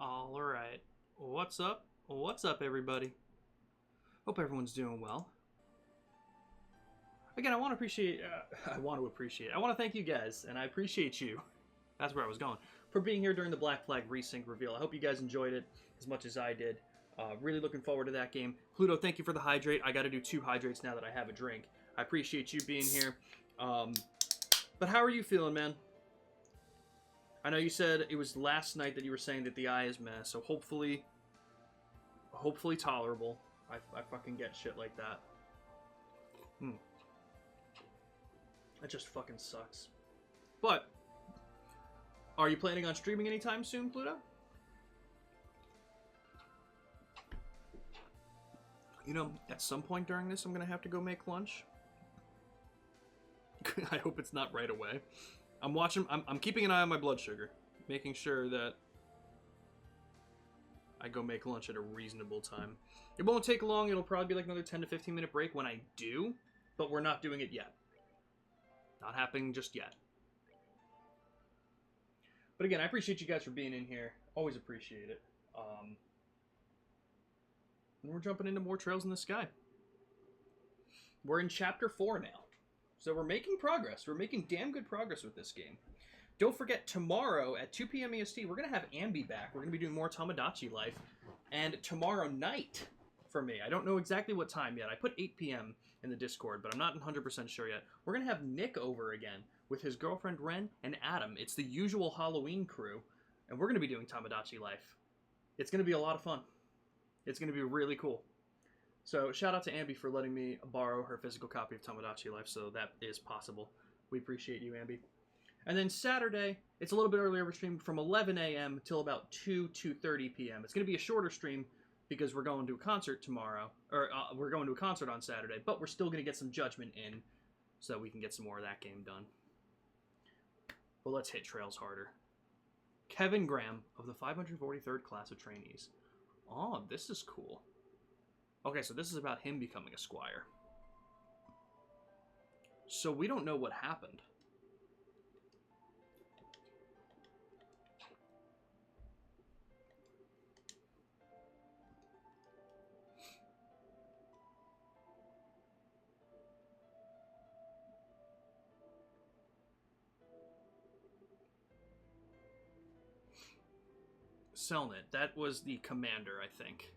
All right. What's up? What's up, everybody? Hope everyone's doing well. Again, I want to appreciate. I want to appreciate. I want to thank you guys, and I appreciate you. That's where I was going for being here during the Black Flag Resync reveal. I hope you guys enjoyed it as much as I did. Really looking forward to that game. Pluto, thank you for the hydrate. I got to do 2 hydrates now that I have a drink. I appreciate you being here. But how are you feeling, man? I know you said it was last night that you were saying that the eye is meh, so hopefully tolerable. I fucking get shit like that. That just fucking sucks. But, are you planning on streaming anytime soon, Pluto? You know, at some point during this, I'm gonna have to go make lunch. I hope it's not right away. I'm keeping an eye on my blood sugar, making sure that I go make lunch at a reasonable time. It won't take long. It'll probably be like another 10 to 15 minute break when I do, but we're not doing it yet. Not happening just yet. But again, I appreciate you guys for being in here. Always appreciate it. And we're jumping into more Trails in the Sky. We're in Chapter 4 now. So we're making progress. We're making damn good progress with this game. Don't forget, tomorrow at 2 p.m. EST, we're going to have Ambi back. We're going to be doing more Tomodachi Life. And tomorrow night, for me, I don't know exactly what time yet. I put 8 p.m. in the Discord, but I'm not 100% sure yet. We're going to have Nick over again with his girlfriend Ren and Adam. It's the usual Halloween crew, and we're going to be doing Tomodachi Life. It's going to be a lot of fun. It's going to be really cool. So shout out to Ambi for letting me borrow her physical copy of Tomodachi Life, so that is possible. We appreciate you, Ambi. And then Saturday, it's a little bit earlier. We're streaming from 11 a.m. till about 2:30 p.m. It's going to be a shorter stream because we're going to a concert tomorrow, or we're going to a concert on Saturday, but we're still going to get some Judgment in so that we can get some more of that game done. But let's hit Trails harder. Kevin Graham of the 543rd class of trainees. Oh, this is cool. Okay, so this is about him becoming a squire. So we don't know what happened. Selnet, that was the commander, I think.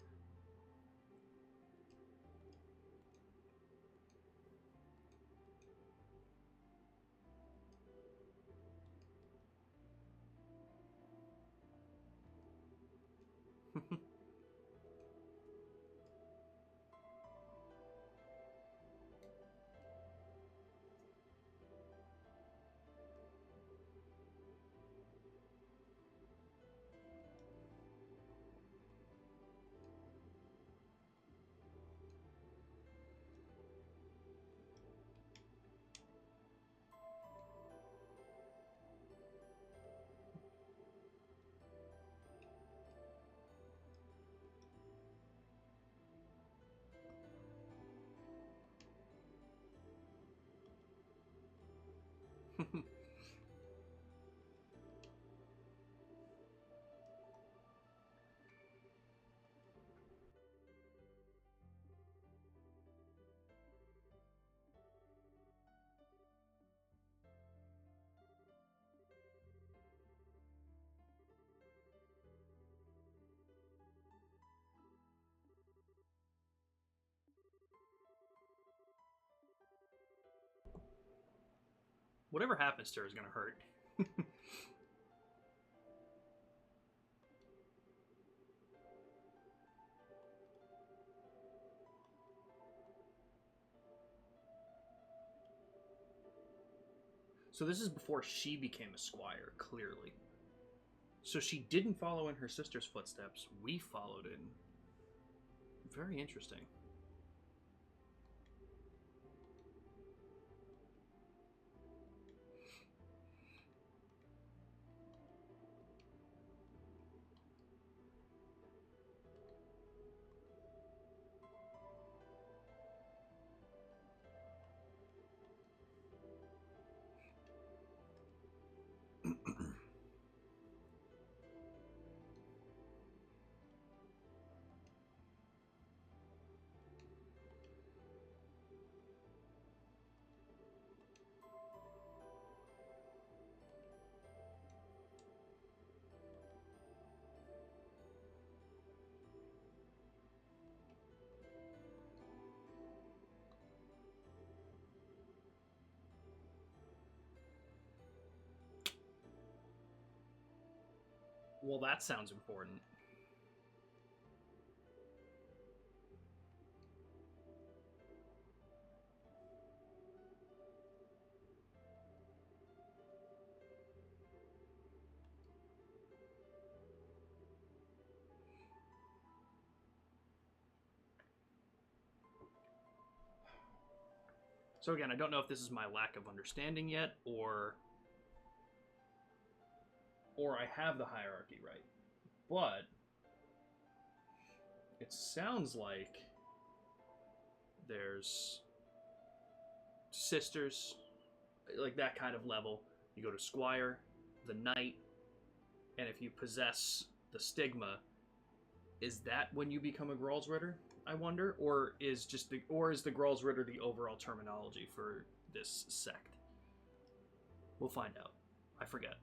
Whatever happens to her is going to hurt. So this is before she became a squire, clearly. So she didn't follow in her sister's footsteps. We followed in. Very interesting. Well, that sounds important. So again, I don't know if this is my lack of understanding yet, or I have the hierarchy right. But it sounds like there's sisters, like that kind of level. You go to Squire, the Knight, and if you possess the Stigma, is that when you become a Gralsritter? I wonder, or is the Gralsritter the overall terminology for this sect? We'll find out. I forget.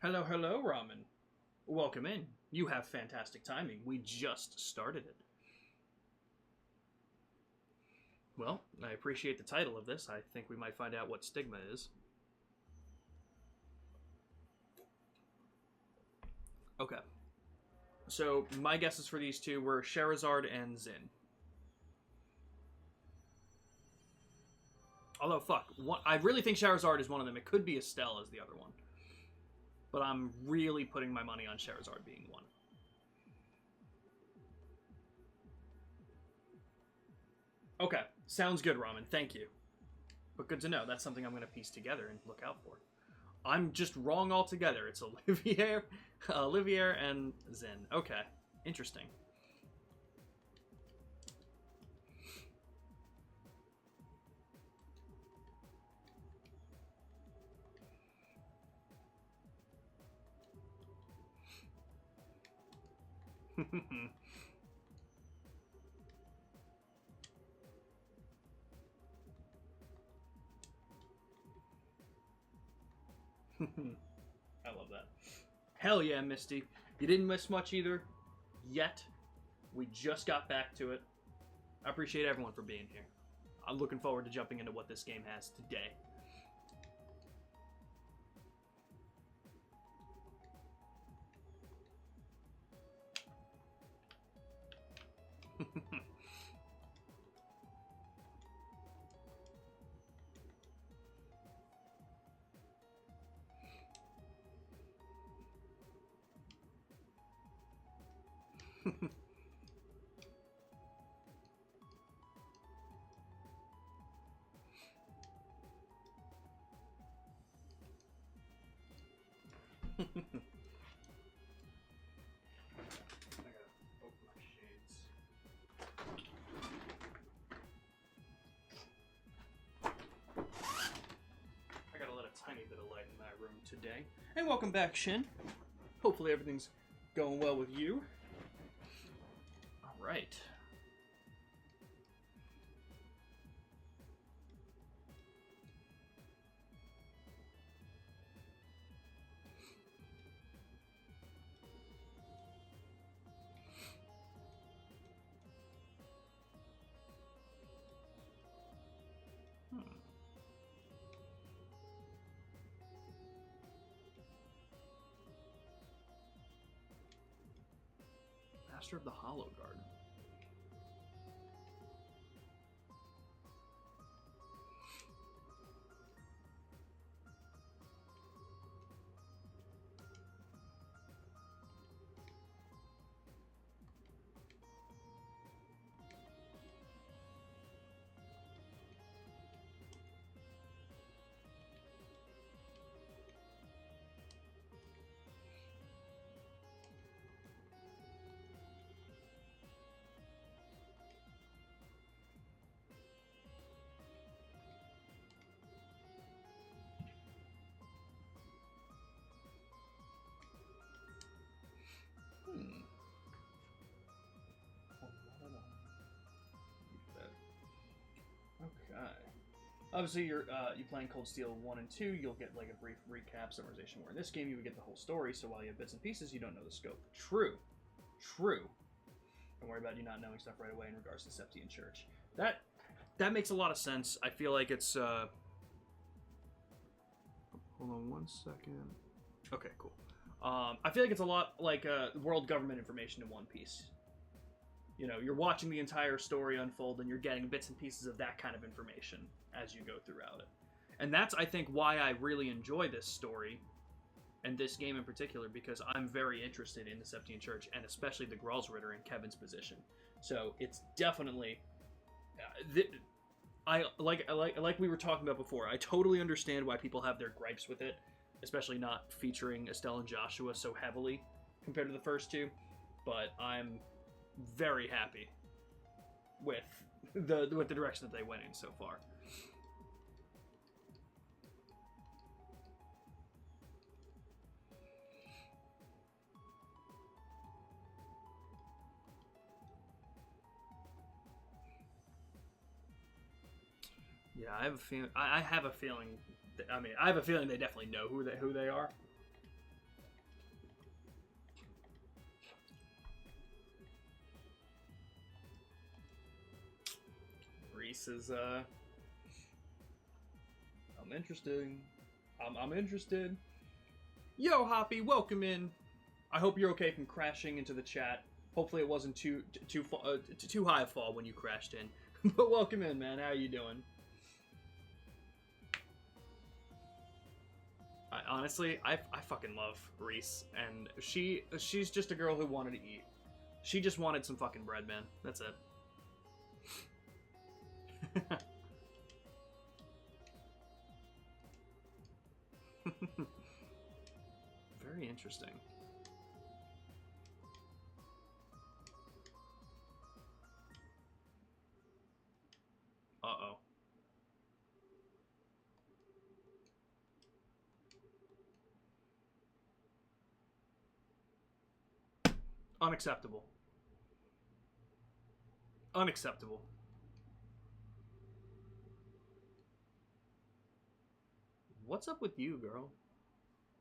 Hello, hello, Ramen. Welcome in. You have fantastic timing. We just started it. Well, I appreciate the title of this. I think we might find out what Stigma is. Okay. So, my guesses for these two were Sherazard and Zin. Although, fuck. I really think Sherazard is one of them. It could be Estelle as the other one. But I'm really putting my money on Sherazard being one. Okay, sounds good, Ramen. Thank you. But good to know. That's something I'm going to piece together and look out for. I'm just wrong altogether. It's Olivier and Zin. Okay, interesting. I love that. Hell yeah, Misty. You didn't miss much either. Yet. We just got back to it. I appreciate everyone for being here. I'm looking forward to jumping into what this game has today. Tiny bit of light in my room today. And welcome back, Shin. Hopefully everything's going well with you. Alright. Master of the Hollow Garden. Obviously, you playing Cold Steel 1 and 2, you'll get like a brief recap, summarization. Where in this game, you would get the whole story. So while you have bits and pieces, you don't know the scope. True. Don't worry about you not knowing stuff right away in regards to Septian Church. That makes a lot of sense. I feel like it's hold on one second. Okay, cool. I feel like it's a lot like world government information in One Piece. You know, you're watching the entire story unfold and you're getting bits and pieces of that kind of information as you go throughout it. And that's, I think, why I really enjoy this story and this game in particular, because I'm very interested in the Septian Church and especially the Gralsritter in Kevin's position. So it's definitely... like we were talking about before, I totally understand why people have their gripes with it, especially not featuring Estelle and Joshua so heavily compared to the first two, but I'm very happy with the direction that they went in so far. Yeah, I have a feeling. I have a feeling. I have a feeling they definitely know who they are. Reese is I'm interested. I'm interested. Yo, Hoppy, welcome in. I hope you're okay from crashing into the chat. Hopefully, it wasn't too high a fall when you crashed in. But welcome in, man. How you doing? Honestly, I fucking love Reese, and she's just a girl who wanted to eat. She just wanted some fucking bread, man. That's it. Very interesting. Uh-oh. Unacceptable. Unacceptable. What's up with you, girl?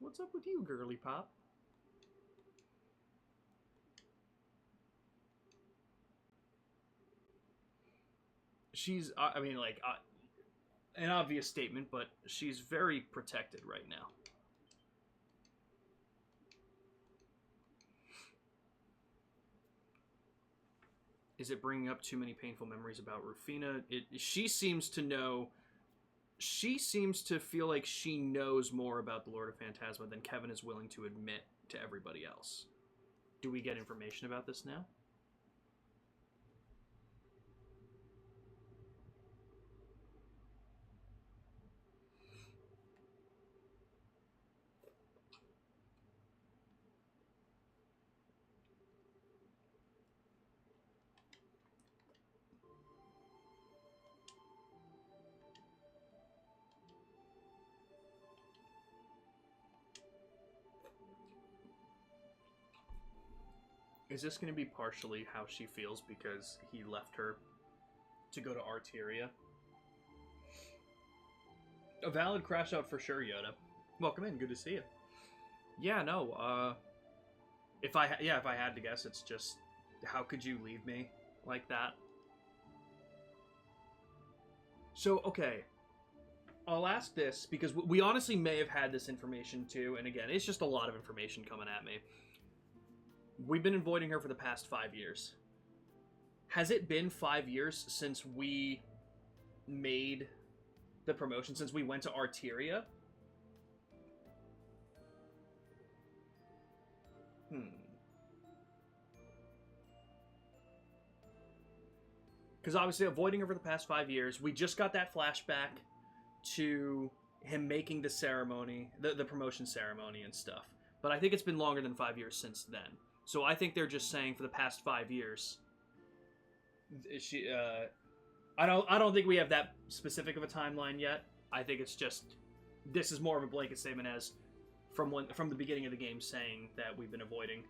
What's up with you, girly pop? She's, I mean, like, an obvious statement, but she's very protected right now. Is it bringing up too many painful memories about Rufina? She seems to know... She seems to feel like she knows more about the Lord of Phantasma than Kevin is willing to admit to everybody else. Do we get information about this now? Is this going to be partially how she feels because he left her to go to Arteria? A valid crash out for sure, Yoda. Welcome in, good to see you. Yeah, no, if I had to guess, it's just, how could you leave me like that? So, okay, I'll ask this, because we honestly may have had this information too, and again, it's just a lot of information coming at me. We've been avoiding her for the past 5 years. Has it been 5 years since we made the promotion, since we went to Arteria? Because obviously avoiding her for the past 5 years, we just got that flashback to him making the ceremony, the promotion ceremony and stuff. But I think it's been longer than 5 years since then. So I think they're just saying for the past 5 years. I don't think we have that specific of a timeline yet. I think it's just, this is more of a blanket statement as from the beginning of the game, saying that we've been avoiding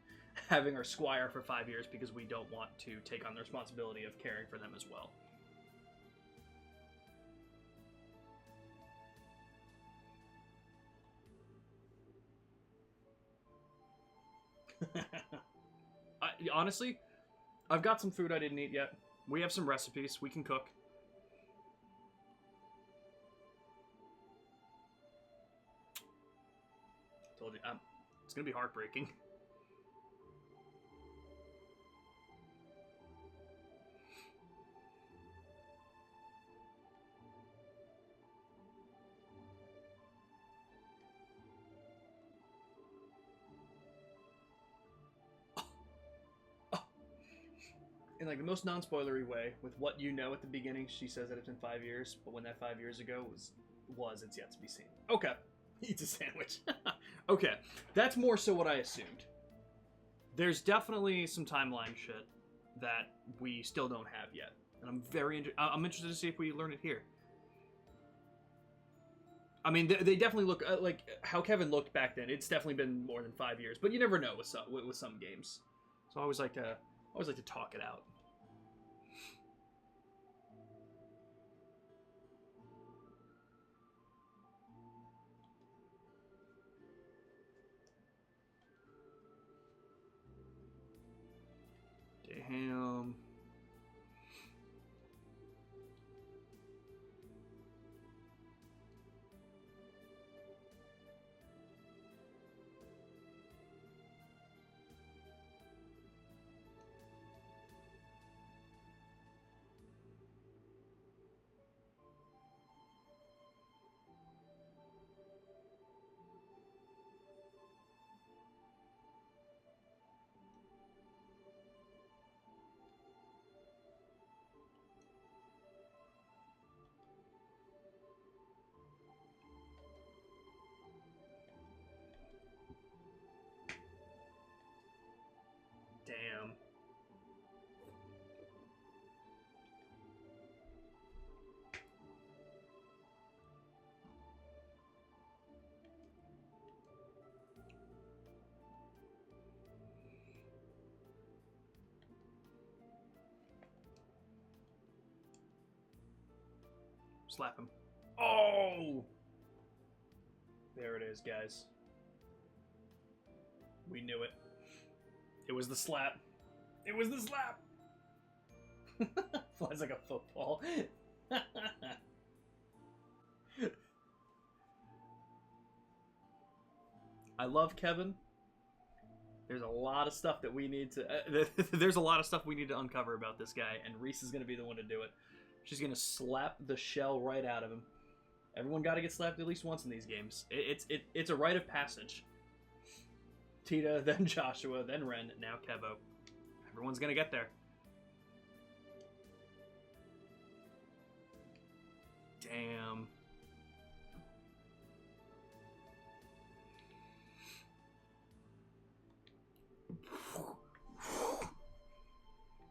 having our squire for 5 years because we don't want to take on the responsibility of caring for them as well. honestly, I've got some food I didn't eat yet. We have some recipes. We can cook. Told you, it's gonna be heartbreaking. In like the most non-spoilery way, with what you know at the beginning, she says that it's been 5 years, but when that 5 years ago was, it's yet to be seen. Okay, eats a sandwich. Okay, that's more so what I assumed. There's definitely some timeline shit that we still don't have yet, and I'm interested to see if we learn it here. I mean, they definitely look like how Kevin looked back then. It's definitely been more than 5 years, but you never know with some games. So I always like to talk it out. Damn. Damn. Slap him. Oh! There it is, guys. We knew it. It was the slap. It was the slap! Flies like a football. I love Kevin. There's a lot of stuff that we need to... there's a lot of stuff we need to uncover about this guy, and Reese is going to be the one to do it. She's going to slap the shell right out of him. Everyone got to get slapped at least once in these games. It's a rite of passage. Tita, then Joshua, then Ren, now Kevo. Everyone's going to get there. Damn.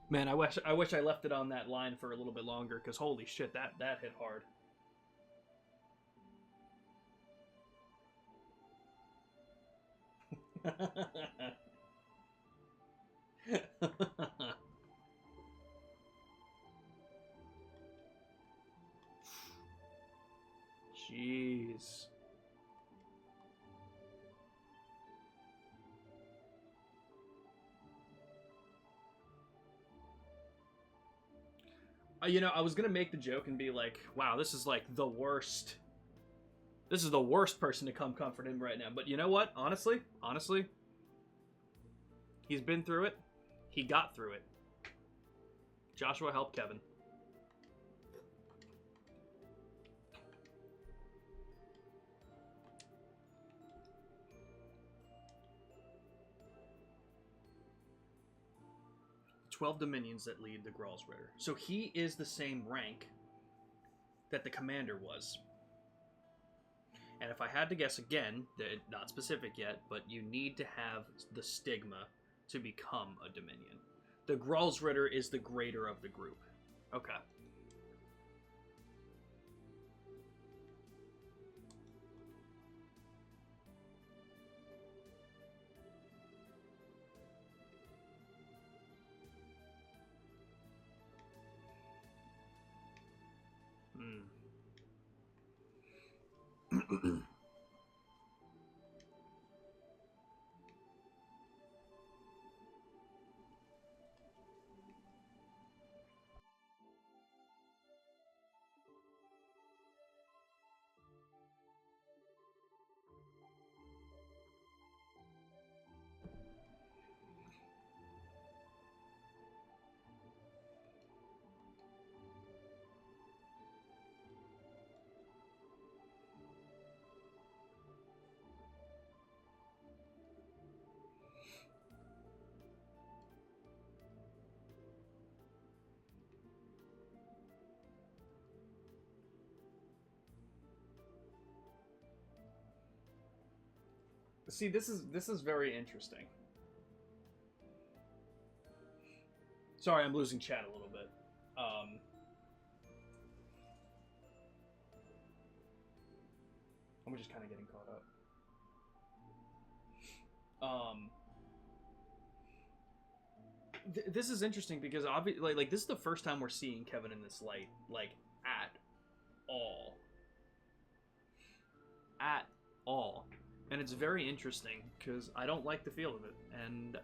Man, I wish I left it on that line for a little bit longer, because holy shit, that hit hard. Jeez. You know, I was gonna make the joke and be like, wow, this is like the worst. This is the worst person to come comfort him right now. But you know what? Honestly, he's been through it. He got through it. Joshua helped Kevin. The 12 dominions that lead the Gralsritter. So he is the same rank that the commander was. And if I had to guess again, not specific yet, but you need to have the stigma to become a Dominion. The Gralsritter is the greater of the group. Okay. See, this is very interesting. Sorry, I'm losing chat a little bit. I'm just kind of getting caught up. This is interesting because obviously, like this is the first time we're seeing Kevin in this light, like at all, and it's very interesting because I don't like the feel of it, and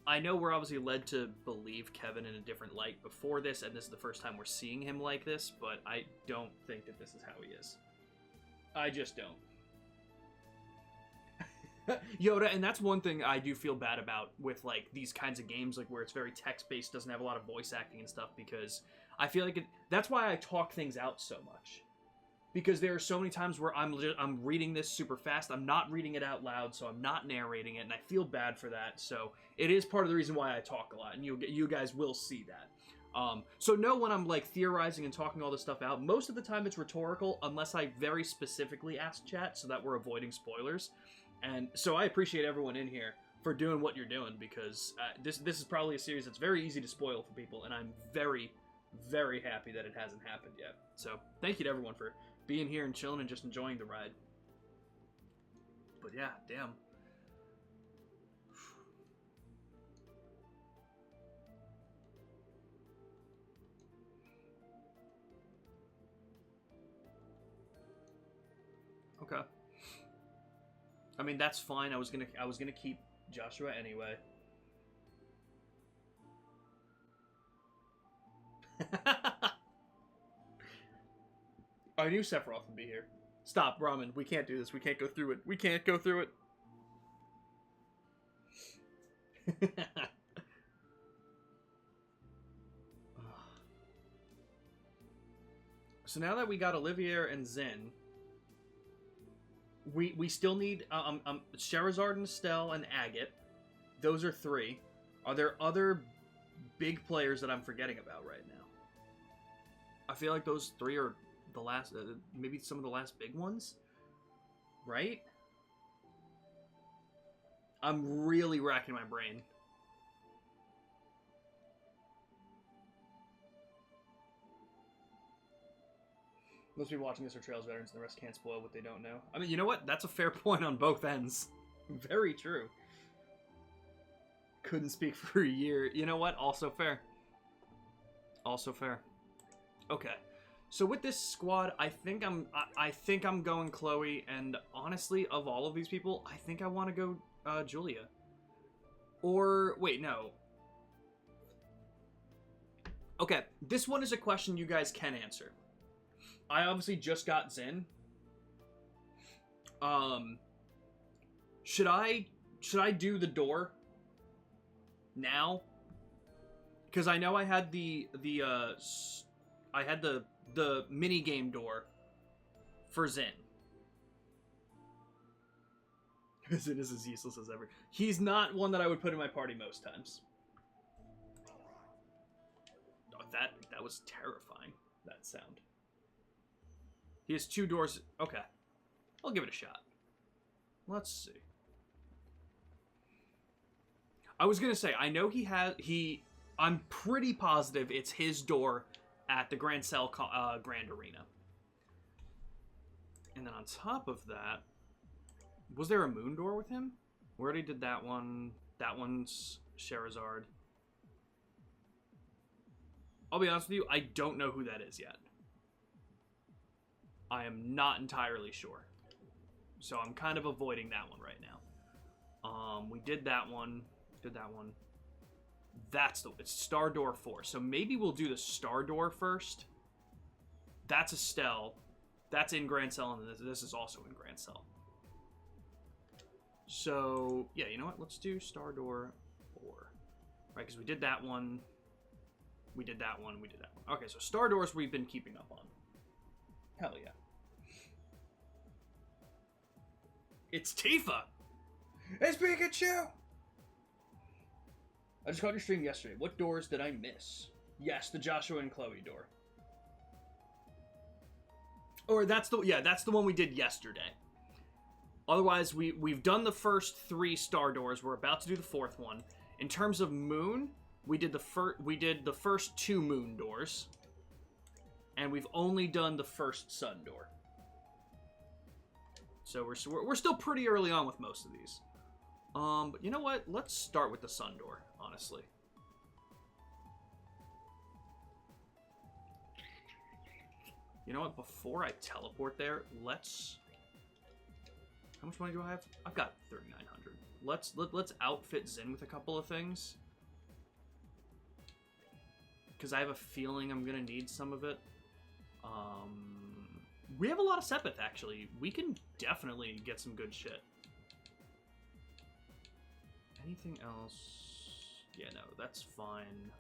I know we're obviously led to believe Kevin in a different light before this, and this is the first time we're seeing him like this, but I don't think that this is how he is. I just don't. Yoda, and that's one thing I do feel bad about with like these kinds of games, like where it's very text-based, doesn't have a lot of voice acting and stuff, because I feel like that's why I talk things out so much. Because there are so many times where I'm reading this super fast, I'm not reading it out loud, so I'm not narrating it, and I feel bad for that. So it is part of the reason why I talk a lot, and you guys will see that. So know when I'm like theorizing and talking all this stuff out, most of the time it's rhetorical, unless I very specifically ask chat so that we're avoiding spoilers. And so I appreciate everyone in here for doing what you're doing, because this is probably a series that's very easy to spoil for people, and I'm very, very happy that it hasn't happened yet. So thank you to everyone for being here and chilling and just enjoying the ride. But yeah, damn. Okay. I mean, that's fine. I was gonna keep Joshua anyway. I knew Sephiroth would be here. Stop, Ramen. We can't do this. We can't go through it. We can't go through it. So now that we got Olivier and Zen, we still need Sherazard and Estelle and Agate. Those are 3. Are there other big players that I'm forgetting about right now? I feel like those 3 are the last, maybe some of the last big ones, right? I'm really racking my brain. Most people watching this are Trails veterans, and the rest can't spoil what they don't know. I mean, you know what? That's a fair point on both ends. Very true. Couldn't speak for a year. You know what? Also fair. Also fair. Okay. So with this squad, I think I'm going Chloe, and honestly, of all of these people, I think I want to go Julia. Or wait, no. Okay, this one is a question you guys can answer. I obviously just got Zen. Should I do the door now? Because I know I had the mini game door for Zen. Zen is as useless as ever. He's not one that I would put in my party most times. Oh, that was terrifying, that sound. He has 2 doors. Okay. I'll give it a shot. Let's see. I was going to say, I know I'm pretty positive it's his door at the Grand Cell Grand Arena. And then on top of that, was there a moon door with him? We already did that one. That one's Sherazard. I'll be honest with you, I don't know who that is yet. I am not entirely sure. So I'm kind of avoiding that one right now. We did that one. Did that one. It's Star Door 4. So maybe we'll do the Star Door first. That's Estelle. That's in Grand Cell, and this is also in Grand Cell. So, yeah, you know what? Let's do Star Door 4. Right, because we did that one. We did that one. We did that one. Okay, so Star Doors we've been keeping up on. Hell yeah. It's Tifa! It's Pikachu! I just caught your stream yesterday. What doors did I miss? Yes, the Joshua and Chloe door. Or that's the one we did yesterday. Otherwise, we've done the first 3 star doors. We're about to do the 4th one. In terms of moon, we did the first 2 moon doors, and we've only done the first sun door. So we're still pretty early on with most of these. But you know what? Let's start with the sun door, honestly. You know what? Before I teleport there, let's... How much money do I have? I've got 3,900. Let's outfit Zin with a couple of things, because I have a feeling I'm gonna need some of it. We have a lot of Sepith, actually. We can definitely get some good shit. Anything else? Yeah, no, that's fine.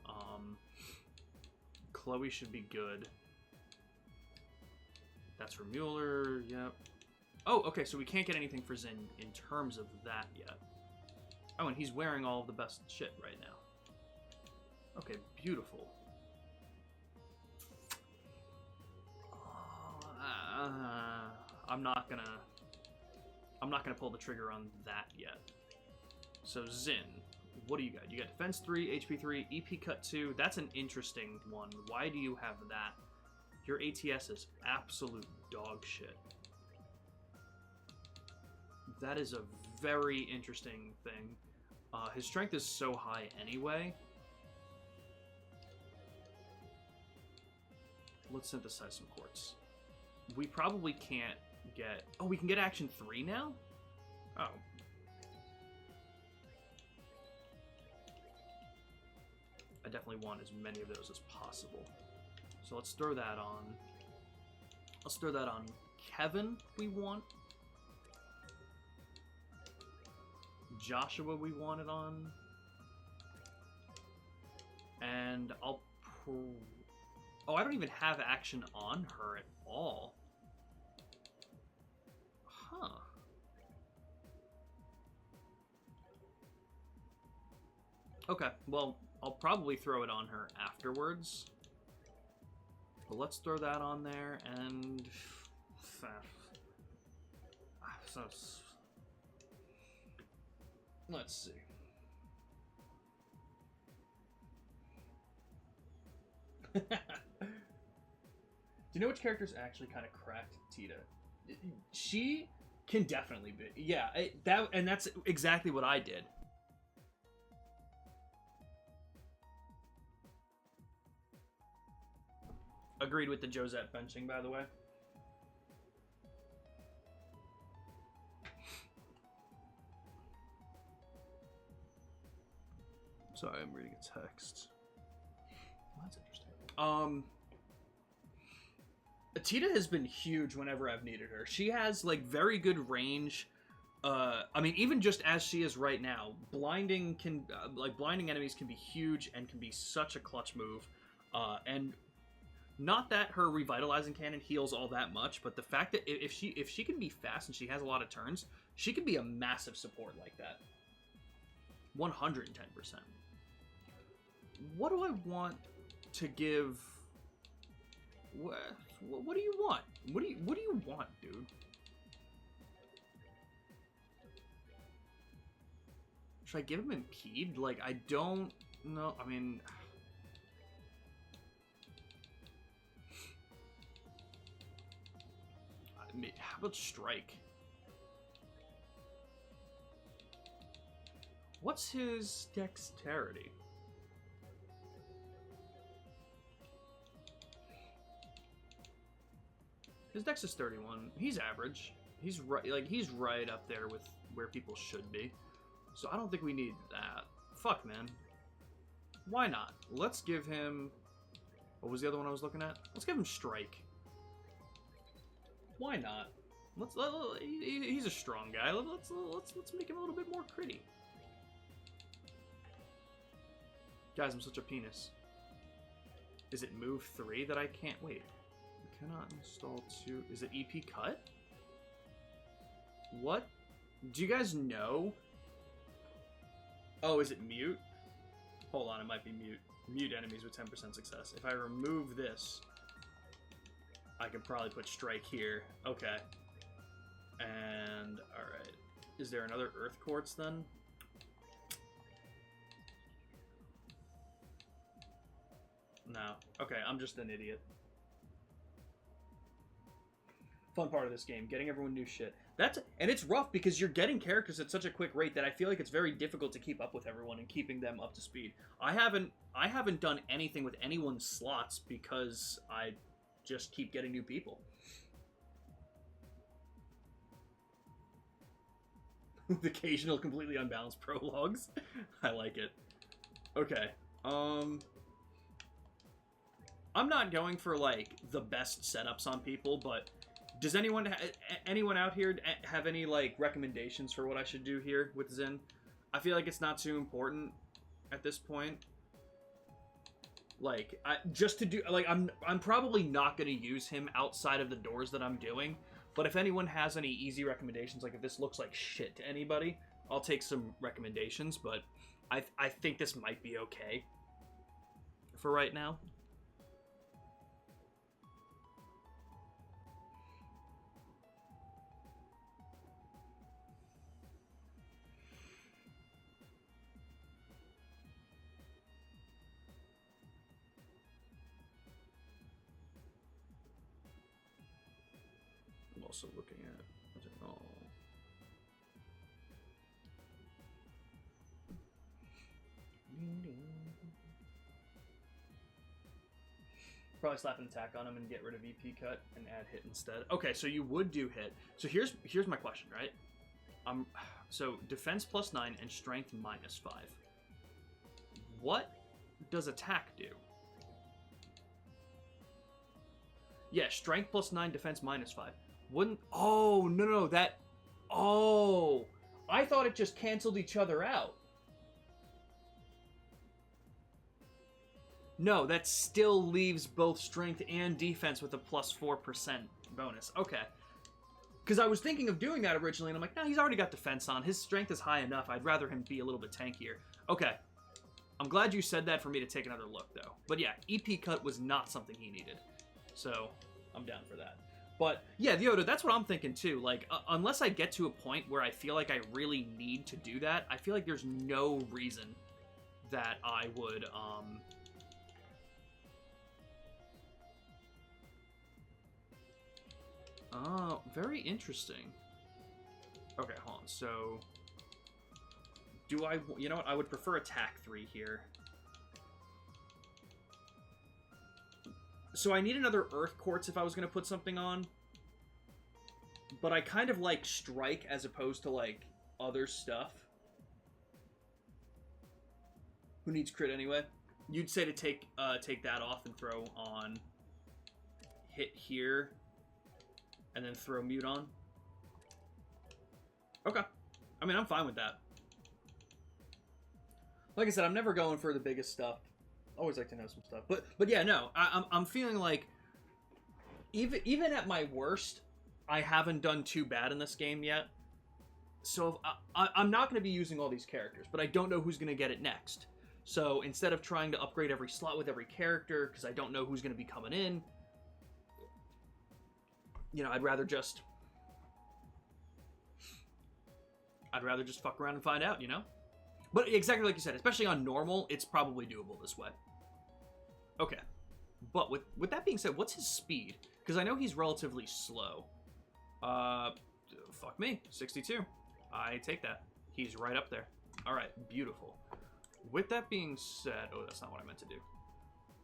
Chloe should be good. That's for Mueller, yep. Oh, okay, so we can't get anything for Zin in terms of that yet. Oh, and he's wearing all of the best shit right now. Okay, beautiful. I'm not gonna pull the trigger on that yet. So Zin, what do you got? You got Defense 3, HP 3, EP Cut 2. That's an interesting one. Why do you have that? Your ATS is absolute dog shit. That is a very interesting thing. His strength is so high anyway. Let's synthesize some quartz. We probably can't get... Oh, we can get Action 3 now? Oh. I definitely want as many of those as possible. So let's throw that on. Let's throw that on Kevin, we want. Joshua, we want it on. And I'll... Oh, I don't even have action on her at all. Huh. Okay, well, I'll probably throw it on her afterwards. But let's throw that on there, and... Let's see. Do you know which characters actually kind of cracked Tita? She can definitely be. Yeah, that's exactly what I did. Agreed with the Josette benching, by the way. Sorry, I'm reading a text. Well, that's interesting. Tita has been huge whenever I've needed her. She has, like, very good range. I mean, even just as she is right now, blinding enemies can be huge and can be such a clutch move. And not that her revitalizing cannon heals all that much, but the fact that if she can be fast and she has a lot of turns, she can be a massive support like that. 110%. What do I want to give? What do you want? What do you want, dude? Should I give him Impede? Like, I don't know. I mean, how about Strike? What's his dexterity? His dex is 31. He's average. He's right up there with where people should be. So I don't think we need that. Fuck, man. Why not? Let's give him... What was the other one I was looking at? Let's give him Strike. Why not? He's a strong guy. Let's make him a little bit more critty. Guys, I'm such a penis. Is it move 3 that I can't... Wait. Cannot install 2. Is it EP cut? What? Do you guys know? Oh, is it mute? Hold on, it might be mute. Mute enemies with 10% success. If I remove this, I can probably put Strike here. Okay. And, alright. Is there another Earth Quartz then? No. Okay, I'm just an idiot. Fun part of this game, getting everyone new shit. And it's rough because you're getting characters at such a quick rate that I feel like it's very difficult to keep up with everyone and keeping them up to speed. I haven't done anything with anyone's slots because I just keep getting new people. With occasional completely unbalanced prologues. I like it. Okay. I'm not going for like the best setups on people, but does anyone out here have any like recommendations for what I should do here with Zin? I feel like it's not too important at this point. Like I'm probably not going to use him outside of the doors that I'm doing. But if anyone has any easy recommendations, like if this looks like shit to anybody, I'll take some recommendations. But I think this might be okay for right now. I'm also looking at... Oh. Probably slap an attack on him and get rid of EP cut and add hit instead. Okay, so you would do hit. So here's my question, right? So defense +9 and strength -5. What does attack do? Yeah, strength +9, defense -5. Wouldn't... Oh, no, that... Oh! I thought it just canceled each other out. No, that still leaves both strength and defense with a +4% bonus. Okay. Because I was thinking of doing that originally, and I'm like, no, he's already got defense on. His strength is high enough. I'd rather him be a little bit tankier. Okay. I'm glad you said that for me to take another look, though. But yeah, EP cut was not something he needed. So, I'm down for that. But, yeah, Yoda, that's what I'm thinking, too. Like, unless I get to a point where I feel like I really need to do that, I feel like there's no reason that I would, Oh, very interesting. Okay, hold on. So, do I... You know what? I would prefer attack 3 here. So I need another Earth Quartz if I was going to put something on. But I kind of like Strike as opposed to, like, other stuff. Who needs crit anyway? You'd say to take that off and throw on hit here. And then throw mute on. Okay. I mean, I'm fine with that. Like I said, I'm never going for the biggest stuff. Always like to know some stuff. But yeah, no. I'm feeling like even at my worst, I haven't done too bad in this game yet. So I'm not going to be using all these characters, but I don't know who's going to get it next. So instead of trying to upgrade every slot with every character, because I don't know who's going to be coming in, you know, I'd rather just fuck around and find out, you know? But exactly like you said, especially on normal, it's probably doable this way. Okay. But with that being said, what's his speed? Because I know he's relatively slow. Fuck me. 62. I take that. He's right up there. Alright, beautiful. With that being said... Oh, that's not what I meant to do.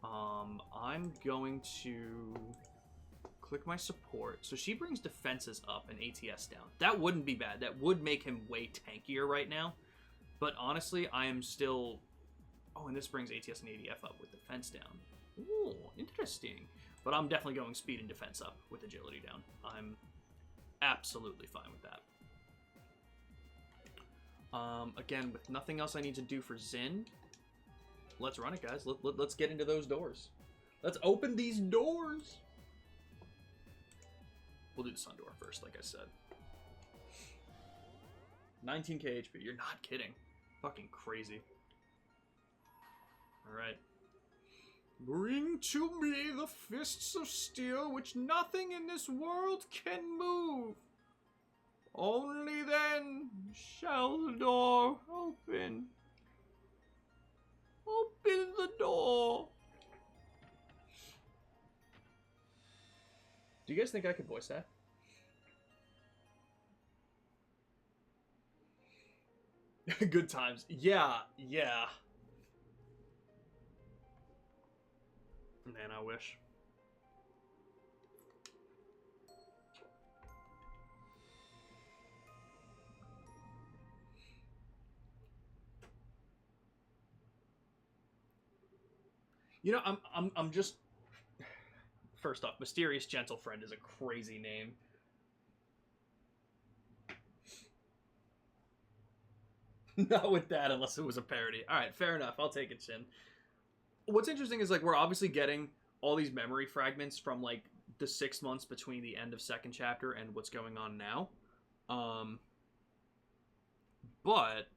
I'm going to... click my support. So she brings defenses up and ATS down. That wouldn't be bad. That would make him way tankier right now. But honestly, I am still... Oh, and this brings ATS and ADF up with defense down. Ooh, interesting. But I'm definitely going speed and defense up with agility down. I'm absolutely fine with that. Again, with nothing else I need to do for Zin, let's run it, guys. Let's get into those doors. Let's open these doors. We'll do the Sun Door first, like I said. 19k HP. You're not kidding. Fucking crazy. Alright. Bring to me the fists of steel which nothing in this world can move. Only then shall the door open. Open the door. Do you guys think I could voice that? Good times. Yeah. Man, I wish. You know, I'm just... First off, Mysterious Gentle Friend is a crazy name. Not with that, unless it was a parody. Alright, fair enough. I'll take it, Shin. What's interesting is, like, we're obviously getting all these memory fragments from, like, the 6 months between the end of second chapter and what's going on now. But...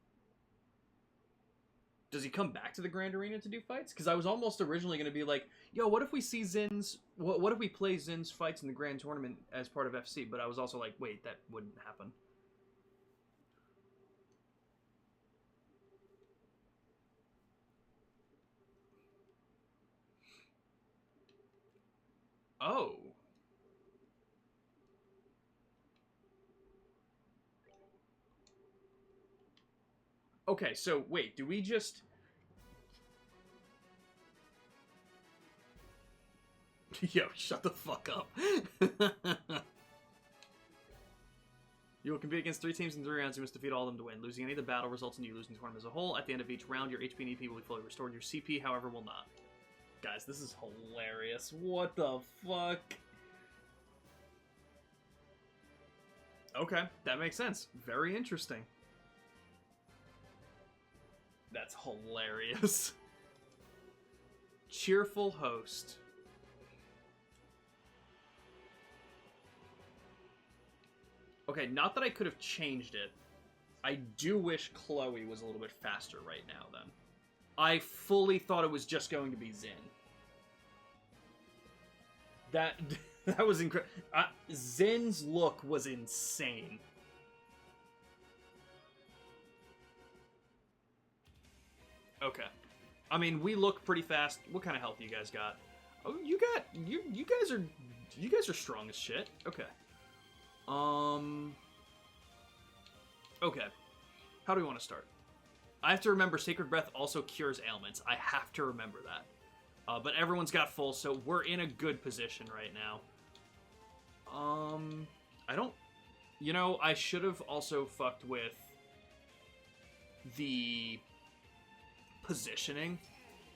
does he come back to the Grand Arena to do fights? Because I was almost originally going to be like, yo, what if we see Zin's... What if we play Zin's fights in the Grand Tournament as part of FC? But I was also like, wait, that wouldn't happen. Oh. Okay, so wait, do we just... Yo, shut the fuck up. You will compete against 3 teams in 3 rounds. You must defeat all of them to win. Losing any of the battle results in you losing the tournament as a whole. At the end of each round, your HP and EP will be fully restored. Your CP, however, will not. Guys, this is hilarious. What the fuck? Okay, that makes sense. Very interesting. That's hilarious. Cheerful host. Okay, not that I could have changed it. I do wish Chloe was a little bit faster right now, then. I fully thought it was just going to be Zin. That was incredible. Zin's look was insane. Okay. I mean, we look pretty fast. What kind of health you guys got? Oh, you guys are strong as shit. Okay. Okay. How do we want to start? I have to remember Sacred Breath also cures ailments. I have to remember that. But everyone's got full, so we're in a good position right now. I don't... You know, I should have also fucked with the positioning.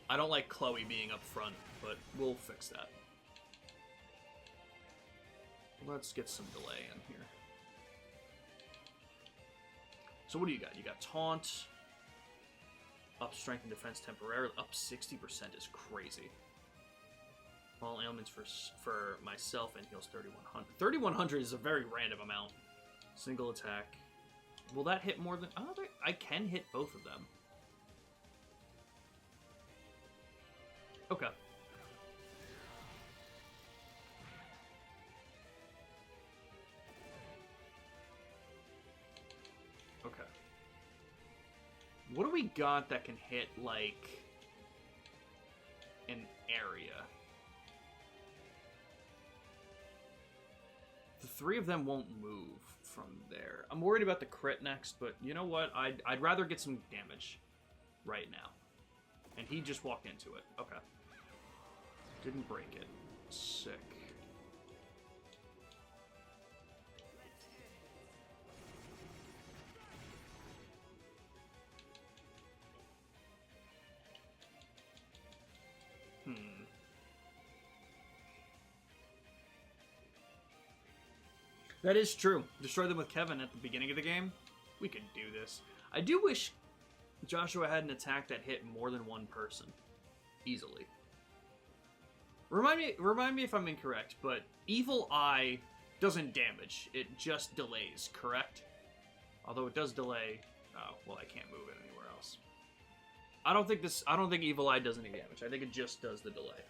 I don't like Chloe being up front, but we'll fix that. Let's get some delay in here. So what do you got? You got Taunt. Up Strength and Defense temporarily. Up 60% is crazy. All ailments for myself and heals 3,100. 3,100 is a very random amount. Single attack. Will that hit more than... Oh, I can hit both of them. Okay. Okay. What do we got that can hit, like, an area? The 3 of them won't move from there. I'm worried about the crit next, but you know what? I'd rather get some damage right now. And he just walked into it. Okay. Didn't break it. Sick. That is true. Destroy them with Kevin at the beginning of the game. We could do this. I do wish Joshua had an attack that hit more than one person. Easily. Remind me if I'm incorrect, but Evil Eye doesn't damage. It just delays, correct? Although it does delay... Oh, well, I can't move it anywhere else. I don't think Evil Eye does any damage. I think it just does the delay.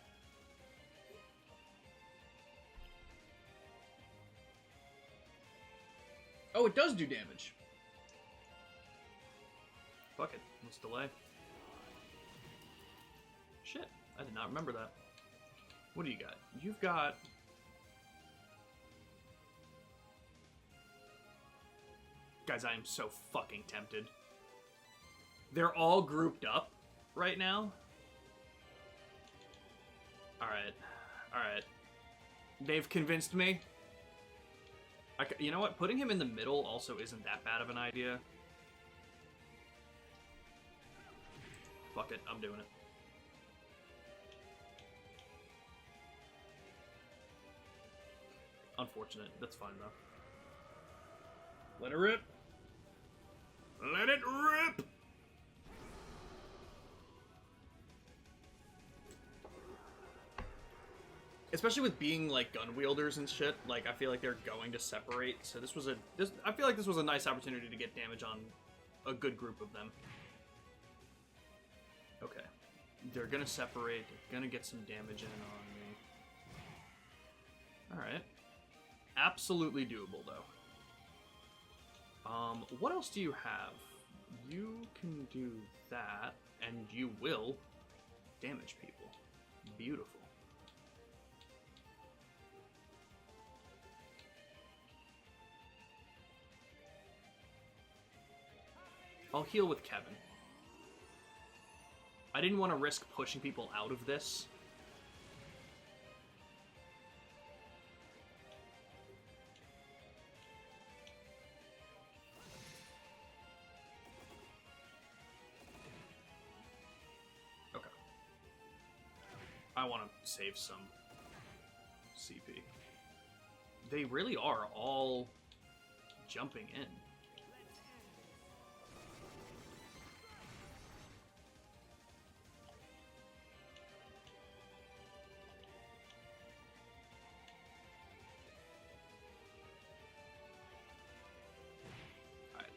Oh, it does do damage. Fuck it. Let's delay. Shit. I did not remember that. What do you got? You've got... Guys, I am so fucking tempted. They're all grouped up right now. Alright. Alright. They've convinced me. You know what? Putting him in the middle also isn't that bad of an idea. Fuck it. I'm doing it. Unfortunate. That's fine, though. Let it rip. Let it rip! Especially with being, like, gun wielders and shit, like, I feel like they're going to separate, so I feel like this was a nice opportunity to get damage on a good group of them. Okay. They're gonna separate, they're gonna get some damage in on me. Alright. Absolutely doable, though. What else do you have? You can do that, and you will damage people. Beautiful. I'll heal with Kevin. I didn't want to risk pushing people out of this. Okay. I want to save some CP. They really are all jumping in.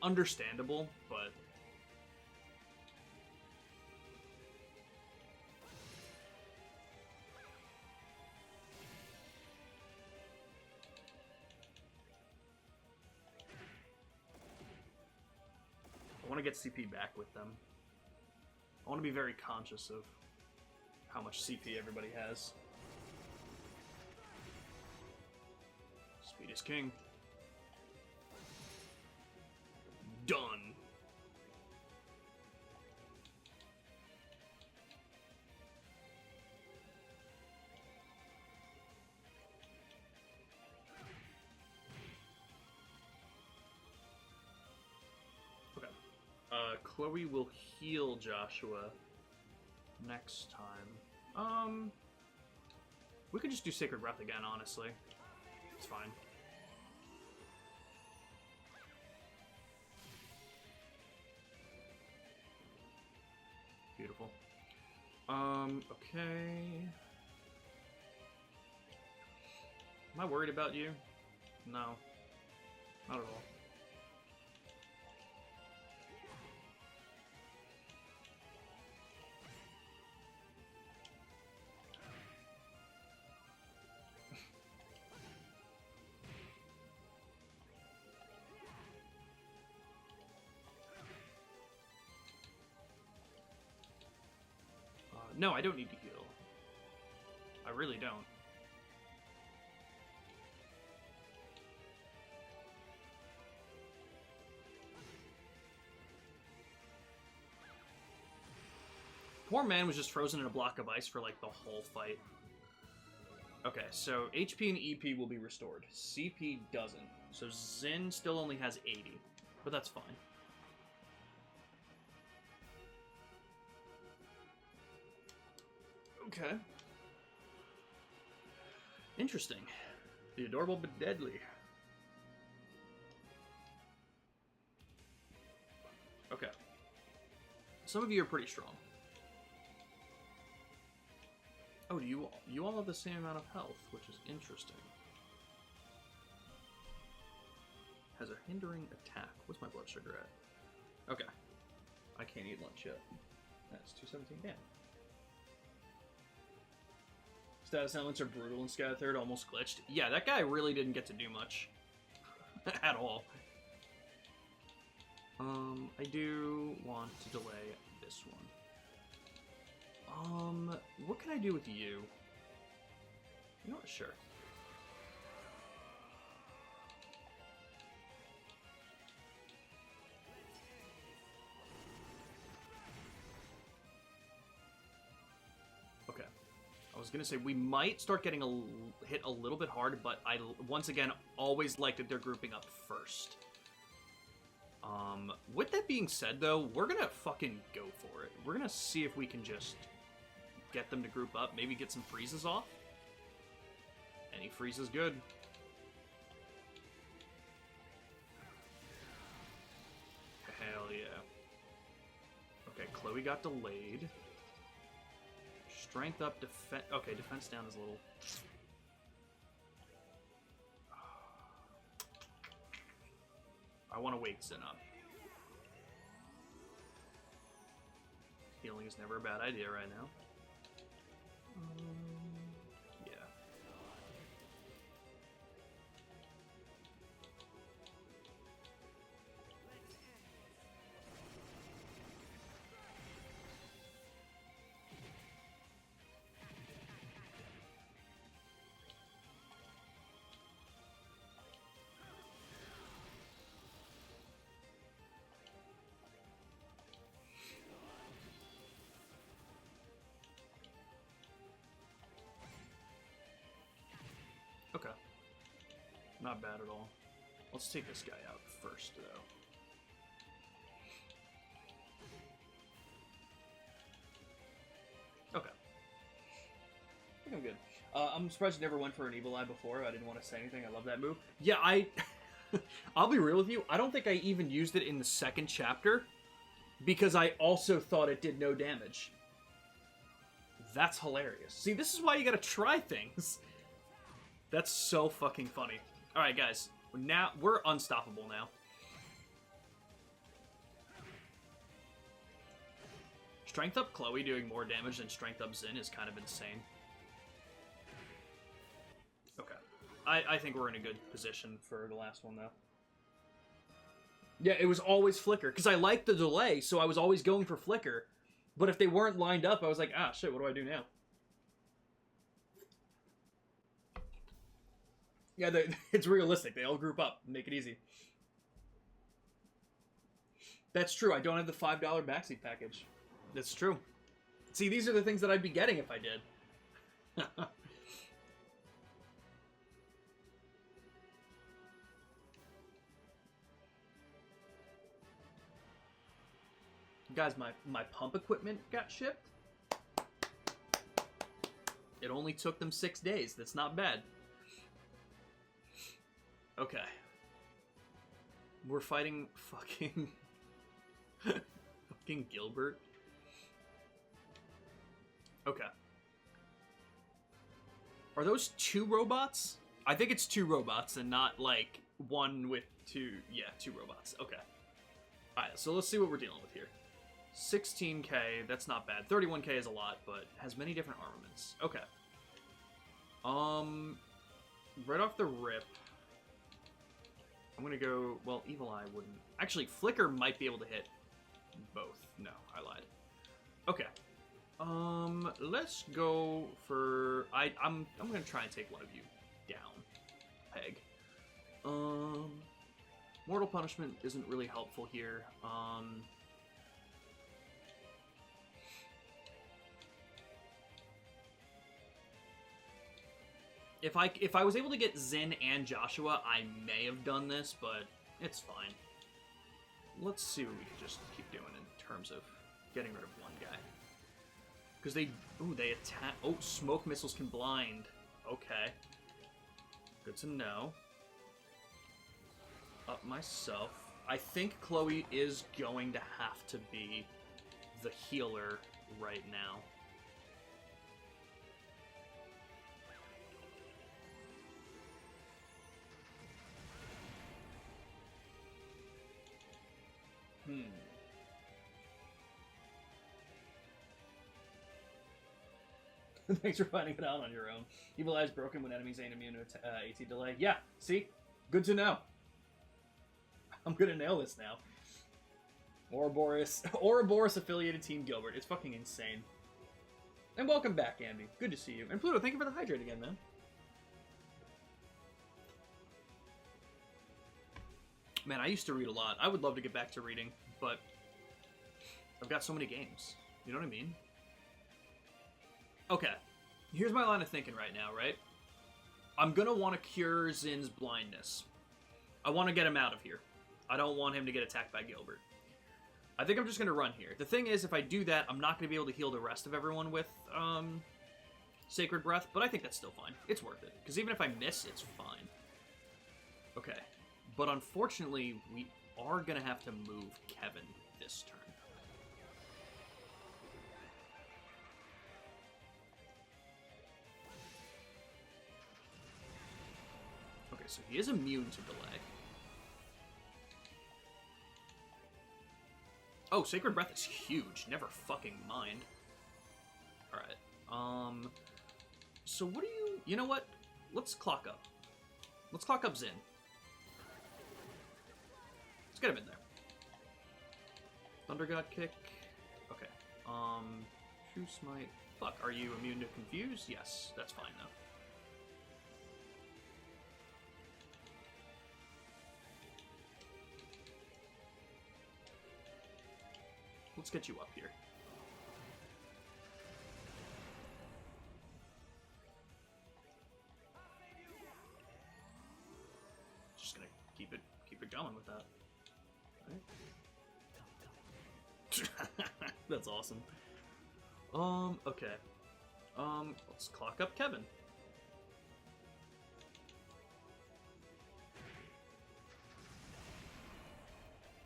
Understandable, but I want to get CP back with them. I want to be very conscious of how much CP everybody has. Speed is king. Done. Okay. Chloe will heal Joshua next time. We could just do Sacred Breath again, honestly. It's fine. Beautiful. Okay. Am I worried about you? No. Not at all. No, I don't need to heal. I really don't. Poor man was just frozen in a block of ice for, like, the whole fight. Okay, so HP and EP will be restored. CP doesn't. So Xin still only has 80, but that's fine. Okay. Interesting. The adorable but deadly. Okay. Some of you are pretty strong. Oh, you all have the same amount of health, which is interesting. Has a hindering attack. What's my blood sugar at? Okay. I can't eat lunch yet. That's 217 damn. Status elements are brutal in Sky 3rd, almost glitched. Yeah, that guy really didn't get to do much. At all. I do want to delay this one. What can I do with you? You know what? Sure. Okay. I was gonna say we might start getting hit a little bit hard, but I once again always like that they're grouping up first. With that being said, though, we're gonna fucking go for it. We're gonna see if we can just get them to group up, maybe get some freezes off. Any freeze is good. Hell yeah. Okay, Chloe got delayed. Strength up, defense... Okay, defense down is a little... I want to wake Zin up. Healing is never a bad idea right now. Yeah. Okay. Not bad at all. Let's take this guy out first, though. Okay. I think I'm good. I'm surprised you never went for an Evil Eye before. I didn't want to say anything. I love that move. Yeah, I'll be real with you. I don't think I even used it in the second chapter because I also thought it did no damage. That's hilarious. See, this is why you gotta try things. That's so fucking funny. Alright, guys. Now, we're unstoppable now. Strength up Chloe doing more damage than strength up Zin is kind of insane. Okay. I think we're in a good position for the last one, though. Yeah, it was always Flicker, because I liked the delay, so I was always going for Flicker. But if they weren't lined up, I was like, ah, shit, what do I do now? Yeah, it's realistic. They all group up. Make it easy. That's true. I don't have the $5 backseat package. That's true. See, these are the things that I'd be getting if I did. Guys, my pump equipment got shipped. It only took them 6 days. That's not bad. Okay. We're fighting fucking... fucking Gilbert. Okay. Are those 2 robots? I think it's 2 robots and not, like, one with 2... Yeah, 2 robots. Okay. Alright, so let's see what we're dealing with here. 16k, that's not bad. 31k is a lot, but has many different armaments. Okay. Right off the rip... I'm gonna go... Well, Evil Eye wouldn't... Actually, Flicker might be able to hit both. No, I lied. Okay. Let's go for... I'm gonna try and take one of you down. Peg. Mortal Punishment isn't really helpful here. If I was able to get Zin and Joshua, I may have done this, but it's fine. Let's see what we can just keep doing in terms of getting rid of one guy. Because they attack... Oh, smoke missiles can blind. Okay. Good to know. Up myself. I think Chloe is going to have to be the healer right now. Thanks for finding it out on your own. Evil Eye's broken when enemies ain't immune to AT delay. Yeah, see? Good to know. I'm gonna nail this now. Ouroboros affiliated Team Gilbert. It's fucking insane. And welcome back, Andy. Good to see you. And Pluto, thank you for the hydrate again, man. Man, I used to read a lot. I would love to get back to reading, but I've got so many games. You know what I mean? Okay. Here's my line of thinking right now, right? I'm gonna want to cure Zin's blindness. I want to get him out of here. I don't want him to get attacked by Gilbert. I think I'm just gonna run here. The thing is, if I do that, I'm not gonna be able to heal the rest of everyone with Sacred Breath, but I think that's still fine. It's worth it, because even if I miss, it's fine. Okay. But unfortunately, we are gonna have to move Kevin this turn. Okay, so he is immune to delay. Oh, Sacred Breath is huge. Never fucking mind. Alright. So what do you... You know what? Let's clock up. Let's clock up Zin. Let's get him in there. Thunder God Kick. Okay. True Smite. Fuck, are you immune to Confuse? Yes, that's fine though. Let's get you up here. Just gonna keep it going with that. Right. That's awesome. Okay. Let's clock up Kevin.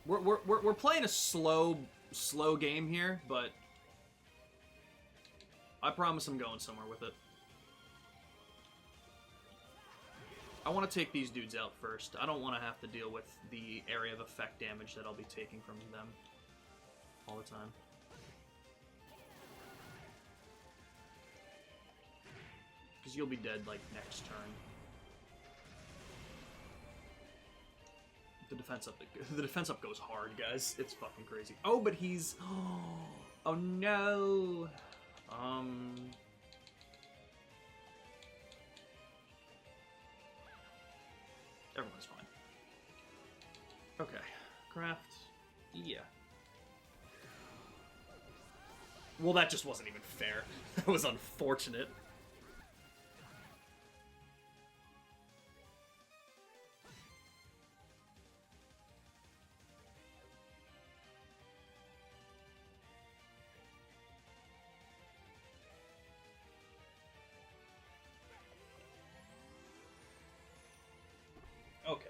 We're playing a slow game here, but I promise I'm going somewhere with it. I want to take these dudes out first. I don't want to have to deal with the area of effect damage that I'll be taking from them all the time. Because you'll be dead, like, next turn. The defense up goes hard, guys. It's fucking crazy. Oh, but he's... Oh, no. Everyone's fine. Okay. Craft. Yeah. Well, that just wasn't even fair. That was unfortunate. Okay.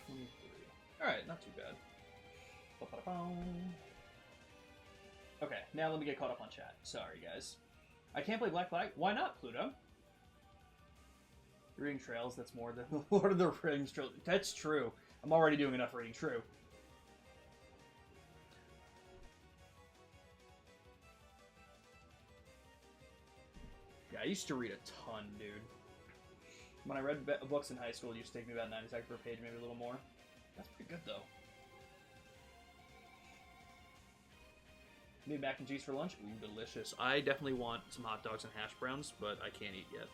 23. Alright, not too bad. Okay, now let me get caught up on chat. Sorry, guys. I can't play Black Flag. Why not, Pluto? Reading Trails, that's more than Lord of the Rings Trails. That's true. I'm already doing enough reading true. Yeah, I used to read a ton, dude. When I read books in high school, it used to take me about 90 seconds per page, maybe a little more. That's pretty good, though. Need mac and cheese for lunch? Ooh, delicious. I definitely want some hot dogs and hash browns, but I can't eat yet.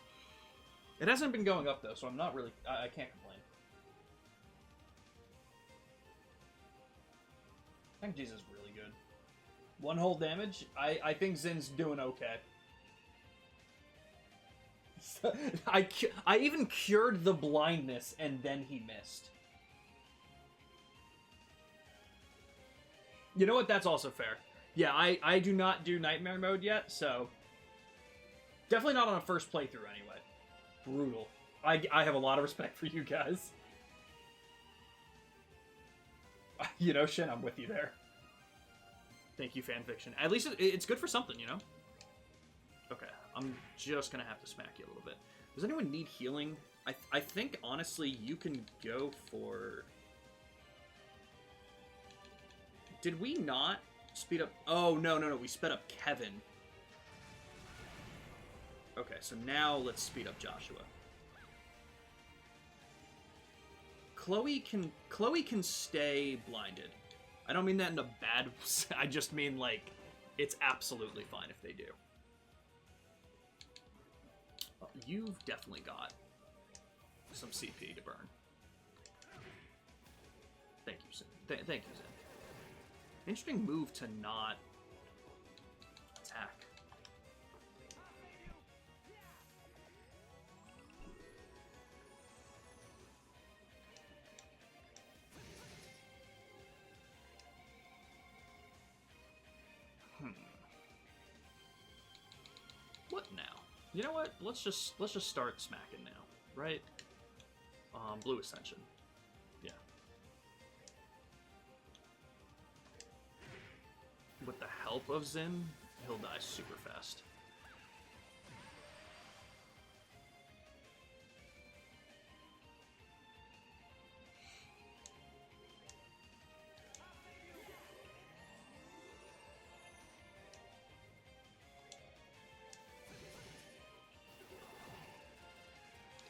It hasn't been going up, though, so I'm not really... I can't complain. Mac and cheese is really good. One whole damage? I think Zin's doing okay. I even cured the blindness, and then he missed. You know what? That's also fair. Yeah, I do not do Nightmare Mode yet, so... Definitely not on a first playthrough, anyway. Brutal. I have a lot of respect for you guys. You know, Shin, I'm with you there. Thank you, fanfiction. At least it's good for something, you know? Okay, I'm just gonna have to smack you a little bit. Does anyone need healing? I think, honestly, you can go for... Did we not speed up... Oh, no, we sped up Kevin. Okay, so now let's speed up Joshua. Chloe can stay blinded. I don't mean that in a bad. I just mean like it's absolutely fine if they do. You've definitely got some CP to burn. Thank you, Zen. Thank you, Zen. Interesting move to not attack. What now? You know what? Let's just start smacking now, right? Blue Ascension. Yeah. With the help of Zin, he'll die super fast.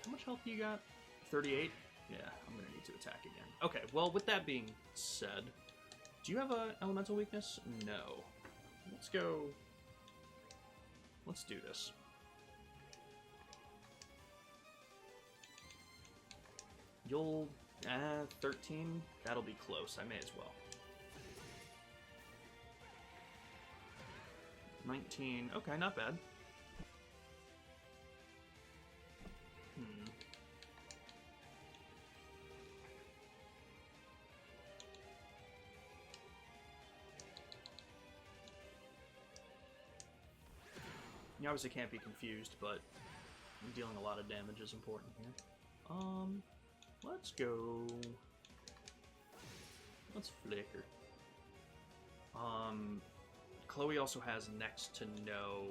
How much health you got? 38? Yeah, I'm gonna need to attack again. Okay, well, with that being said, do you have a elemental weakness? No. Let's go. Let's do this. You'll 13? That'll be close. I may as well. 19. Okay, not bad. You obviously can't be confused, but dealing a lot of damage is important here. Let's go. Let's flicker. Chloe also has next to no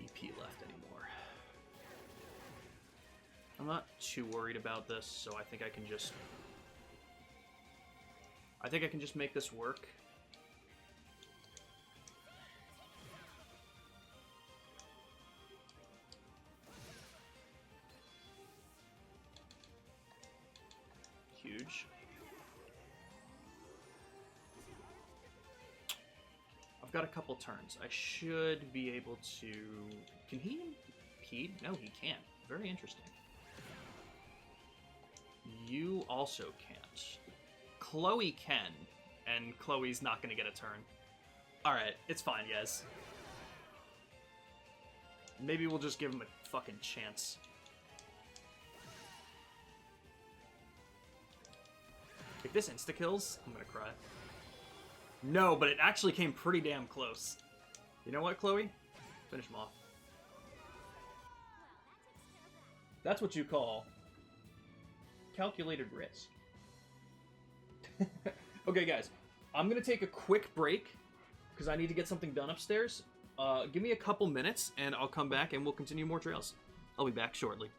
EP left anymore. I'm not too worried about this, so I think I can just make this work. Huge. I've got a couple turns. I should be able to... Can he impede? No, he can't. Very interesting. You also can't. Chloe can, and Chloe's not going to get a turn. Alright, it's fine, guys. Maybe we'll just give him a fucking chance. If this insta-kills, I'm gonna cry. No, but it actually came pretty damn close. You know what, Chloe? Finish him off. That's what you call calculated risk. Okay, guys. I'm gonna take a quick break because I need to get something done upstairs. Give me a couple minutes, and I'll come back, and we'll continue more trails. I'll be back shortly.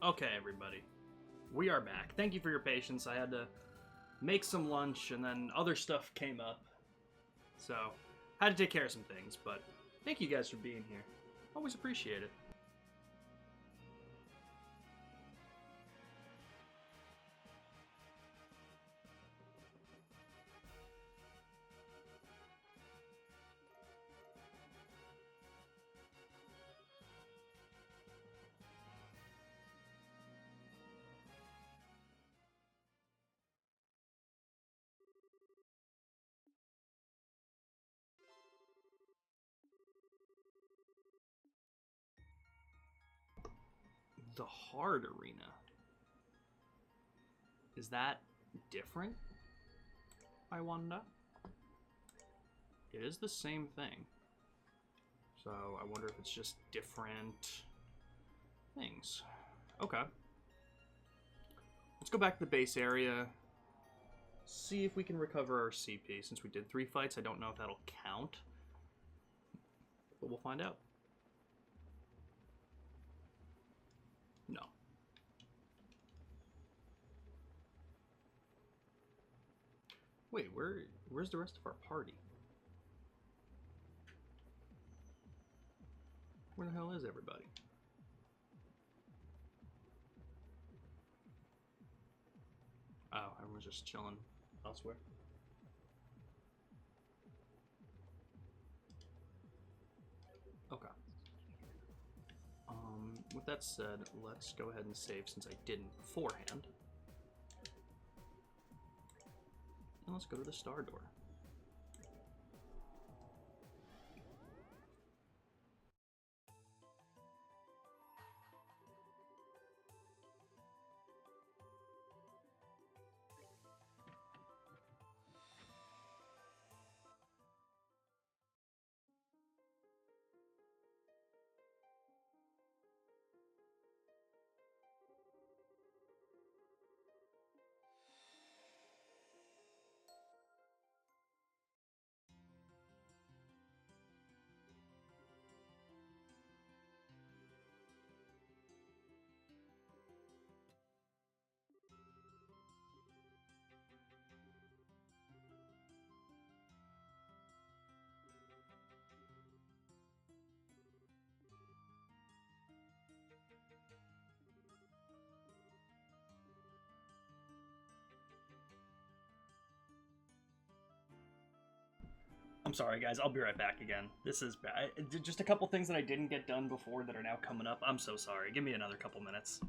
Okay, everybody. We are back. Thank you for your patience. I had to make some lunch, and then other stuff came up. So, had to take care of some things, but thank you guys for being here. Always appreciate it. The hard arena. Is that different? I wonder. It is the same thing. So I wonder if it's just different things. Okay. Let's go back to the base area. See if we can recover our CP. Since we did 3 fights, I don't know if that'll count. But we'll find out. No. Wait, where's the rest of our party? Where the hell is everybody? Oh, everyone's just chilling elsewhere. Okay. With that said, let's go ahead and save since I didn't beforehand. And let's go to the star door. I'm sorry, guys. I'll be right back again. This is bad. Just a couple things that I didn't get done before that are now coming up. I'm so sorry. Give me another couple minutes.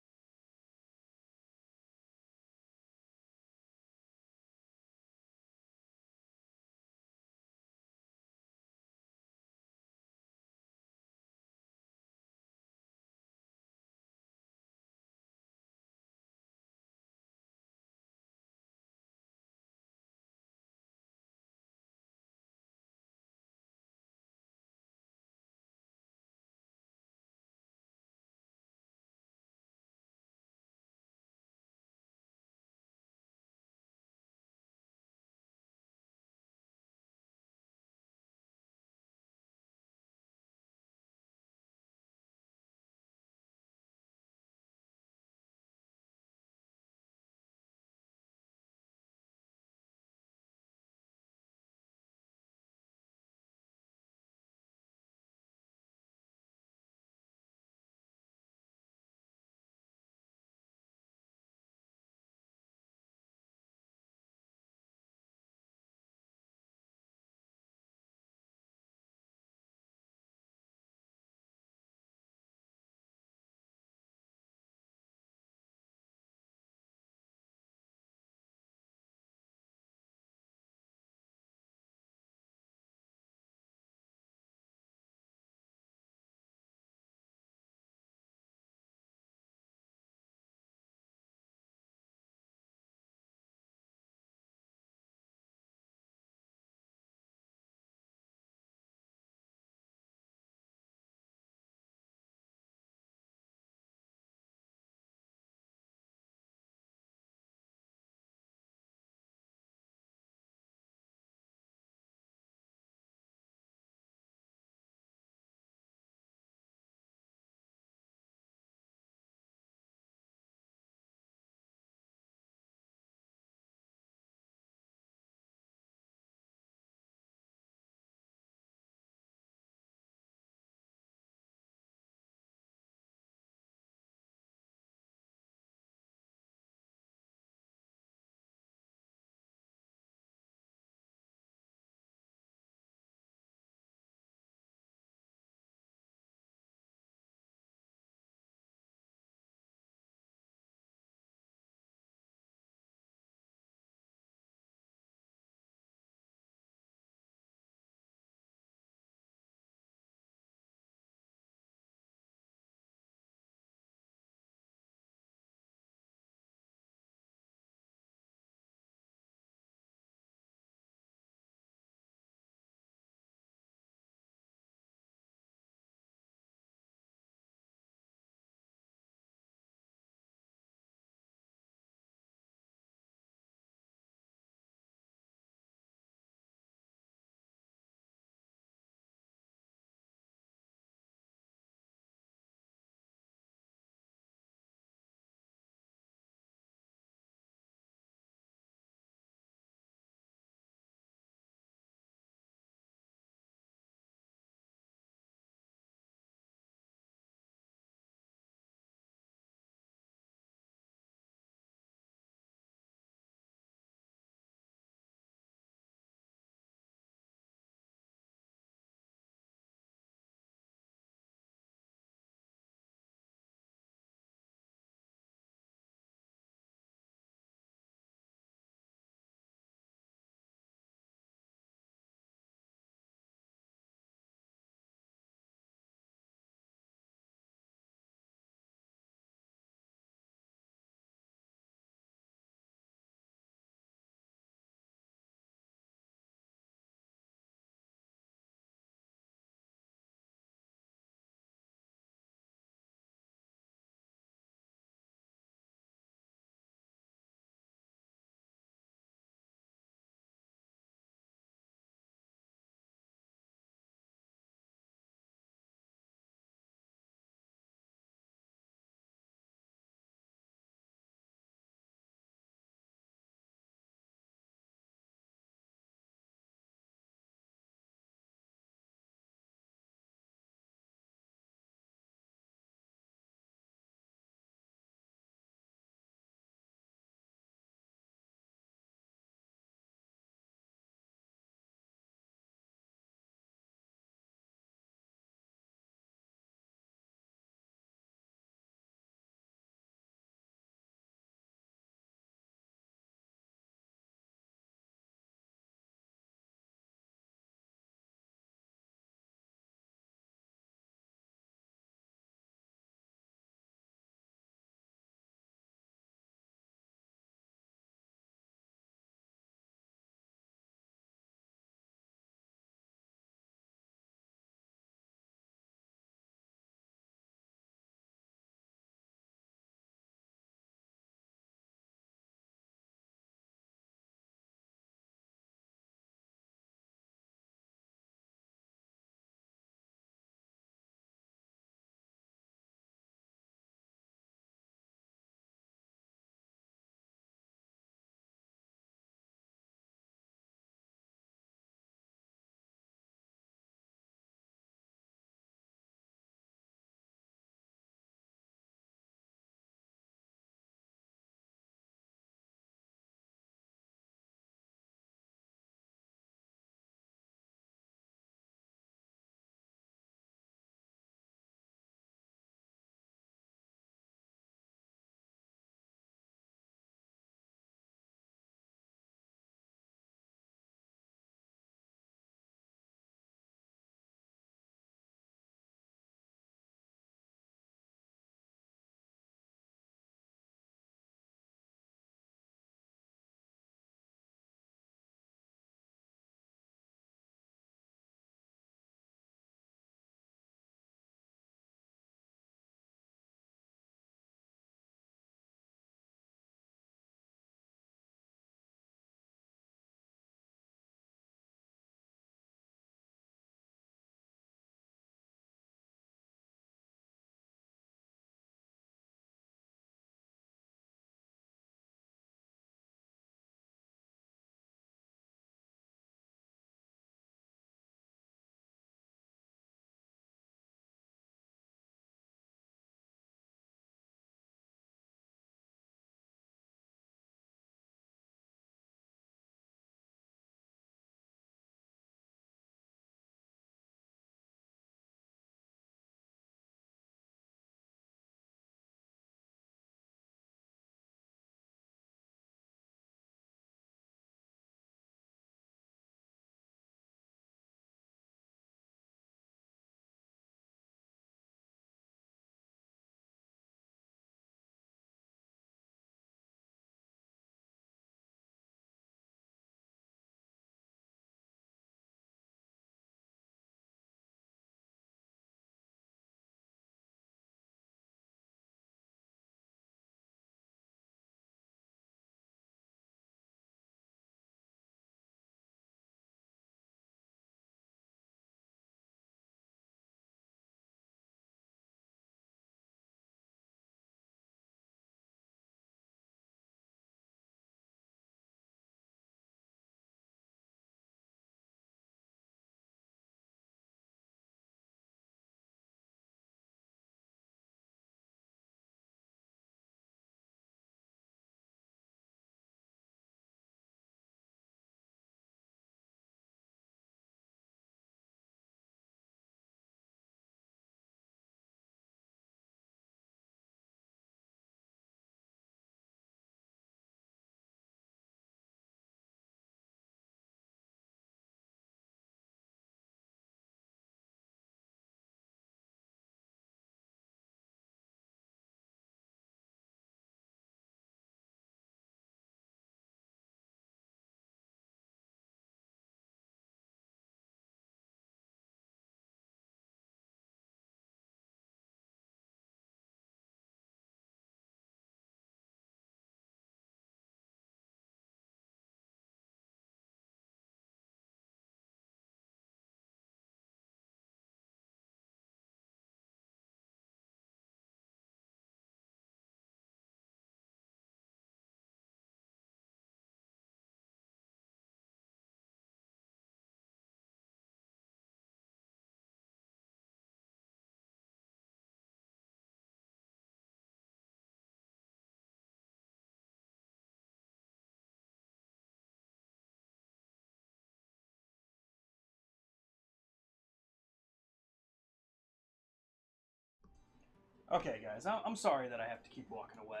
Okay, guys, I'm sorry that I have to keep walking away.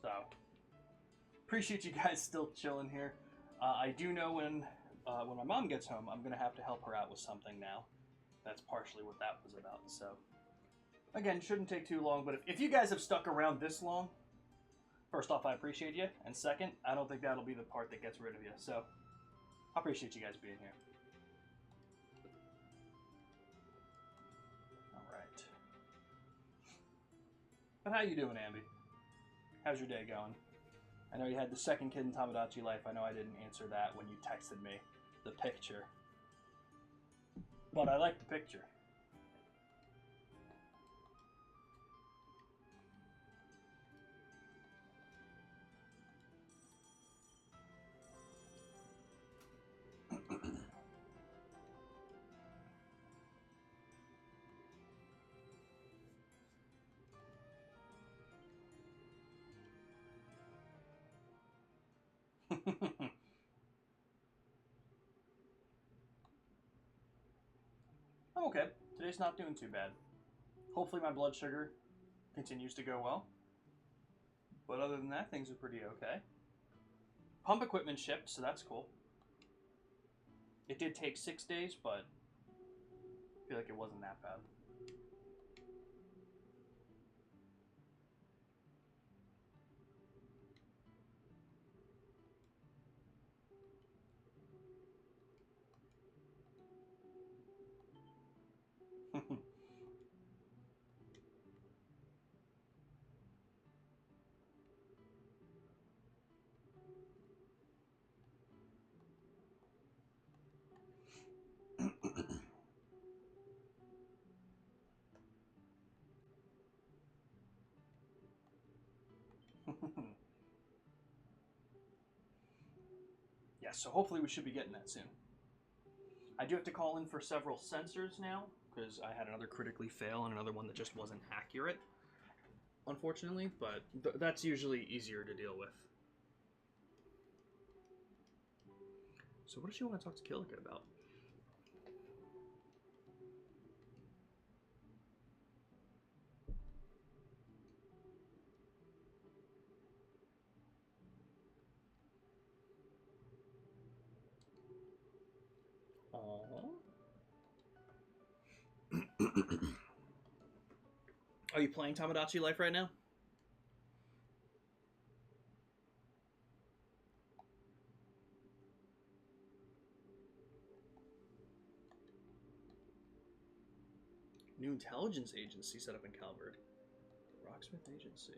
So, appreciate you guys still chilling here. I do know when my mom gets home, I'm gonna have to help her out with something now. That's partially what that was about. So, again, shouldn't take too long. But if you guys have stuck around this long, first off, I appreciate you, and second, I don't think that'll be the part that gets rid of you. So, I appreciate you guys being here. All right. But how you doing, Ambi? How's your day going? I know you had the second kid in Tamagotchi life. I know I didn't answer that when you texted me the picture. But I like the picture. I'm okay. Today's not doing too bad. Hopefully my blood sugar continues to go well. But other than that, things are pretty okay. Pump equipment shipped, so that's cool. It did take 6 days, but I feel like it wasn't that bad. Yeah, so hopefully we should be getting that soon. I do have to call in for several sensors now, because I had another critically fail and another one that just wasn't accurate, unfortunately, but that's usually easier to deal with. So what does she want to talk to Killica about? Are you playing Tamagotchi Life right now? New intelligence agency set up in Calvert. Rocksmith Agency.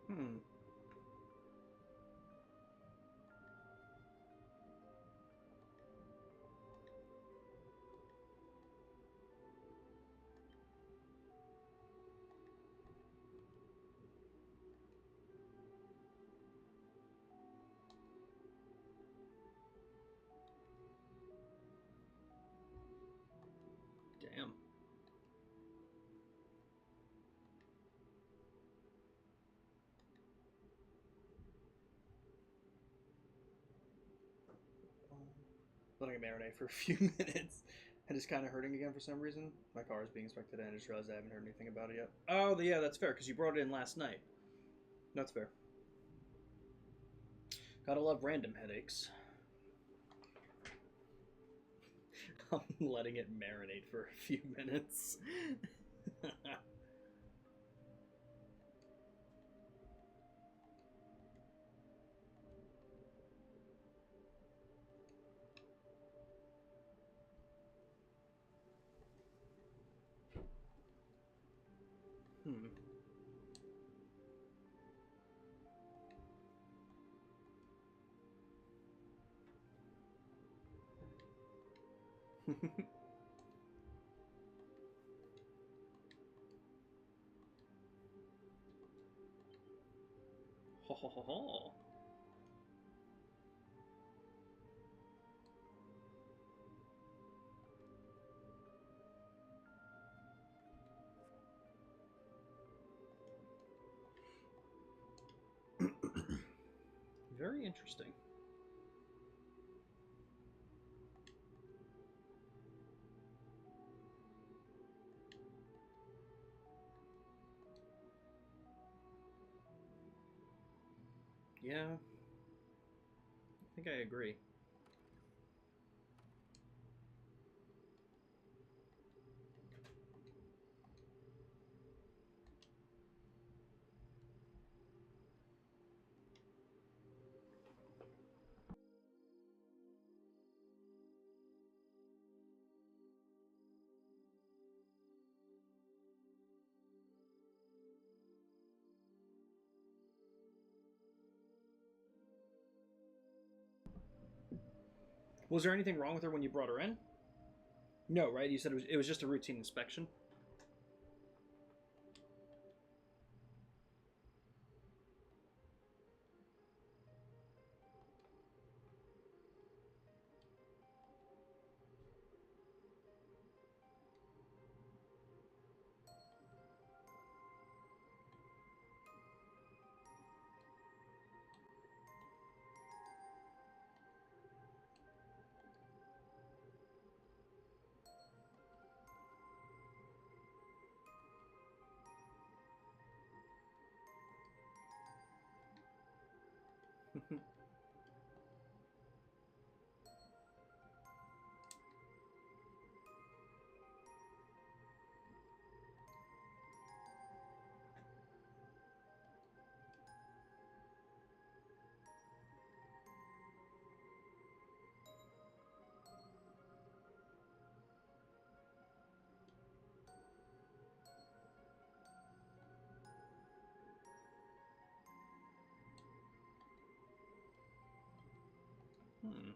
Hmm. Damn. Letting it marinate for a few minutes. And it's kind of hurting again for some reason. My car is being inspected and I just realized I haven't heard anything about it yet. Oh, yeah, that's fair, because you brought it in last night. That's fair. Gotta love random headaches. I'm letting it marinate for a few minutes. Ho ho ho ho. Very interesting. Yeah, I think I agree. Was there anything wrong with her when you brought her in? No, right? You said it was just a routine inspection. Hmm.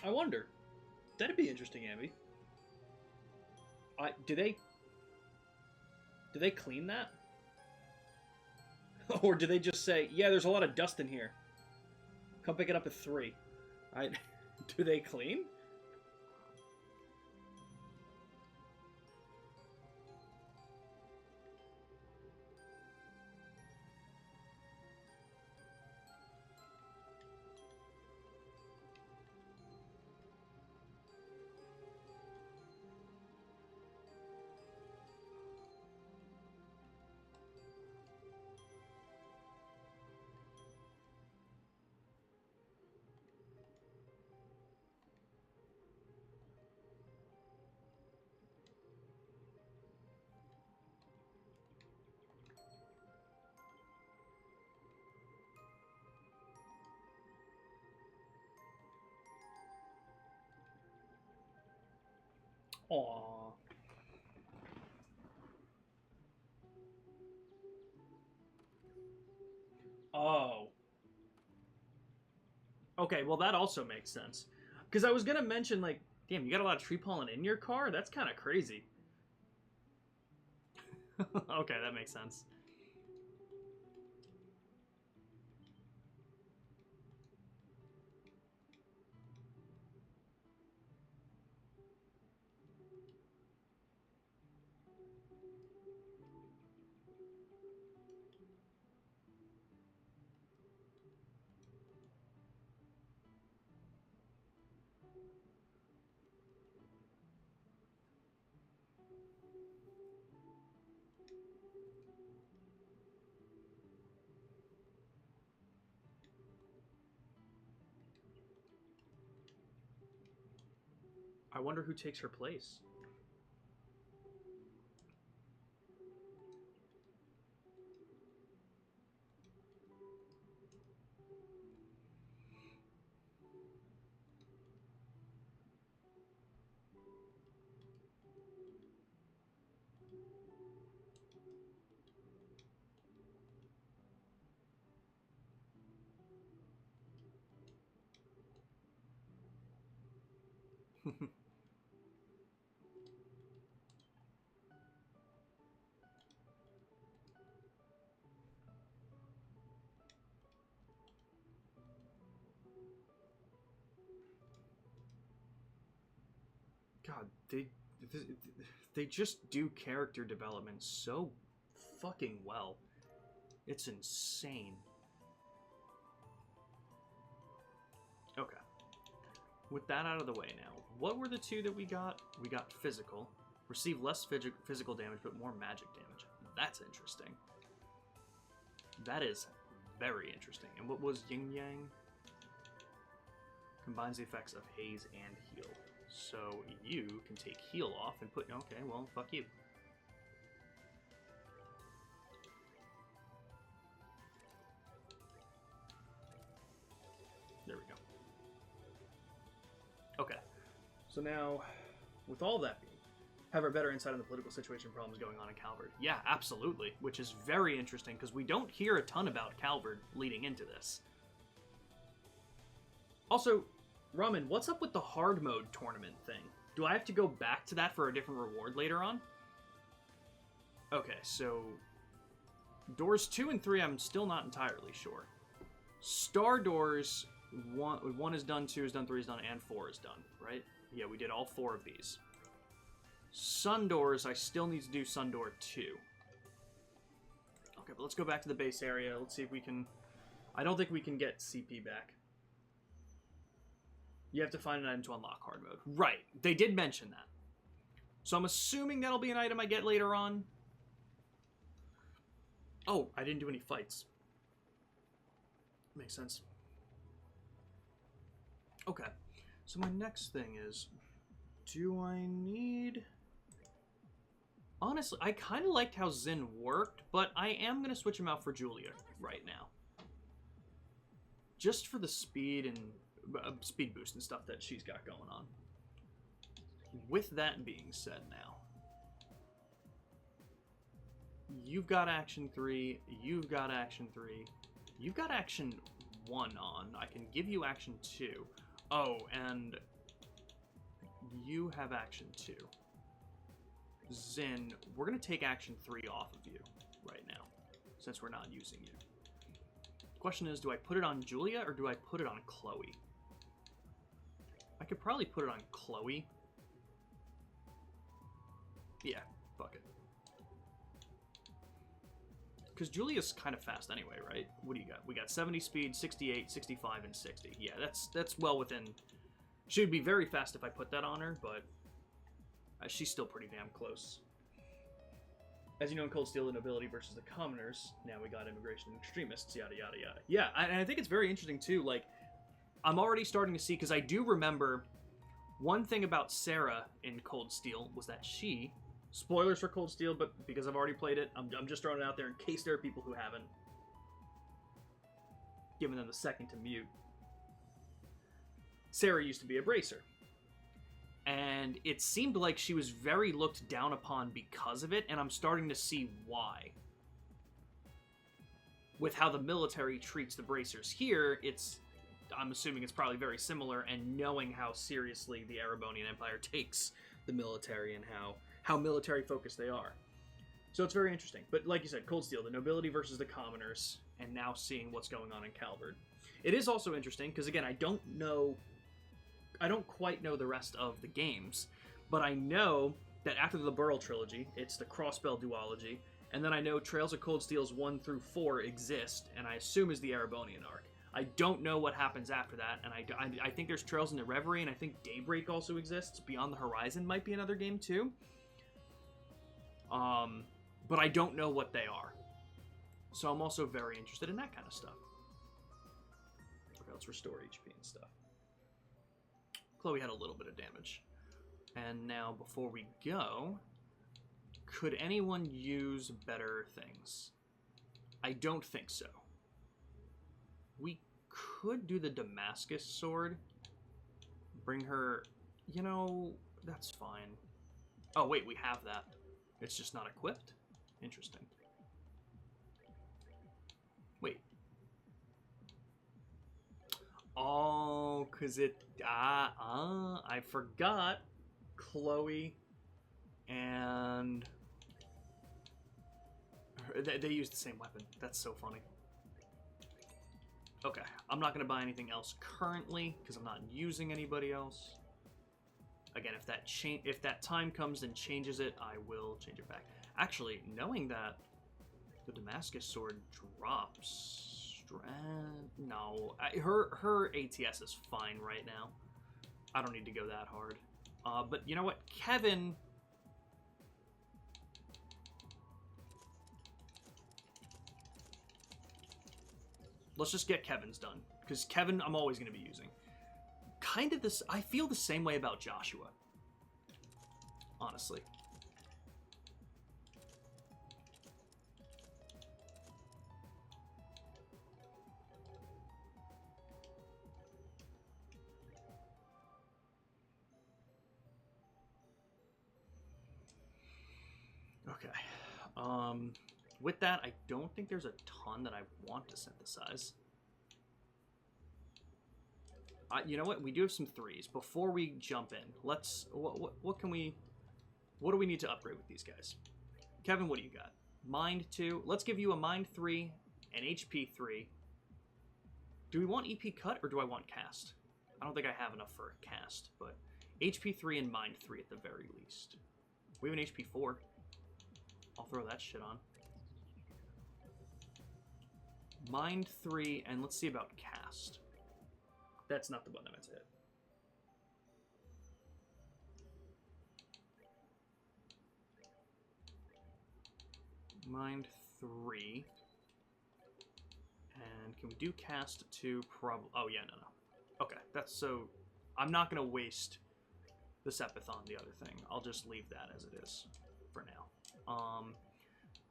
I wonder. That'd be interesting, Abby. Do they clean that? Or do they just say, yeah, there's a lot of dust in here. Come pick it up at 3. I do they clean? Aww. Oh. Okay, well that also makes sense. Because I was gonna mention like Damn, you got a lot of tree pollen in your car? That's kind of crazy. Okay, that makes sense. I wonder who takes her place. God, they just do character development so fucking well. It's insane. Okay. With that out of the way now, what were the two that we got? We got physical. Receive less physical damage, but more magic damage. That's interesting. That is very interesting. And what was Yin Yang? Combines the effects of haze and heal. So you can take heal off and put... Okay, well, fuck you. There we go. Okay. So now, with all that being, have a better insight on the political situation and problems going on in Calvard. Yeah, absolutely. Which is very interesting, because we don't hear a ton about Calvard leading into this. Also, Ramen, what's up with the hard mode tournament thing? Do I have to go back to that for a different reward later on? Okay, so... Doors 2 and 3, I'm still not entirely sure. Star Doors, 1 is done, 2 is done, 3 is done, and 4 is done, right? Yeah, we did all 4 of these. Sun Doors, I still need to do Sun Door 2. Okay, but let's go back to the base area. Let's see if we can... I don't think we can get CP back. You have to find an item to unlock hard mode. Right, they did mention that. So I'm assuming that'll be an item I get later on. Oh, I didn't do any fights. Makes sense. Okay, so my next thing is, do I need... Honestly, I kind of liked how Zin worked, but I am going to switch him out for Julia right now. Just for the speed and speed boost and stuff that she's got going on. With that being said now, you've got action 3, you've got action 3, you've got action 1 on. I can give you action 2. Oh, and you have action 2. Zin, we're going to take action 3 off of you right now, since we're not using you. Question is, do I put it on Julia or do I put it on Chloe? I could probably put it on Chloe. Yeah, fuck it. Because Julia's kind of fast anyway, right? What do you got? We got 70 speed, 68, 65, and 60. Yeah, that's well within... She would be very fast if I put that on her, but she's still pretty damn close. As you know, in Cold Steel, the nobility versus the commoners. Now we got immigration and extremists, yada, yada, yada. Yeah, and I think it's very interesting, too. Like, I'm already starting to see, because I do remember one thing about Sarah in Cold Steel was that she... Spoilers for Cold Steel, but because I've already played it, I'm just throwing it out there in case there are people who haven't. Giving them the second to mute. Sarah used to be a bracer. And it seemed like she was very looked down upon because of it, and I'm starting to see why. With how the military treats the bracers here, it's... I'm assuming it's probably very similar, and knowing how seriously the Erebonian Empire takes the military and how military focused they are. So it's very interesting. But like you said, Cold Steel, the nobility versus the commoners, and now seeing what's going on in Calvard. It is also interesting because, again, I don't quite know the rest of the games, but I know that after the Burl trilogy, it's the Crossbell duology, and then I know Trails of Cold Steel's 1 through 4 exist, and I assume is the Erebonian arc. I don't know what happens after that, and I think there's Trails in the Reverie, and I think Daybreak also exists. Beyond the Horizon might be another game too. But I don't know what they are. So I'm also very interested in that kind of stuff. Okay, let's restore HP and stuff. Chloe had a little bit of damage. And now, before we go, could anyone use better things? I don't think so. We could do the Damascus sword. Bring her... You know, that's fine. Oh, wait, we have that. It's just not equipped? Interesting. Wait. Oh, because it... I forgot Chloe and... They use the same weapon. That's so funny. Okay, I'm not going to buy anything else currently because I'm not using anybody else. Again, if that time comes and changes it, I will change it back. Actually, knowing that the Damascus sword drops... No, her ATS is fine right now. I don't need to go that hard. But you know what? Kevin... Let's just get Kevin's done. Because Kevin, I'm always going to be using. Kind of this... I feel the same way about Joshua. Honestly. Okay. With that, I don't think there's a ton that I want to synthesize. You know what? We do have some 3s. Before we jump in, let's... What can we... What do we need to upgrade with these guys? Kevin, what do you got? Mind 2. Let's give you a Mind 3 and HP 3. Do we want EP cut or do I want cast? I don't think I have enough for a cast, but HP 3 and Mind 3 at the very least. We have an HP 4. I'll throw that shit on. Mind 3, and let's see about cast. That's not the button I meant to hit. Mind 3. And can we do cast 2? Probably. Oh, yeah, no. Okay, that's so... I'm not going to waste the Sepith on the other thing. I'll just leave that as it is for now.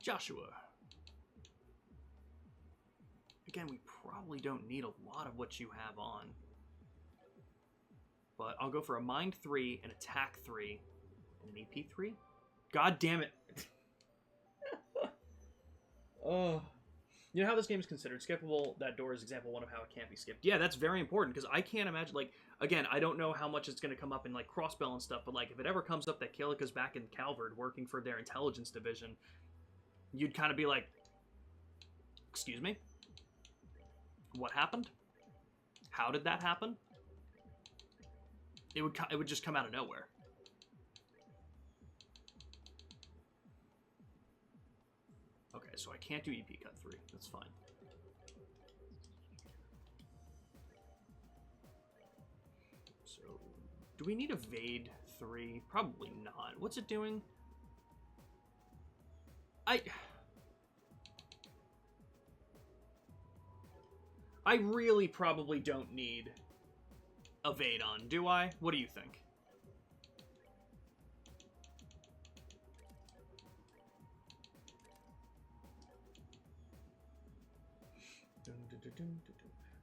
Joshua. Again, we probably don't need a lot of what you have on. But I'll go for a Mind 3, an Attack 3, and an EP 3. God damn it. Oh. You know how this game is considered skippable? That door is example 1 of how it can't be skipped. Yeah, that's very important, because I can't imagine, like, again, I don't know how much it's going to come up in, like, Crossbell and stuff, but, like, if it ever comes up that Kalika's back in Calvard working for their intelligence division, you'd kind of be like, excuse me? What happened? How did that happen? It would just come out of nowhere. Okay, so I can't do EP cut 3. That's fine. So, do we need Evade 3? Probably not. What's it doing? I really probably don't need Evade on, do I? What do you think?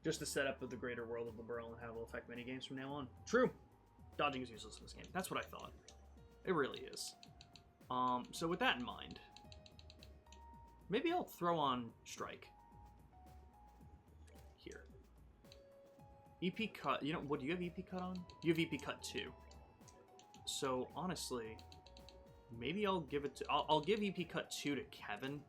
Just the setup of the greater world of the Burl and how it will affect many games from now on. True. Dodging is useless in this game. That's what I thought. It really is. So with that in mind, maybe I'll throw on Strike. Here. EP cut. You know what? Do you have EP cut on? You have EP cut 2. So honestly, maybe I'll give it to. I'll give EP cut 2 to Kevin.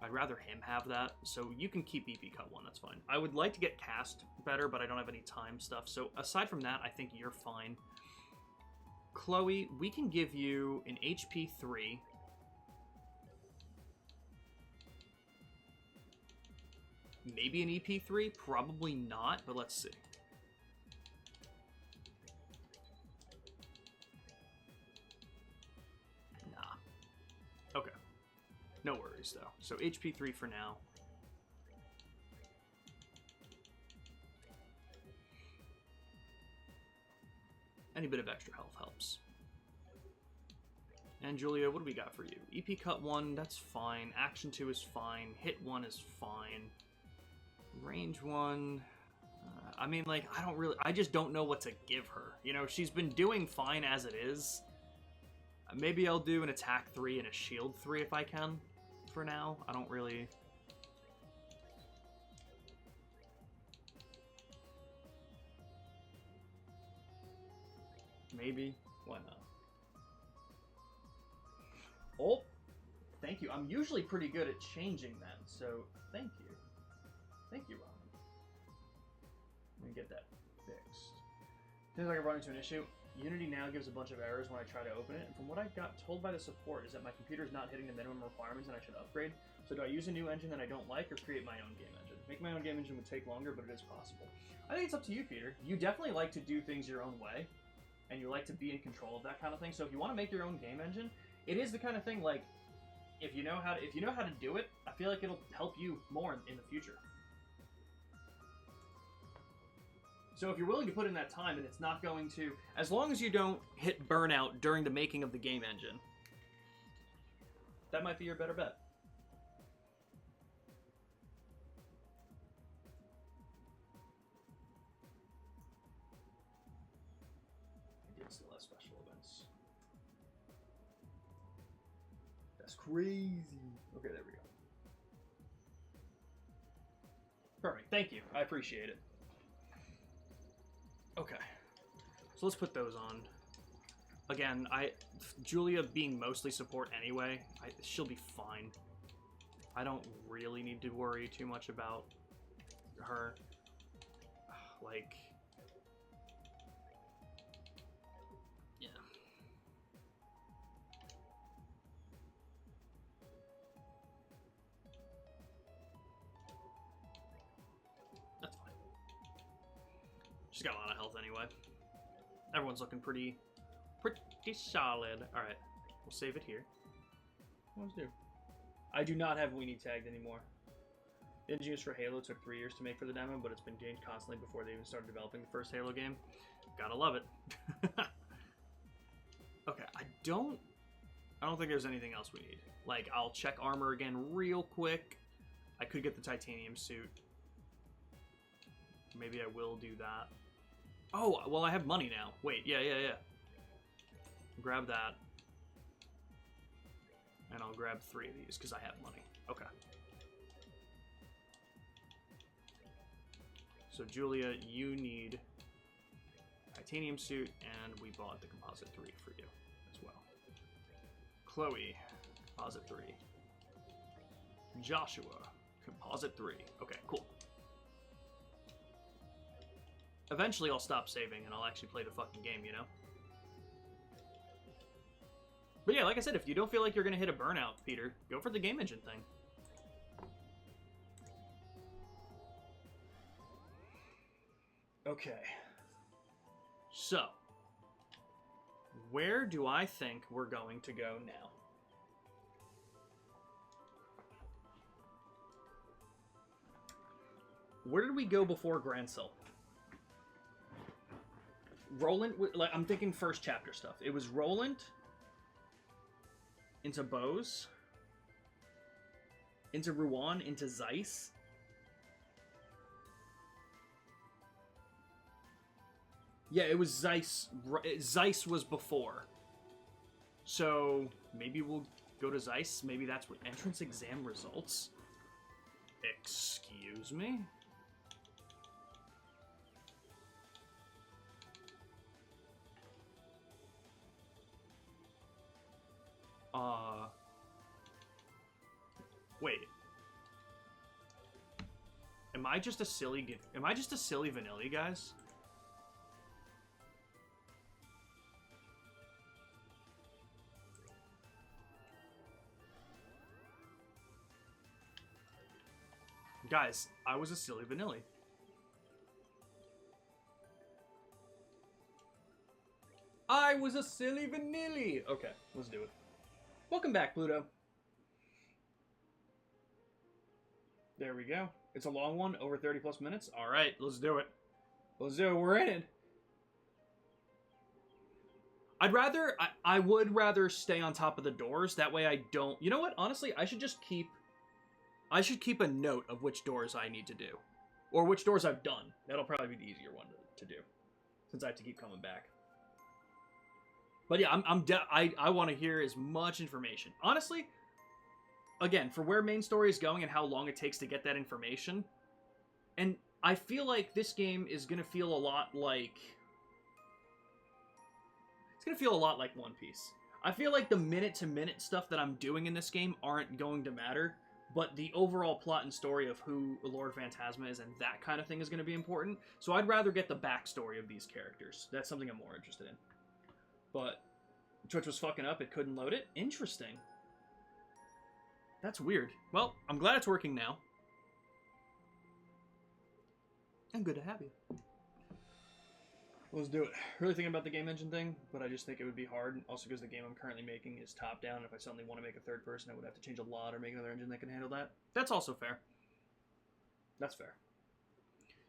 I'd rather him have that. So you can keep EP cut 1. That's fine. I would like to get cast better, but I don't have any time stuff. So aside from that, I think you're fine. Chloe, we can give you an HP 3. Maybe an EP3, probably not, but let's see. Nah. Okay. No worries, though. So HP3 for now. Any bit of extra health helps. And Julia, what do we got for you? EP cut 1, that's fine. Action 2 is fine. Hit 1 is fine. Range 1, I mean, like, I just don't know what to give her. You know, she's been doing fine as it is. Maybe I'll do an attack 3 and a shield 3 if I can, for now. I don't really... Maybe. Why not? Oh! Thank you. I'm usually pretty good at changing that, so thank you. Thank you, Robin. Let me get that fixed. Seems like I run into an issue. Unity now gives a bunch of errors when I try to open it, and from what I got told by the support is that my computer is not hitting the minimum requirements and I should upgrade. So do I use a new engine that I don't like or create my own game engine? Make my own game engine would take longer, but it is possible. I think it's up to you, Peter. You definitely like to do things your own way, and you like to be in control of that kind of thing. So if you want to make your own game engine, it is the kind of thing, like, if you know how to do it, I feel like it'll help you more in the future. So if you're willing to put in that time and it's not going to... As long as you don't hit burnout during the making of the game engine, that might be your better bet. I did still have special events. That's crazy. Okay, there we go. Perfect. Thank you. I appreciate it. Okay, so let's put those on. Again, Julia being mostly support anyway, she'll be fine. I don't really need to worry too much about her. Like, yeah. That's fine. She's got a lot of health anyway. Everyone's looking pretty solid. Alright, we'll save it here. Let's do. I do not have Weenie tagged anymore. The engine used for Halo took 3 years to make for the demo, but it's been changed constantly before they even started developing the first Halo game. Gotta love it. Okay, I don't think there's anything else we need. Like, I'll check armor again real quick. I could get the titanium suit. Maybe I will do that. Oh, well, I have money now. Wait, yeah. Grab that. And I'll grab 3 of these, because I have money. Okay. So, Julia, you need titanium suit, and we bought the composite 3 for you as well. Chloe, composite 3. Joshua, composite 3. Okay, cool. Eventually, I'll stop saving, and I'll actually play the fucking game, you know? But yeah, like I said, if you don't feel like you're going to hit a burnout, Peter, go for the game engine thing. Okay. So, where do I think we're going to go now? Where did we go before Grancel? Roland, like, I'm thinking first chapter stuff. It was Roland into Bose, into Ruan, into Zeiss. Yeah, it was Zeiss. Zeiss was before. So maybe we'll go to Zeiss. Maybe that's what entrance exam results. Excuse me? Wait. Am I just a silly vanilla, guys? Guys, I was a silly vanilla. I was a silly vanilla. Okay, let's do it. Welcome back, Pluto. There we go. It's a long one, over 30 plus minutes. All right, let's do it. Let's do it. We're in it. I would rather stay on top of the doors. That way I don't, you know what? Honestly, I should keep a note of which doors I need to do. Or which doors I've done. That'll probably be the easier one to do. Since I have to keep coming back. But yeah, I want to hear as much information. Honestly, again, for where main story is going and how long it takes to get that information, and I feel like this game is going to feel a lot like... It's going to feel a lot like One Piece. I feel like the minute-to-minute stuff that I'm doing in this game aren't going to matter, but the overall plot and story of who Lord Phantasma is and that kind of thing is going to be important. So I'd rather get the backstory of these characters. That's something I'm more interested in. But Twitch was fucking up. It couldn't load it. Interesting. That's weird. Well, I'm glad it's working now. And good to have you. Let's do it. Really thinking about the game engine thing, but I just think it would be hard. Also because the game I'm currently making is top-down. If I suddenly want to make a third person, I would have to change a lot or make another engine that can handle that. That's also fair. That's fair.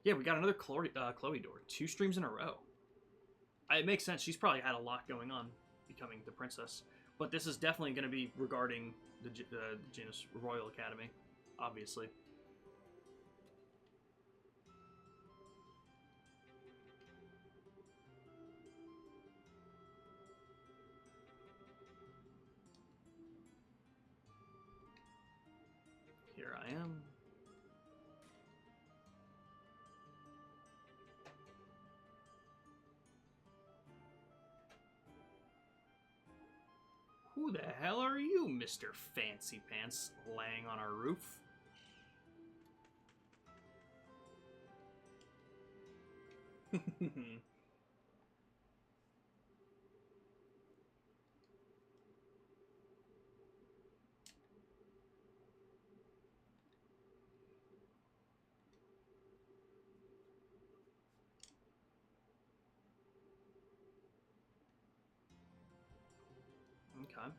Yeah, we got another Chloe door. 2 streams in a row. It makes sense. She's probably had a lot going on becoming the princess. But this is definitely going to be regarding the Genos Royal Academy, obviously. Here I am. Who the hell are you, Mr. Fancy Pants, laying on our roof? Okay.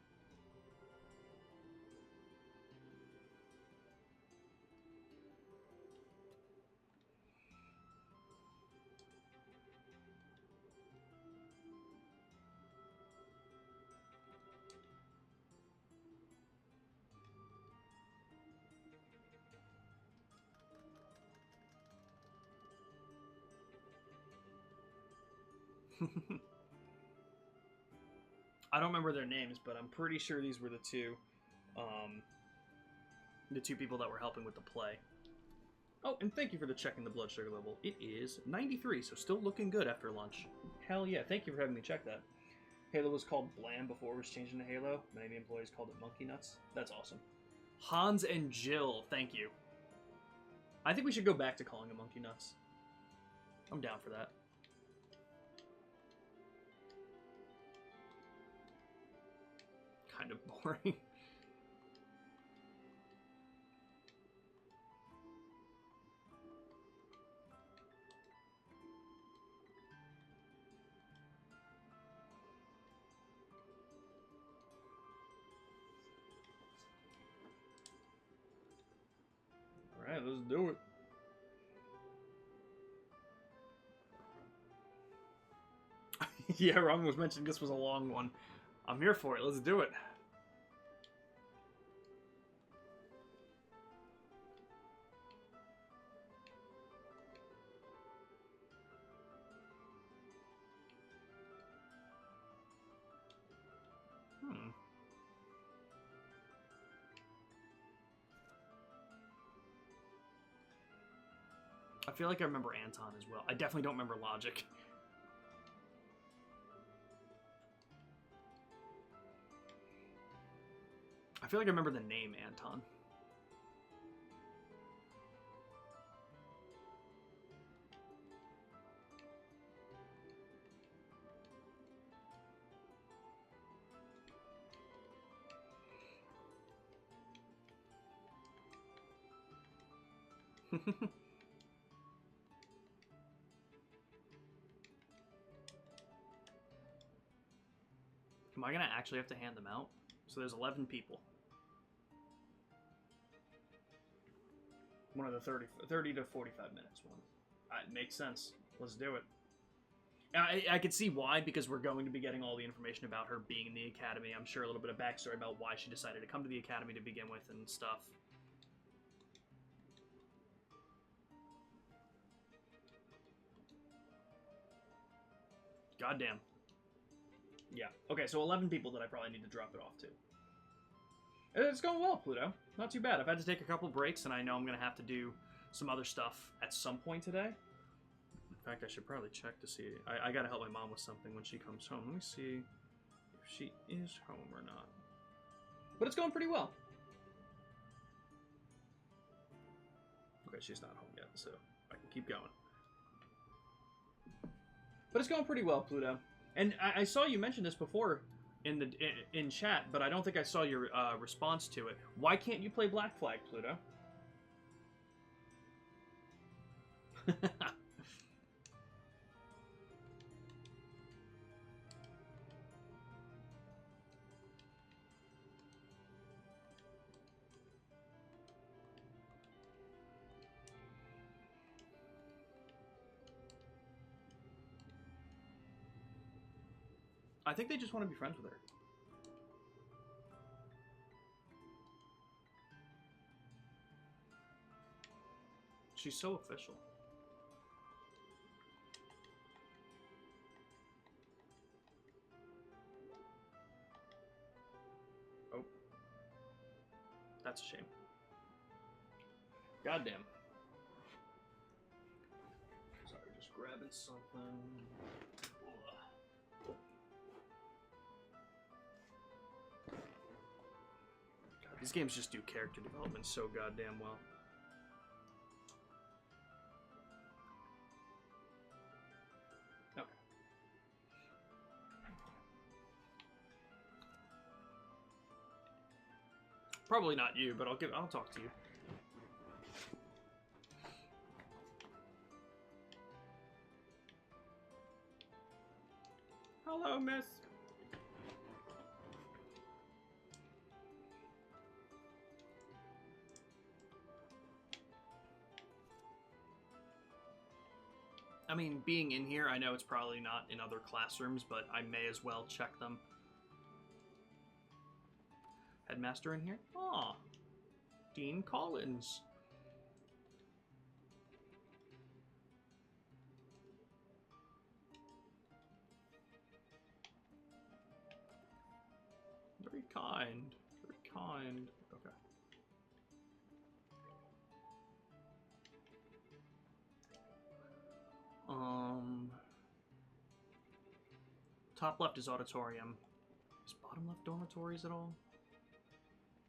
I don't remember their names, but I'm pretty sure these were the two people that were helping with the play. Oh, and thank you for the checking the blood sugar level. It is 93, so still looking good after lunch. Hell yeah, thank you for having me check that. Halo was called Blam before it was changed into Halo. Many of the employees called it Monkey Nuts. That's awesome. Hans and Jill, thank you. I think we should go back to calling them Monkey Nuts. I'm down for that. Kind of boring. Alright, let's do it. Yeah, Ron was mentioning this was a long one. I'm here for it. Let's do it. I feel like I remember Anton as well. I definitely don't remember Logic. I feel like I remember the name Anton. Am I gonna actually have to hand them out? So there's 11 people. One of the 30 to 45 minutes one. It makes sense. Let's do it. I could see why, because we're going to be getting all the information about her being in the academy. I'm sure a little bit of backstory about why she decided to come to the academy to begin with and stuff. Goddamn. Yeah. Okay, so 11 people that I probably need to drop it off to. It's going well, Pluto. Not too bad. I've had to take a couple breaks, and I know I'm going to have to do some other stuff at some point today. In fact, I should probably check to see. I got to help my mom with something when she comes home. Let me see if she is home or not. But it's going pretty well. Okay, she's not home yet, so I can keep going. But it's going pretty well, Pluto. And I saw you mention this before in chat, but I don't think I saw your response to it. Why can't you play Black Flag, Pluto? I think they just want to be friends with her. She's so official. Oh. That's a shame. Goddamn. Sorry, just grabbing something. These games just do character development so goddamn well. Okay. Probably not you, but I'll talk to you. Hello, miss. I mean, being in here, I know it's probably not in other classrooms, but I may as well check them. Headmaster in here? Aw. Dean Collins. Very kind. Very kind. Okay. Top left is auditorium. Is bottom left dormitories at all?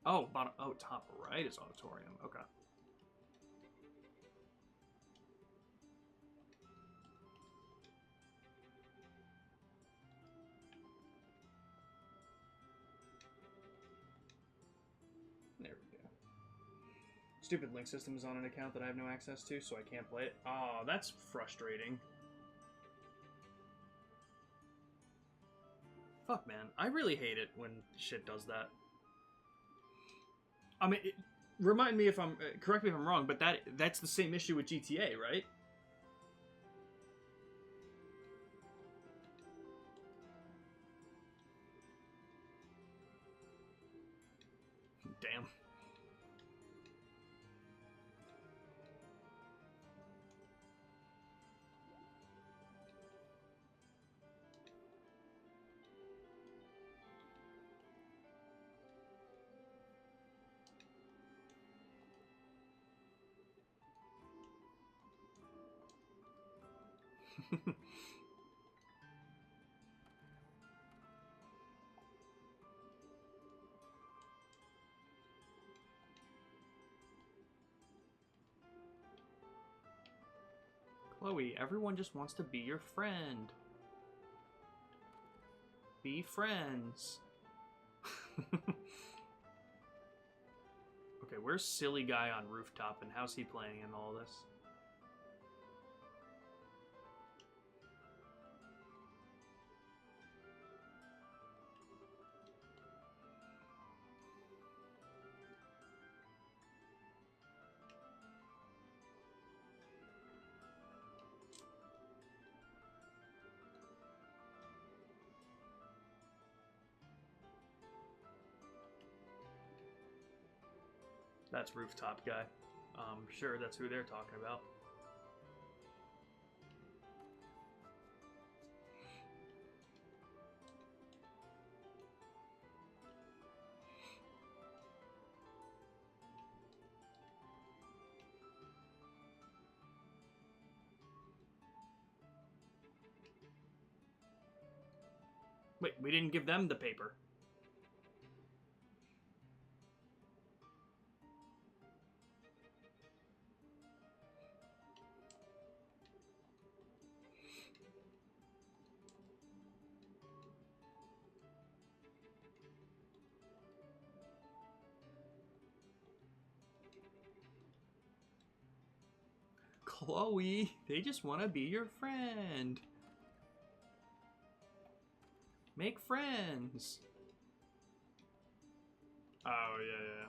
Oh, bottom. Oh, top right is auditorium. Okay. There we go. Stupid link system is on an account that I have no access to, so I can't play it. Oh, that's frustrating. Fuck, man. I really hate it when shit does that. I mean, remind me if I'm... correct me if I'm wrong, but that's the same issue with GTA, right? Damn. Chloe, everyone just wants to be your friend. Be friends. Okay, Okay, where's silly guy on rooftop, and how's he playing in all this? That's rooftop guy. I'm sure that's who they're talking about. Wait, we didn't give them the paper. Chloe, they just want to be your friend. Make friends. Oh, yeah.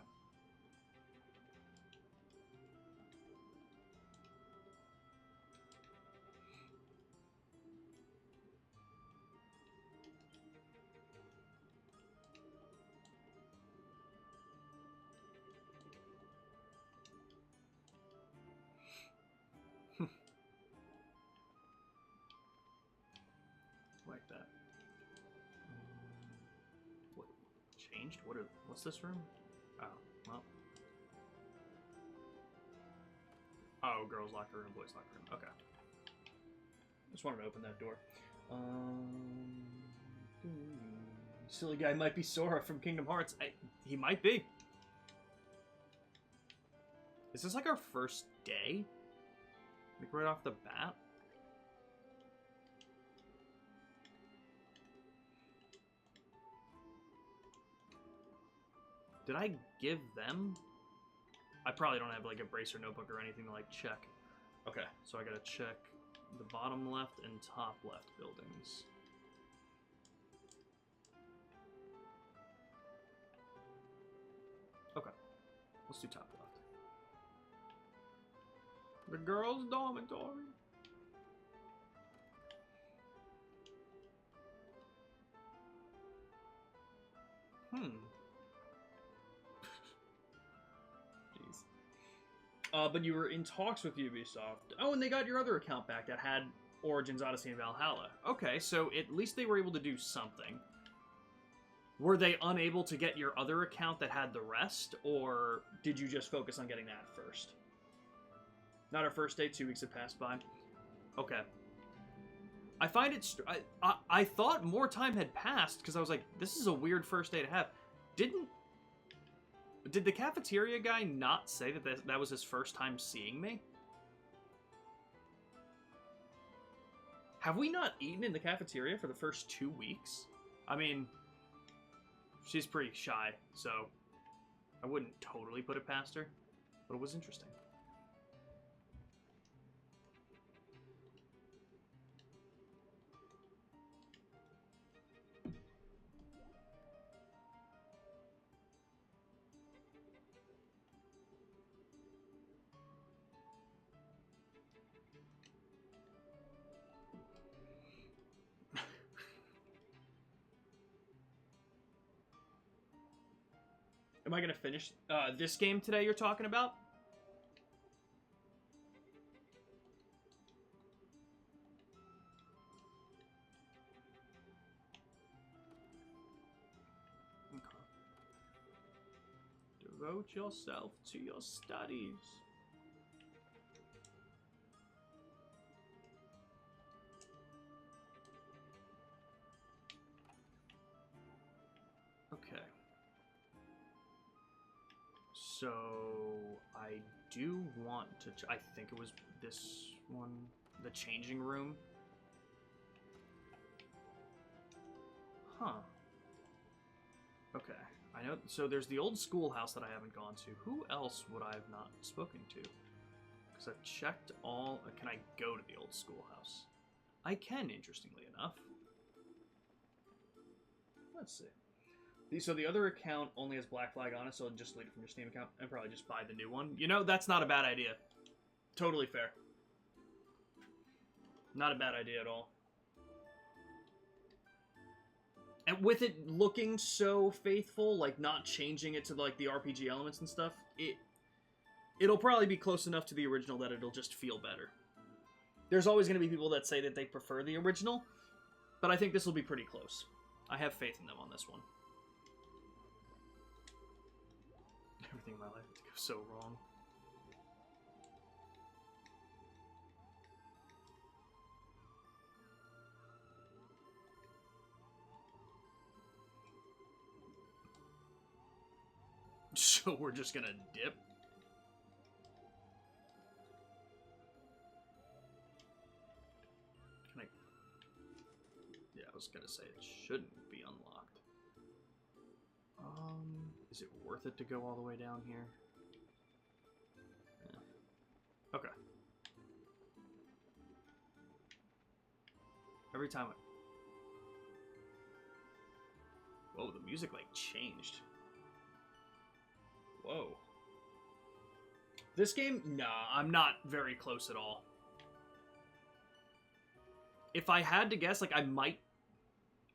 Like that. What changed? What's this room? Oh, well. Oh, girls' locker room, boys' locker room. Okay. Just wanted to open that door. Silly guy might be Sora from Kingdom Hearts. He might be. Is this like our first day? Like right off the bat? Did I give them? I probably don't have like a bracer notebook or anything to like check. Okay, so I gotta check the bottom left and top left buildings. Okay, let's do top left. The girls' dormitory. Jeez. But you were in talks with Ubisoft. Oh, and they got your other account back that had Origins, Odyssey, and Valhalla. Okay, so at least they were able to do something. Were they unable to get your other account that had the rest, or did you just focus on getting that first? Not our first day, 2 weeks have passed by. Okay. I find it... I thought more time had passed, because I was like, this is a weird first day to have. Did the cafeteria guy not say that that was his first time seeing me? Have we not eaten in the cafeteria for the first 2 weeks? I mean, she's pretty shy, so I wouldn't totally put it past her, but it was interesting. Am I going to finish this game today you're talking about? Okay. Devote yourself to your studies. Okay. So, I do want to... I think it was this one. The changing room. Huh. Okay. I know. So there's the old schoolhouse that I haven't gone to. Who else would I have not spoken to? Because I've checked all. Can I go to the old schoolhouse? I can, interestingly enough. Let's see. So the other account only has Black Flag on it, so I'll just delete it from your Steam account and probably just buy the new one. You know, that's not a bad idea. Totally fair. Not a bad idea at all. And with it looking so faithful, like not changing it to like the RPG elements and stuff, it'll probably be close enough to the original that it'll just feel better. There's always going to be people that say that they prefer the original, but I think this will be pretty close. I have faith in them on this one. Everything in my life goes so wrong. So we're just gonna dip? Can I... Yeah, I was gonna say it shouldn't be unlocked. Is it worth it to go all the way down here? Yeah. Okay. Every time I... Whoa, the music, like, changed. Whoa. This game? Nah, I'm not very close at all. If I had to guess, like, I might...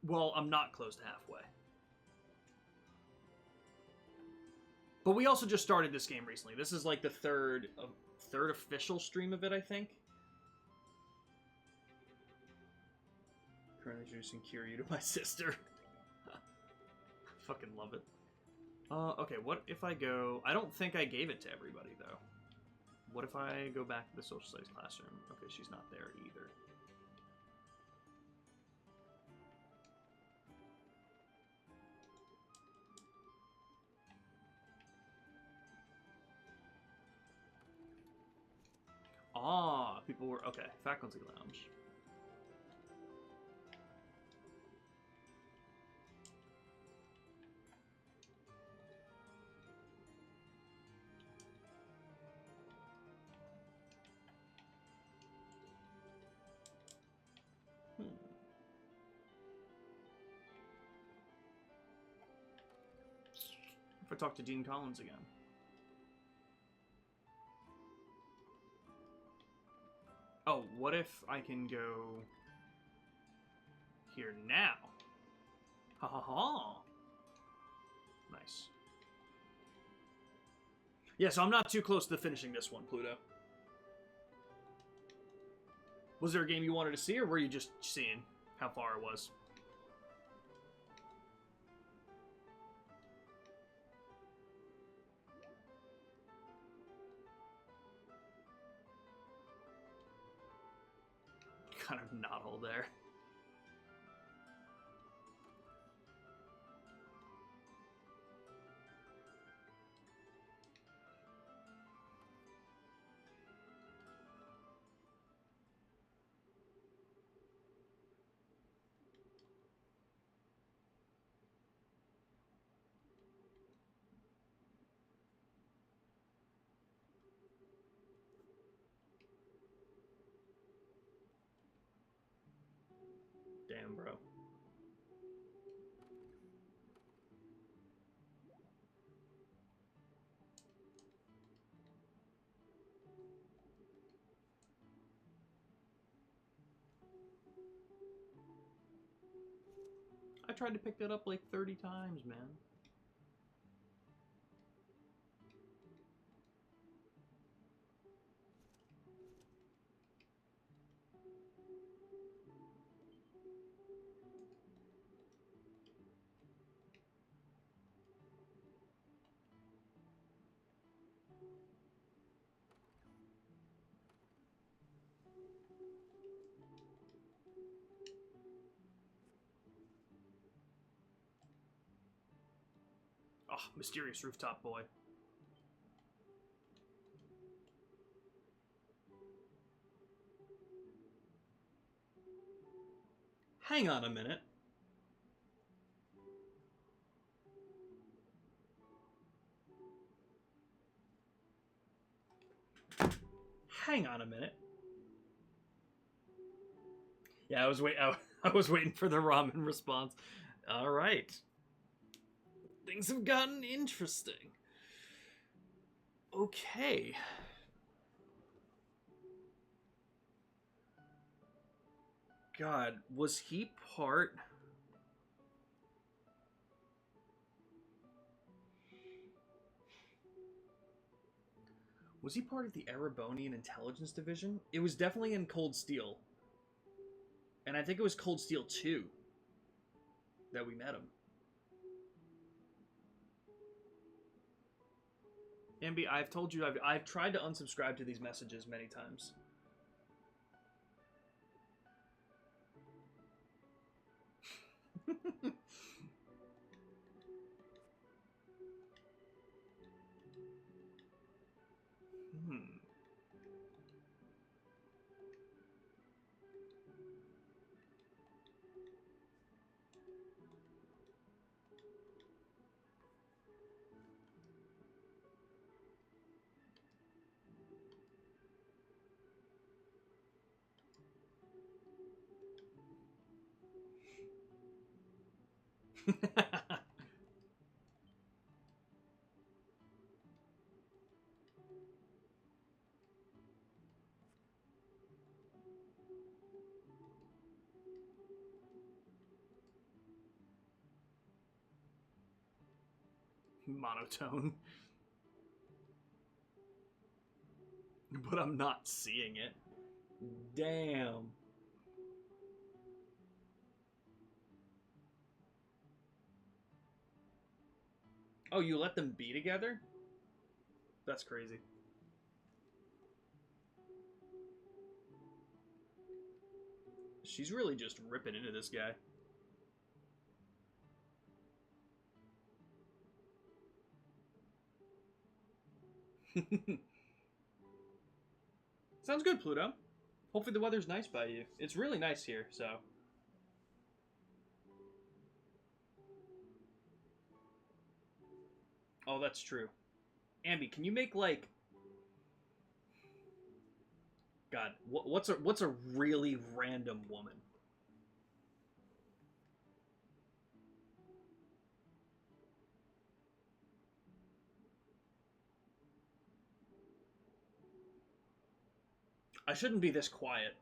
Well, I'm not close to halfway. But we also just started this game recently. This is, like, the third official stream of it, I think. Currently introducing Kiryu to my sister. Fucking love it. Okay, what if I go... I don't think I gave it to everybody, though. What if I go back to the social studies classroom? Okay, she's not there either. Ah, people were... Okay, faculty lounge. If I talk to Dean Collins again. Oh, what if I can go here now? Ha ha ha. Nice. Yeah, so I'm not too close to finishing this one, Pluto. Was there a game you wanted to see, or were you just seeing how far it was? Kind of not all there. Damn, bro. I tried to pick that up like 30 times, man. Oh, mysterious rooftop boy. Hang on a minute. hang on a minute. Yeah, I was waiting for the ramen response. All right. Things have gotten interesting. Okay. God, was he part... Was he part of the Erebonian Intelligence Division? It was definitely in Cold Steel. And I think it was Cold Steel 2 that we met him. Ambi, I've told you, I've tried to unsubscribe to these messages many times. Monotone. But I'm not seeing it. Damn. Oh, you let them be together? That's crazy. She's really just ripping into this guy. Sounds good, Pluto. Hopefully the weather's nice by you. It's really nice here, so... Oh, that's true. Ambi, can you make, like... God, what's a really random woman? I shouldn't be this quiet.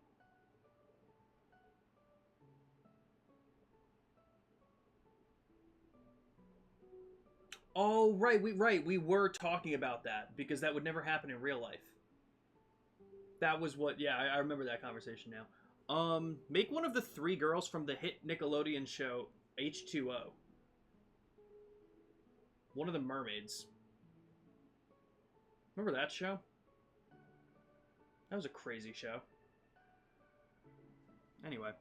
Oh, right, we were talking about that, because that would never happen in real life. That was what, yeah, I remember that conversation now. Make one of the 3 girls from the hit Nickelodeon show H2O. One of the mermaids. Remember that show? That was a crazy show. Anyway.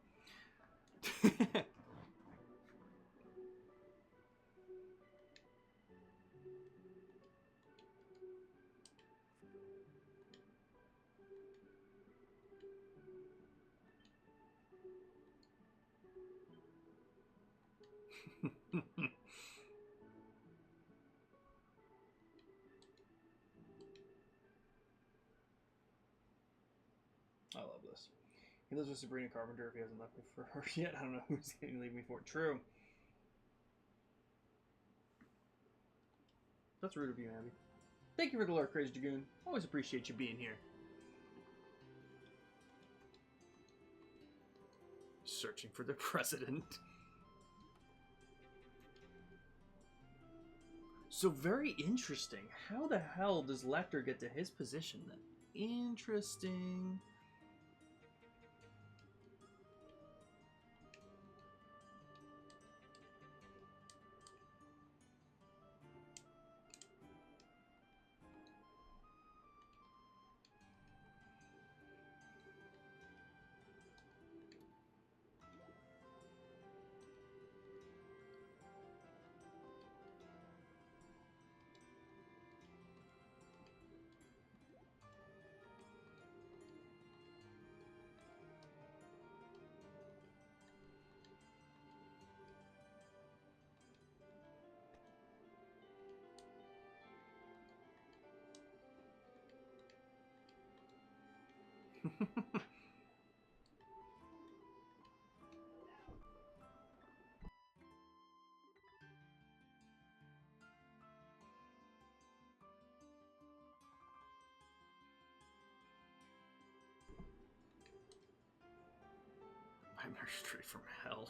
I love this. He lives with Sabrina Carpenter if he hasn't left me for her yet. I don't know who's going to leave me for. True. That's rude of you, Abby. Thank you for the lurk, Crazy Dragoon. Always appreciate you being here. Searching for the president. So very interesting. How the hell does Lecter get to his position then? Interesting. Nightmare Street from Hell.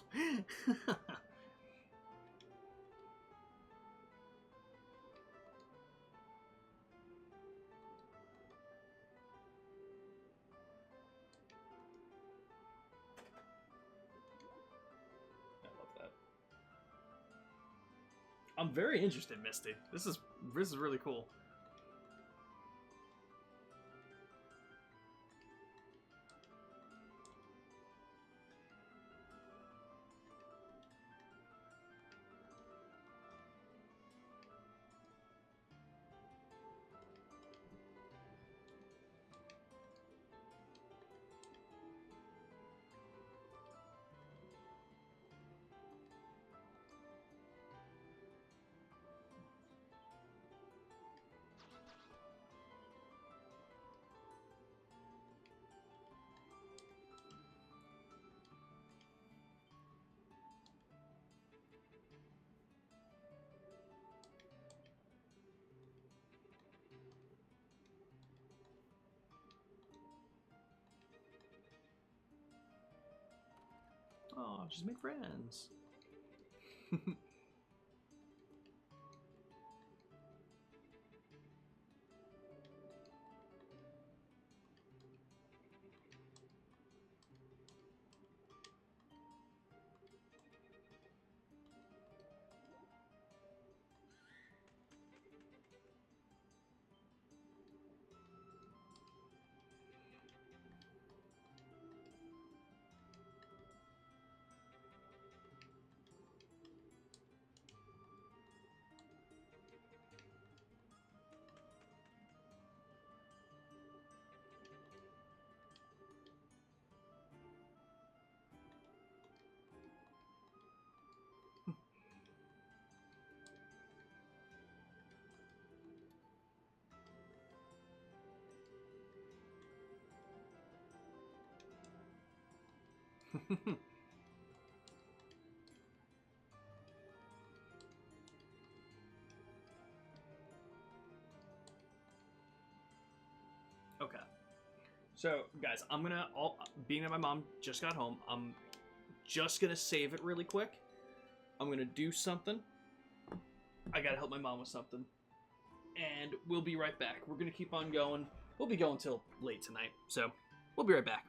I'm very interested, Misty. This is really cool. Oh, just make friends. Okay. So, guys, being that my mom just got home, I'm just gonna save it really quick. I'm gonna do something. I gotta help my mom with something. And we'll be right back. We're gonna keep on going. We'll be going till late tonight. So, we'll be right back.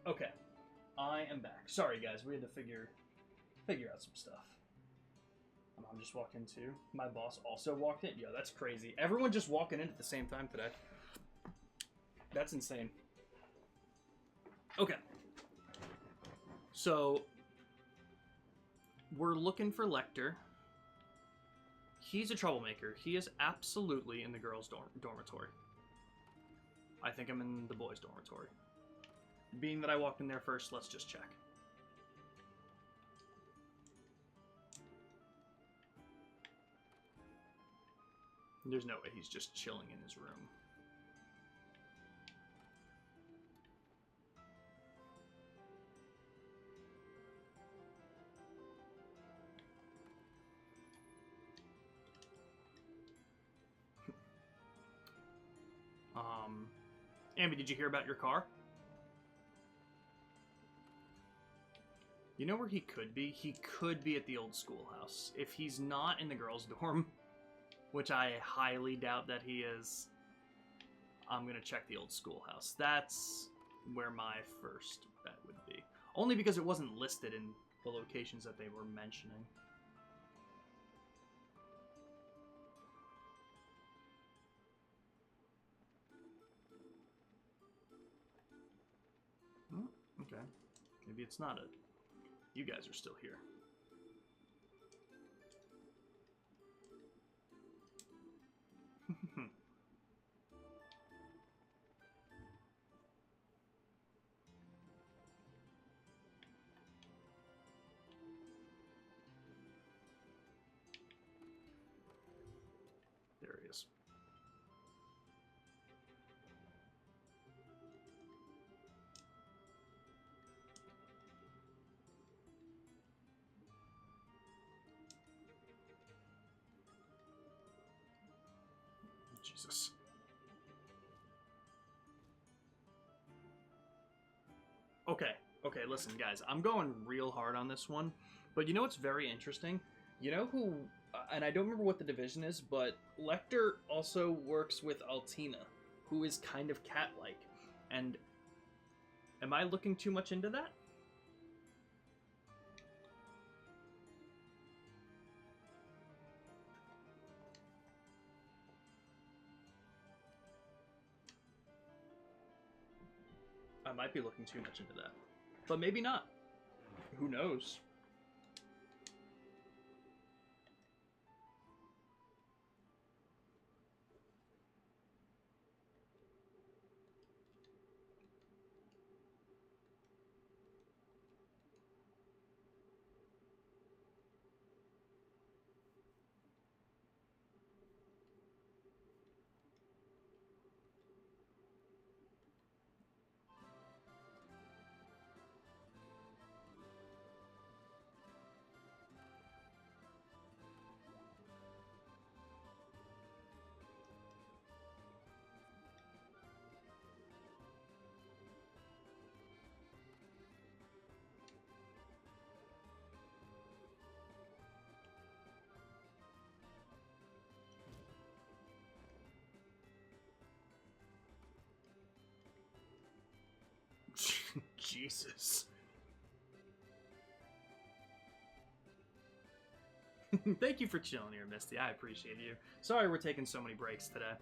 Okay, I am back. Sorry, guys, we had to figure out some stuff. My mom just walked in too. My boss also walked in. Yo, that's crazy. Everyone just walking in at the same time today. That's insane. Okay. So, we're looking for Lecter. He's a troublemaker. He is absolutely in the girls' dormitory. I think I'm in the boys' dormitory. Being that I walked in there first, let's just check. There's no way he's just chilling in his room. Ambi, did you hear about your car? You know where he could be? He could be at the old schoolhouse. If he's not in the girls' dorm, which I highly doubt that he is, I'm going to check the old schoolhouse. That's where my first bet would be. Only because it wasn't listed in the locations that they were mentioning. Okay. Maybe it's not it. You guys are still here. There he is. Jesus. Okay, listen, guys. I'm going real hard on this one. But you know what's very interesting? You know who... and I don't remember what the division is, but Lecter also works with Altina, who is kind of cat-like. And am I looking too much into that? I might be looking too much into that. But maybe not. Who knows? Jesus. Thank you for chilling here, Misty. I appreciate you. Sorry we're taking so many breaks today.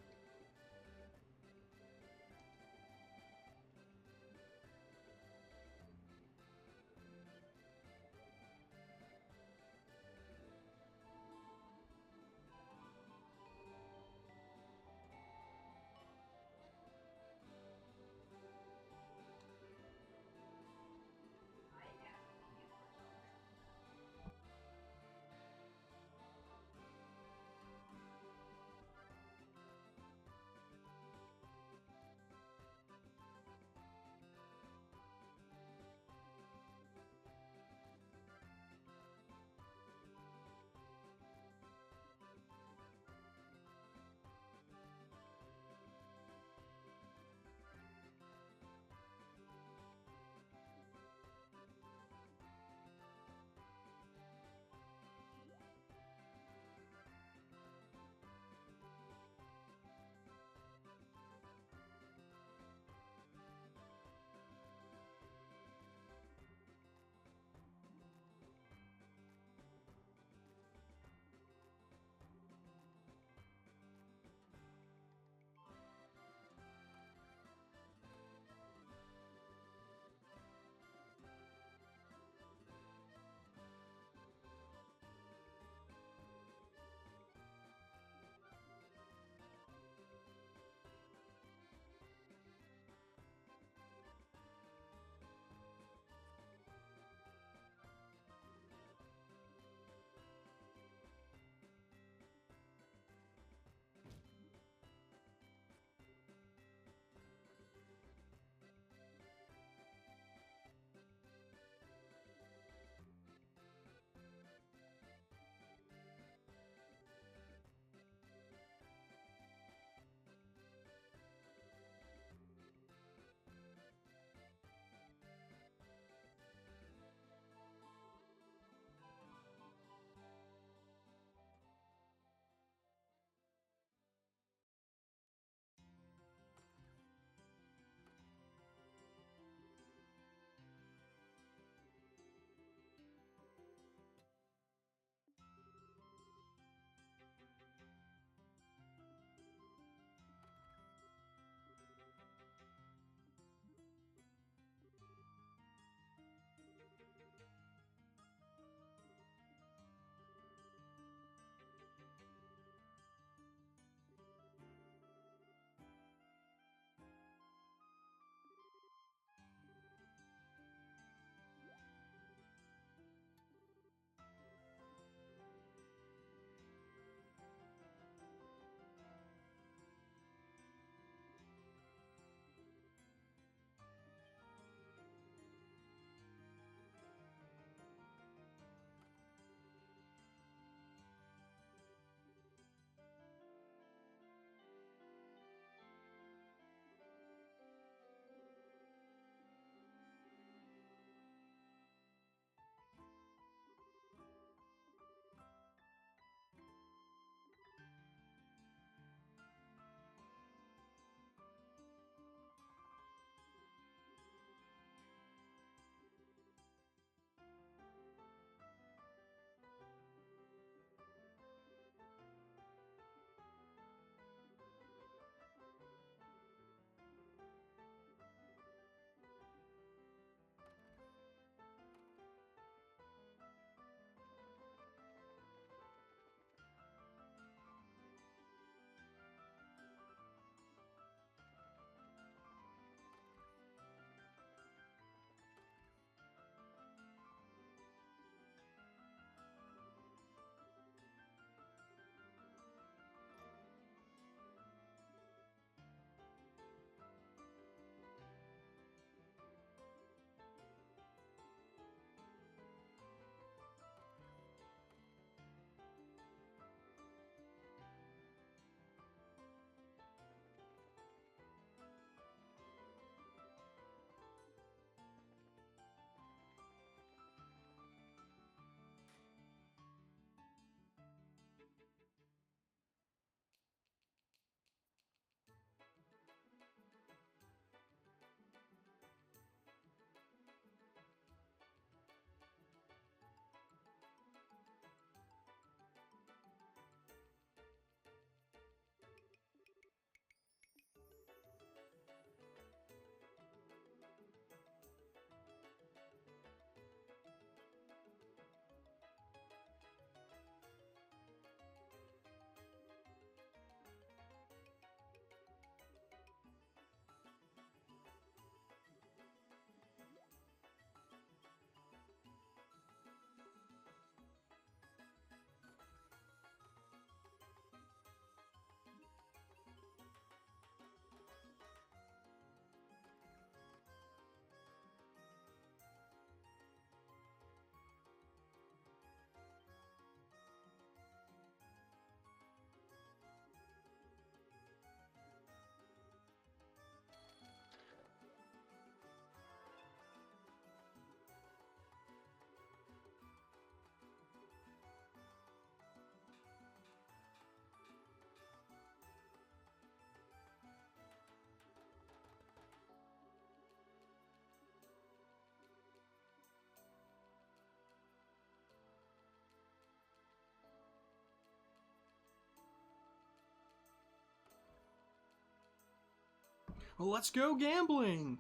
Let's go gambling!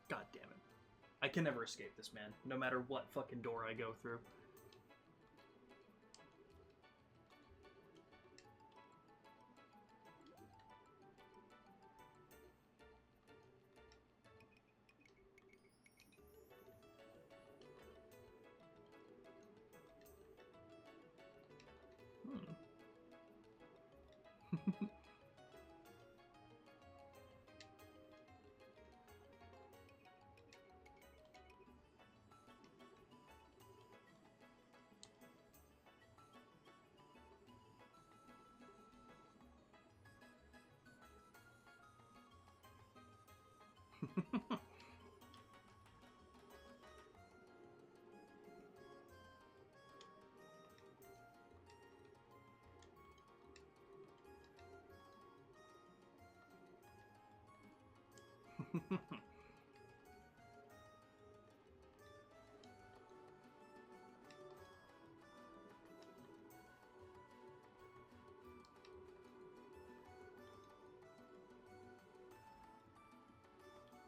God damn it. I can never escape this, man. No matter what fucking door I go through.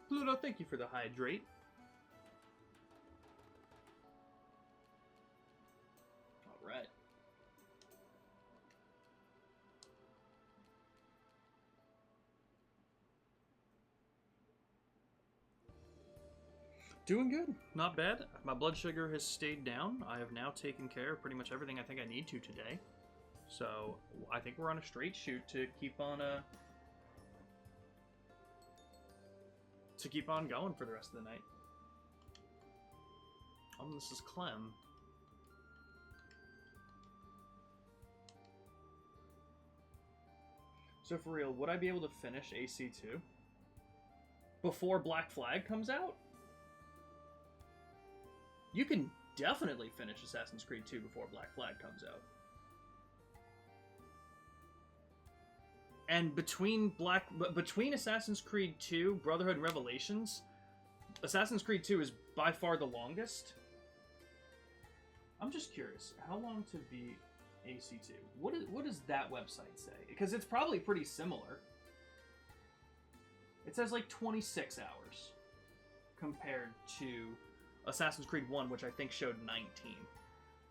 Pluto, thank you for the hydrate. Alright. Doing good. Not bad. My blood sugar has stayed down. I have now taken care of pretty much everything I think I need to today. So, I think we're on a straight shoot to keep on going for the rest of the night. This is Clem. So for real, would I be able to finish AC2 before Black Flag comes out? You can definitely finish Assassin's Creed 2 before Black Flag comes out. And between Assassin's Creed 2, Brotherhood, and Revelations, Assassin's Creed 2 is by far the longest. I'm just curious, how long to beat AC2? What does that website say? Because it's probably pretty similar. It says like 26 hours compared to Assassin's Creed 1, which I think showed 19.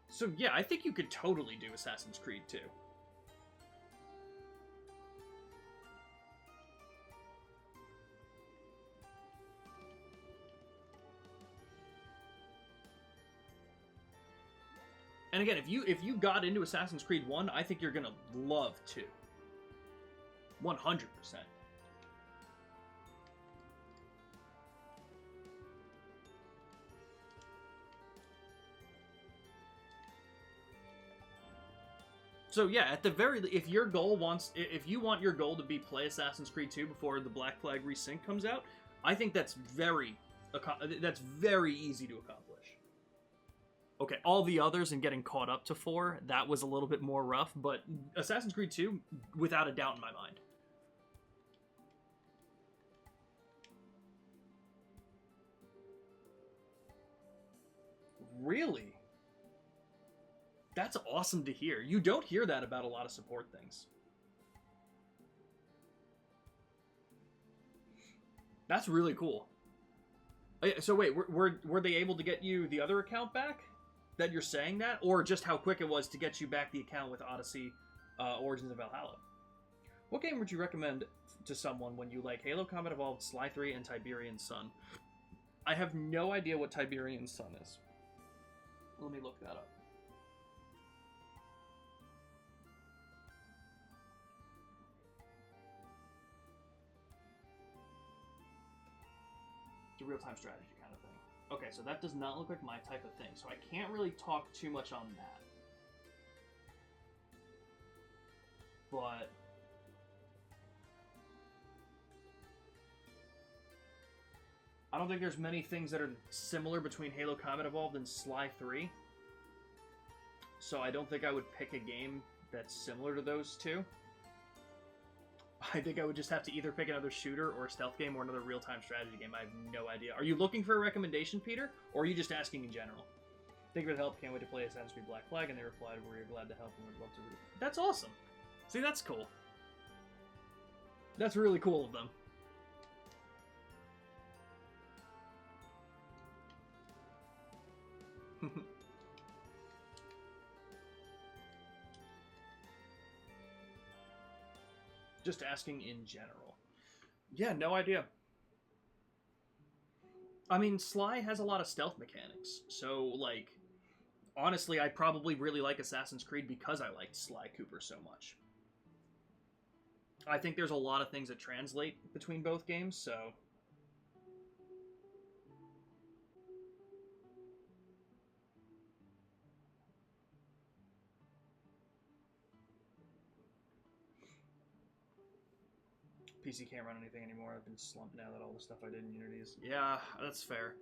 So yeah, I think you could totally do Assassin's Creed 2. And again, if you got into Assassin's Creed 1, I think you're gonna love 2. 100%. So yeah, at the very, if you want your goal to be play Assassin's Creed 2 before the Black Flag Resync comes out, I think that's very easy to accomplish. Okay, all the others and getting caught up to 4, that was a little bit more rough, but Assassin's Creed 2, without a doubt in my mind. Really? That's awesome to hear. You don't hear that about a lot of support things. That's really cool. So wait, were they able to get you the other account back? That you're saying that? Or just how quick it was to get you back the account with Odyssey, Origins of Valhalla? What game would you recommend to someone when you like Halo Combat Evolved, Sly 3, and Tiberian Sun? I have no idea what Tiberian Sun is. Let me look that up. It's a real-time strategy kind of thing. Okay, so that does not look like my type of thing, so I can't really talk too much on that. But I don't think there's many things that are similar between Halo Combat Evolved and Sly 3. So I don't think I would pick a game that's similar to those two. I think I would just have to either pick another shooter or a stealth game or another real-time strategy game. I have no idea. Are you looking for a recommendation, Peter? Or are you just asking in general? Thank you for the help. Can't wait to play Assassin's Creed Black Flag. And they replied, we're glad to help and would love to read. That's awesome. See, that's cool. That's really cool of them. Just asking in general. Yeah, no idea. I mean, Sly has a lot of stealth mechanics, so, like, honestly, I probably really like Assassin's Creed because I liked Sly Cooper so much. I think there's a lot of things that translate between both games, so... PC can't run anything anymore. I've been slumped now that all the stuff I did in Unity is... Yeah, that's fair.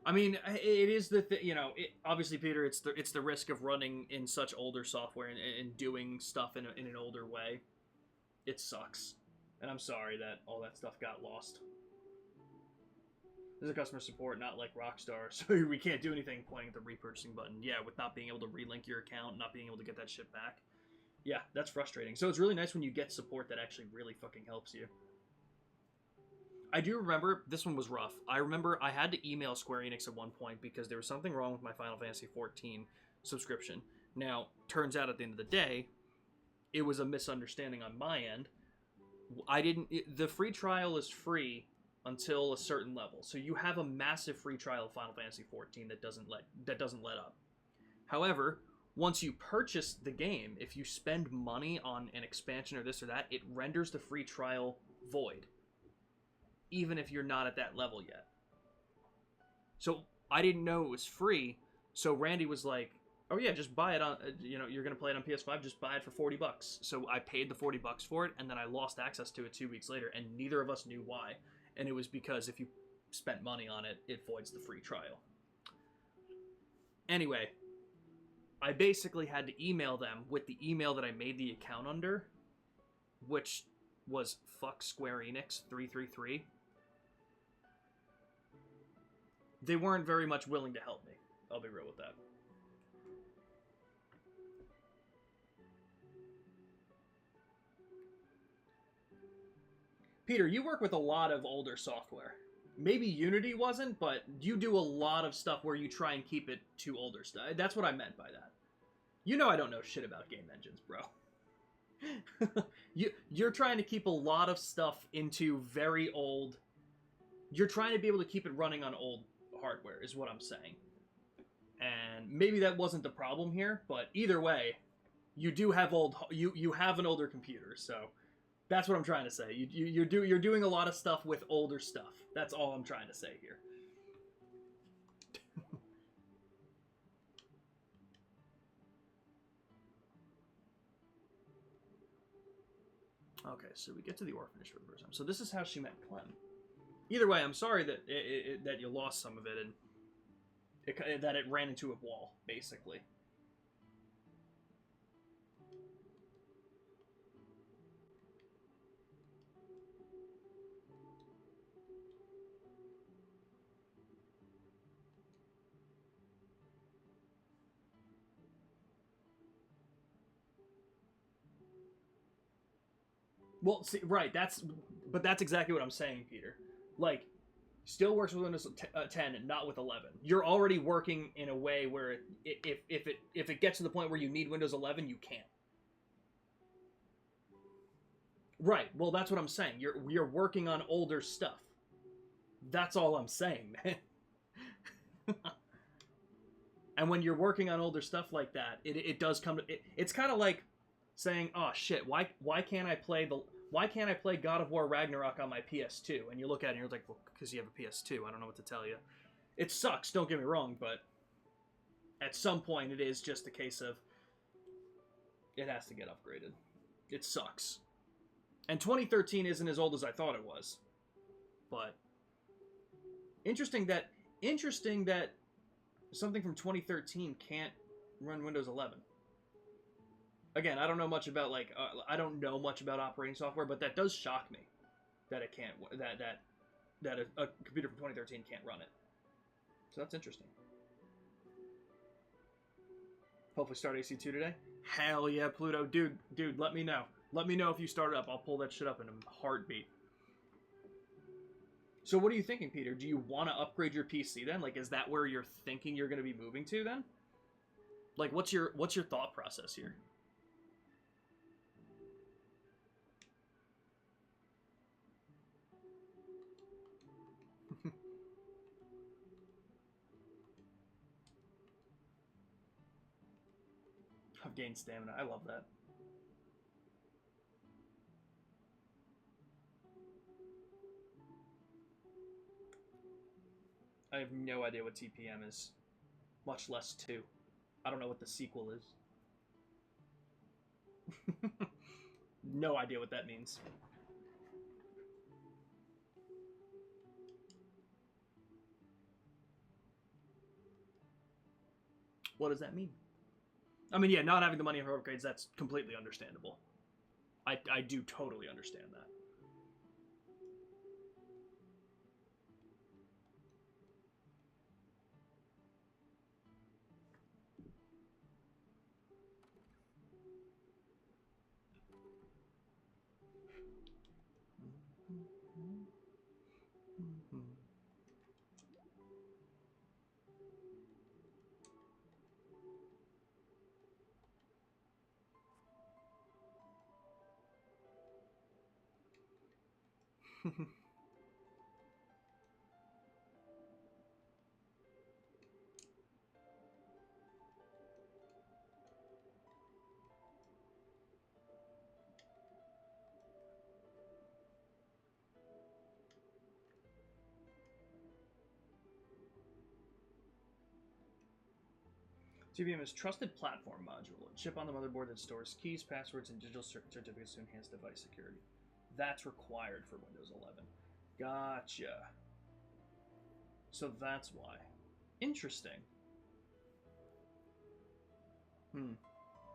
I mean, it is the you know, obviously, Peter, it's the risk of running in such older software and doing stuff in an older way. It sucks. And I'm sorry that all that stuff got lost. This is a customer support, not like Rockstar, so we can't do anything pointing at the repurchasing button. Yeah, with not being able to relink your account, not being able to get that shit back. Yeah, that's frustrating. So it's really nice when you get support that actually really fucking helps you. I do remember, this one was rough. I remember I had to email Square Enix at one point because there was something wrong with my Final Fantasy XIV subscription. Now, turns out at the end of the day, it was a misunderstanding on my end. The free trial is free until a certain level. So you have a massive free trial of Final Fantasy XIV that doesn't let up. However, once you purchase the game, if you spend money on an expansion or this or that, it renders the free trial void, even if you're not at that level yet. So I didn't know it was free, so Randy was like, oh yeah, just buy it on, you're going to play it on PS5, just buy it for $40. So I paid the $40 for it, and then I lost access to it 2 weeks later, and neither of us knew why. And it was because if you spent money on it, it voids the free trial. Anyway, I basically had to email them with the email that I made the account under, which was fuck Square Enix 333. They weren't very much willing to help me. I'll be real with that. Peter, you work with a lot of older software. Maybe Unity wasn't, but you do a lot of stuff where you try and keep it to older stuff. That's what I meant by that. You know I don't know shit about game engines, bro. You're trying to keep a lot of stuff into very old... You're trying to be able to keep it running on old hardware, is what I'm saying. And maybe that wasn't the problem here, but either way, you do have you have an older computer, so that's what I'm trying to say. You're doing a lot of stuff with older stuff. That's all I'm trying to say here. Okay, so we get to the orphanage for the first time. So this is how she met Clem. Either way, I'm sorry that that you lost some of it and that it ran into a wall, basically. Well, see, right, that's exactly what I'm saying, Peter. Like, still works with Windows 10, not with 11. You're already working in a way where if it gets to the point where you need Windows 11, you can't. Right. Well, that's what I'm saying. You're working on older stuff. That's all I'm saying, man. And when you're working on older stuff like that, it does come to it's kind of like saying, "Oh shit, why can't I play God of War Ragnarok on my PS2?" And you look at it and you're like, "Well, because you have a PS2. I don't know what to tell you." It sucks, don't get me wrong, but at some point it is just a case of it has to get upgraded. It sucks. And 2013 isn't as old as I thought it was. But interesting that something from 2013 can't run Windows 11. Again, I don't know much about I don't know much about operating software, but that does shock me that it can't that a computer from 2013 can't run it. So that's interesting. Hopefully start AC2 today. Hell yeah, Pluto, dude, let me know. Let me know if you start it up. I'll pull that shit up in a heartbeat. So what are you thinking, Peter? Do you want to upgrade your PC then? Like, is that where you're thinking you're going to be moving to then? Like, what's your thought process here? I've gained stamina. I love that. I have no idea what TPM is, much less 2. I don't know what the sequel is. No idea what that means. What does that mean? I mean, yeah, not having the money for upgrades, that's completely understandable. I do totally understand that. TPM is Trusted Platform Module, a chip on the motherboard that stores keys, passwords, and digital certificates to enhance device security. That's required for Windows 11. Gotcha. So that's why. Interesting.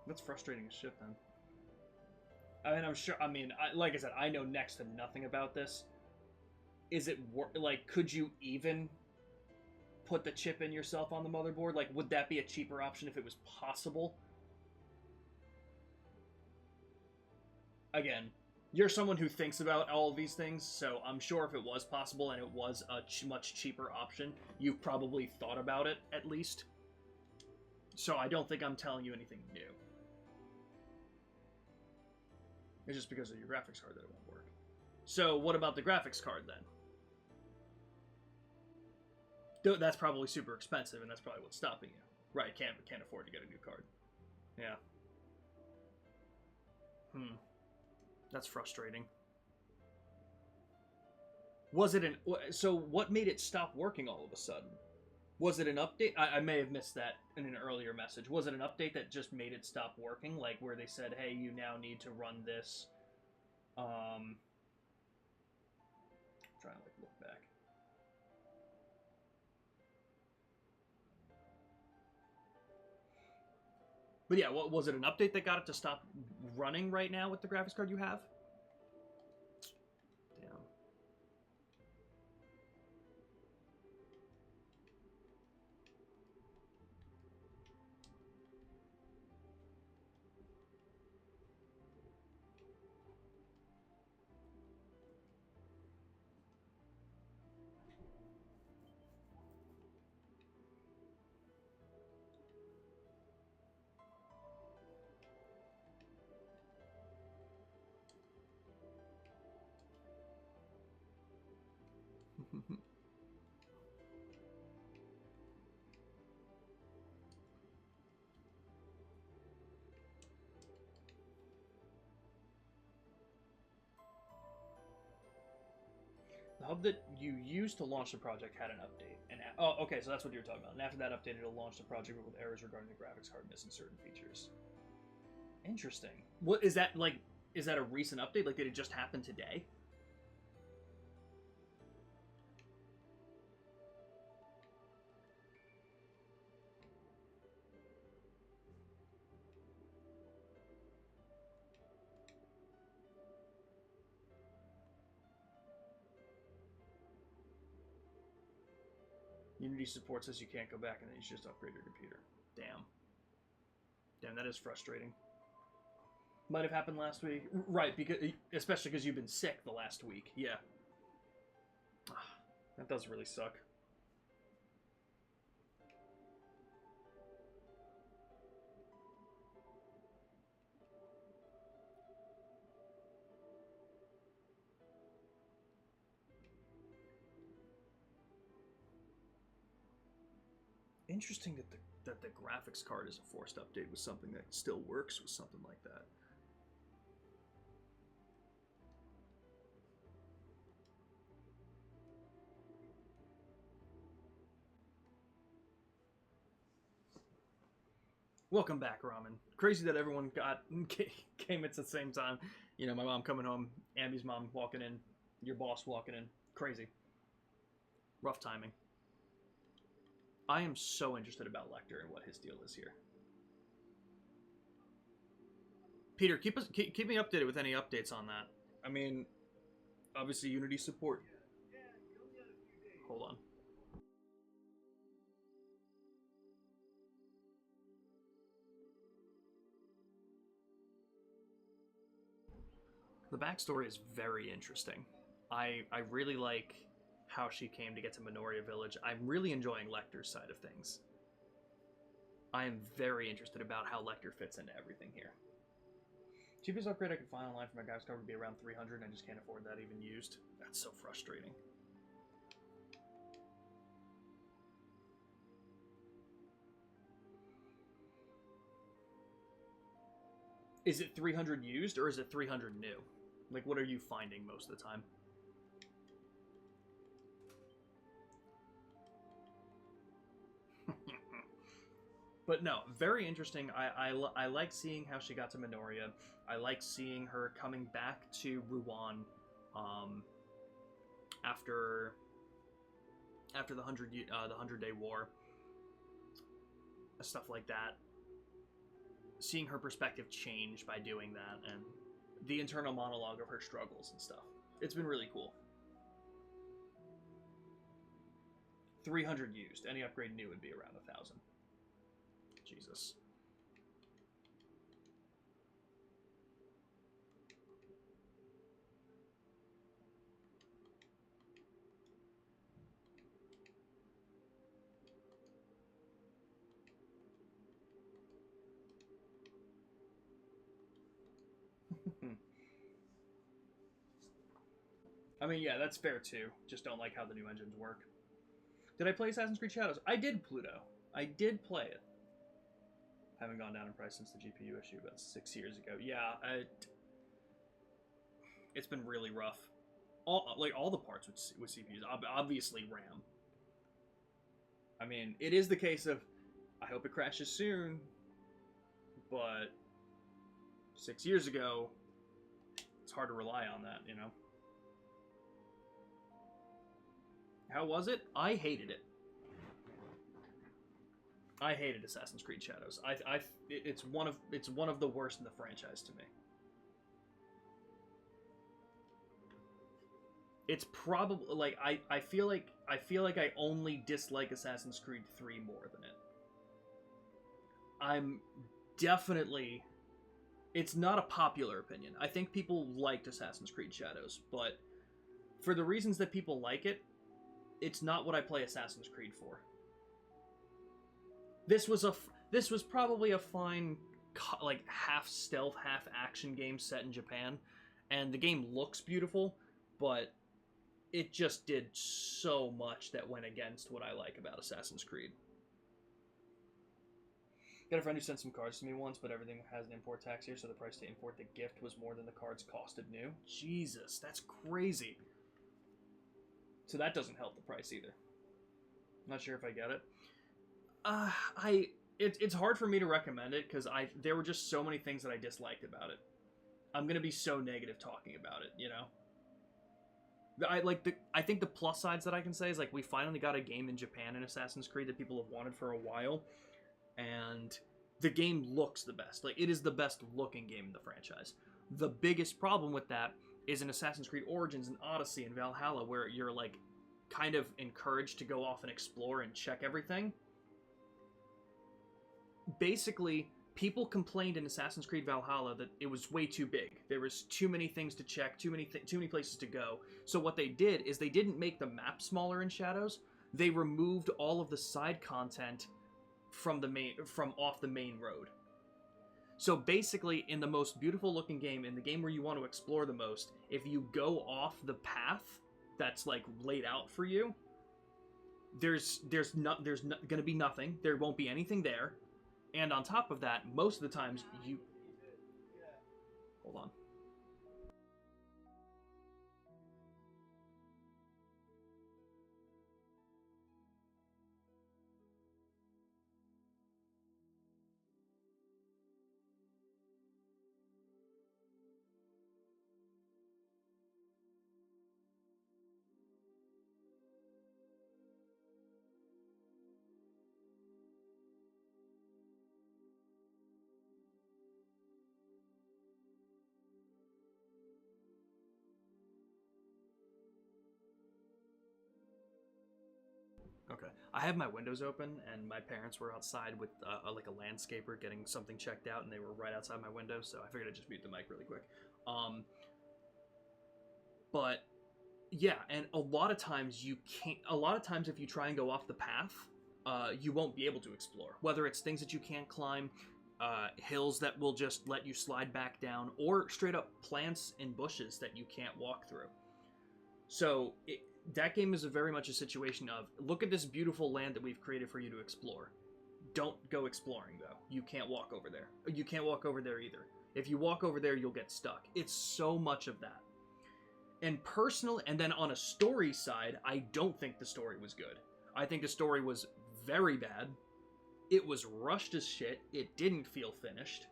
That's frustrating as shit then. I mean, I'm sure. I mean, like I said, I know next to nothing about this. Is it like? Could you even put the chip in yourself on the motherboard? Like, would that be a cheaper option if it was possible? Again, you're someone who thinks about all of these things, so I'm sure if it was possible and it was a much cheaper option, you've probably thought about it at least. So I don't think I'm telling you anything new. It's just because of your graphics card that it won't work. So what about the graphics card then? That's probably super expensive, and that's probably what's stopping you. Right, can't afford to get a new card. Yeah. That's frustrating. Was it an... So what made it stop working all of a sudden? Was it an update? I may have missed that in an earlier message. Was it an update that just made it stop working? Like, where they said, hey, you now need to run this... I'm trying to, like, look back. But yeah, what was it, an update that got it to stop running right now with the graphics card you have? Damn. The hub that you used to launch the project had an update. And oh, okay, so that's what you were talking about. And after that update, it'll launch the project with errors regarding the graphics card missing certain features. Interesting. What is that like? Is that a recent update? Like, did it just happen today? Unity support says you can't go back and then you should just upgrade your computer. Damn. Damn, that is frustrating. Might have happened last week. Right, because especially because you've been sick the last week. Yeah. That does really suck. Interesting that the graphics card is a forced update with something that still works with something like that. Welcome back, Ramen. Crazy that everyone came at the same time. You know, my mom coming home, Ambi's mom walking in, your boss walking in. Crazy. Rough timing. I am so interested about Lecter and what his deal is here. Peter, keep me updated with any updates on that. I mean, obviously Unity support. Hold on. The backstory is very interesting. I really like how she came to get to Minoria Village. I'm really enjoying Lecter's side of things. I am very interested about how Lecter fits into everything here. Cheapest upgrade I could find online for my guy's cover would be around 300, and I just can't afford that even used. That's so frustrating. Is it 300 used, or is it 300 new? Like, what are you finding most of the time? But no, very interesting. I like seeing how she got to Minoria. I like seeing her coming back to Ruan after the 100-day war, stuff like that. Seeing her perspective change by doing that, and the internal monologue of her struggles and stuff. It's been really cool. 300 used. Any upgrade new would be around 1,000. Jesus. I mean, yeah, that's fair too. Just don't like how the new engines work. Did I play Assassin's Creed Shadows? I did, Pluto. I did play it. Haven't gone down in price since the GPU issue about 6 years ago. Yeah, it's been really rough. All the parts with CPUs, obviously RAM. I mean, it is the case of, I hope it crashes soon, but 6 years ago, it's hard to rely on that, you know? How was it? I hated it. I hated Assassin's Creed Shadows. It's one of the worst in the franchise to me. It's probably like I feel like I only dislike Assassin's Creed 3 more than it. I'm definitely, it's not a popular opinion. I think people liked Assassin's Creed Shadows, but for the reasons that people like it, it's not what I play Assassin's Creed for. This was probably a fine, like, half stealth, half action game set in Japan, and the game looks beautiful, but it just did so much that went against what I like about Assassin's Creed. Got a friend who sent some cards to me once, but everything has an import tax here, so the price to import the gift was more than the cards costed new. Jesus, that's crazy. So that doesn't help the price either. Not sure if I get it. It's hard for me to recommend it because there were just so many things that I disliked about it. I'm gonna be so negative talking about it, you know. I think the plus sides that I can say is, like, we finally got a game in Japan in Assassin's Creed that people have wanted for a while, and the game looks the best. Like, it is the best looking game in the franchise. The biggest problem with that is in Assassin's Creed Origins and Odyssey and Valhalla, where you're, like, kind of encouraged to go off and explore and check everything. Basically, people complained in Assassin's Creed Valhalla that it was way too big. There was too many things to check, too many places to go. So what they did is they didn't make the map smaller in Shadows. They removed all of the side content from off the main road. So basically, in the most beautiful looking game, in the game where you want to explore the most, if you go off the path that's like laid out for you, there's going to be nothing. There won't be anything there. And on top of that, most of the times you... Hold on. Okay. I have my windows open, and my parents were outside with like a landscaper getting something checked out, and they were right outside my window, so I figured I'd just mute the mic really quick. But yeah, and a lot of times you can't. A lot of times, if you try and go off the path, you won't be able to explore. Whether it's things that you can't climb, hills that will just let you slide back down, or straight up plants and bushes that you can't walk through. So that game is very much a situation of, look at this beautiful land that we've created for you to explore. Don't go exploring, though. You can't walk over there. You can't walk over there either. If you walk over there, you'll get stuck. It's so much of that. And personally, and then on a story side, I don't think the story was good. I think the story was very bad. It was rushed as shit. It didn't feel finished.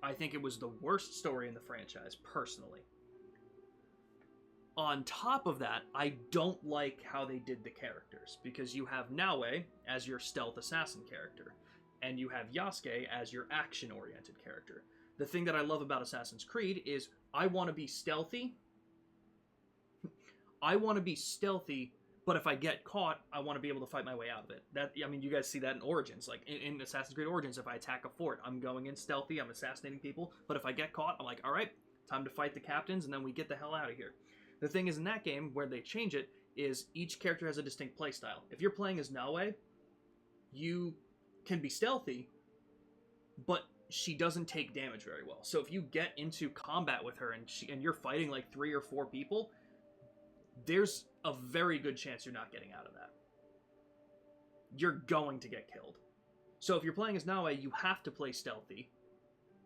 I think it was the worst story in the franchise, personally. On top of that, I don't like how they did the characters, because you have Naoe as your stealth assassin character, and you have Yasuke as your action-oriented character. The thing that I love about Assassin's Creed is I want to be stealthy. But if I get caught, I want to be able to fight my way out of it. You guys see that in Origins. Like, in Assassin's Creed Origins, if I attack a fort, I'm going in stealthy, I'm assassinating people, but if I get caught, I'm like, alright, time to fight the captains, and then we get the hell out of here. The thing is, in that game, where they change it, is each character has a distinct playstyle. If you're playing as Naoe, you can be stealthy, but she doesn't take damage very well. So if you get into combat with her and you're fighting like 3 or 4 people, there's a very good chance you're not getting out of that. You're going to get killed. So if you're playing as Naoe, you have to play stealthy,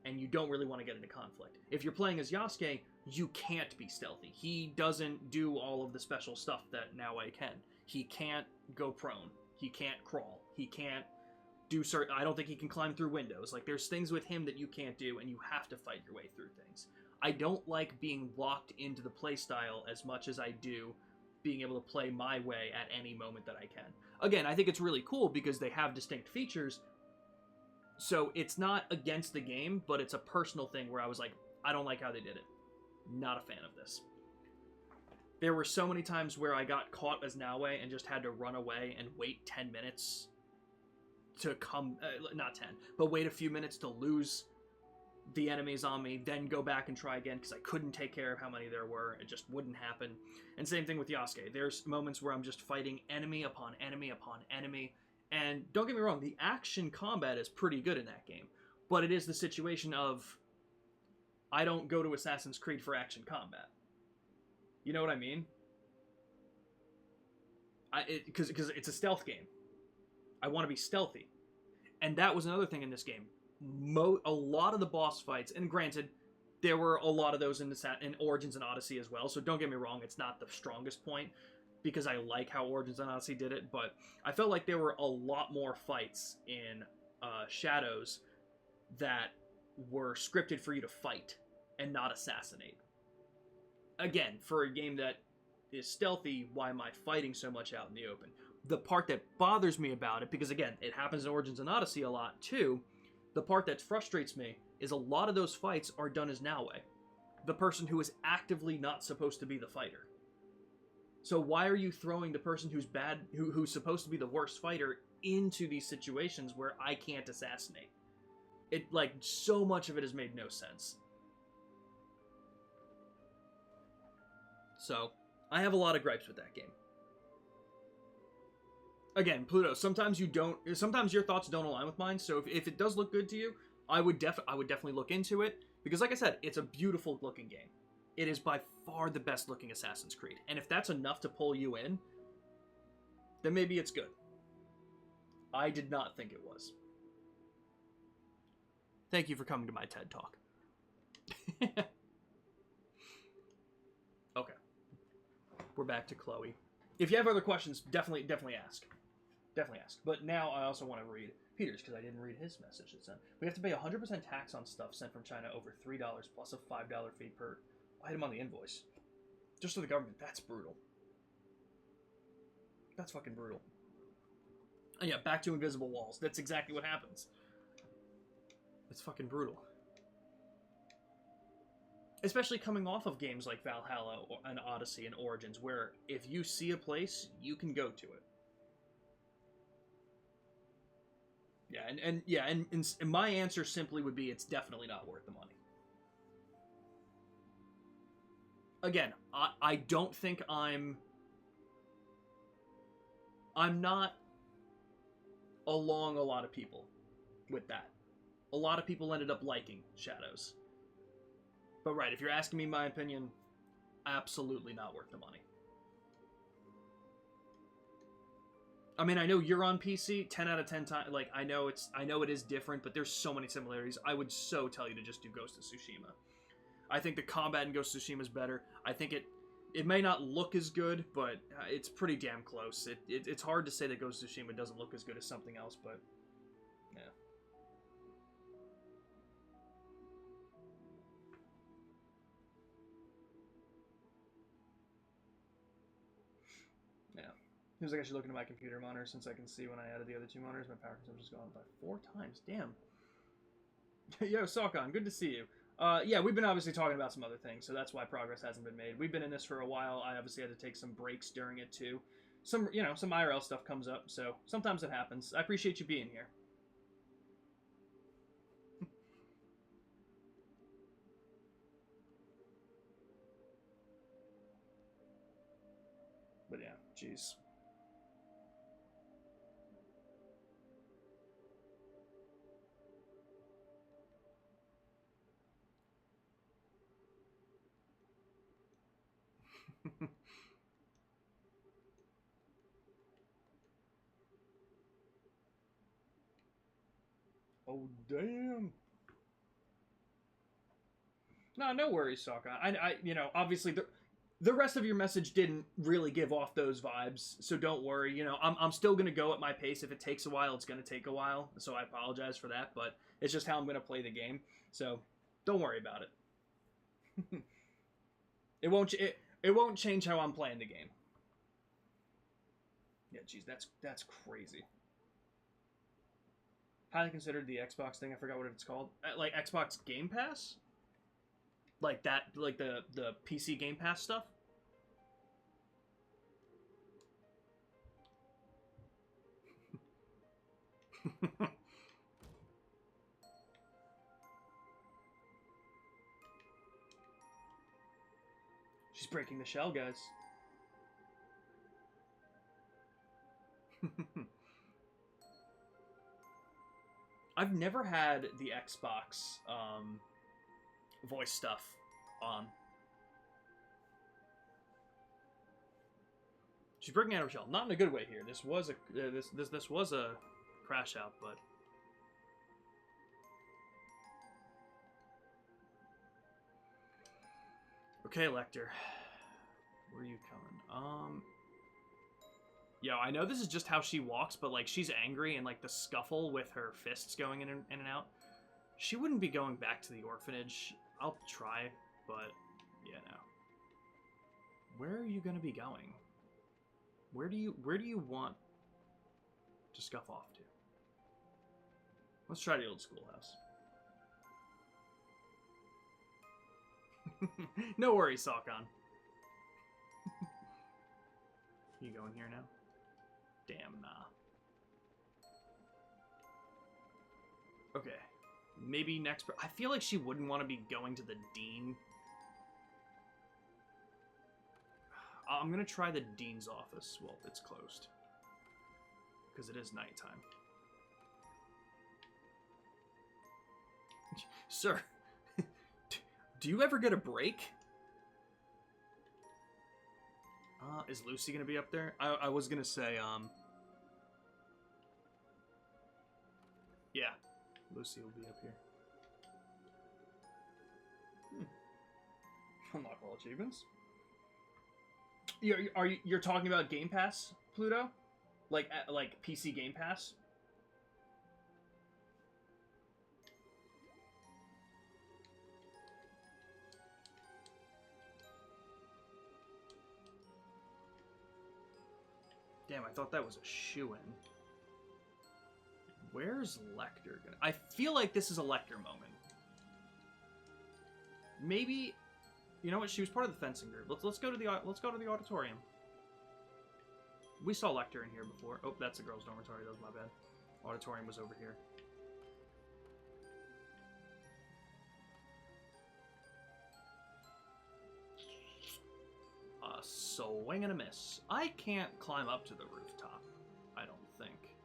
and you don't really want to get into conflict. If you're playing as Yasuke, you can't be stealthy. He doesn't do all of the special stuff that Naoe can. He can't go prone. He can't crawl. He can't do certain... I don't think he can climb through windows. Like, there's things with him that you can't do, and you have to fight your way through things. I don't like being locked into the playstyle as much as I do being able to play my way at any moment that I can. Again, I think it's really cool because they have distinct features, so it's not against the game, but it's a personal thing where I was like, I don't like how they did it. Not a fan of this. There were so many times where I got caught as Naoe and just had to run away and wait 10 minutes to come... not 10, but wait a few minutes to lose the enemies on me, then go back and try again because I couldn't take care of how many there were. It just wouldn't happen. And same thing with Yasuke. There's moments where I'm just fighting enemy upon enemy upon enemy. And don't get me wrong, the action combat is pretty good in that game. But it is the situation of, I don't go to Assassin's Creed for action combat. You know what I mean? Because it's a stealth game. I want to be stealthy. And that was another thing in this game. A lot of the boss fights, and granted, there were a lot of those in Origins and Odyssey as well, so don't get me wrong, it's not the strongest point, because I like how Origins and Odyssey did it, but I felt like there were a lot more fights in Shadows that were scripted for you to fight and not assassinate. Again, for a game that is stealthy, why am I fighting so much out in the open? The part that bothers me about it, because again, it happens in Origins and Odyssey a lot too, the part that frustrates me is a lot of those fights are done as Naoe, the person who is actively not supposed to be the fighter. So why are you throwing the person who's bad, who's supposed to be the worst fighter, into these situations where I can't assassinate? It, like, so much of it has made no sense. So, I have a lot of gripes with that game. Again, Pluto, sometimes your thoughts don't align with mine, so if it does look good to you, I would definitely look into it, because like I said, it's a beautiful looking game. It is by far the best looking Assassin's Creed, and if that's enough to pull you in, then maybe it's good. I did not think it was. Thank you for coming to my TED Talk. Okay. We're back to Chloe. If you have other questions, definitely ask. Definitely ask. But now I also want to read Peter's, because I didn't read his message that sent. We have to pay 100% tax on stuff sent from China over $3 plus a $5 fee per item on the invoice. Just for the government. That's brutal. That's fucking brutal. And yeah, back to invisible walls. That's exactly what happens. It's fucking brutal. Especially coming off of games like Valhalla and Odyssey and Origins, where if you see a place, you can go to it. Yeah, and my answer simply would be it's definitely not worth the money. Again, I don't think I'm not along a lot of people with that. A lot of people ended up liking Shadows. But right, if you're asking me my opinion, absolutely not worth the money. I mean, I know you're on PC, 10 out of 10 times. Like, I know it is different, but there's so many similarities. I would so tell you to just do Ghost of Tsushima. I think the combat in Ghost of Tsushima is better. I think it may not look as good, but it's pretty damn close. It's hard to say that Ghost of Tsushima doesn't look as good as something else, but yeah. Yeah. Seems like I should look into my computer monitor, since I can see when I added the other two monitors, my power consumption's gone up by 4 times. Damn. Yo, Salkon, good to see you. Yeah, we've been obviously talking about some other things, so that's why progress hasn't been made. We've been in this for a while. I obviously had to take some breaks during it too. Some IRL stuff comes up, so sometimes it happens. I appreciate you being here. But yeah, jeez. Oh, damn. No worries, Sokka. Obviously the rest of your message didn't really give off those vibes, so don't worry. I'm still gonna go at my pace. If it takes a while, it's gonna take a while. So I apologize for that, but it's just how I'm gonna play the game. So don't worry about it. It won't change how I'm playing the game. Yeah, geez, that's crazy. Highly considered the Xbox thing. I forgot what it's called. Like Xbox Game Pass. Like that, like the PC Game Pass stuff. She's breaking the shell, guys. I've never had the Xbox voice stuff on. She's breaking out of her shell. Not in a good way here. This was a this was a crash out, but okay, Lecter. Where are you coming? Yo, I know this is just how she walks, but like she's angry and like the scuffle with her fists going in and out. She wouldn't be going back to the orphanage. I'll try, but yeah, no. Where are you gonna be going? Where do you want to scuff off to? Let's try the old schoolhouse. No worries, Salkon. You going here now? Damn, nah. Okay. Maybe next... I feel like she wouldn't want to be going to the Dean. I'm going to try the Dean's office. Well, it's closed. Because it is nighttime. Sir, do you ever get a break? Is Lucy going to be up there? I was going to say, yeah, Lucy will be up here. Unlock all achievements. You're talking about Game Pass, Pluto? Like PC Game Pass? Damn, I thought that was a shoo-in. Where's Lecter gonna... I feel like this is a Lecter moment. Maybe... You know what? She was part of the fencing group. Let's go to the auditorium. We saw Lecter in here before. Oh, that's the girls' dormitory. That was my bad. Auditorium was over here. A swing and a miss. I can't climb up to the rooftop. I don't think.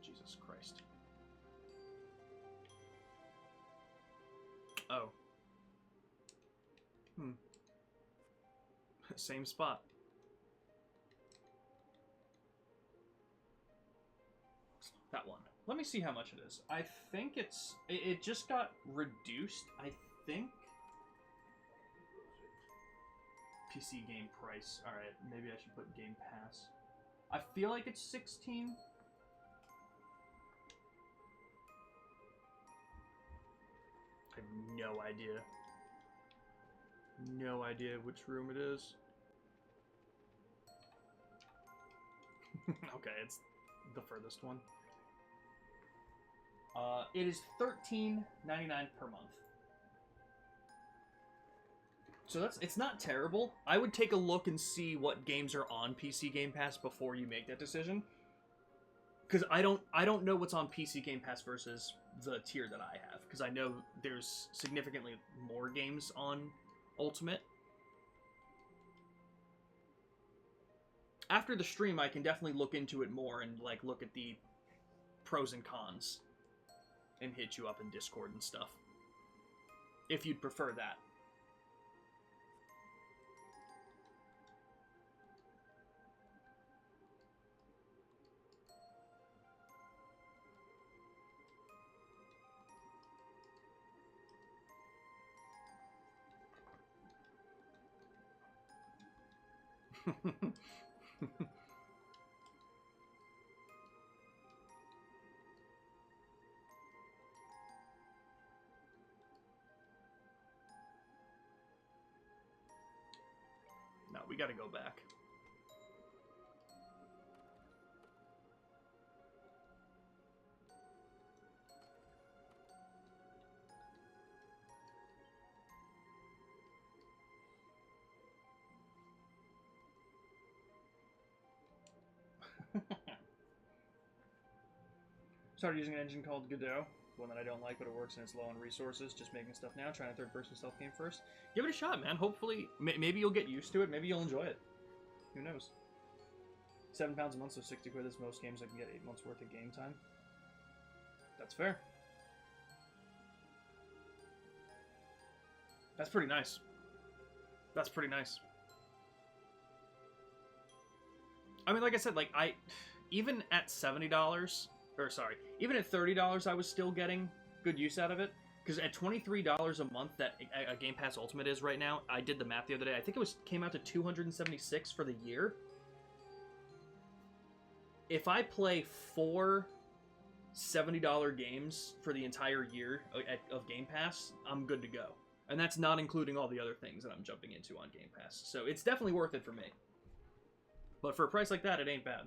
Jesus Christ. Oh. Same spot. That one. Let me see how much it is. I think it's... It just got reduced. I think... PC game price. Alright, maybe I should put Game Pass. I feel like it's 16. I have no idea. No idea which room it is. Okay, it's the furthest one. It is $13.99 per month. So it's not terrible. I would take a look and see what games are on PC Game Pass before you make that decision. Because I don't know what's on PC Game Pass versus the tier that I have. Because I know there's significantly more games on Ultimate. After the stream, I can definitely look into it more and like look at the pros and cons and hit you up in Discord and stuff. If you'd prefer that. No, we gotta go back. Started using an engine called Godot, one that I don't like, but it works and it's low on resources. Just making stuff now, trying a third-person stealth game first. Give it a shot, man. Hopefully, maybe you'll get used to it. Maybe you'll enjoy it. Who knows? £7 a month, so 60 quid is most games I can get 8 months worth of game time. That's fair. That's pretty nice. That's pretty nice. I mean, like I said, like even at $70, or sorry, even at $30, I was still getting good use out of it. Because at $23 a month that a Game Pass Ultimate is right now, I did the math the other day. I think it came out to $276 for the year. If I play 4 $70 games for the entire year of Game Pass, I'm good to go. And that's not including all the other things that I'm jumping into on Game Pass. So it's definitely worth it for me. But for a price like that, it ain't bad.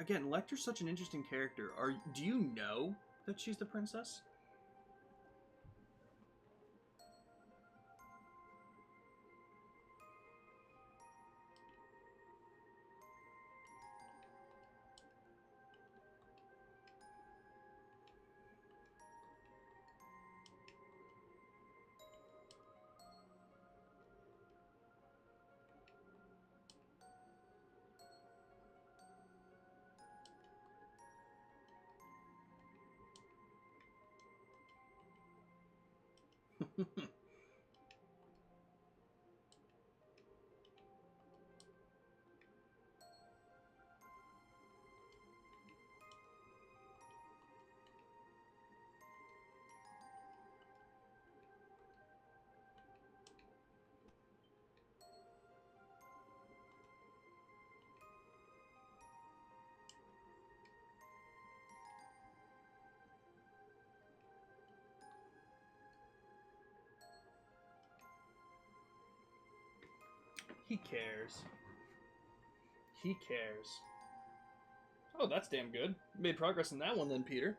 again, Lecter's such an interesting character. Do you know that she's the princess? He cares. He cares. Oh, that's damn good. Made progress in that one then, Peter.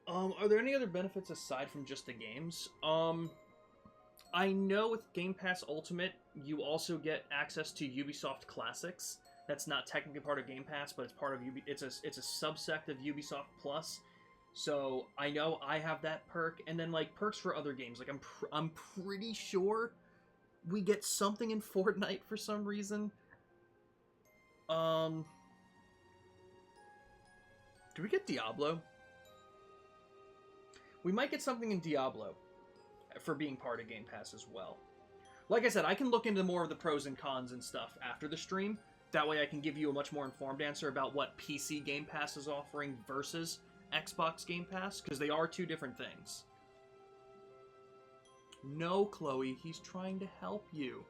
Are there any other benefits aside from just the games? I know with Game Pass Ultimate, you also get access to Ubisoft Classics. That's not technically part of Game Pass, but it's part of it's a subsect of Ubisoft Plus. So I know I have that perk, and then like perks for other games. Like I'm pretty sure we get something in Fortnite for some reason. Do we get Diablo? We might get something in Diablo for being part of Game Pass as well. Like I said, I can look into more of the pros and cons and stuff after the stream. That way I can give you a much more informed answer about what PC Game Pass is offering versus Xbox Game Pass, because they are two different things. No, Chloe, he's trying to help you.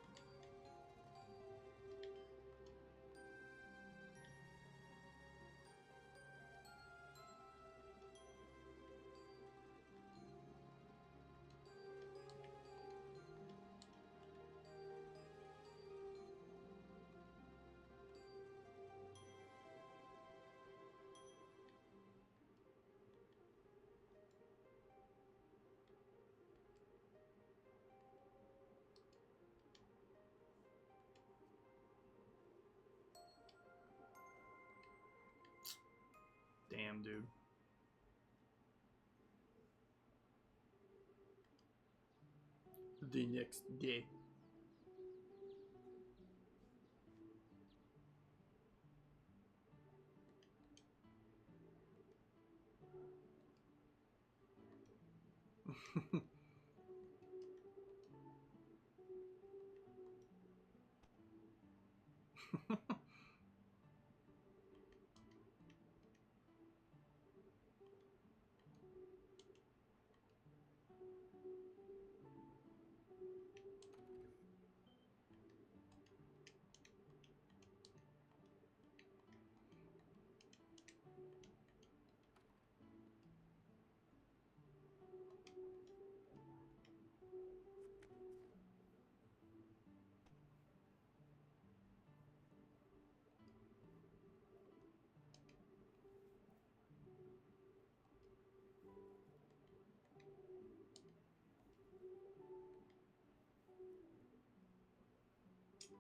Damn, dude. The next day.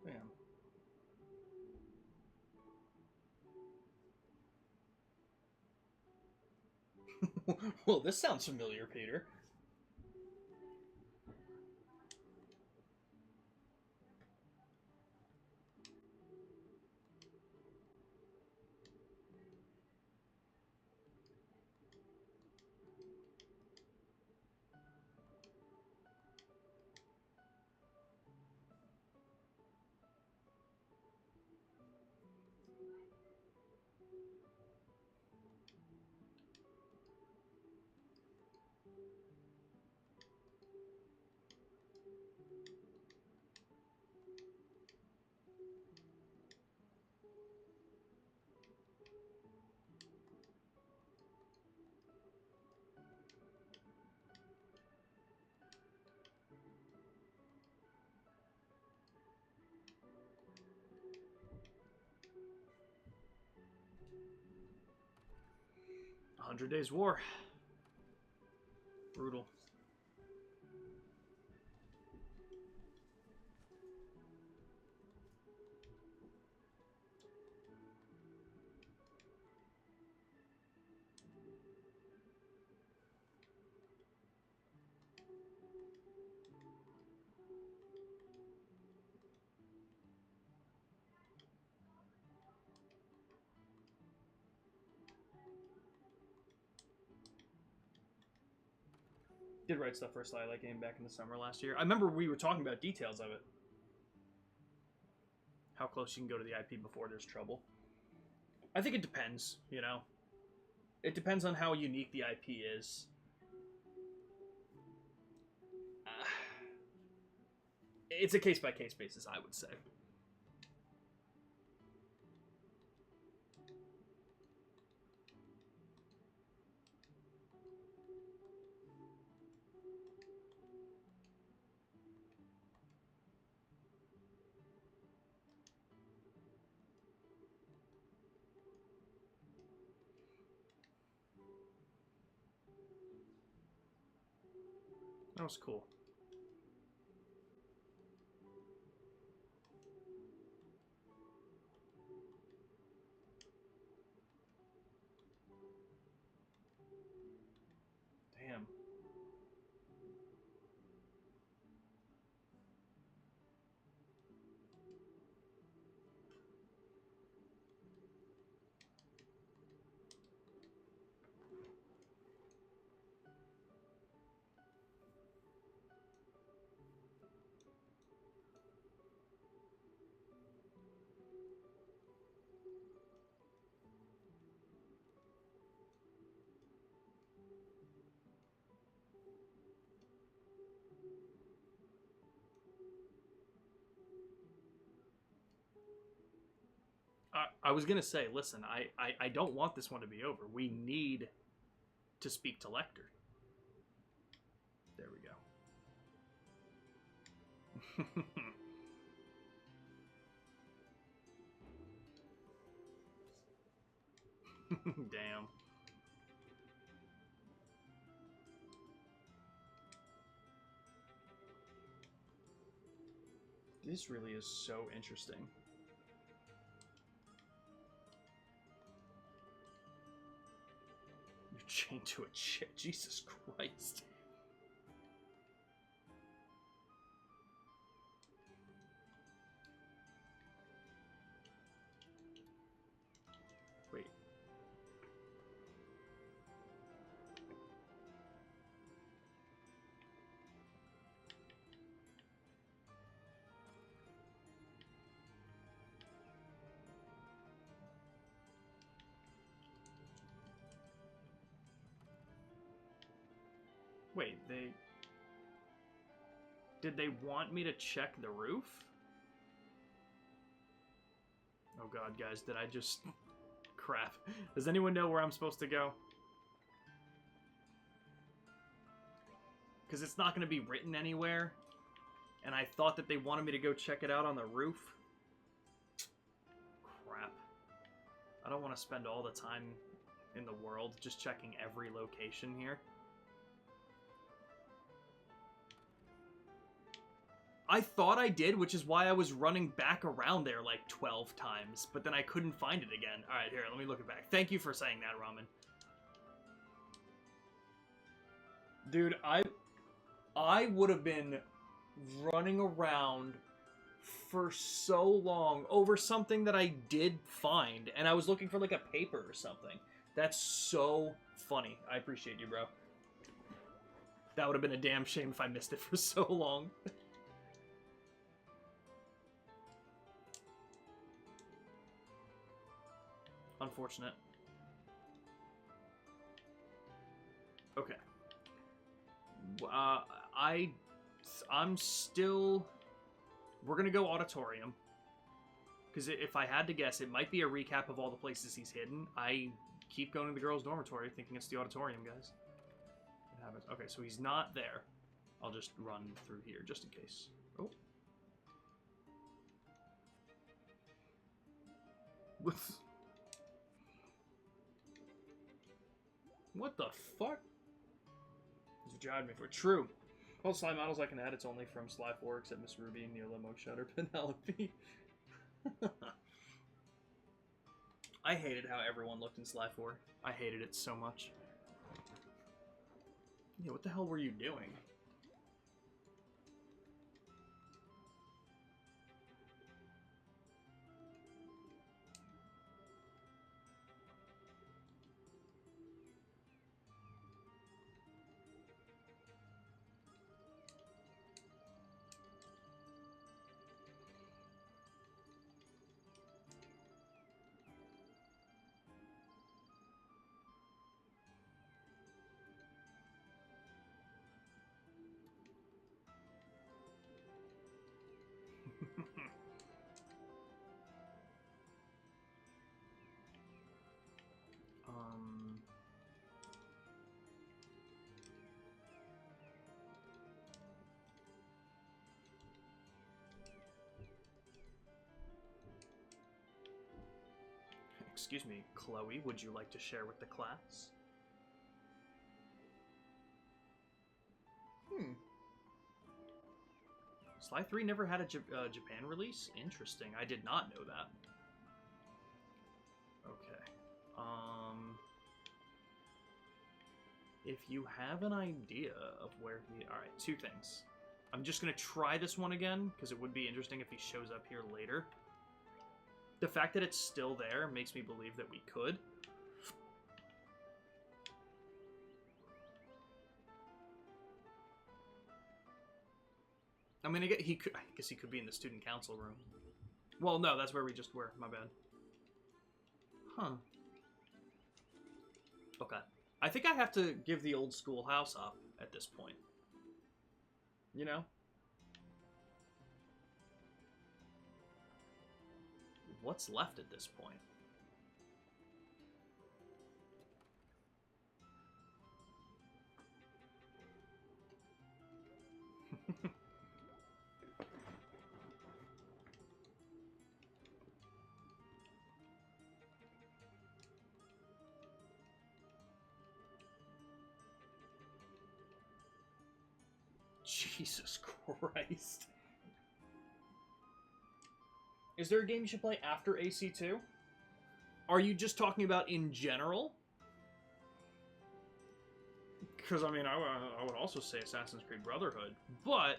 Damn. Well, this sounds familiar, Peter. 100 Days War. Brutal. Did write stuff for a Slylight game back in the summer last year. I remember we were talking about details of it. How close you can go to the IP before there's trouble. I think it depends, you know? It depends on how unique the IP is. It's a case-by-case basis, I would say. That was cool. Damn. I was gonna say, listen, I don't want this one to be over. We need to speak to Lecter. There we go. Damn. This really is so interesting. You're chained to a chair. Jesus Christ. Wait. Wait, did they want me to check the roof? Oh god, guys, did I just... Crap. Does anyone know where I'm supposed to go? Because it's not going to be written anywhere. And I thought that they wanted me to go check it out on the roof. Crap. I don't want to spend all the time in the world just checking every location here. I thought I did, which is why I was running back around there like 12 times, but then I couldn't find it again. Alright, here, let me look it back. Thank you for saying that, Ramen. Dude, I would have been running around for so long over something that I did find, and I was looking for like a paper or something. That's so funny. I appreciate you, bro. That would have been a damn shame if I missed it for so long. Unfortunate. Okay. I'm still... We're gonna go Auditorium. Because if I had to guess, it might be a recap of all the places he's hidden. I keep going to the girls' dormitory thinking it's the Auditorium, guys. It happens. Okay, so he's not there. I'll just run through here, just in case. Oh. What's... What the fuck? It's jived me for true. All slime models I can add, it's only from Sly 4, except Miss Ruby, Neela, Mugshot, or Penelope. I hated how everyone looked in Sly 4. I hated it so much. Yeah, what the hell were you doing? Excuse me, Chloe, would you like to share with the class? Sly 3 never had a Japan release? Interesting. I did not know that. Okay. If you have an idea of where he... Alright, two things. I'm just going to try this one again, because it would be interesting if he shows up here later. The fact that it's still there makes me believe that we could. I mean, I guess he could be in the student council room. Well, no, that's where we just were. My bad. Huh. Okay. I think I have to give the old schoolhouse up at this point. You know? What's left at this point? Jesus Christ. Is there a game you should play after AC2? Are you just talking about in general? Because, I mean, I would also say Assassin's Creed Brotherhood. But,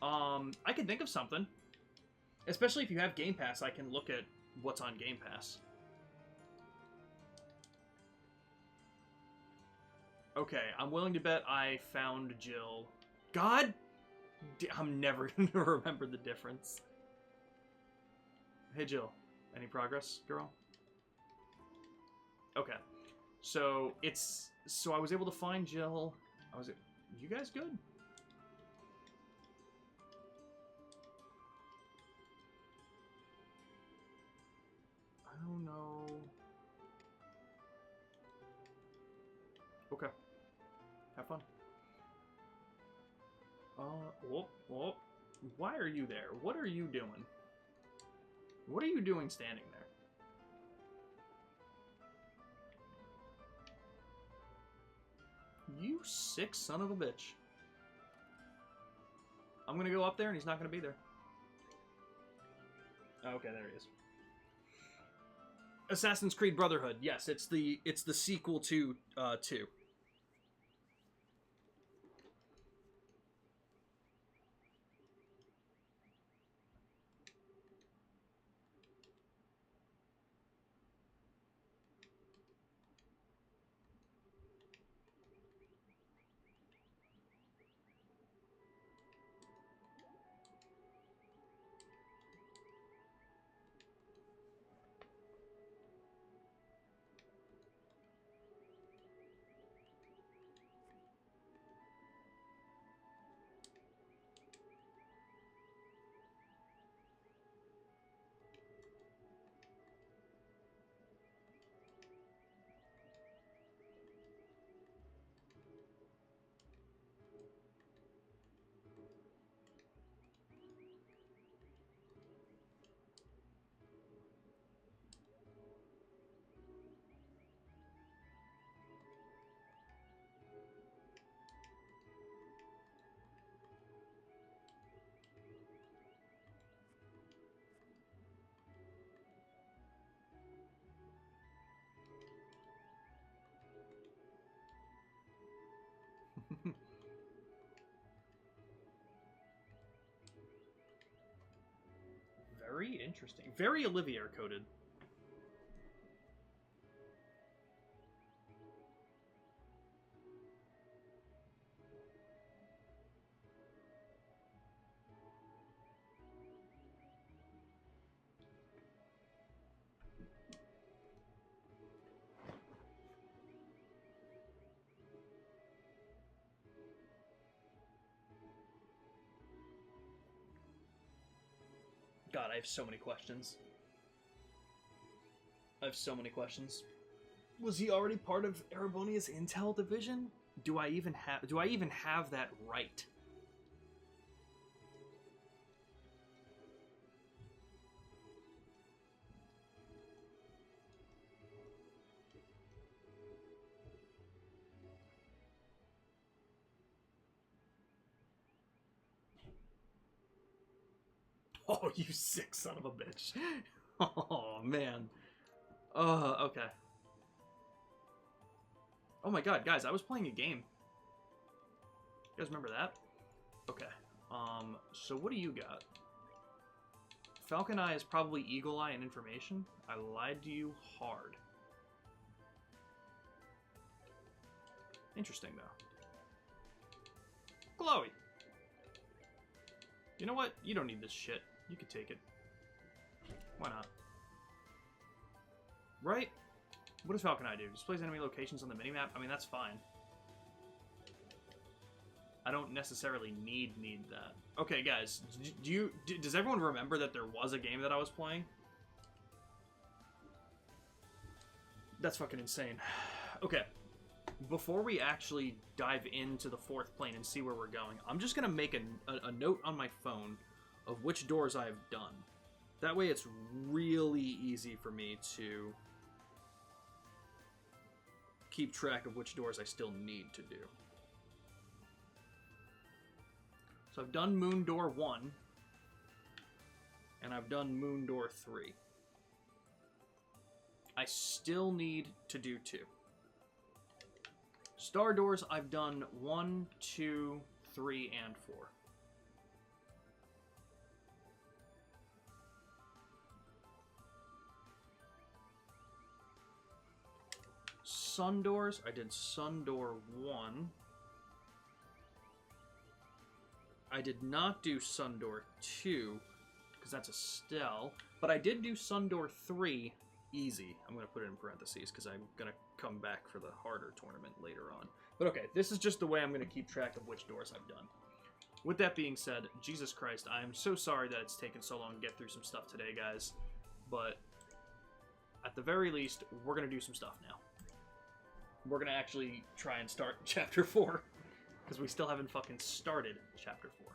I can think of something. Especially if you have Game Pass, I can look at what's on Game Pass. Okay, I'm willing to bet I found Jill. God! I'm never going to remember the difference. Hey, Jill. Any progress, girl? Okay. So, it's... So, I was able to find Jill. You guys good? I don't know. Okay. Have fun. Whoop. Why are you there? What are you doing? What are you doing standing there? You sick son of a bitch. I'm gonna go up there and he's not gonna be there. Okay, there he is. Assassin's Creed Brotherhood. Yes, it's the sequel to 2. Very interesting. Very Olivier coded. God, I have so many questions. I have so many questions. Was he already part of Erebonia's intel division? Do I even have that right? Oh, you sick son of a bitch. Oh, man. Okay. Oh my god, guys, I was playing a game. You guys remember that? Okay. So what do you got? Falcon Eye is probably Eagle Eye and information. I lied to you hard. Interesting, though. Chloe! You know what? You don't need this shit. You can take it. Why not? Right? What does Falcon Eye do? Displays enemy locations on the minimap? I mean, that's fine. I don't necessarily need that. Okay, guys, does everyone remember that there was a game that I was playing? That's fucking insane. Okay, before we actually dive into the fourth plane and see where we're going, I'm just gonna make a note on my phone of which doors I have done. That way it's really easy for me to keep track of which doors I still need to do. So I've done Moon Door 1, and I've done Moon Door 3. I still need to do 2. Star Doors, I've done 1, 2, 3, and 4. Sun Doors, I did Sun Door 1. I did not do Sun Door 2, because that's a stealth, but I did do Sun Door 3 easy. I'm going to put it in parentheses, because I'm going to come back for the harder tournament later on. But okay, this is just the way I'm going to keep track of which doors I've done. With that being said, Jesus Christ, I am so sorry that it's taken so long to get through some stuff today, guys. But at the very least, we're going to do some stuff now. We're going to actually try and start Chapter 4. Because we still haven't fucking started Chapter 4.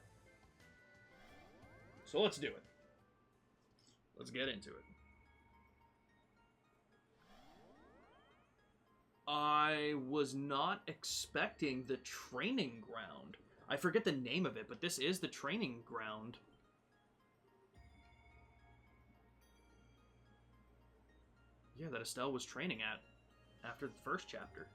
So let's do it. Let's get into it. I was not expecting the training ground. I forget the name of it, but this is the training ground. Yeah, that Estelle was training at after the first chapter.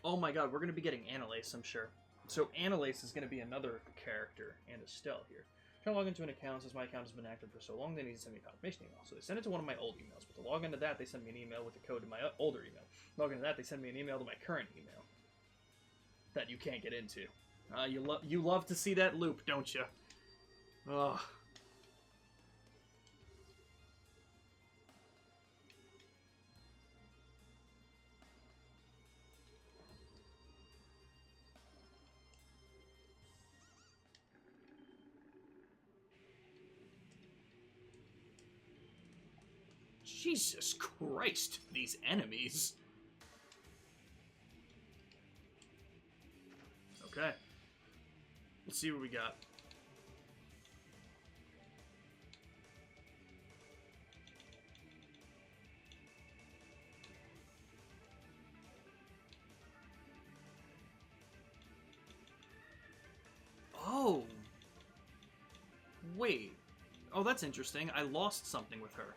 Oh my god, we're going to be getting Annalise, I'm sure. So Annalise is going to be another character, and Estelle here. Trying to log into an account since my account has been active for so long, they need to send me a confirmation email. So they send it to one of my old emails, but to log into that, they send me an email with the code to my older email. Log into that, they send me an email to my current email. That you can't get into. You love to see that loop, don't you? Ugh. Jesus Christ, these enemies. Okay, Let's see what we got. Oh. Wait. Oh, that's interesting. I lost something with her.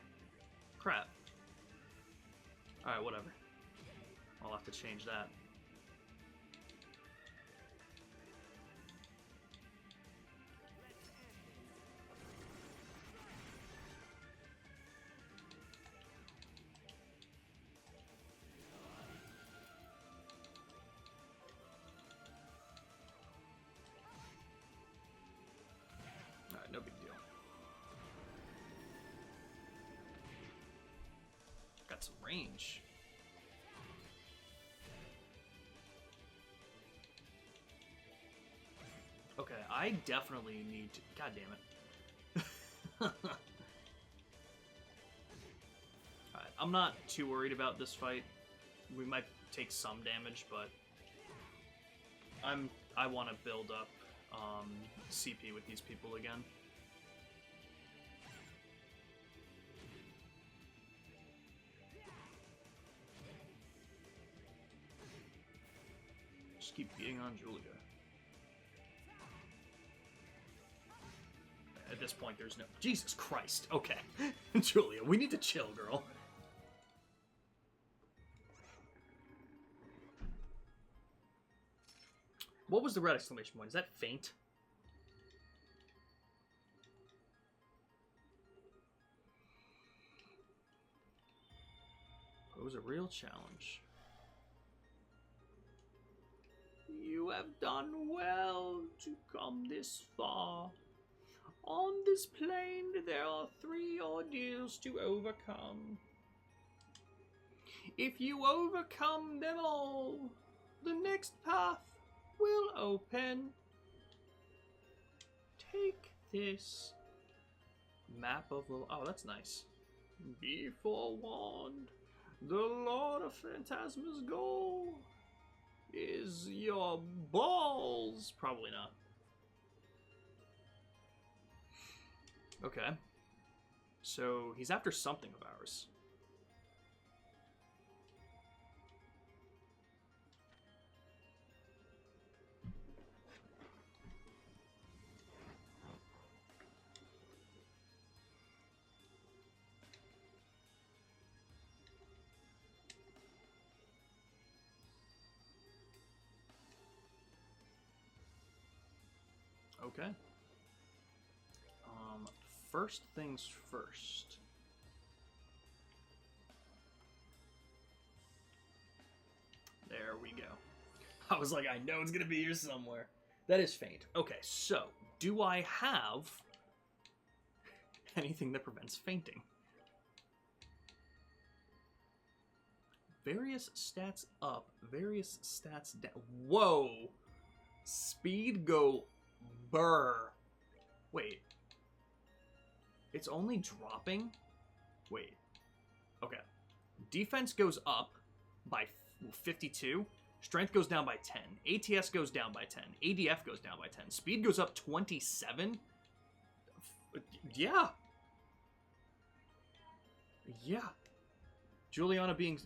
Crap. Alright, whatever. I'll have to change that. Alright, no big deal. Got some range. Okay, I definitely need to... God damn it. Alright, I'm not too worried about this fight. We might take some damage, but... I want to build up CP with these people again. Just keep beating on Julia. At this point, there's no... Jesus Christ. Okay. Julia, we need to chill, girl. What was the red exclamation point? Is that faint? It was a real challenge. You have done well to come this far. On this plane, there are 3 ordeals to overcome. If you overcome them all, the next path will open. Take this map of the... Oh, that's nice. Be forewarned. The Lord of Phantasma's goal is your balls. Probably not. Okay. So, he's after something of ours. Okay. First things first. There we go. I was like, I know it's gonna be here somewhere. That is faint. Okay, so, do I have anything that prevents fainting? Various stats up, various stats down. Whoa! Speed go burr. Wait. It's only dropping? Wait. Okay. Defense goes up by 52. Strength goes down by 10. ATS goes down by 10. ADF goes down by 10. Speed goes up 27. Yeah. Yeah. Julia being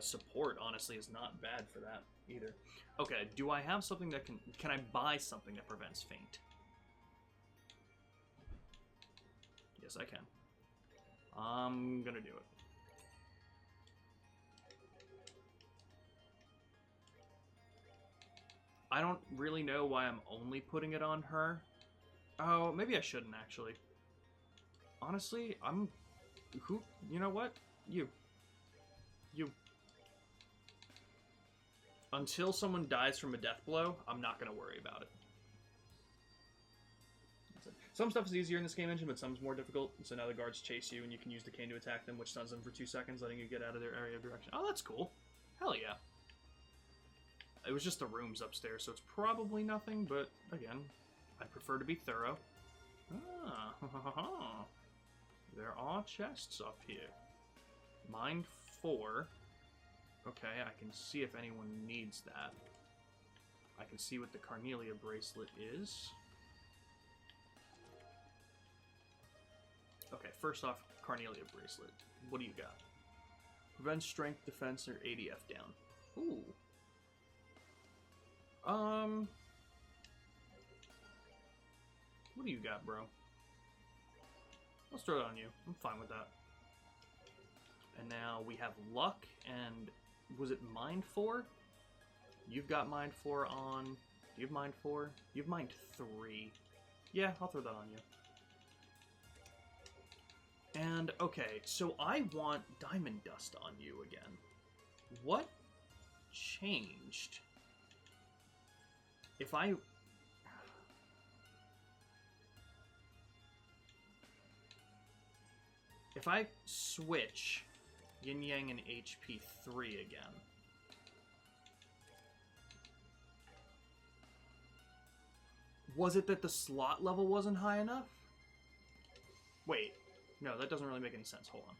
support honestly is not bad for that either. Okay, do I have something that can I buy something that prevents faint? Yes, I can. I'm gonna do it. I don't really know why I'm only putting it on her. Oh, maybe I shouldn't actually. Honestly, you know what? You. Until someone dies from a death blow, I'm not gonna worry about it. Some stuff is easier in this game engine, but some's more difficult. So now the guards chase you, and you can use the cane to attack them, which stuns them for 2 seconds, letting you get out of their area of direction. Oh, that's cool. Hell yeah. It was just the rooms upstairs, so it's probably nothing, but again, I prefer to be thorough. Ah, there are chests up here. Mine 4. Okay, I can see if anyone needs that. I can see what the Carnelia bracelet is. Okay, first off, Carnelia bracelet. What do you got? Prevent strength, defense, or ADF down. Ooh. What do you got, bro? Let's throw it on you. I'm fine with that. And now we have luck, and was it Mind 4? You've got Mind 4 on. Do you have Mind 4? You have Mind 3. Yeah, I'll throw that on you. And, okay, so I want Diamond Dust on you again. What changed? If I switch Yin Yang and HP 3 again, was it that the slot level wasn't high enough? Wait, no, that doesn't really make any sense. Hold on.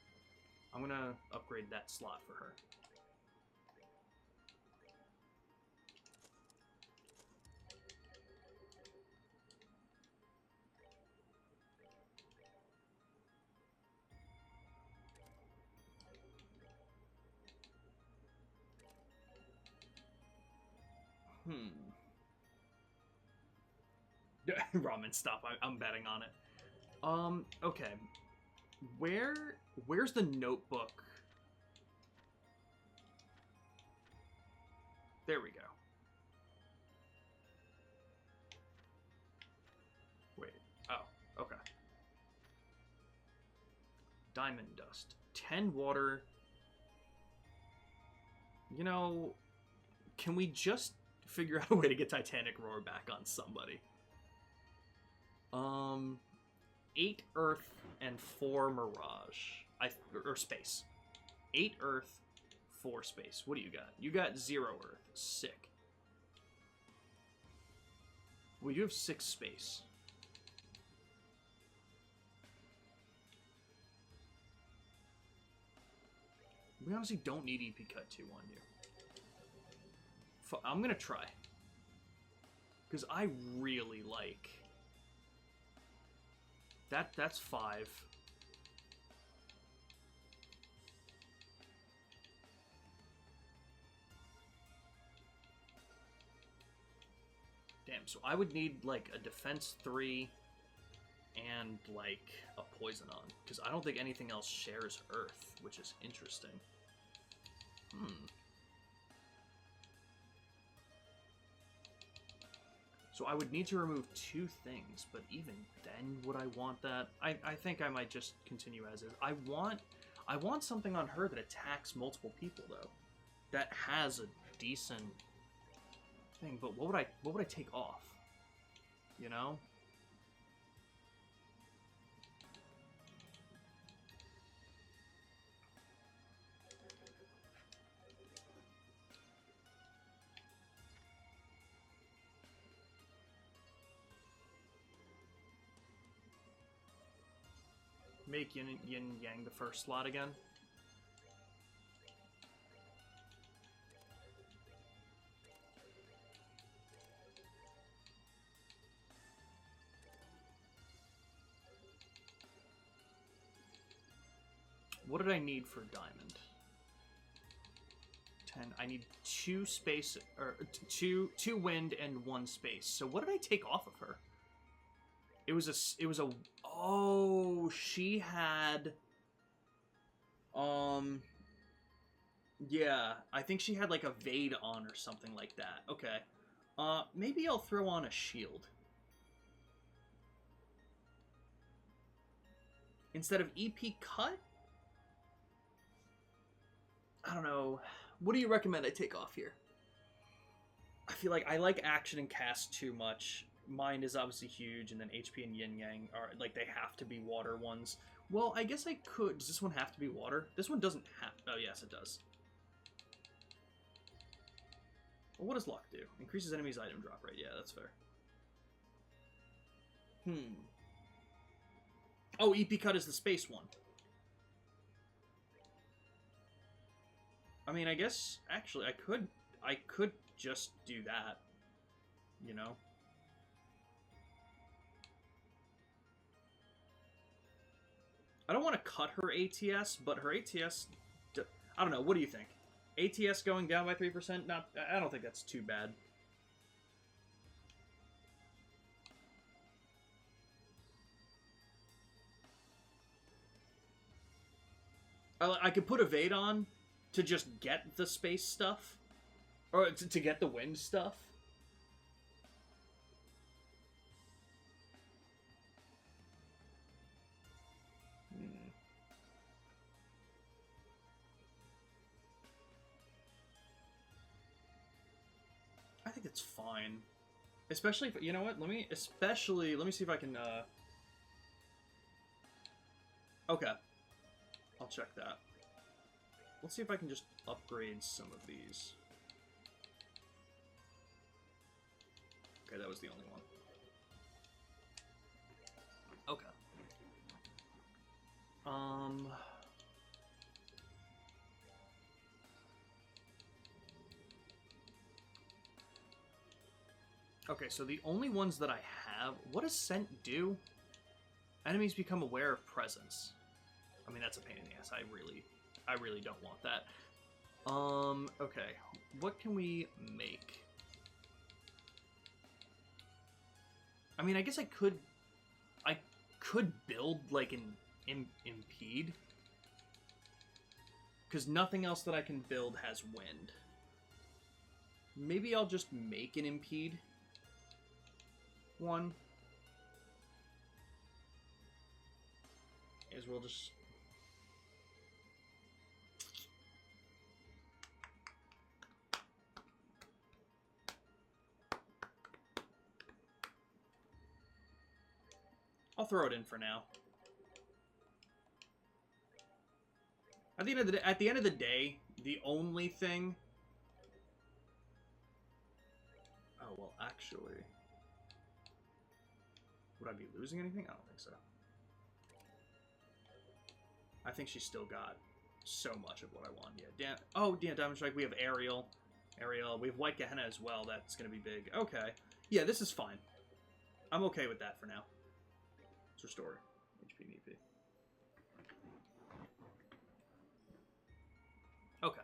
I'm gonna upgrade that slot for her. Ramen, stop. I'm betting on it. Okay. Where's the notebook? There we go. Wait. Oh, okay. Diamond Dust. 10 water. You know, can we just figure out a way to get Titanic Roar back on somebody? 8 Earth and 4 Mirage. Or Space. 8 Earth, 4 Space. What do you got? You got 0 Earth. Sick. Well, you have 6 Space. We honestly don't need EP Cut 2 on you. I'm gonna try. Because I really like... That's 5. Damn, so I would need, like, a defense 3 and, like, a poison on. Because I don't think anything else shares Earth, which is interesting. So I would need to remove 2 things, but even then, would I want that? I think I might just continue as is. I want something on her that attacks multiple people, though. That has a decent thing, but what would I take off? You know? Make Yin Yang the first slot again. What did I need for Diamond? 10. I need 2 space, or 2 wind and 1 space. So what did I take off of her? It was a oh, she had yeah, I think she had like a Vade on or something like that. Okay. Maybe I'll throw on a shield. Instead of EP Cut? I don't know. What do you recommend I take off here? I feel like I like action and cast too much. Mind is obviously huge, and then HP and Yin Yang are, like, they have to be water ones. Well, I guess I could. Does this one have to be water? This one doesn't have... Oh, yes, it does. Well, what does luck do? Increases enemy's item drop rate. Yeah, that's fair. Oh, EP Cut is the space one. I mean, I guess, actually, I could just do that. you know? I don't want to cut her ATS, but her ATS... I don't know, what do you think? ATS going down by 3%? Not, I don't think that's too bad. I could put Evade on to just get the space stuff. Or to get the wind stuff. I think it's fine. Especially if, you know what, let me see if I can, okay. I'll check that. Let's see if I can just upgrade some of these. Okay, that was the only one. Okay. Okay, so the only ones that I have... What does Scent do? Enemies become aware of presence. I mean, that's a pain in the ass. I really don't want that. Okay. What can we make? I mean, I guess I could build, like, an Impede. Because nothing else that I can build has wind. Maybe I'll just make an Impede one. As well just... I'll throw it in for now. At the end of the day, the only thing... Oh, well, actually... Would I be losing anything? I don't think so. I think she's still got so much of what I want. Yeah, Diamond Strike. We have Ariel. We have White Gehenna as well. That's going to be big. Okay. Yeah, this is fine. I'm okay with that for now. Let's restore HP and EP. Okay.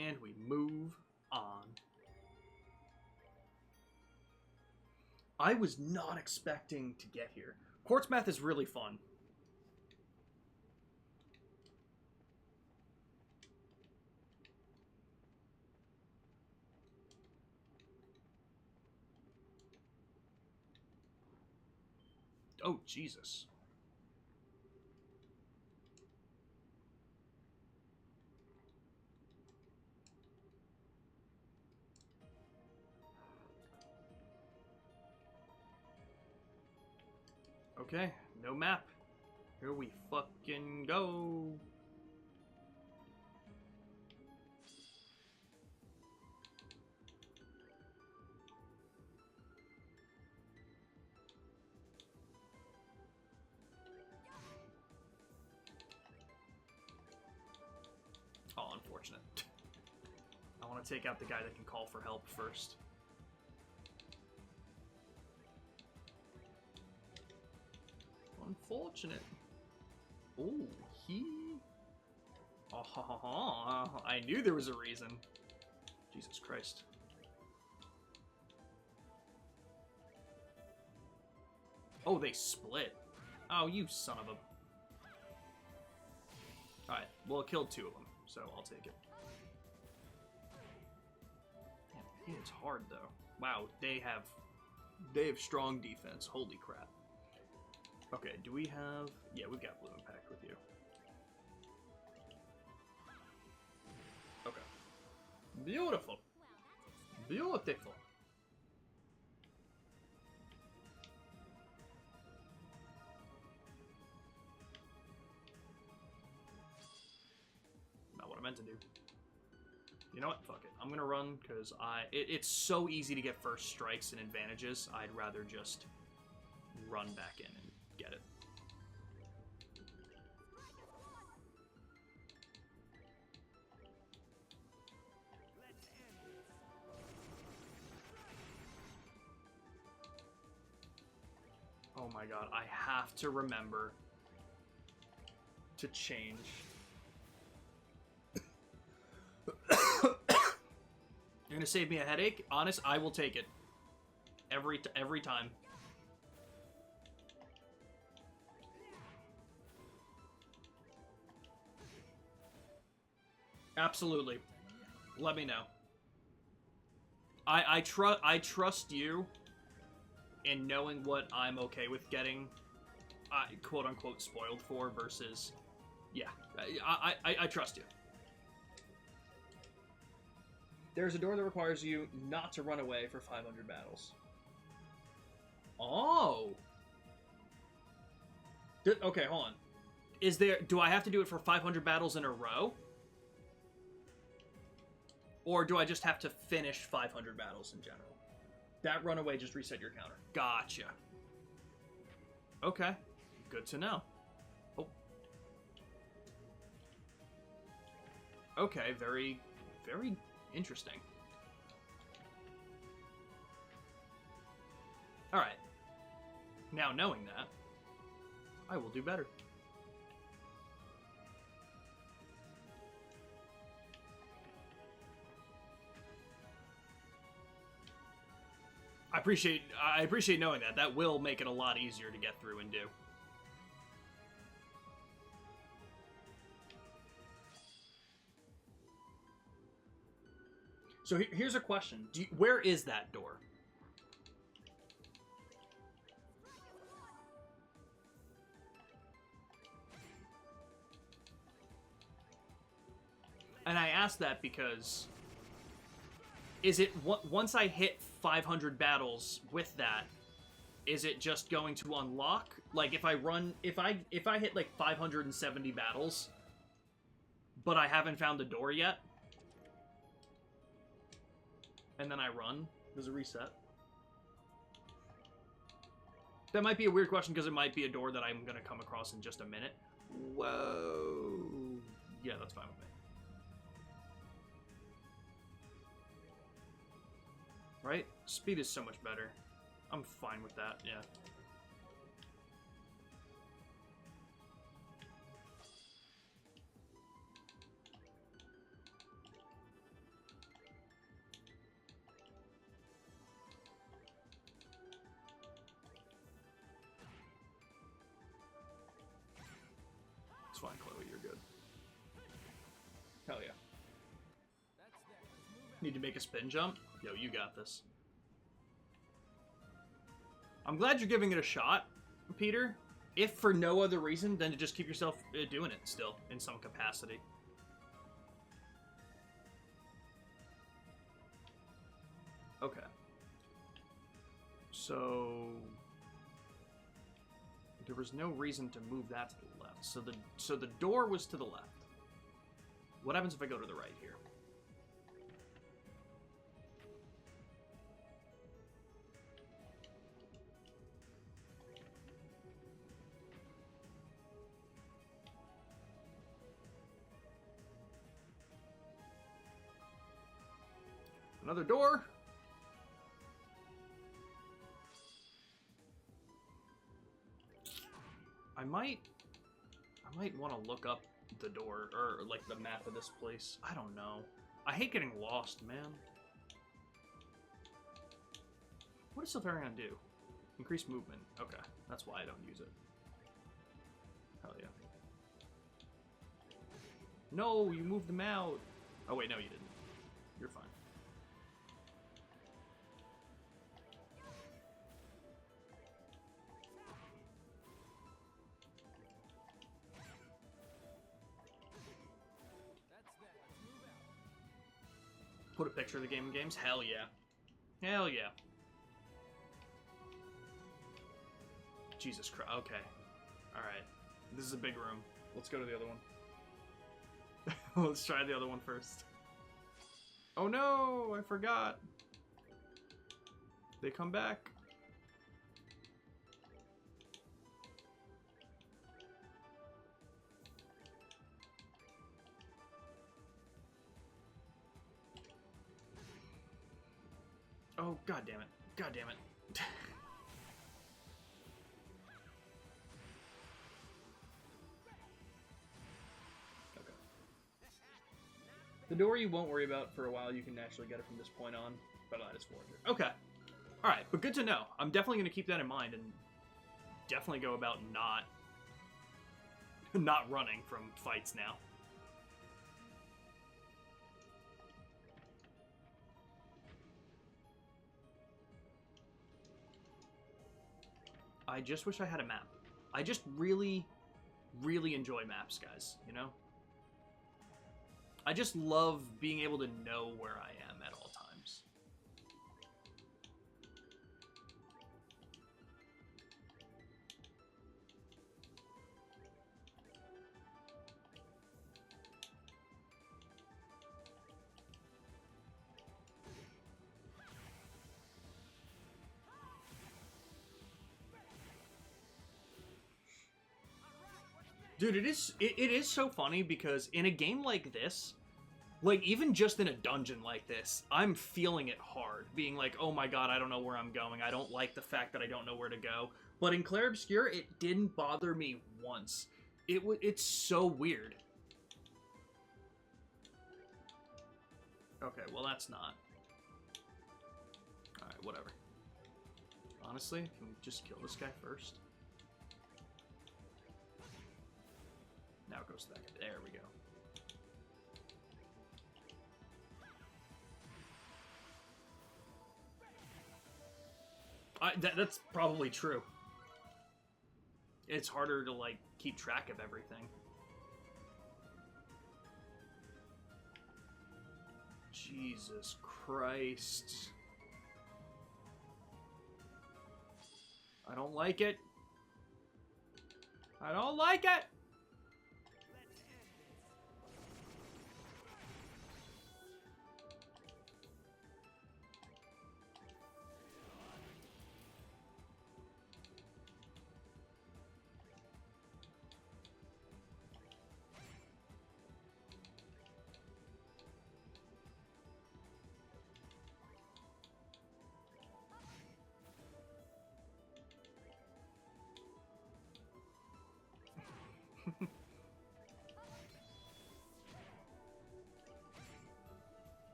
And we move on. I was not expecting to get here. Quartz Math is really fun. Oh, Jesus. Okay, no map. Here we fucking go. Oh, unfortunate. I want to take out the guy that can call for help first. Unfortunate. Oh, he... Oh, ha, ha, ha. I knew there was a reason. Jesus Christ. Oh, they split. Oh, you son of a... Alright, well, it killed two of them, so I'll take it. Damn, he hits hard, though. Wow, they have strong defense. Holy crap. Okay, do we have... Yeah, we've got Blue Impact with you. Okay. Beautiful. Beautiful. Not what I meant to do. You know what? Fuck it. I'm gonna run, because it's so easy to get first strikes and advantages. I'd rather just run back in and get it. Oh my god, I have to remember to change. You're gonna save me a headache? Honest, I will take it. Every time. Absolutely. Let me know. I trust you in knowing what I'm okay with getting, quote unquote, spoiled for versus, yeah, I trust you. There's a door that requires you not to run away for 500 battles. Oh. Okay, hold on. Do I have to do it for 500 battles in a row? Or do I just have to finish 500 battles in general? That runaway just reset your counter. Gotcha. Okay. Good to know. Oh. Okay, very, very interesting. Alright. Now, knowing that, I will do better. I appreciate knowing that. That will make it a lot easier to get through and do. So here's a question. Where is that door? And I ask that because is it once I hit 500 battles with that, is it just going to unlock? Like if I hit like 570 battles, but I haven't found the door yet, and then I run, does it reset? That might be a weird question because it might be a door that I'm gonna come across in just a minute. Whoa. Yeah, that's fine with me. Right? Speed is so much better. I'm fine with that, yeah. It's fine, Chloe, you're good. Hell yeah. Need to make a spin jump? Yo, you got this. I'm glad you're giving it a shot, Peter. If for no other reason than to just keep yourself doing it still, in some capacity. Okay. So... there was no reason to move that to the left. So the door was to the left. What happens if I go to the right here? Another door. I might want to look up the door, or like the map of this place. I don't know. I hate getting lost, man. What does Silverion do? Increase movement. Okay, that's why I don't use it. Hell yeah. No, you moved them out. Oh wait, no you didn't. You're fine. Put a picture of the game in games? Hell yeah. Hell yeah. Jesus Christ. Okay. Alright. This is a big room. Let's go to the other one. Let's try the other one first. Oh no! I forgot. They come back. Oh, god damn it. God damn it. door you won't worry about for a while. You can naturally get it from this point on. But that is 400. Okay. Alright, but good to know. I'm definitely going to keep that in mind and definitely go about not running from fights now. I just wish I had a map. I just really, really enjoy maps, guys, you know? I just love being able to know where I am at all times. Dude, it is so funny because in a game like this, like, even just in a dungeon like this, I'm feeling it hard. Being like, oh my god, I don't know where I'm going. I don't like the fact that I don't know where to go. But in Clair Obscur, it didn't bother me once. It's so weird. Okay, well that's not. Alright, whatever. Honestly, can we just kill this guy first? Now it goes to that guy. There we go. That's probably true. It's harder to, like, keep track of everything. Jesus Christ. I don't like it. I don't like it!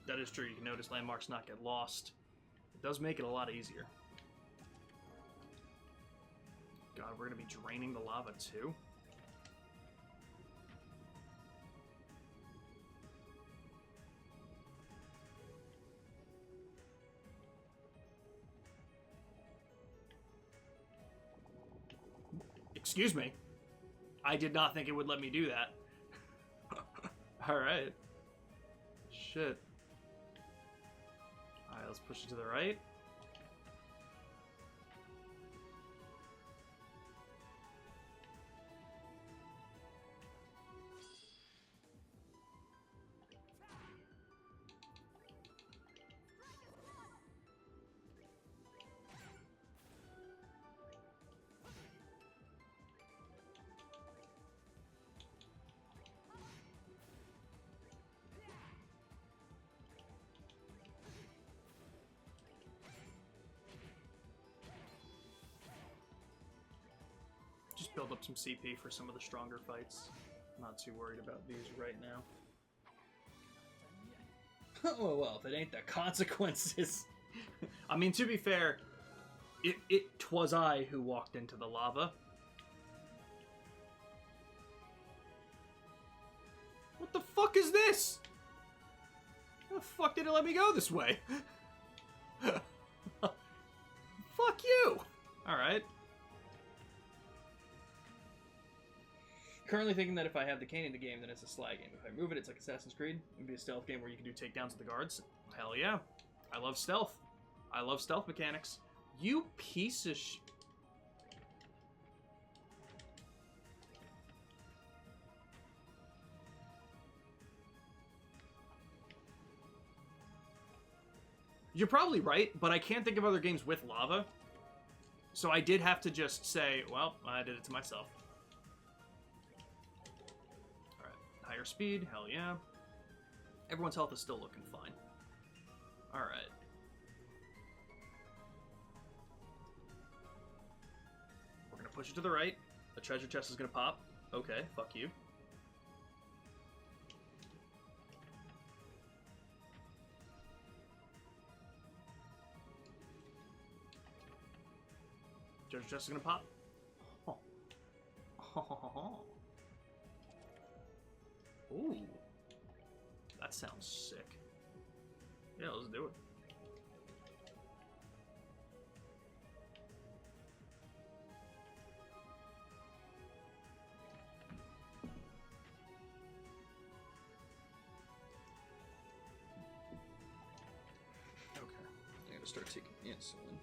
That is true. You can notice landmarks not get lost. It does make it a lot easier. God, we're going to be draining the lava too? Excuse me. I did not think it would let me do that. Alright. Shit. Alright, let's push it to the right. Just build up some CP for some of the stronger fights. Not too worried about these right now. Oh, well, if it ain't the consequences. I mean, to be fair, twas I who walked into the lava. What the fuck is this? How the fuck did it let me go this way? Fuck you! Alright. Currently thinking that if I have the cane in the game, then it's a Sly game. If I move it, it's like Assassin's Creed. It would be a stealth game where you can do takedowns of the guards. Hell yeah. I love stealth. I love stealth mechanics. You piece of sh... You're probably right, but I can't think of other games with lava. So I did have to just say, well, I did it to myself. Higher speed, hell yeah. Everyone's health is still looking fine. Alright. We're gonna push it to the right. The treasure chest is gonna pop. Okay, fuck you. Judge Chest is gonna pop. Oh. Ooh. That sounds sick. Yeah, let's do it. Okay. I gotta start taking insulin.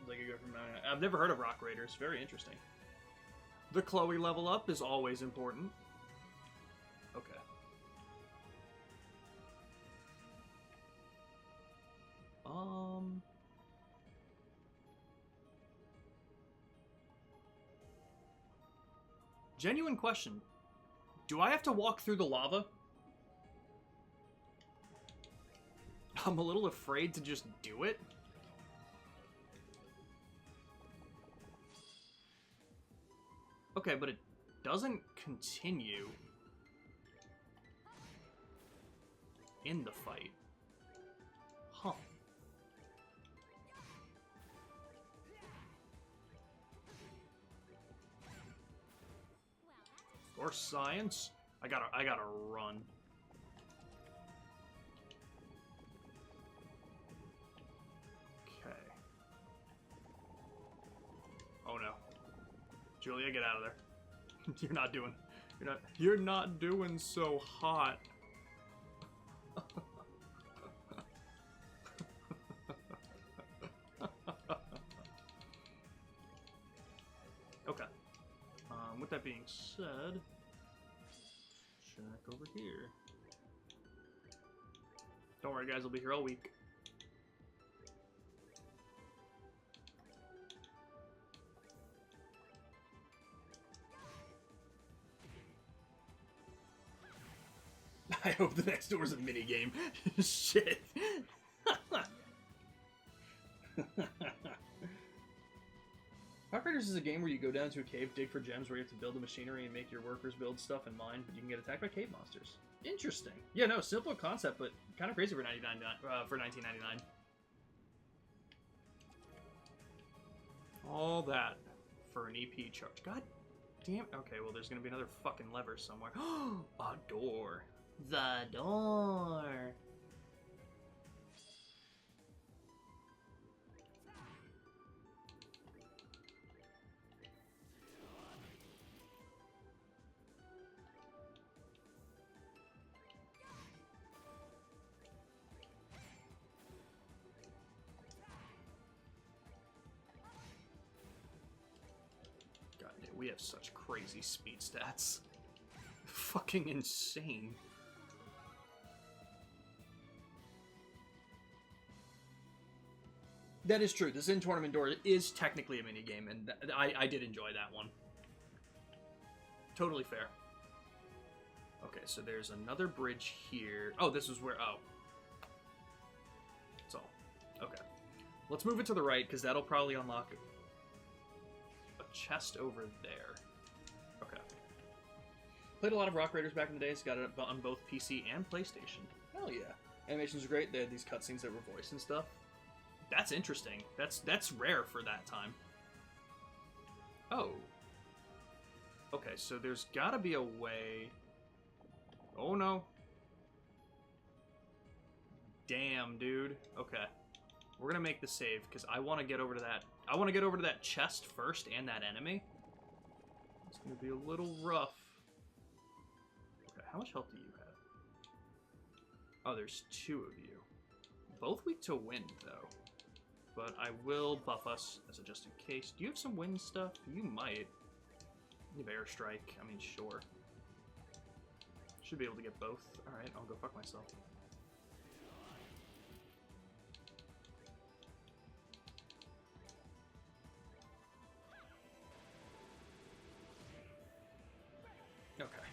Like you go from I've never heard of Rock Raiders. Very interesting. The Chloe level up is always important. Okay. Genuine question. Do I have to walk through the lava? I'm a little afraid to just do it. Okay, but it doesn't continue in the fight. Huh. Or science. I gotta run. Okay. Oh no. Julia, get out of there. You're not doing so hot. Okay. With that being said, check over here. Don't worry, guys. I'll be here all week. I hope the next door's a minigame. Shit. Rock Raiders is a game where you go down to a cave, dig for gems, where you have to build the machinery and make your workers build stuff and mine, but you can get attacked by cave monsters. Interesting. Yeah, no, simple concept, but kind of crazy for $19.99. All that for an EP charge. God damn. Okay, well, there's gonna be another fucking lever somewhere. A door. The door. God, dude, we have such crazy speed stats. Fucking insane. That is true. This in-tournament door is technically a minigame, and I did enjoy that one. Totally fair. Okay, so there's another bridge here. Oh, this is where... Oh. That's all. Okay. Let's move it to the right, because that'll probably unlock a chest over there. Okay. Played a lot of Rock Raiders back in the days. Got it on both PC and PlayStation. Hell yeah. Animations are great. They had these cutscenes that were voiced and stuff. That's interesting. That's rare for that time. Oh. Okay, so there's gotta be a way... Oh no. Damn, dude. Okay. We're gonna make the save, because I want to get over to that... I want to get over to that chest first, and that enemy. It's gonna be a little rough. Okay, how much health do you have? Oh, there's two of you. Both weak to wind, though. But I will buff us as a just in case. Do you have some wind stuff? You might. You have airstrike. I mean, sure. Should be able to get both. Alright, I'll go fuck myself. Okay.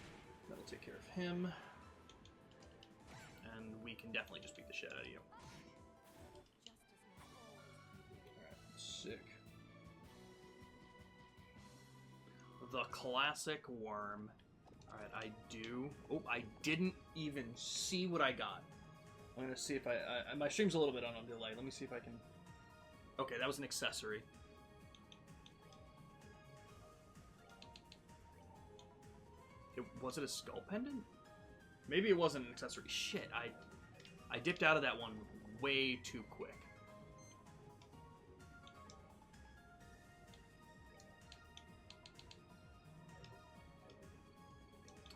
That'll take care of him. And we can definitely just beat the shit out of you. Sick. The classic worm. Alright, I do... Oh, I didn't even see what I got. I'm gonna see if I my stream's a little bit on a delay. Let me see if I can... Okay, that was an accessory. Was it a skull pendant? Maybe it wasn't an accessory. Shit, I dipped out of that one way too quick.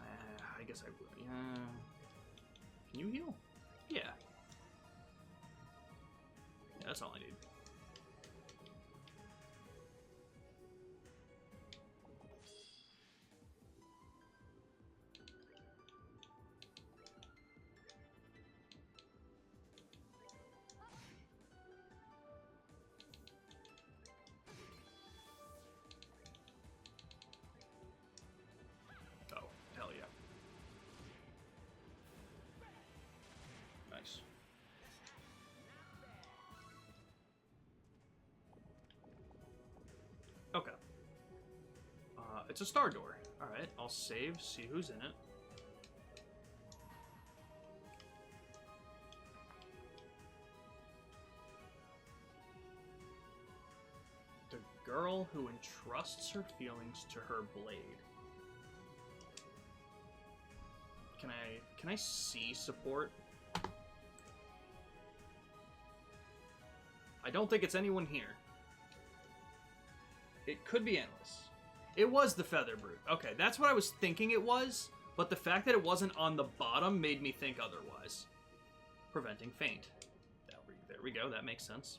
I guess I would. Yeah. Can you heal? Yeah. Yeah, that's all I need. Okay. It's a star door. Alright, I'll save, see who's in it. The girl who entrusts her feelings to her blade. Can I see support? I don't think it's anyone here. It could be endless. It was the Feather Brute. Okay, that's what I was thinking it was, but the fact that it wasn't on the bottom made me think otherwise. Preventing faint. There we go, that makes sense.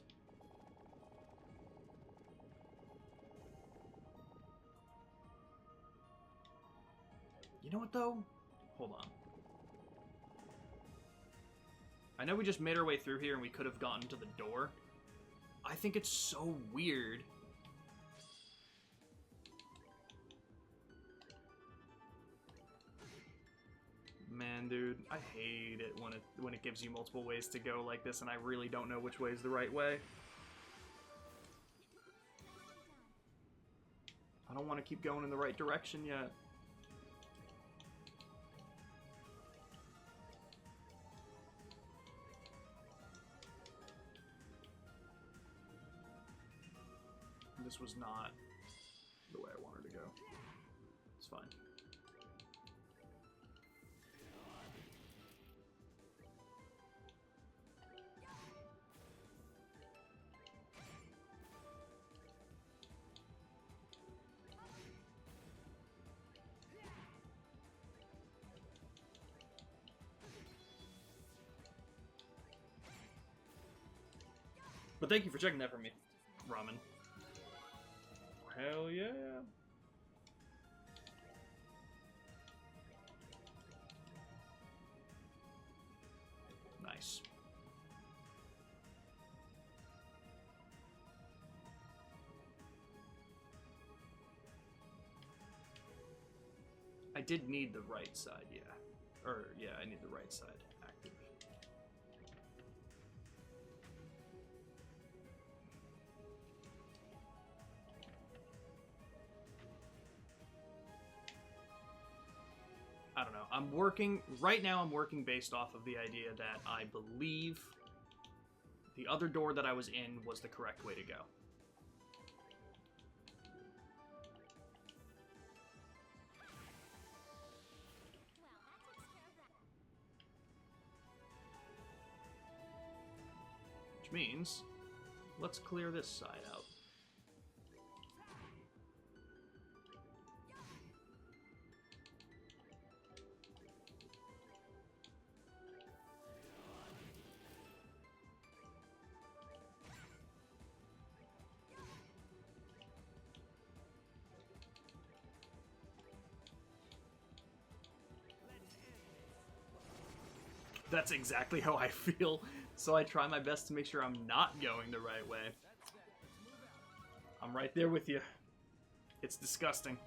You know what, though? Hold on. I know we just made our way through here and we could have gotten to the door. I think it's so weird. Man, dude, I hate it when it gives you multiple ways to go like this, and I really don't know which way is the right way. I don't want to keep going in the right direction yet. This was not the way I wanted to go. It's fine. But thank you for checking that for me, Ramen. Hell yeah. Nice. I did need the right side, yeah. Or, yeah, I need the right side active. I don't know. Right now I'm working based off of the idea that I believe the other door that I was in was the correct way to go. Which means, let's clear this side out. That's exactly how I feel, so I try my best to make sure I'm not going the right way. I'm right there with you. It's disgusting.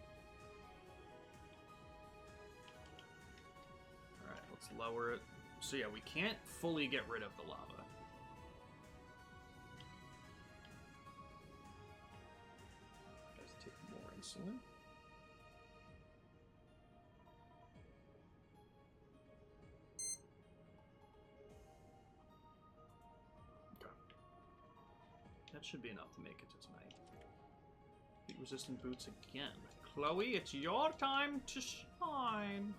Alright, let's lower it. So yeah, we can't fully get rid of the lava. That should be enough to make it to tonight. Heat resistant boots again. Chloe, it's your time to shine.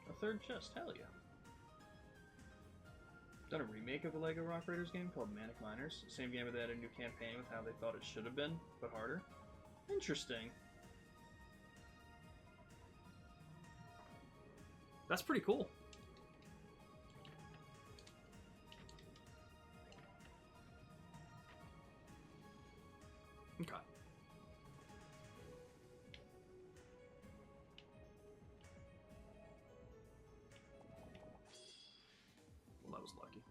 A third chest, hell yeah. Done a remake of the LEGO Rock Raiders game called Manic Miners. Same game, but they had a new campaign with how they thought it should have been, but harder. Interesting. That's pretty cool. Okay. Well, that was lucky.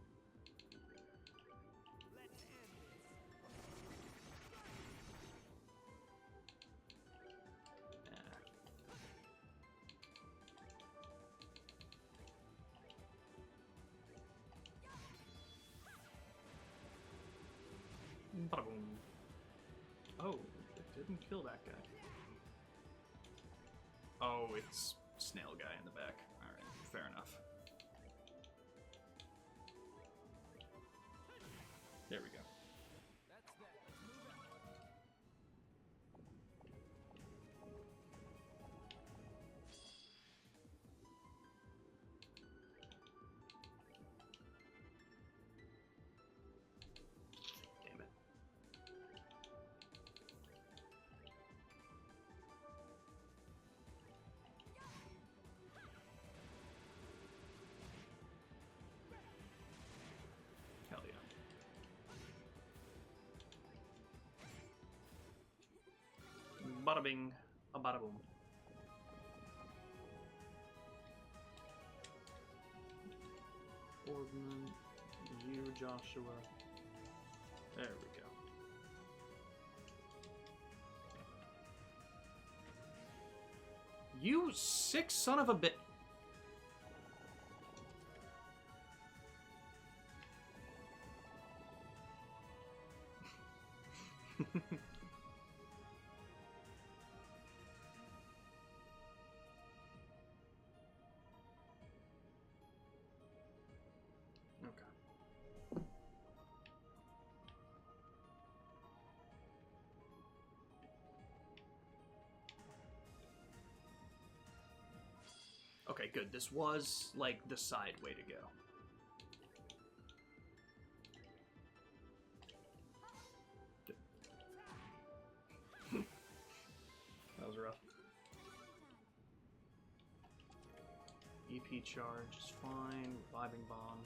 Ba-boom. Oh, it didn't kill that guy. Oh, it's snail guy in the back. Alright, fair enough. There we go. Damn it. Hell yeah. Bada bing, a bada boom. Ordnance, you, Joshua. There we go. You sick son of a bit. Okay, good. This was, like, the side way to go. That was rough. EP charge is fine. Reviving bomb.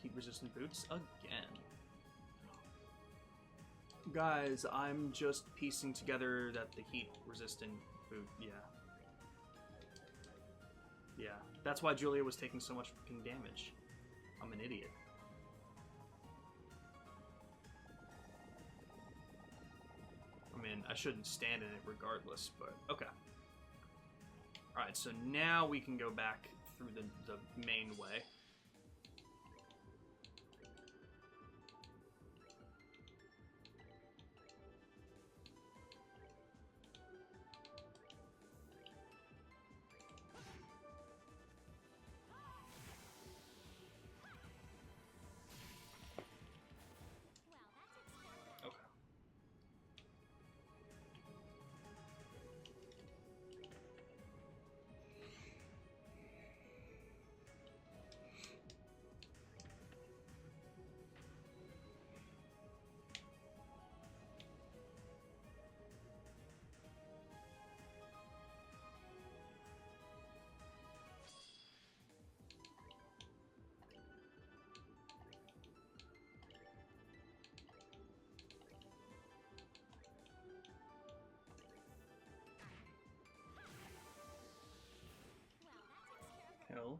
Heat resistant boots again. Guys, I'm just piecing together that the heat resistant boot, yeah. Yeah, that's why Julia was taking so much fucking damage. I'm an idiot. I mean, I shouldn't stand in it regardless, but okay. Alright, so now we can go back through the main way. Hell.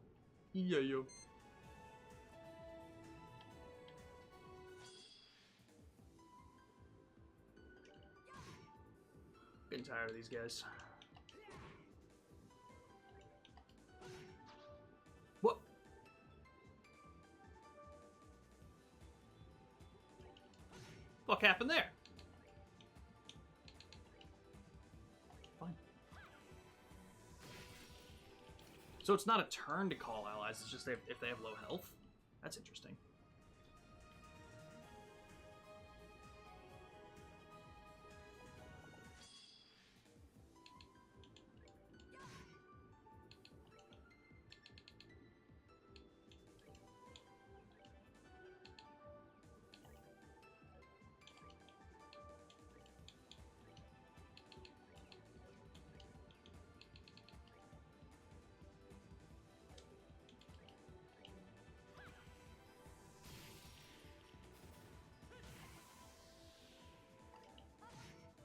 Yeah, yo. Getting tired of these guys. What? What happened there? So it's not a turn to call allies, it's just if they have low health? That's interesting.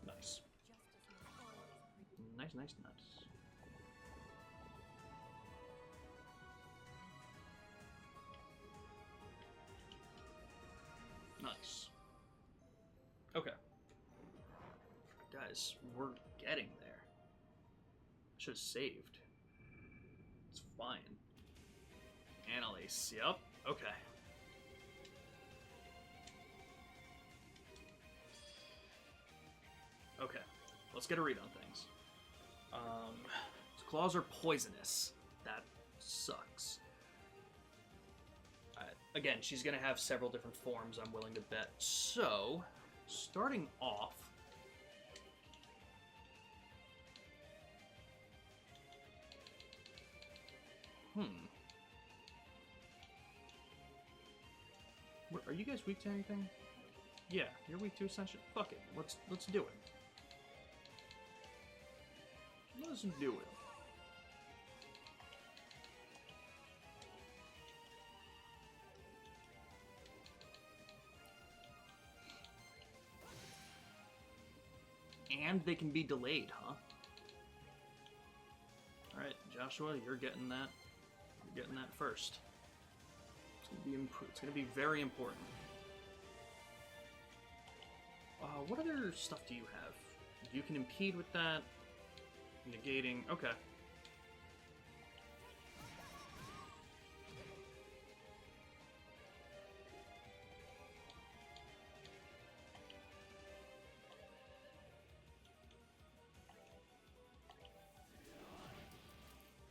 Nice. Nice, nice, nice. Nice. Okay. Guys, we're getting there. Should have saved. It's fine. Annalise, yep. Okay. Okay. Let's get a read on things. Claws are poisonous. That sucks. Again, she's going to have several different forms, I'm willing to bet. So, starting off... Are you guys weak to anything? Yeah, you're weak to Ascension. Fuck it. Let's do it. Let's do it. And they can be delayed, huh? Alright, Joshua, you're getting that. You're getting that first. It's gonna be very important. What other stuff do you have? You can impede with that. Negating. Okay.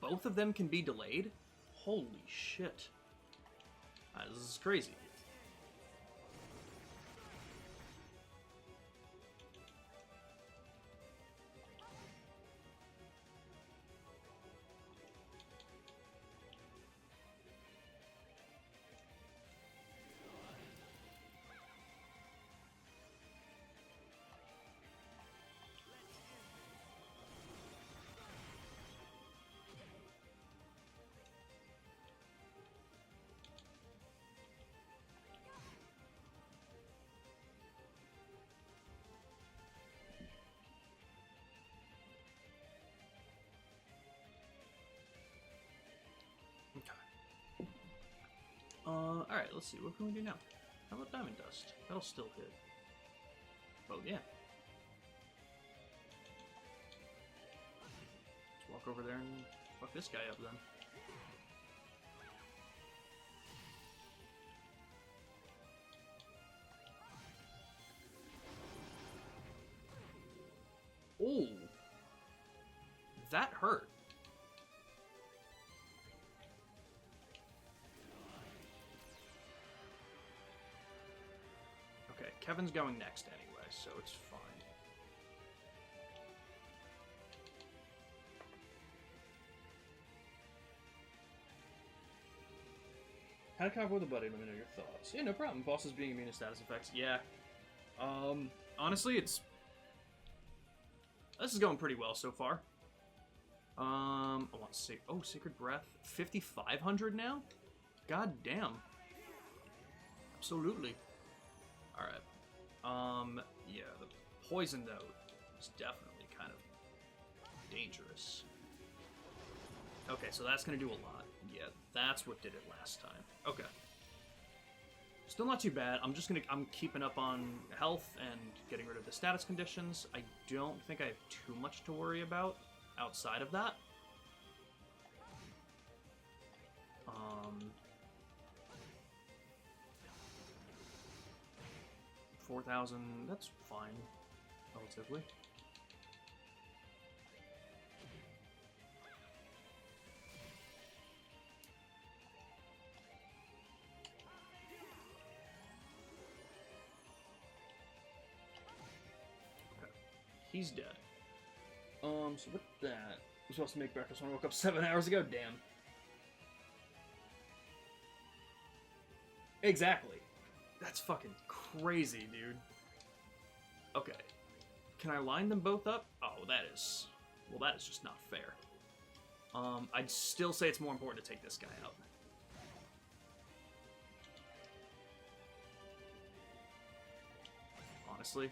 Both of them can be delayed? Holy shit. This is crazy. Alright, let's see. What can we do now? How about Diamond Dust? That'll still hit. Oh, yeah. Let's walk over there and fuck this guy up then. Oh! That hurt. Okay, Kevin's going next anyway, so it's fine. How to combo with a buddy, let me know your thoughts. Yeah, no problem. Bosses being immune to status effects. Yeah. Honestly, this is going pretty well so far. I want to say, oh, Sacred Breath. 5,500 now? God damn. Absolutely. Alright. Yeah, the Poison Note is definitely kind of dangerous. Okay, so that's gonna do a lot. Yeah, that's what did it last time. Okay. Still not too bad. I'm keeping up on health and getting rid of the status conditions. I don't think I have too much to worry about outside of that. 4,000, that's fine, relatively. He's dead. So with that, I'm supposed to make breakfast when I woke up 7 hours ago. Damn. Exactly. That's fucking crazy, dude. Okay. Can I line them both up? Oh, that is... Well, that is just not fair. I'd still say it's more important to take this guy out. Honestly.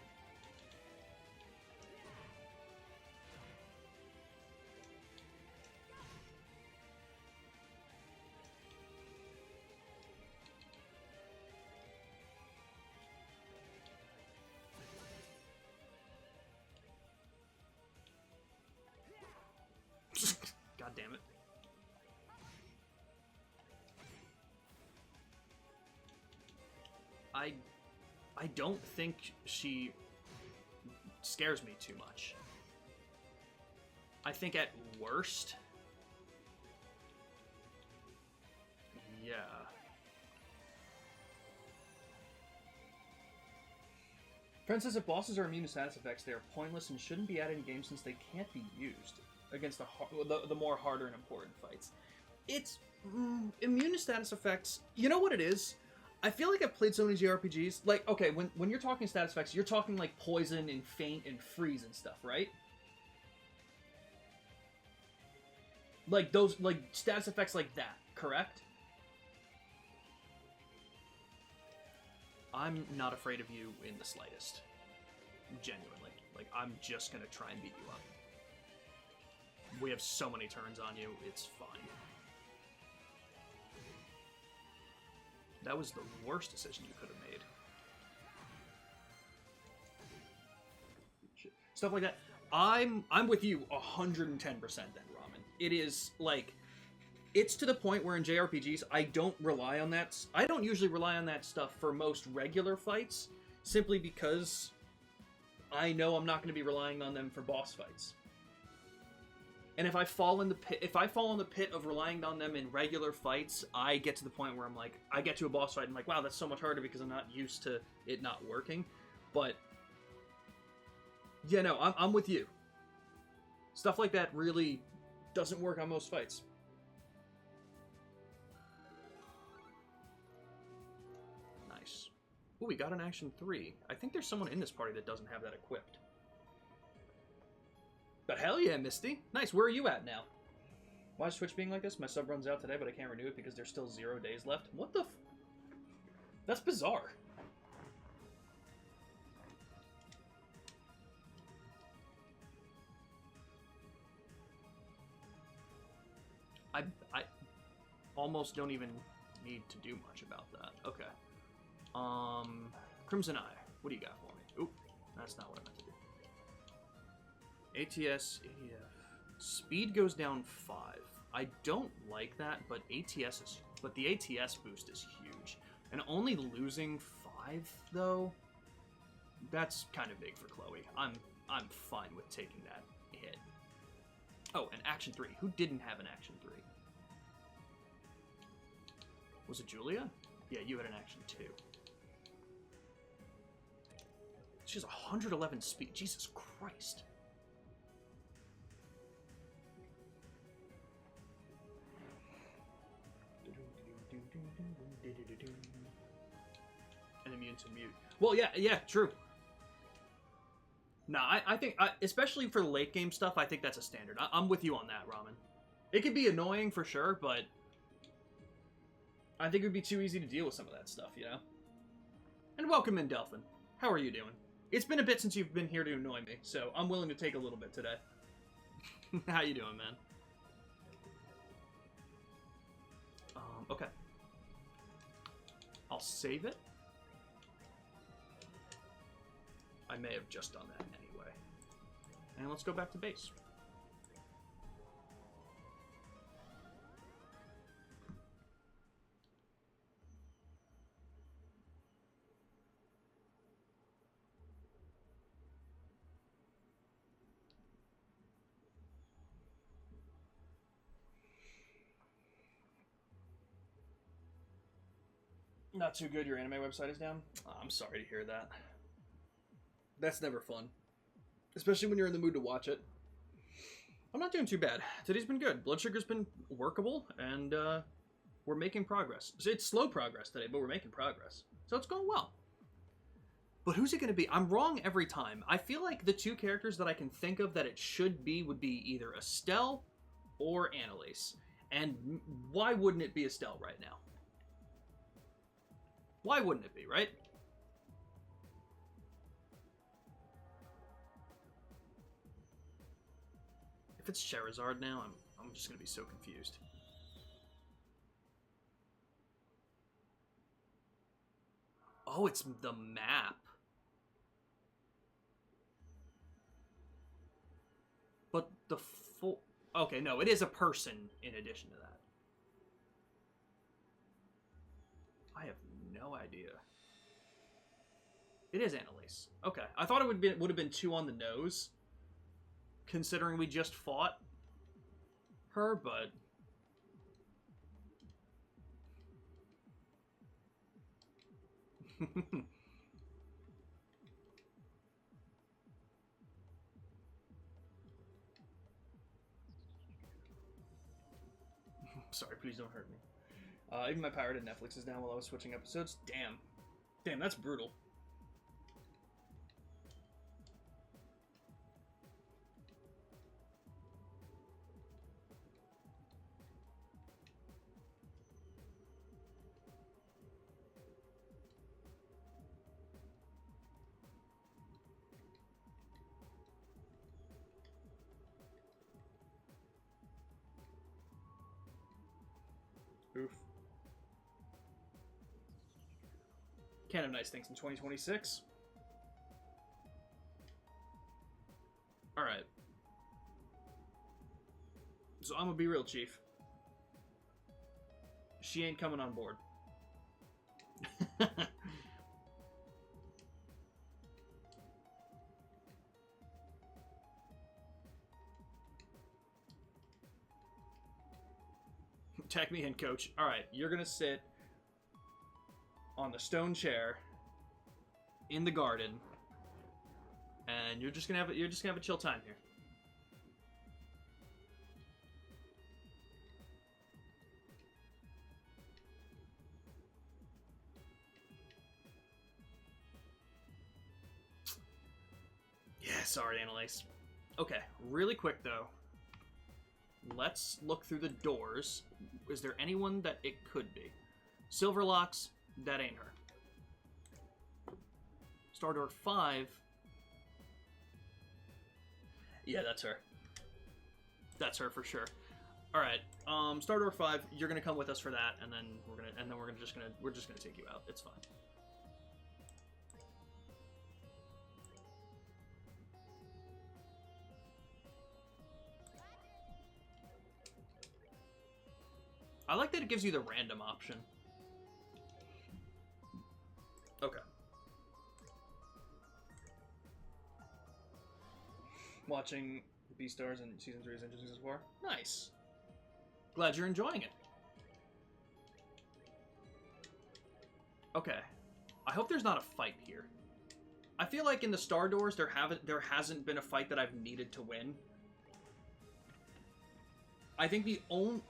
God damn it. I don't think she scares me too much. I think at worst... Yeah. Friend says if bosses are immune to status effects, they are pointless and shouldn't be added in games since they can't be used against the more harder and important fights. It's... immune to status effects... You know what it is? I feel like I've played so many JRPGs. Like, okay, when you're talking status effects, you're talking like poison and faint and freeze and stuff, right? Like those, like status effects like that, correct? I'm not afraid of you in the slightest. Genuinely. Like, I'm just gonna try and beat you up. We have so many turns on you, it's fine. That was the worst decision you could have made. Stuff like that. I'm with you 110% then, Ramen. It is, like... It's to the point where in JRPGs, I don't rely on that. I don't usually rely on that stuff for most regular fights, simply because I know I'm not going to be relying on them for boss fights. And if I fall in the pit, of relying on them in regular fights, I get to the point where I'm like, I get to a boss fight and I'm like, wow, that's so much harder because I'm not used to it not working. But yeah, no, I'm with you. Stuff like that really doesn't work on most fights. Nice. Ooh, we got an Action 3. I think there's someone in this party that doesn't have that equipped. But hell yeah, Misty. Nice, where are you at now? Why is Twitch being like this? My sub runs out today, but I can't renew it because there's still 0 days left. What the f... That's bizarre. I almost don't even need to do much about that. Okay. Crimson Eye. What do you got for me? Oop, that's not what I meant to do. ATS, ADF. Speed goes down 5. I don't like that, but the ATS boost is huge. And only losing 5 though, that's kind of big for Chloe. I'm fine with taking that hit. Oh, and Action 3. Who didn't have an Action 3? Was it Julia? Yeah, you had an Action 2. She has 111 speed. Jesus Christ. And immune to mute. Well, yeah, true. Nah, I think, especially for late game stuff, I think that's a standard. I'm with you on that, Ramen. It can be annoying for sure, but I think it would be too easy to deal with some of that stuff, you know? And welcome in, Delphin. How are you doing? It's been a bit since you've been here to annoy me, so I'm willing to take a little bit today. How you doing, man? Okay. I'll save it. I may have just done that anyway. And let's go back to base. Not too good, your anime website is down? Oh, I'm sorry to hear that. That's never fun. especially when you're in the mood to watch it. I'm not doing too bad. Today's been good. Blood sugar's been workable, and we're making progress. It's slow progress today, but we're making progress. So it's going well. But who's it going to be? I'm wrong every time. I feel like the two characters that I can think of that it should be would be either Estelle or Annalise. And why wouldn't it be Estelle right now? Why wouldn't it be, right? If it's Charizard now, I'm just going to be so confused. Oh, it's the map. But the full... Okay, no, it is a person in addition to that. I have no idea. It is Annalise. Okay, I thought it would have been 2 on the nose, considering we just fought her, but... Sorry, please don't hurt me. Even my pirated Netflix is down while I was switching episodes. Damn. Damn, that's brutal. Oof. Can't have nice things in 2026. Alright. So I'm gonna be real, Chief. She ain't coming on board. Tag me in, coach. Alright, you're gonna sit on the stone chair in the garden, and you're just gonna have a chill time here. Yeah, sorry, Annalise. Okay, really quick though. Let's look through the doors. Is there anyone that it could be? Silverlocks, that ain't her. Star Door 5. Yeah, that's her. That's her for sure. All right, Star Door 5. You're gonna come with us for that, and then we're just gonna take you out. It's fine. I like that it gives you the random option. Okay. Watching the Beastars in Season 3 is interesting so far. Nice. Glad you're enjoying it. Okay. I hope there's not a fight here. I feel like in the Star Doors there hasn't been a fight that I've needed to win. I think the only...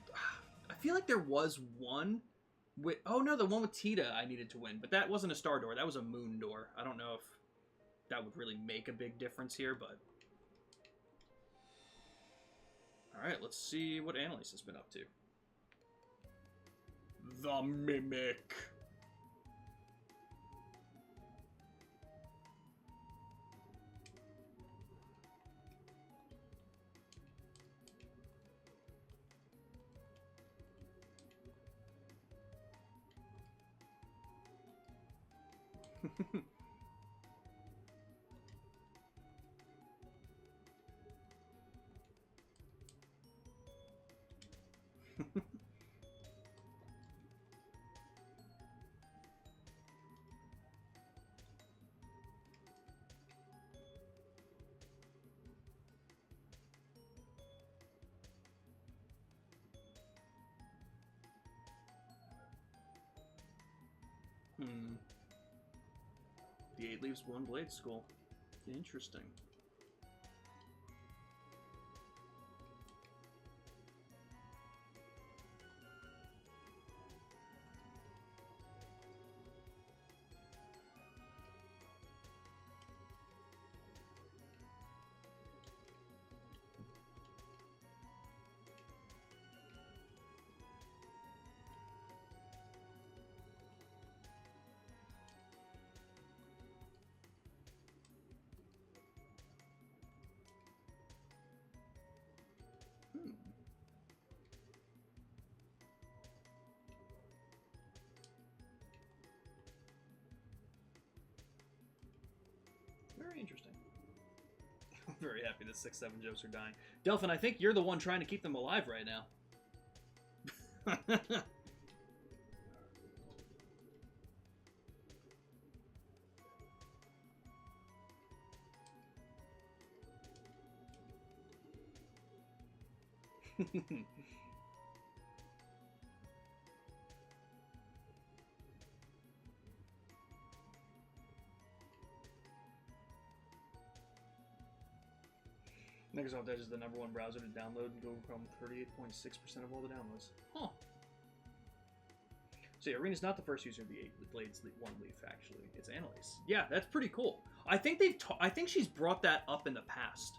I feel like there was one with... Oh no, the one with Tita I needed to win. But that wasn't a Star Door. That was a Moon Door. I don't know if that would really make a big difference here, but... Alright, let's see what Annalise has been up to. The Mimic. The 8 leaves 1 blade school. Interesting. Very interesting. I'm very happy that 6-7 Joes are dying. Delphin, I think you're the one trying to keep them alive right now. Microsoft Edge is the #1 browser to download and Google Chrome 38.6% of all the downloads. Huh. So yeah, Arena's not the first user of the Blades One Leaf, actually. It's Annalise. Yeah, that's pretty cool. I think I think she's brought that up in the past.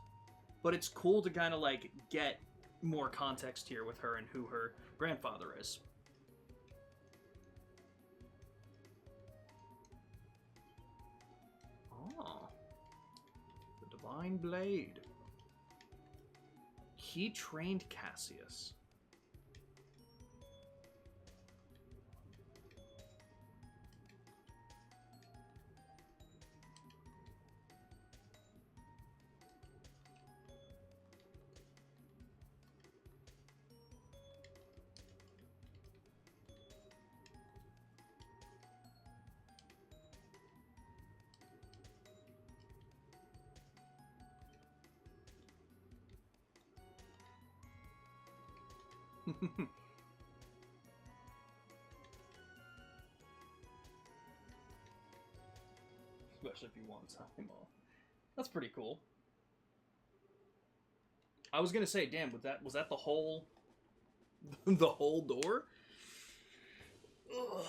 But it's cool to kind of like get more context here with her and who her grandfather is. Oh. The Divine Blade. He trained Cassius. Especially if you want time off. That's pretty cool. I was gonna say, damn, was that the whole the whole door? Ugh.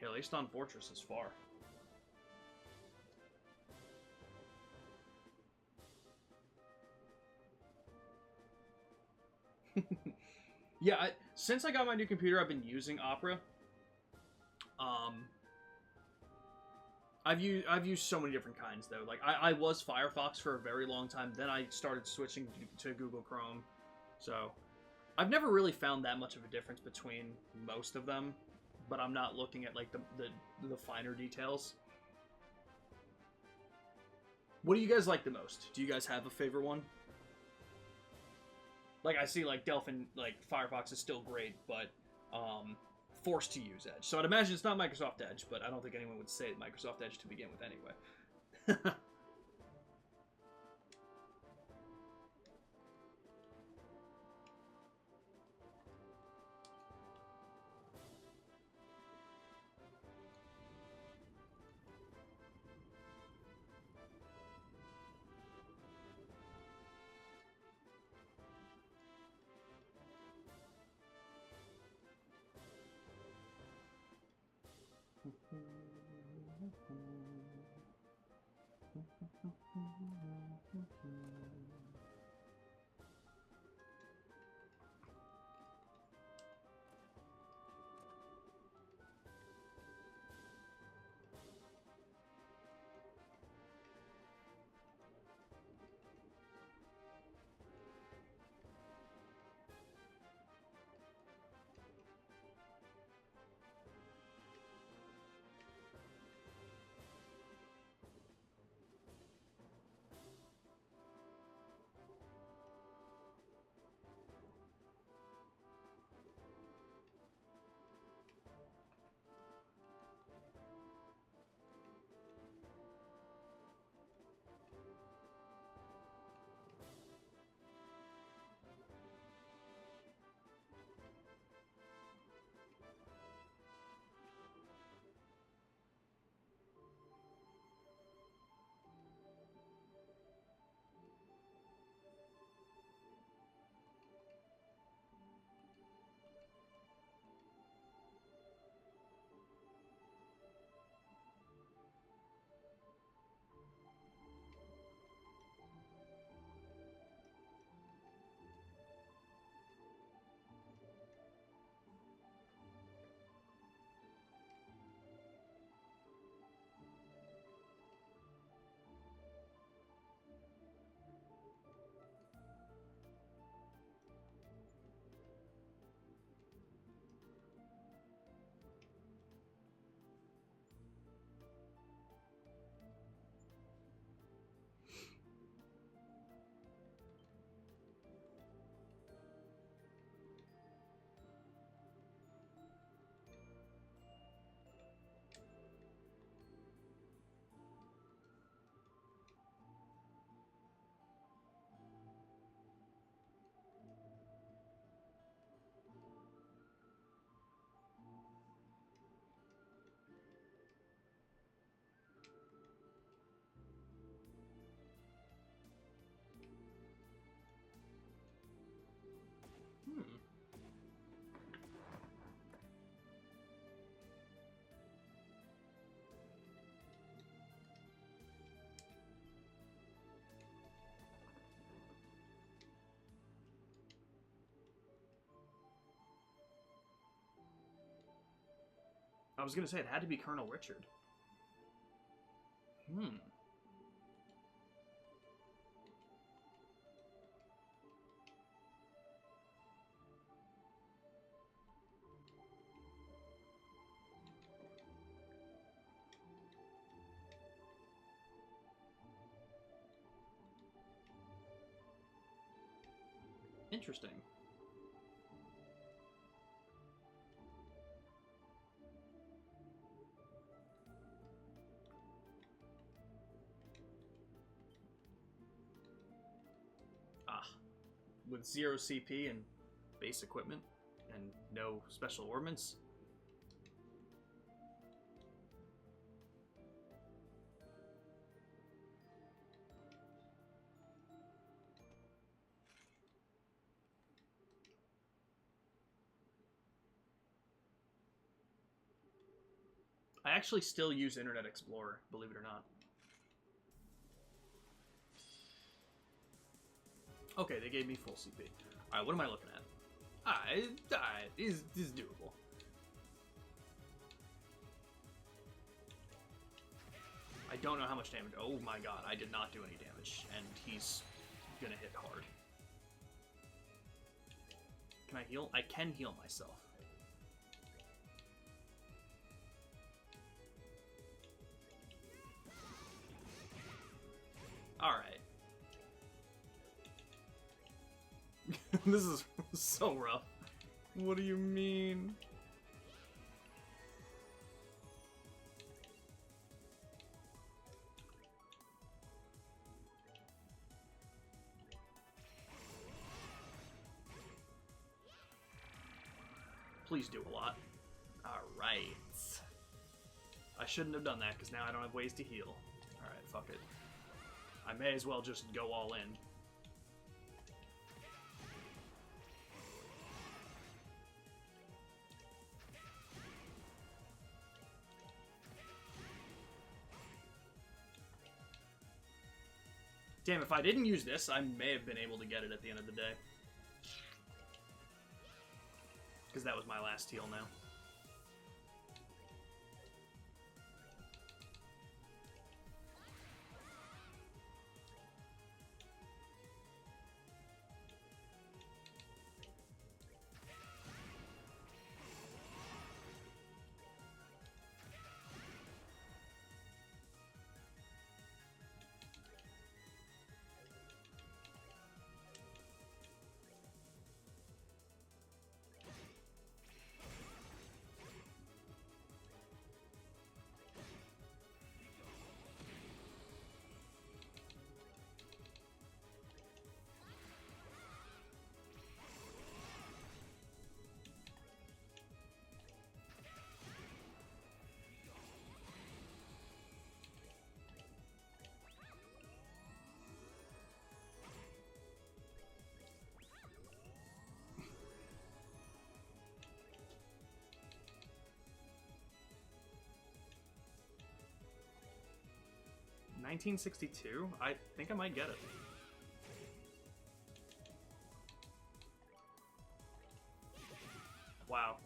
Yeah, Leiston Fortress is far. Yeah, since I got my new computer, I've been using Opera. I've used so many different kinds though. Like I was Firefox for a very long time. Then I started switching to Google Chrome. So I've never really found that much of a difference between most of them. But I'm not looking at like the finer details. What do you guys like the most? Do you guys have a favorite one? Like I see like Delphin, like Firefox is still great, but forced to use Edge. So I'd imagine it's not Microsoft Edge, but I don't think anyone would say Microsoft Edge to begin with anyway. I was gonna say it had to be Colonel Richard. Interesting. With 0 CP and base equipment and no special ordnance. I actually still use Internet Explorer, believe it or not. Okay, they gave me full CP. Alright, what am I looking at? Alright, is doable. I don't know how much damage. Oh my god, I did not do any damage, and he's gonna hit hard. Can I heal? I can heal myself. Alright. This is so rough. What do you mean? Please do a lot. Alright. I shouldn't have done that, because now I don't have ways to heal. Alright, fuck it. I may as well just go all in. Damn, if I didn't use this, I may have been able to get it at the end of the day. Because that was my last heal now. $1962? I think I might get it. Wow.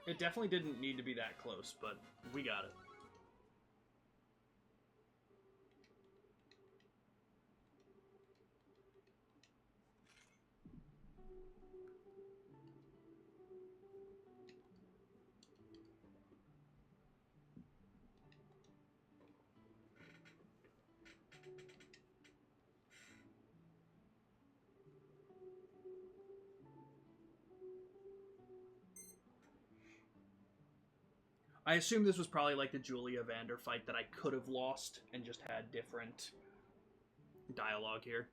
It definitely didn't need to be that close, but we got it. I assume this was probably like the Julia Vander fight that I could have lost and just had different dialogue here.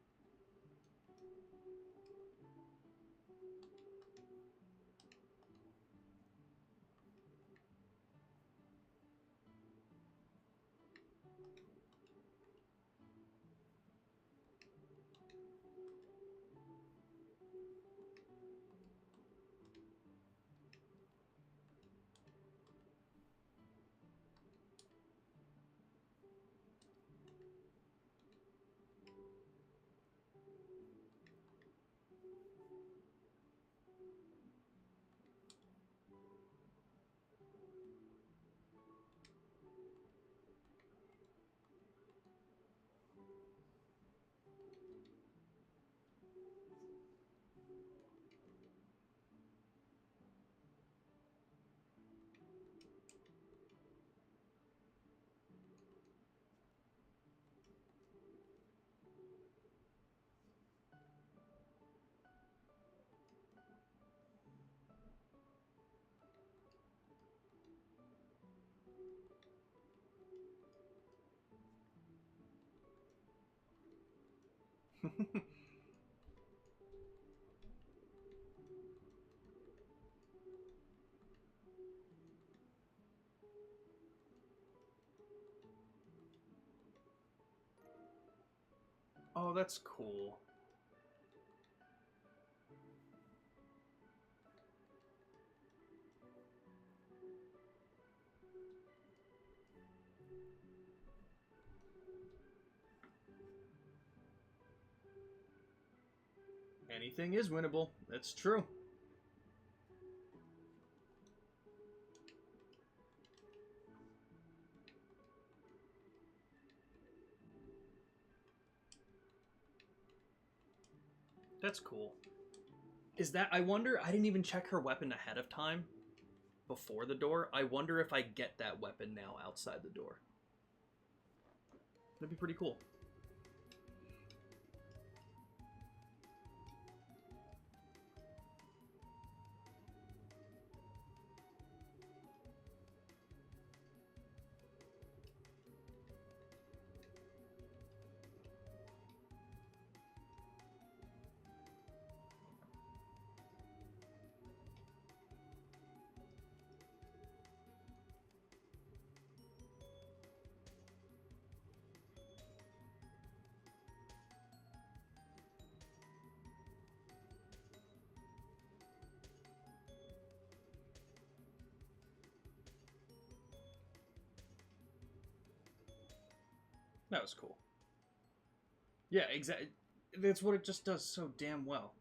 Oh, that's cool. Anything is winnable. That's true. That's cool. Is that... I wonder... I didn't even check her weapon ahead of time before the door. I wonder if I get that weapon now outside the door. That'd be pretty cool. That was cool. Yeah, exactly. That's what it just does so damn well.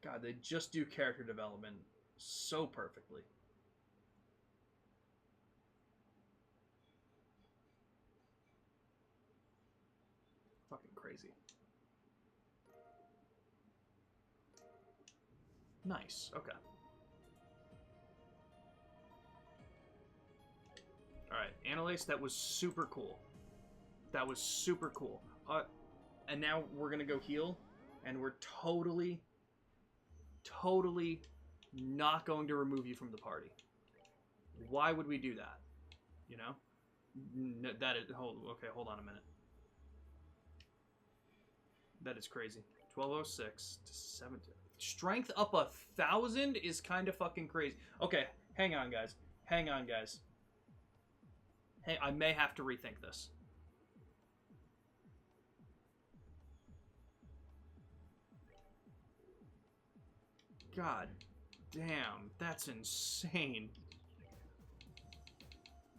God, they just do character development so perfectly. Fucking crazy. Nice. Okay. Alright, Annalise, that was super cool. That was super cool. And now we're gonna go heal, and we're totally not going to remove you from the party. Why would we do that? You know? No, that is... hold on a minute. That is crazy. 1206 to 7... Strength up 1,000 is kind of fucking crazy. Okay, hang on, guys. Hang on, guys. Hey, I may have to rethink this. God damn, that's insane.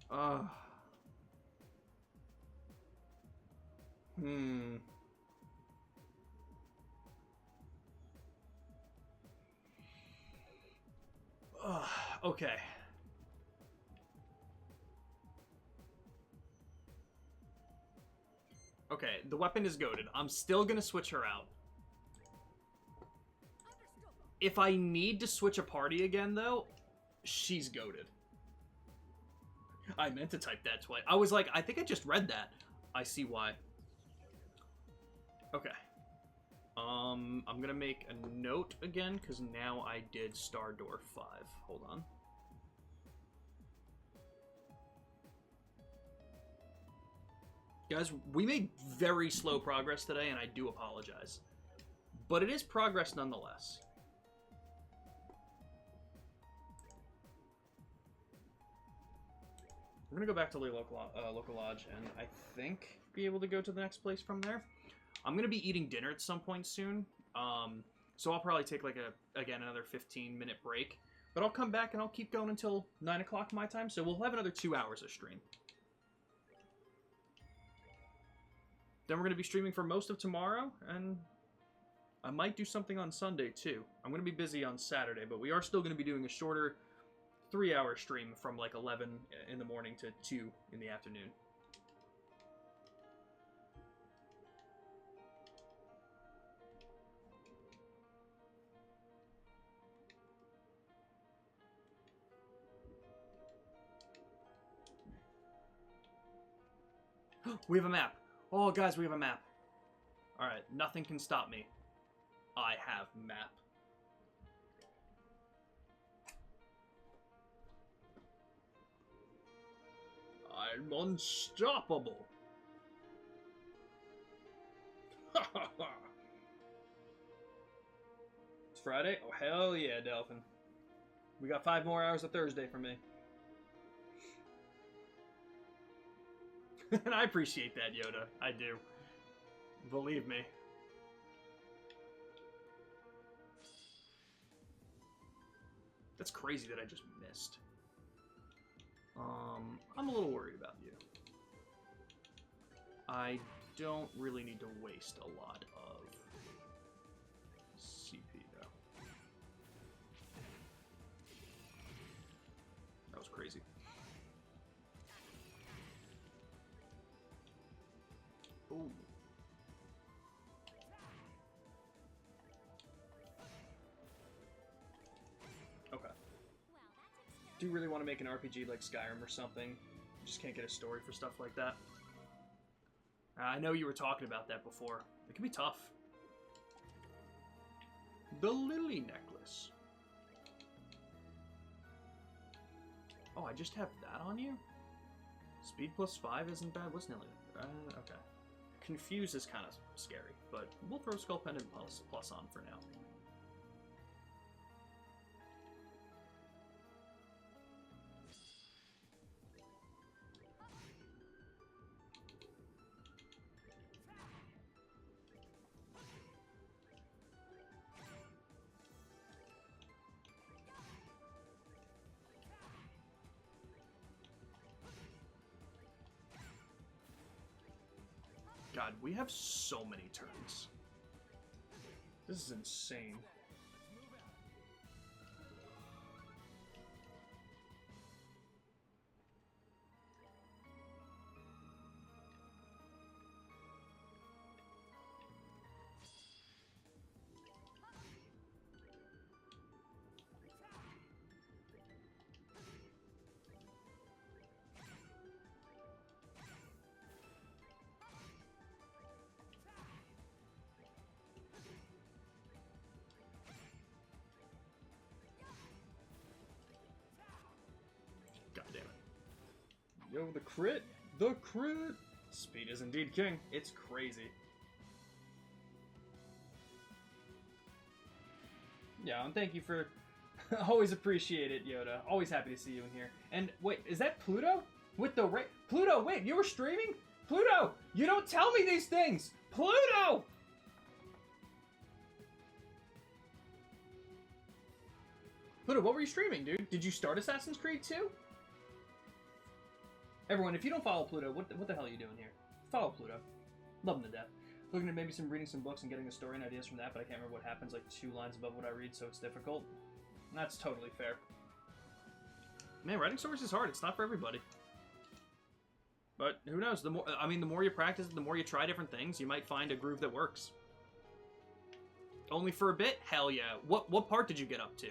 Ugh. Ugh, okay. Okay, the weapon is goated. I'm still gonna switch her out. If I need to switch a party again, though, she's goated. I meant to type that twice. I was like, I think I just read that. I see why. Okay. I'm gonna make a note again, because now I did Star Door 5. Hold on. Guys, we made very slow progress today, and I do apologize. But it is progress nonetheless. We're going to go back to Local Lodge and I think be able to go to the next place from there. I'm going to be eating dinner at some point soon. So I'll probably take like another 15-minute break. But I'll come back and I'll keep going until 9 o'clock my time. So we'll have another 2 hours of stream. Then we're going to be streaming for most of tomorrow. And I might do something on Sunday too. I'm going to be busy on Saturday. But we are still going to be doing a shorter 3-hour stream from like 11 in the morning to 2 in the afternoon. We have a map. Oh, guys, we have a map. Alright, nothing can stop me. I have map. I'm unstoppable. Ha ha Friday? Oh, hell yeah, Delphin. We got 5 more hours of Thursday for me. And I appreciate that, Yoda. I do. Believe me. That's crazy that I just missed. I'm a little worried about you. I don't really need to waste a lot of CP, though. That was crazy. Ooh. Okay. Do you really want to make an RPG like Skyrim or something? You just can't get a story for stuff like that. I know you were talking about that before. It can be tough. The Lily Necklace. Oh, I just have that on you? Speed plus 5 isn't bad. What's Lily? Okay. Confuse is kind of scary, but we'll throw Skull Pendant plus on for now. God, we have so many turns. This is insane. God damn it. Yo, the crit! The crit! Speed is indeed king. It's crazy. Yeah, and thank you for... Always appreciate it, Yoda. Always happy to see you in here. And wait, is that Pluto? With the Pluto, wait, you were streaming? Pluto, you don't tell me these things! Pluto! Pluto, what were you streaming, dude? Did you start Assassin's Creed 2? Everyone, if you don't follow Pluto, what the hell are you doing here? Follow Pluto. Love him to death. Looking at maybe reading some books and getting a story and ideas from that, but I can't remember what happens like 2 lines above what I read, so it's difficult. That's totally fair. Man, writing stories is hard. It's not for everybody. But who knows? The more you practice, the more you try different things, you might find a groove that works. Only for a bit? Hell yeah. What part did you get up to?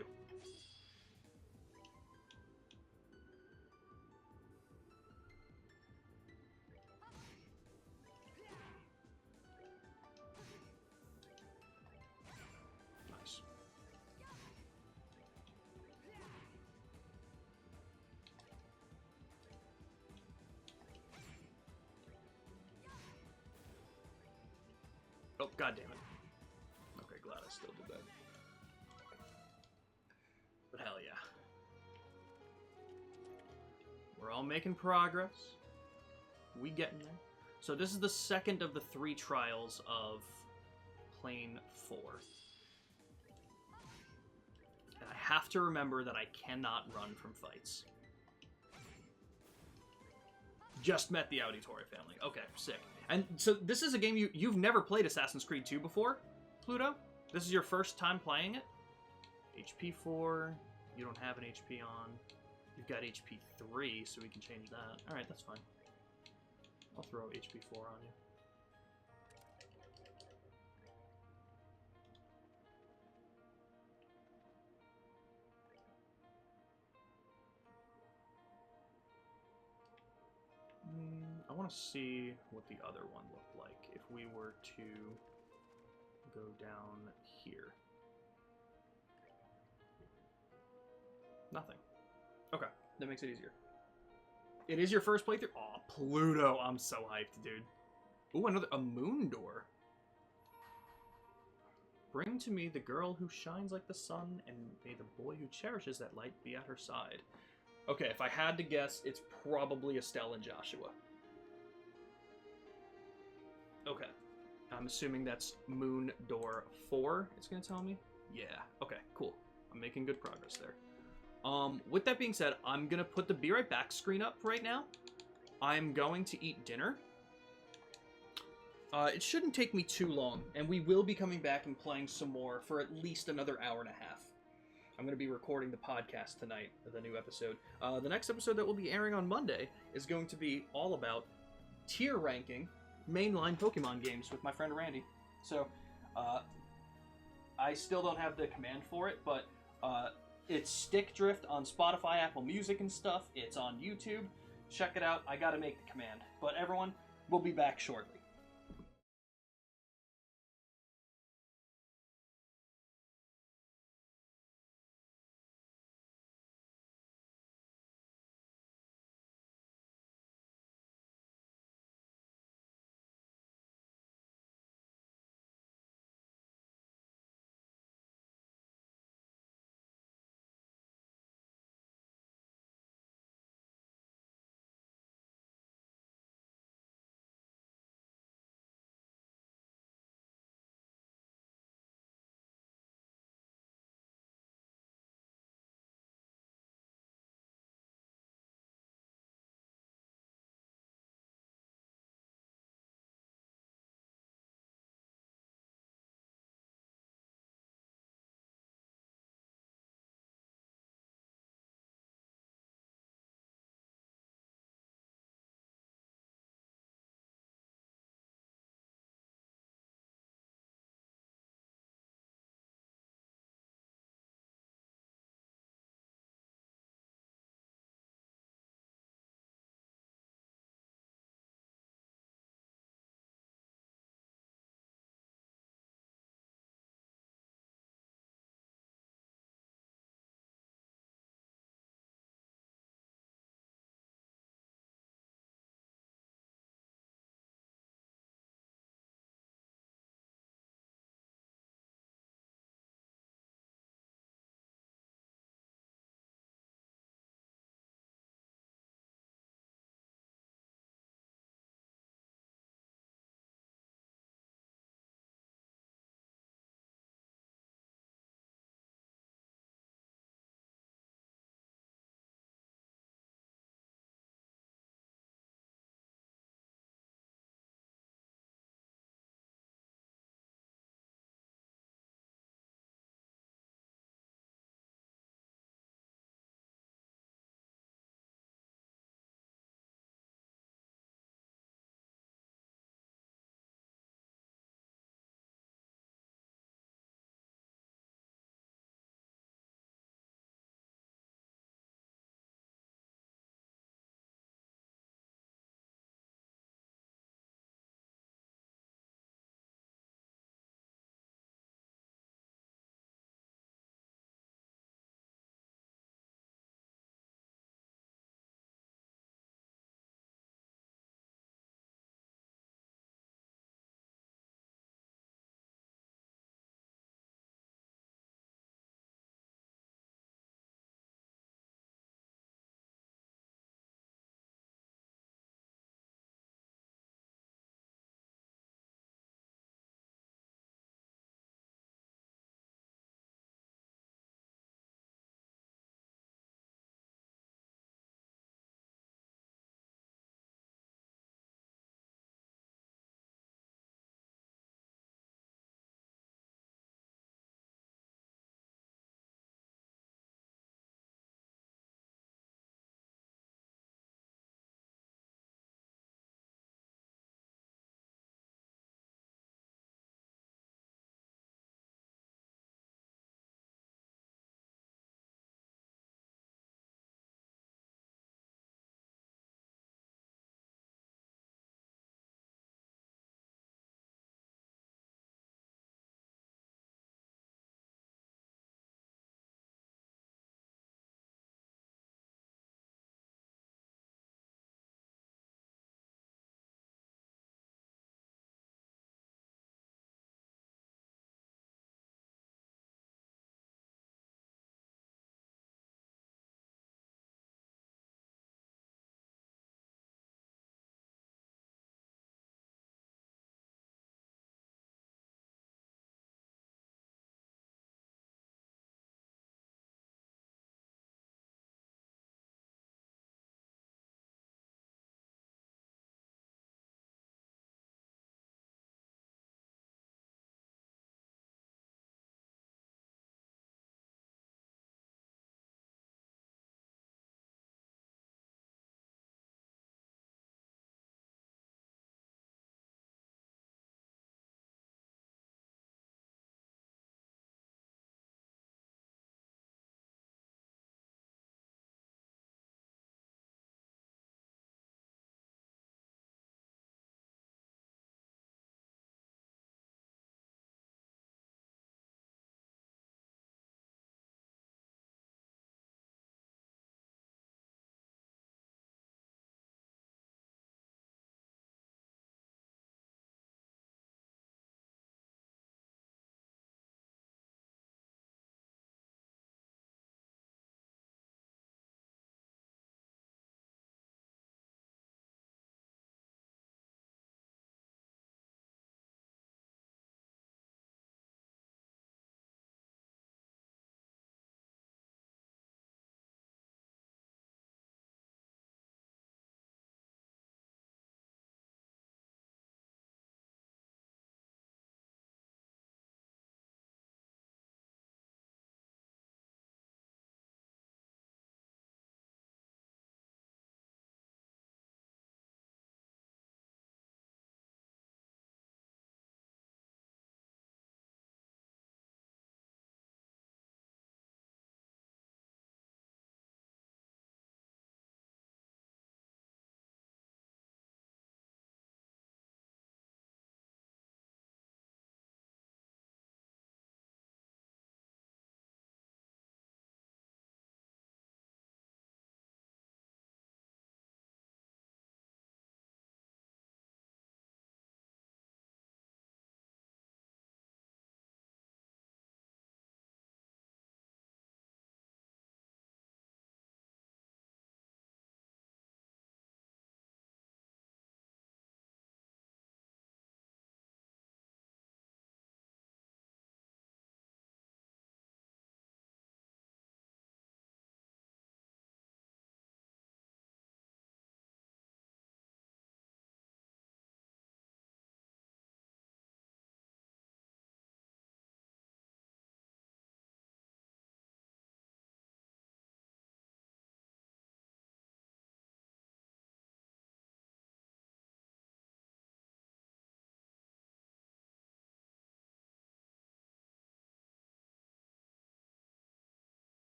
Oh, god damn it. Okay, glad I still did that. But hell yeah. We're all making progress. We getting there. So this is the second of the 3 trials of Plane 4. And I have to remember that I cannot run from fights. Just met the Auditore family. Okay, sick. And so this is a game you've never played Assassin's Creed 2 before, Pluto? This is your first time playing it? HP 4, you don't have an HP on. You've got HP 3, so we can change that. Alright, that's fine. I'll throw HP 4 on you. I want to see what the other one looked like if we were to go down here. Nothing. Okay, that makes it easier. It is your first playthrough? Aw, Pluto, I'm so hyped, dude. Ooh, a moon door. Bring to me the girl who shines like the sun, and may the boy who cherishes that light be at her side. Okay, if I had to guess, it's probably Estelle and Joshua. Okay. I'm assuming that's Moon Door 4, it's going to tell me? Yeah. Okay, cool. I'm making good progress there. With that being said, I'm going to put the Be Right Back screen up right now. I'm going to eat dinner. It shouldn't take me too long, and we will be coming back and playing some more for at least another hour and a half. I'm going to be recording the podcast tonight, the new episode. The next episode that will be airing on Monday is going to be all about tier ranking mainline Pokemon games with my friend Randy. So, I still don't have the command for it, but it's Stick Drift on Spotify, Apple Music, and stuff. It's on YouTube. Check it out. I gotta make the command. But everyone, we'll be back shortly.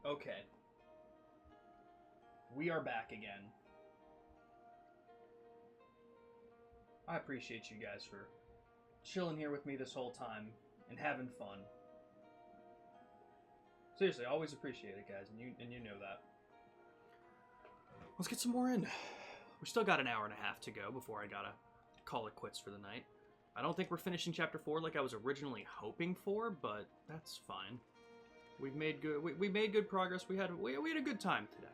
Okay. We are back again. I appreciate you guys for chilling here with me this whole time and having fun. Seriously, I always appreciate it, guys, and you know that. Let's get some more in. We still got an hour and a half to go before I gotta call it quits for the night. I don't think we're finishing Chapter 4 like I was originally hoping for, but that's fine. We've made good. We made good progress. We had a good time today.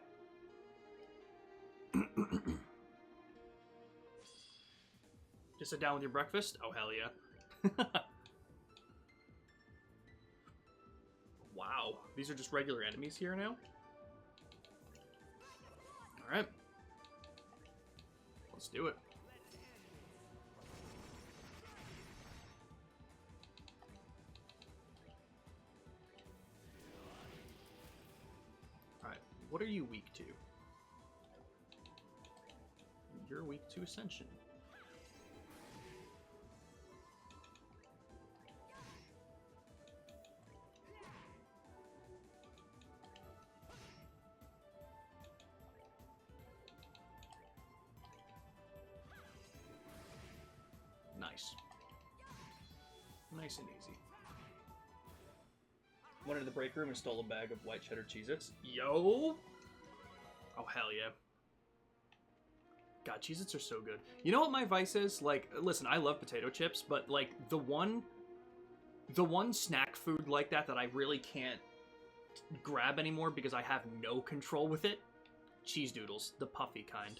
Just sit down with your breakfast? Oh, hell yeah. Wow. These are just regular enemies here now? Alright. Let's do it. Alright. What are you weak to? You're weak to Ascension. Nice. Nice and easy. Went into the break room and stole a bag of white cheddar Cheez-Its. Yo! Oh, hell yeah. God, Cheez-Its are so good. You know what my vice is? Like, listen, I love potato chips, but, like, the one snack food like that I really can't grab anymore because I have no control with it, Cheese Doodles, the puffy kind.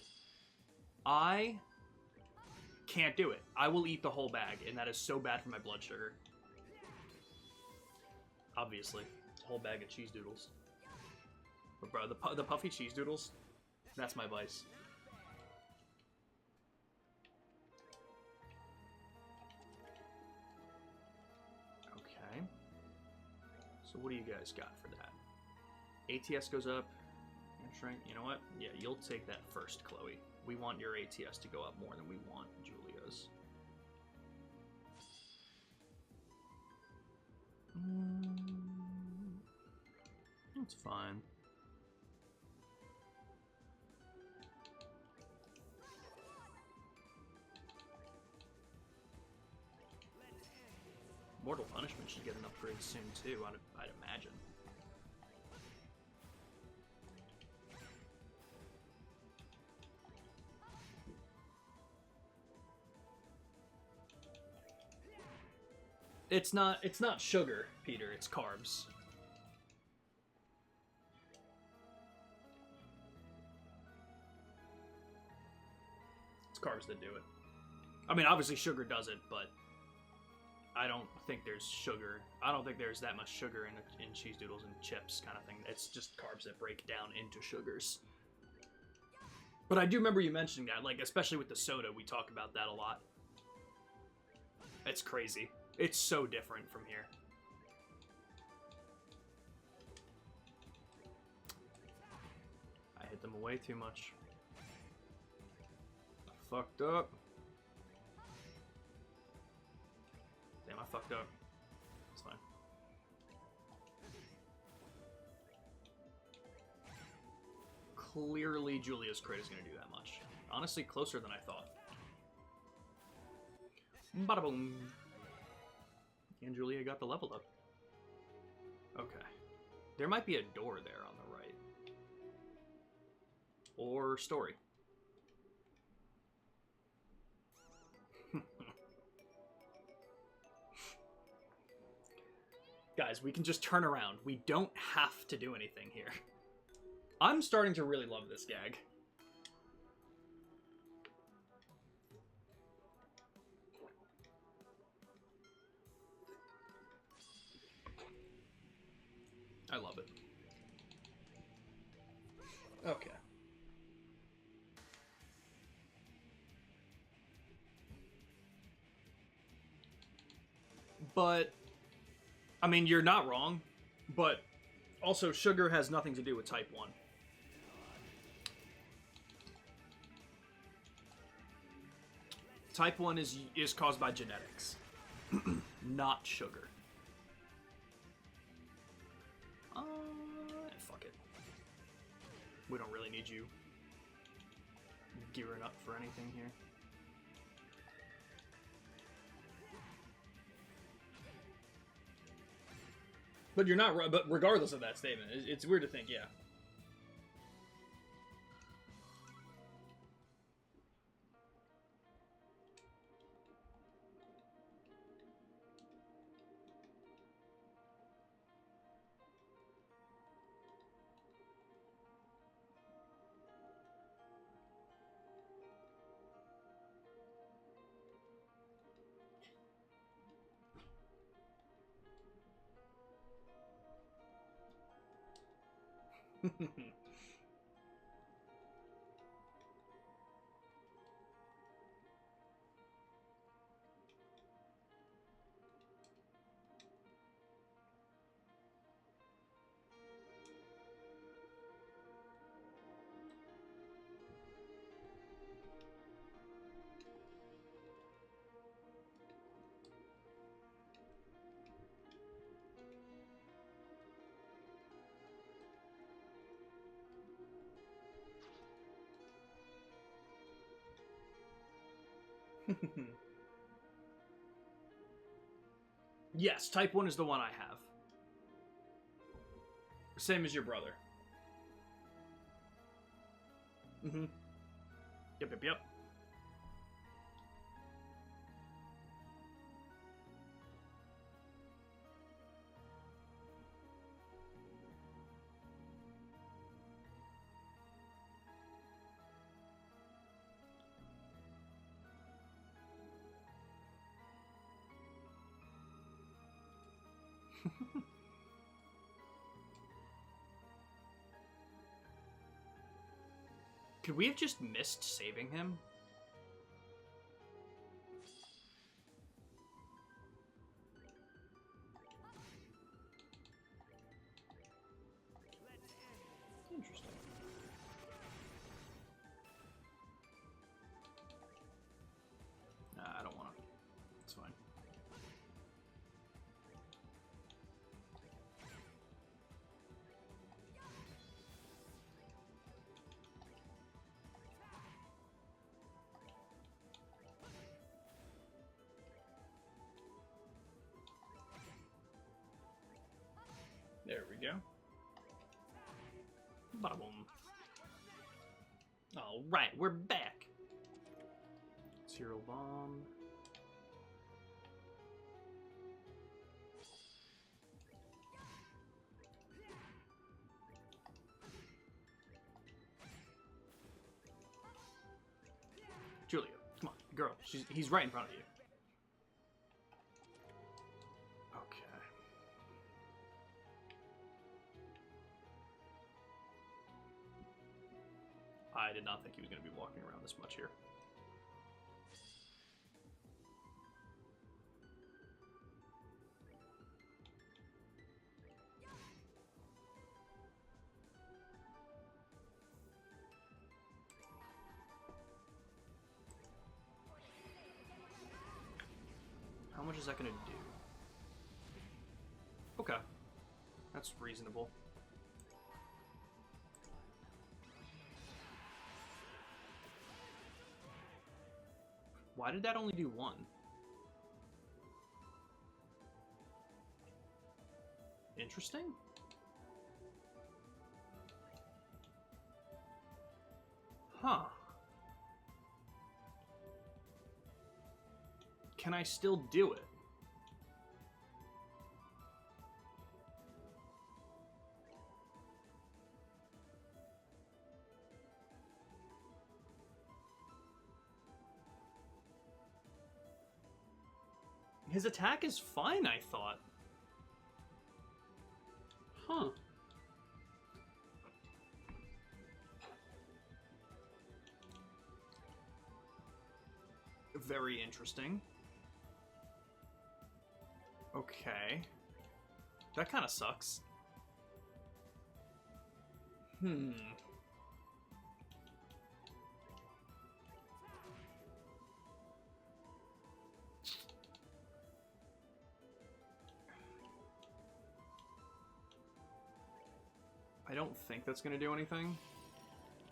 I can't do it. I will eat the whole bag, and that is so bad for my blood sugar. Obviously, a whole bag of Cheese Doodles. But bro, the puffy Cheese Doodles, that's my vice. Okay. So what do you guys got for that? ATS goes up. You know what? Yeah, you'll take that first, Chloe. We want your ATS to go up more than we want Julia's. That's fine. Mortal Punishment should get an upgrade soon too, I'd imagine. It's not sugar, Peter, it's carbs. It's carbs that do it. I mean, obviously sugar does it, but I don't think there's sugar. I don't think there's that much sugar in Cheese Doodles and chips kind of thing. It's just carbs that break down into sugars. But I do remember you mentioning that, like, especially with the soda, we talk about that a lot. It's crazy. It's so different from here. I hit them away too much. I fucked up. Damn, I fucked up. It's fine. Clearly, Julia's crit is going to do that much. Honestly, closer than I thought. Bada boom. And Julia got the level up. Okay. There might be a door there on the right. Or story. Guys, we can just turn around. We don't have to do anything here. I'm starting to really love this gag. I love it. Okay. But, I mean, you're not wrong, but also sugar has nothing to do with type 1. Type 1 is caused by genetics, not sugar. Fuck it. We don't really need you gearing up for anything here. But you're not right. But regardless of that statement, it's weird to think, yeah. Yes, type 1 is the one I have. Same as your brother. Mm-hmm. Yep. Could we have just missed saving him? Interesting. I don't want to. It's fine. There we go. Bada boom. All right, we're back. Serial bomb. Julia, come on, girl. He's right in front of you. Okay. I did not think he was going to be walking around this much here. How much is that going to do? Okay. That's reasonable. Why did that only do one? Interesting. Huh. Can I still do it? His attack is fine, I thought. Huh. Very interesting. Okay. That kind of sucks. I don't think that's going to do anything.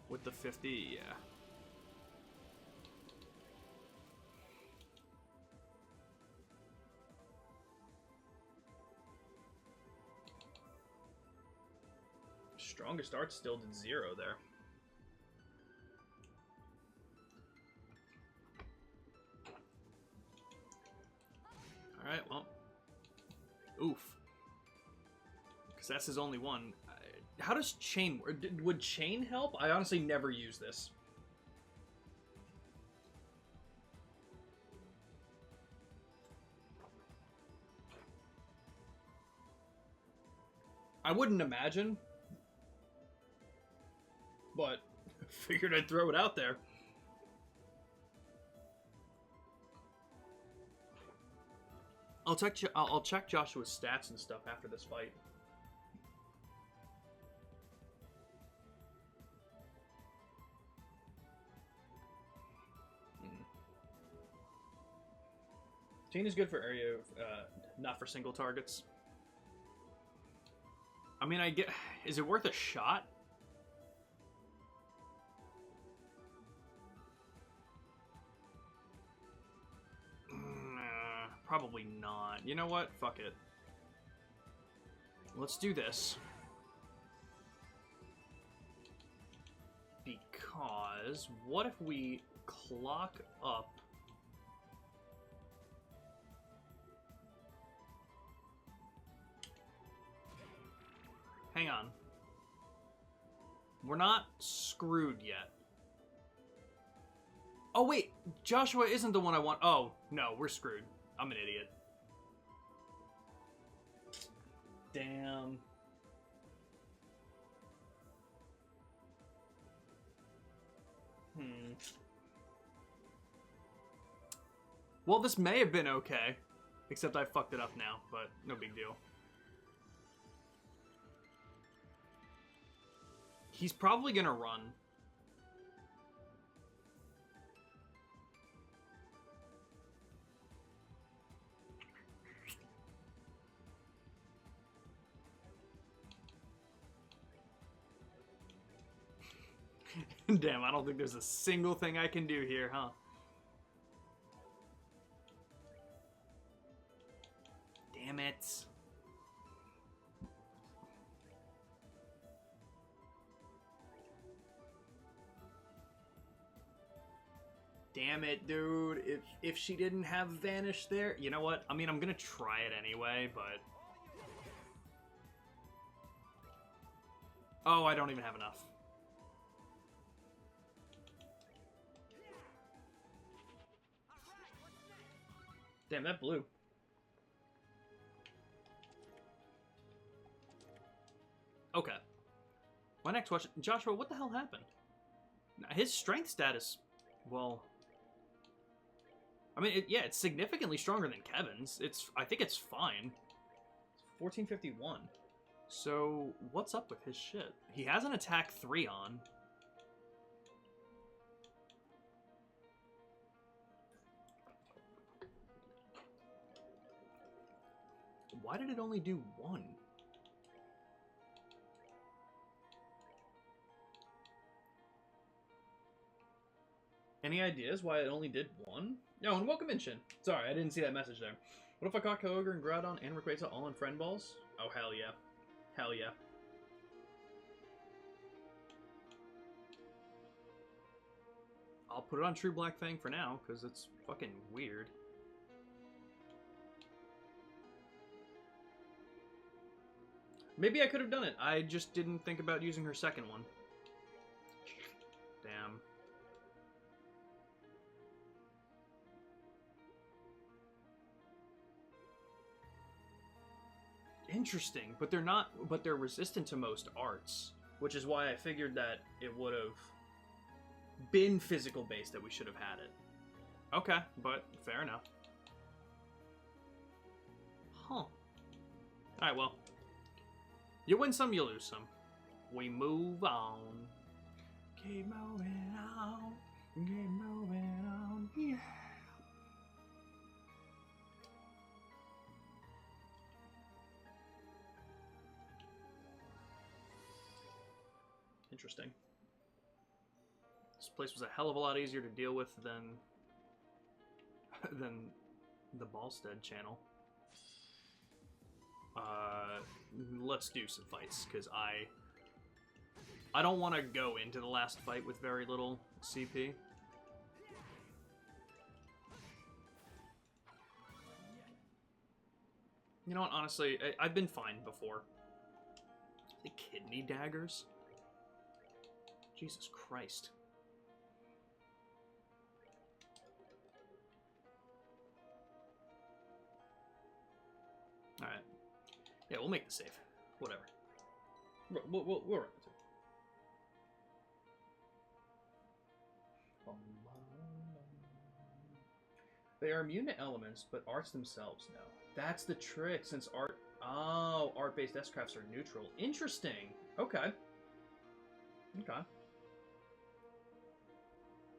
With the 50, yeah. Strongest art still did 0 there. Alright, well. Oof. Because that's his only one. How does chain work? Would chain help? I honestly never use this. I wouldn't imagine. But figured I'd throw it out there. I'll check Joshua's stats and stuff after this fight. Chain is good for area, not for single targets. I mean, is it worth a shot? Probably not. You know what? Fuck it. Let's do this. Because what if we clock up? Hang on. We're not screwed yet. Oh, wait. Joshua isn't the one I want. Oh, no. We're screwed. I'm an idiot. Damn. Well, this may have been okay. Except I fucked it up now, but no big deal. He's probably gonna run. Damn, I don't think there's a single thing I can do here, huh? Damn it. Damn it, dude. If she didn't have Vanish there... You know what? I mean, I'm gonna try it anyway, but... Oh, I don't even have enough. Damn, that blew. Okay. My next question... Joshua, what the hell happened? His strength status... Well... I mean, yeah, it's significantly stronger than Kevin's. I think it's fine. 1451. So, what's up with his shit? He has an attack 3 on. Why did it only do 1? Any ideas why it only did 1? No, and welcome in, Shin. Sorry, I didn't see that message there. What if I caught Kyogre and Groudon and Rayquaza all in friend balls? Oh, hell yeah. Hell yeah. I'll put it on True Black Fang for now, because it's fucking weird. Maybe I could have done it. I just didn't think about using her second one. Damn. Interesting, but they're not. But they're resistant to most arts, which is why I figured that it would have been physical based that we should have had it. Okay, but fair enough. Huh. All right, well, you win some, you lose some. We move on. Keep moving on. Keep moving on. Yeah. Interesting. place was a hell of a lot easier to deal with than the Ballstead channel. Let's do some fights, because I don't want to go into the last fight with very little CP. You know what, honestly, I've been fine before. The kidney daggers? Jesus Christ. Alright. Yeah, we'll make the save. Whatever. We'll run into it. They are immune to elements, but arts themselves, no. That's the trick, since art-based S-crafts are neutral. Interesting. Okay. Okay.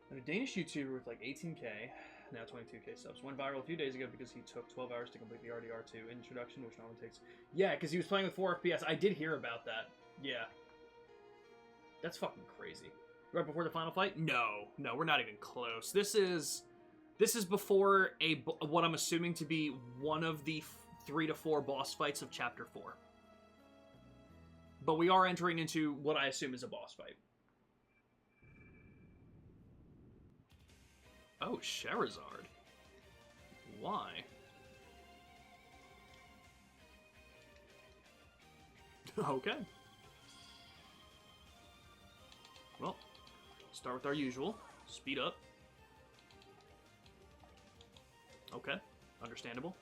And a Danish YouTuber with like 18k, now 22k subs, went viral a few days ago because he took 12 hours to complete the RDR2 introduction, which normally takes... Yeah, because he was playing with 4 FPS. I did hear about that. Yeah. That's fucking crazy. Right before the final fight? No, we're not even close. This is before what I'm assuming to be one of the 3 to 4 boss fights of Chapter 4. But we are entering into what I assume is a boss fight. Oh, Charizard. Why? Okay. Well, start with our usual. Speed up. Okay. Understandable.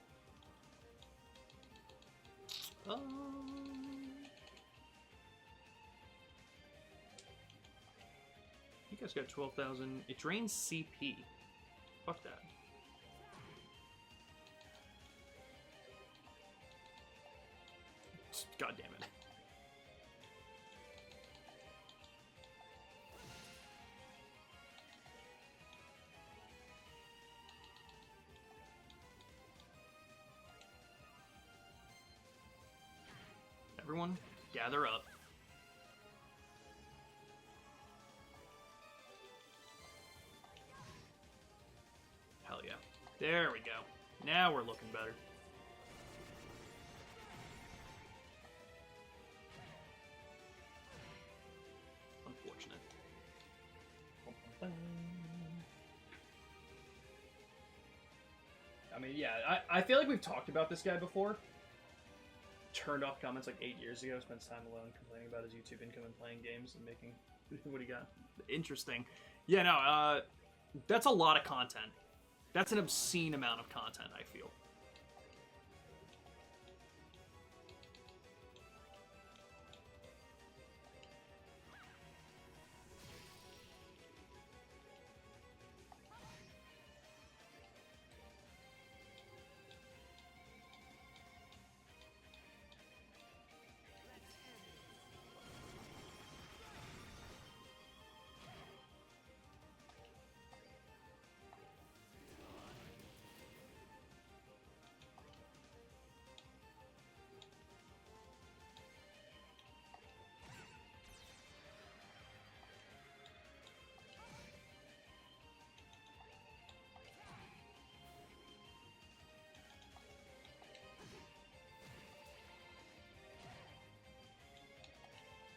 You guys got 12,000. It drains CP. Fuck that. God damn it. Everyone, gather up. Hell yeah. There we go. Now we're looking better. Unfortunate. I mean, yeah, I feel like we've talked about this guy before. Turned off comments like 8 years ago, spends time alone complaining about his YouTube income and playing games and making what he got. Interesting. Yeah, no, that's a lot of content. That's an obscene amount of content, I feel.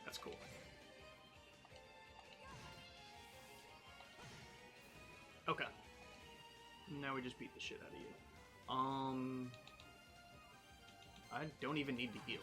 That's cool. Okay. Now we just beat the shit out of you. I don't even need to heal.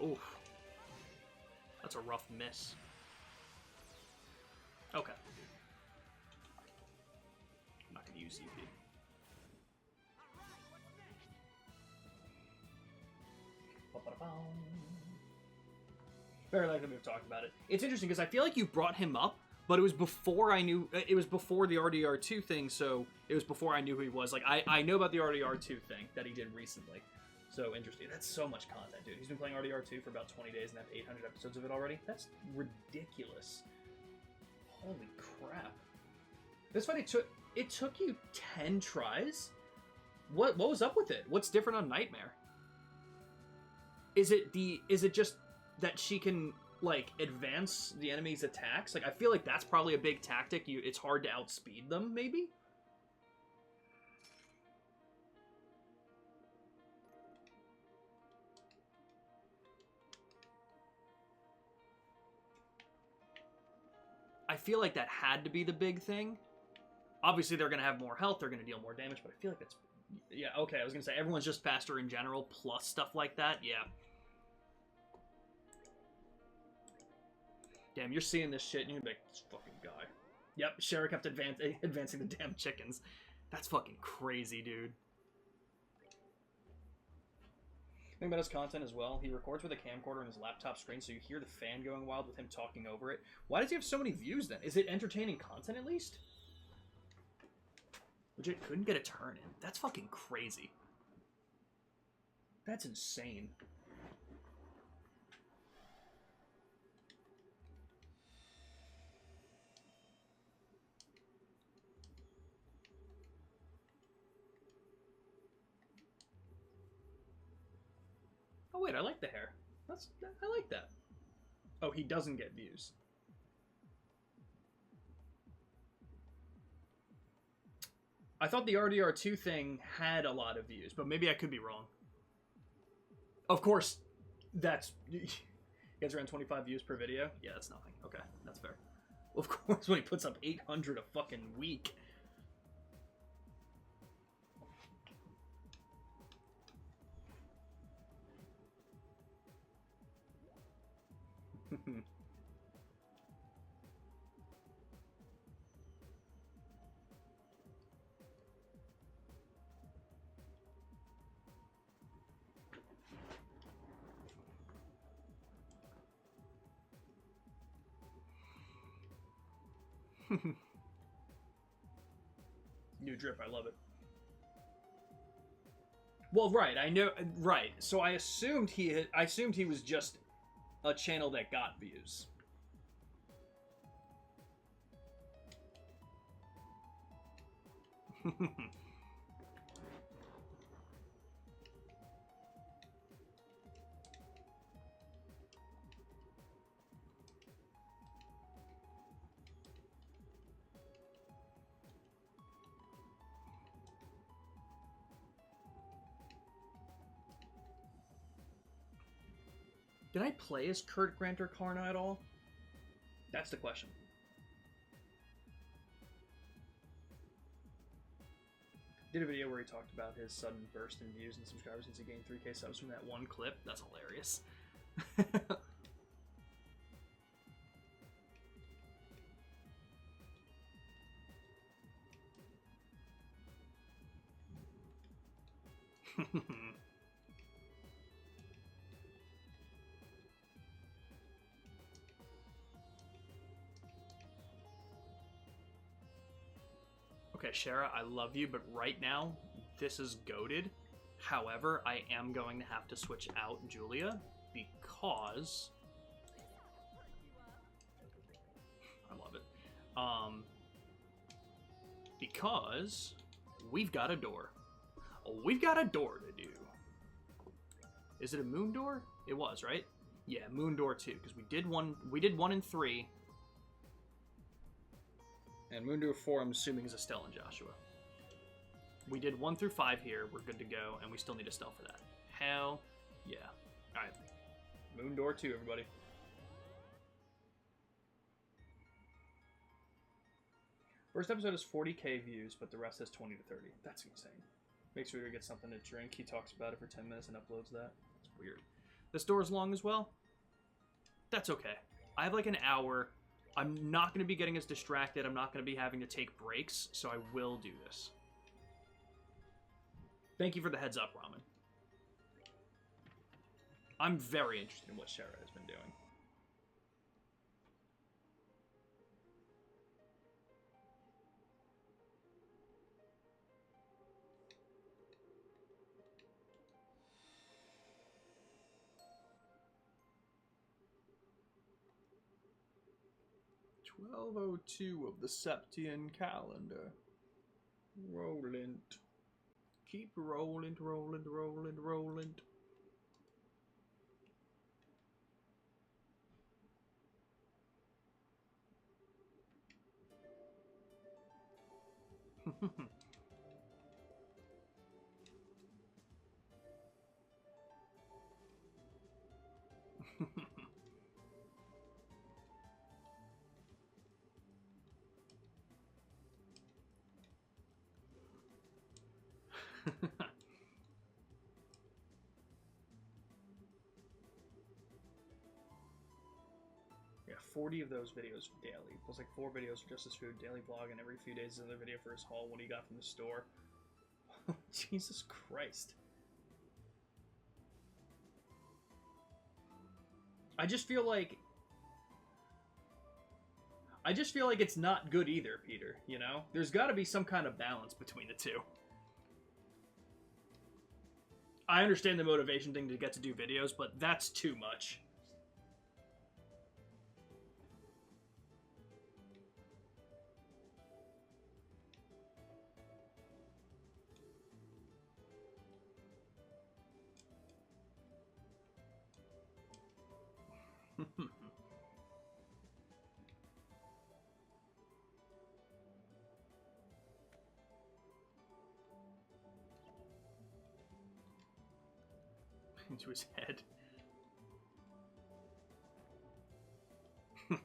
Oof. That's a rough miss. Okay. I'm not going to use EP. Very likely we've talked about it. It's interesting because I feel like you brought him up But it was before I knew. It was before the RDR2 thing, so it was before I knew who he was. Like, I know about the RDR2 thing that he did recently. So interesting. That's so much content, dude. He's been playing RDR2 for about 20 days and have 800 episodes of it already. That's ridiculous. Holy crap. This fight, it took you 10 tries? What was up with it? What's different on Nightmare? Is it just that she can, like, advance the enemy's attacks? Like, I feel like that's probably a big tactic. It's hard to outspeed them, maybe? I feel like that had to be the big thing. Obviously, they're going to have more health, they're going to deal more damage, but I feel like that's... Yeah, okay, I was going to say, everyone's just faster in general, plus stuff like that, yeah. Damn, you're seeing this shit, and you're gonna be like, this fucking guy. Yep, Shara kept advancing the damn chickens. That's fucking crazy, dude. Think about his content as well. He records with a camcorder on his laptop screen, so you hear the fan going wild with him talking over it. Why does he have so many views, then? Is it entertaining content, at least? Legit, couldn't get a turn in. That's fucking crazy. That's insane. Oh wait, I like the hair. I like that. Oh, he doesn't get views. I thought the RDR2 thing had a lot of views, but maybe I could be wrong. Of course, that's... He gets around 25 views per video? Yeah, that's nothing. Okay, that's fair. Well, of course, when he puts up 800 a fucking week. New drip, I love it. Well, right, I know, right. So I assumed he was just a channel that got views. Did I play as Kurt Grantor Karna at all? That's the question. Did a video where he talked about his sudden burst in views and subscribers since he gained 3K subs from that one clip. That's hilarious. Okay, Shara, I love you, but right now, this is goated. However, I am going to have to switch out Julia because... I love it. Because we've got a door. We've got a door to do. Is it a moon door? It was, right? Yeah, moon door 2, because we did 1 and 3. And moon door 4, I'm assuming, is Estelle and Joshua. We did 1 through 5 here. We're good to go, and we still need Estelle for that. Hell yeah. Alright. Moon door 2, everybody. First episode has 40k views, but the rest has 20 to 30. That's insane. Makes sure he gets something to drink. He talks about it for 10 minutes and uploads that. It's weird. This door is long as well. That's okay. I have like an hour. I'm not going to be getting as distracted. I'm not going to be having to take breaks, so I will do this. Thank you for the heads up, Ramen. I'm very interested in what Shara has been doing. 12:02 of the Septian calendar. Rolling. Keep rolling, rolling, rolling, rolling. Yeah, 40 of those videos daily. Plus like 4 videos for Justice Food, daily vlog, and every few days another video for his haul, what he got from the store. Jesus Christ. I just feel like it's not good either, Peter, you know? There's got to be some kind of balance between the two. I understand the motivation thing to get to do videos, but that's too much. Into his head. To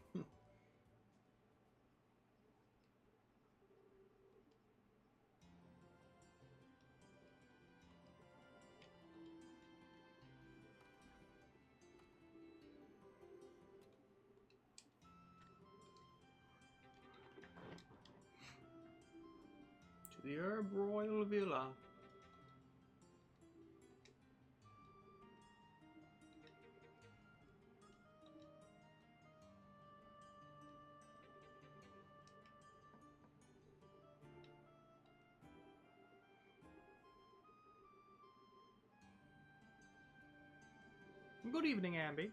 the Herb Royal Villa. Good evening, Amby.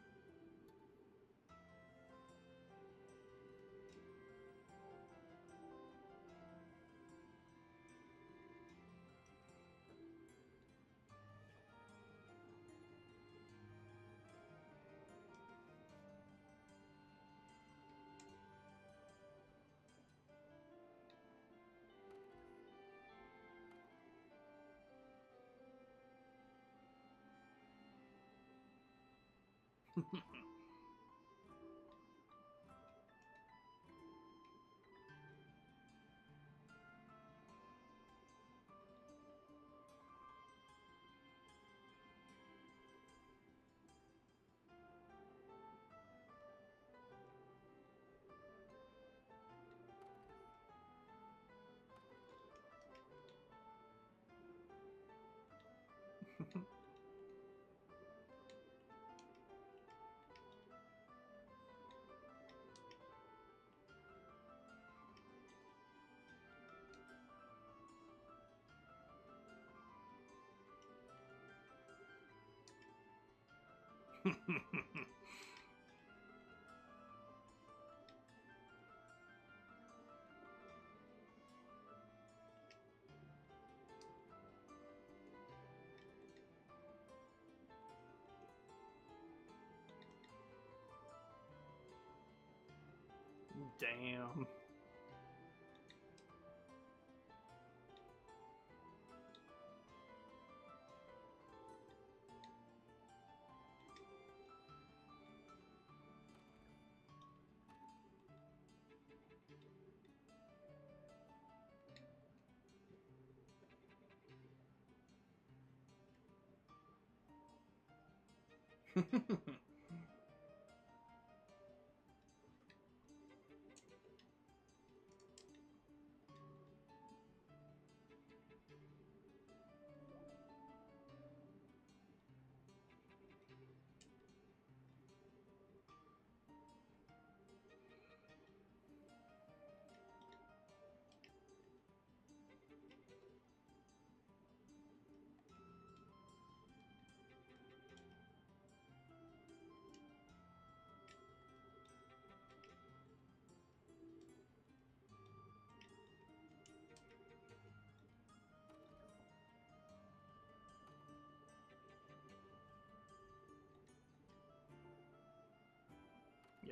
Damn.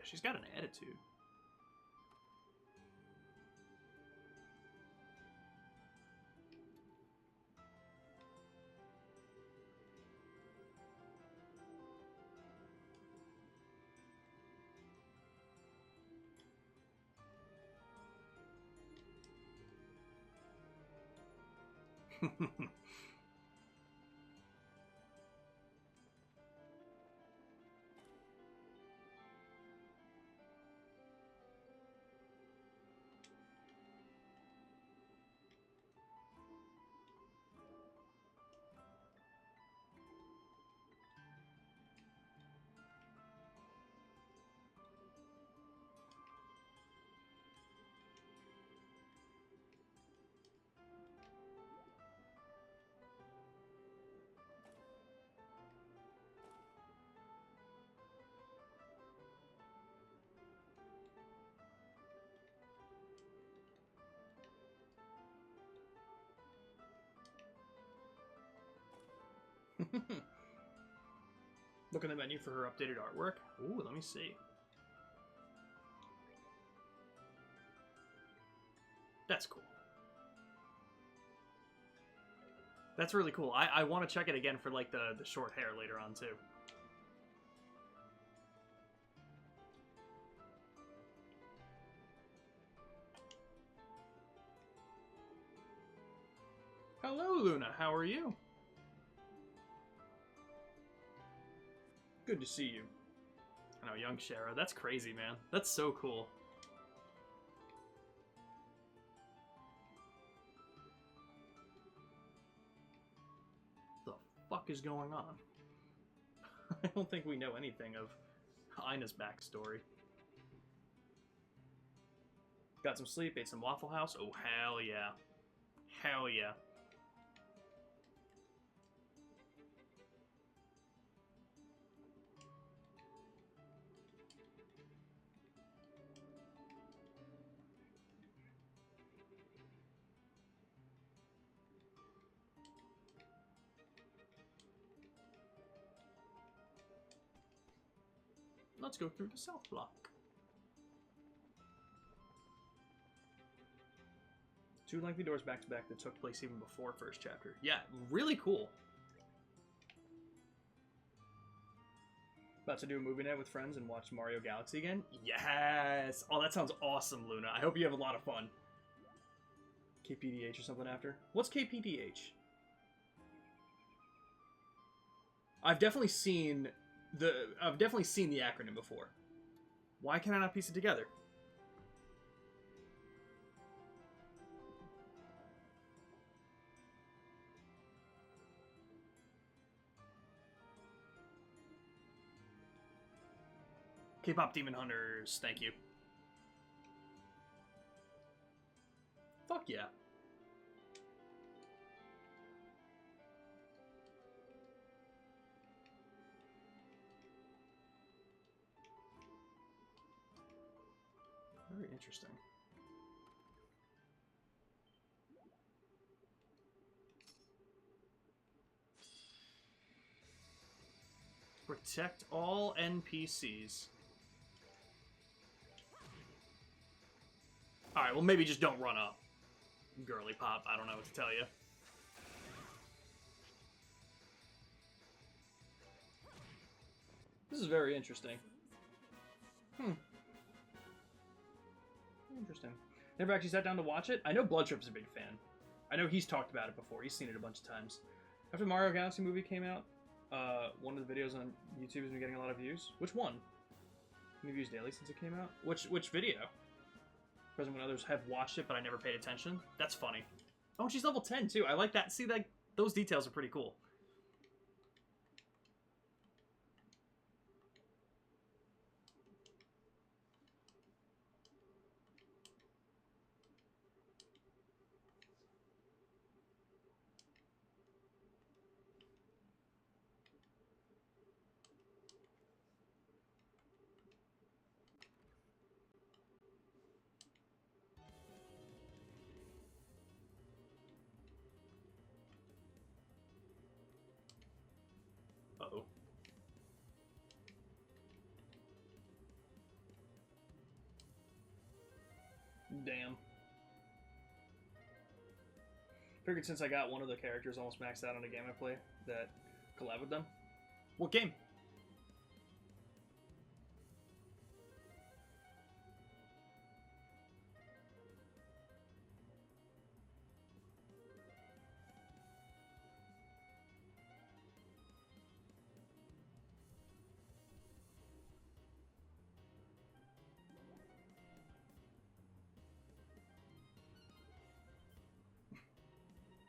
she's got an attitude. Look in the menu for her updated artwork. Ooh, let me see. That's cool. That's really cool. I want to check it again for like the short hair later on too. Hello, Luna. How are you? Good to see you. I know, young Shara. That's crazy, man. That's so cool. What the fuck is going on? I don't think we know anything of Ina's backstory. Got some sleep, ate some Waffle House. Oh, hell yeah. Hell yeah. Let's go through the south block. Two lengthy doors back to back that took place even before first chapter. Yeah, really cool. About to do a movie night with friends and watch Mario Galaxy again? Yes! Oh, that sounds awesome, Luna. I hope you have a lot of fun. KPDH or something after? What's KPDH? I've definitely seen the acronym before. Why can I not piece it together? K-pop Demon Hunters, thank you. Fuck yeah. Very interesting. Protect all NPCs. Alright, well maybe just don't run up. Girly pop, I don't know what to tell you. This is very interesting. Interesting. Never actually sat down to watch it. I know Bloodtrip's a big fan. I know he's talked about it before. He's seen it a bunch of times. After the Mario Galaxy movie came out, one of the videos on YouTube has been getting a lot of views. Which one? How many views daily since it came out? Which video? Present when others have watched it, but I never paid attention. That's funny. Oh, she's level 10 too. I like that. See, like those details are pretty cool. Figured since I got one of the characters almost maxed out on a game I play, that collab with them. What game?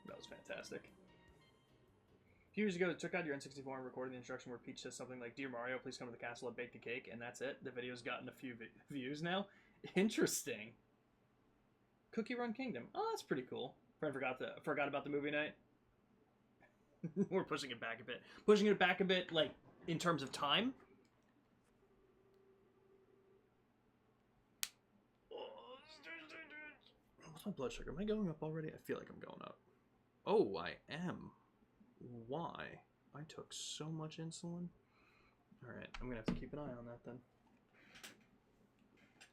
That was fantastic. A few years ago, they took out your N64 and recorded the instruction where Peach says something like, "Dear Mario, please come to the castle and bake the cake," and that's it. The video's gotten a few views now. Interesting. Cookie Run Kingdom. Oh, that's pretty cool. Friend forgot about the movie night. We're pushing it back a bit. Pushing it back a bit, like, in terms of time. What's my blood sugar? Am I going up already? I feel like I'm going up. Oh, I am. Why? I took so much insulin. Alright, I'm gonna have to keep an eye on that then.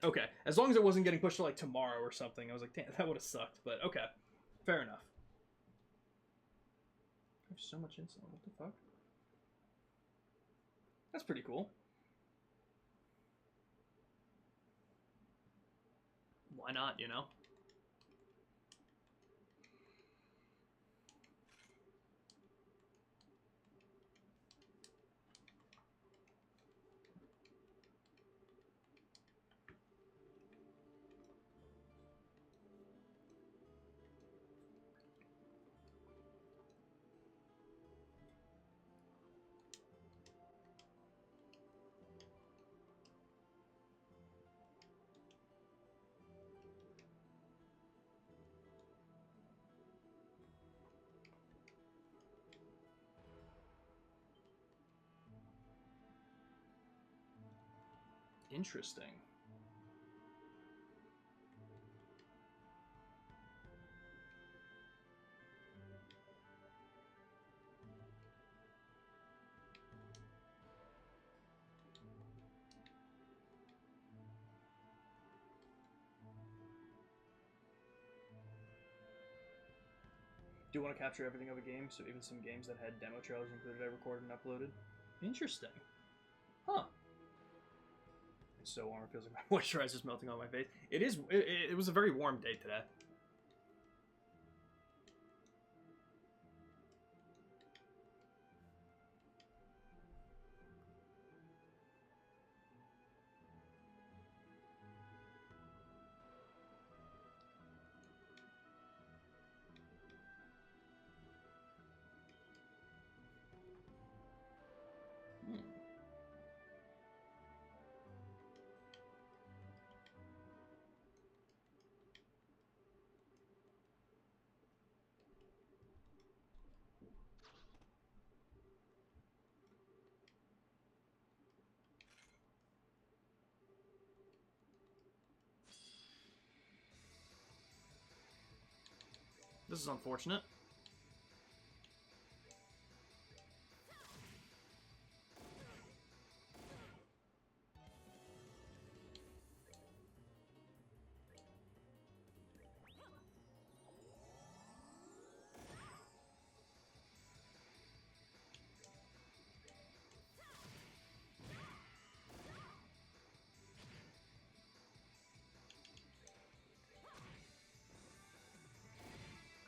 Okay, as long as it wasn't getting pushed to like tomorrow or something, I was like, damn, that would have sucked, but okay. Fair enough. I have so much insulin, what the fuck? That's pretty cool. Why not, you know? Interesting. Do want to capture everything of a game, so even some games that had demo trailers included I recorded and uploaded. Interesting. Huh. It's so warm, it feels like my moisturizer's melting on my face. It is. It was a very warm day today. This is unfortunate.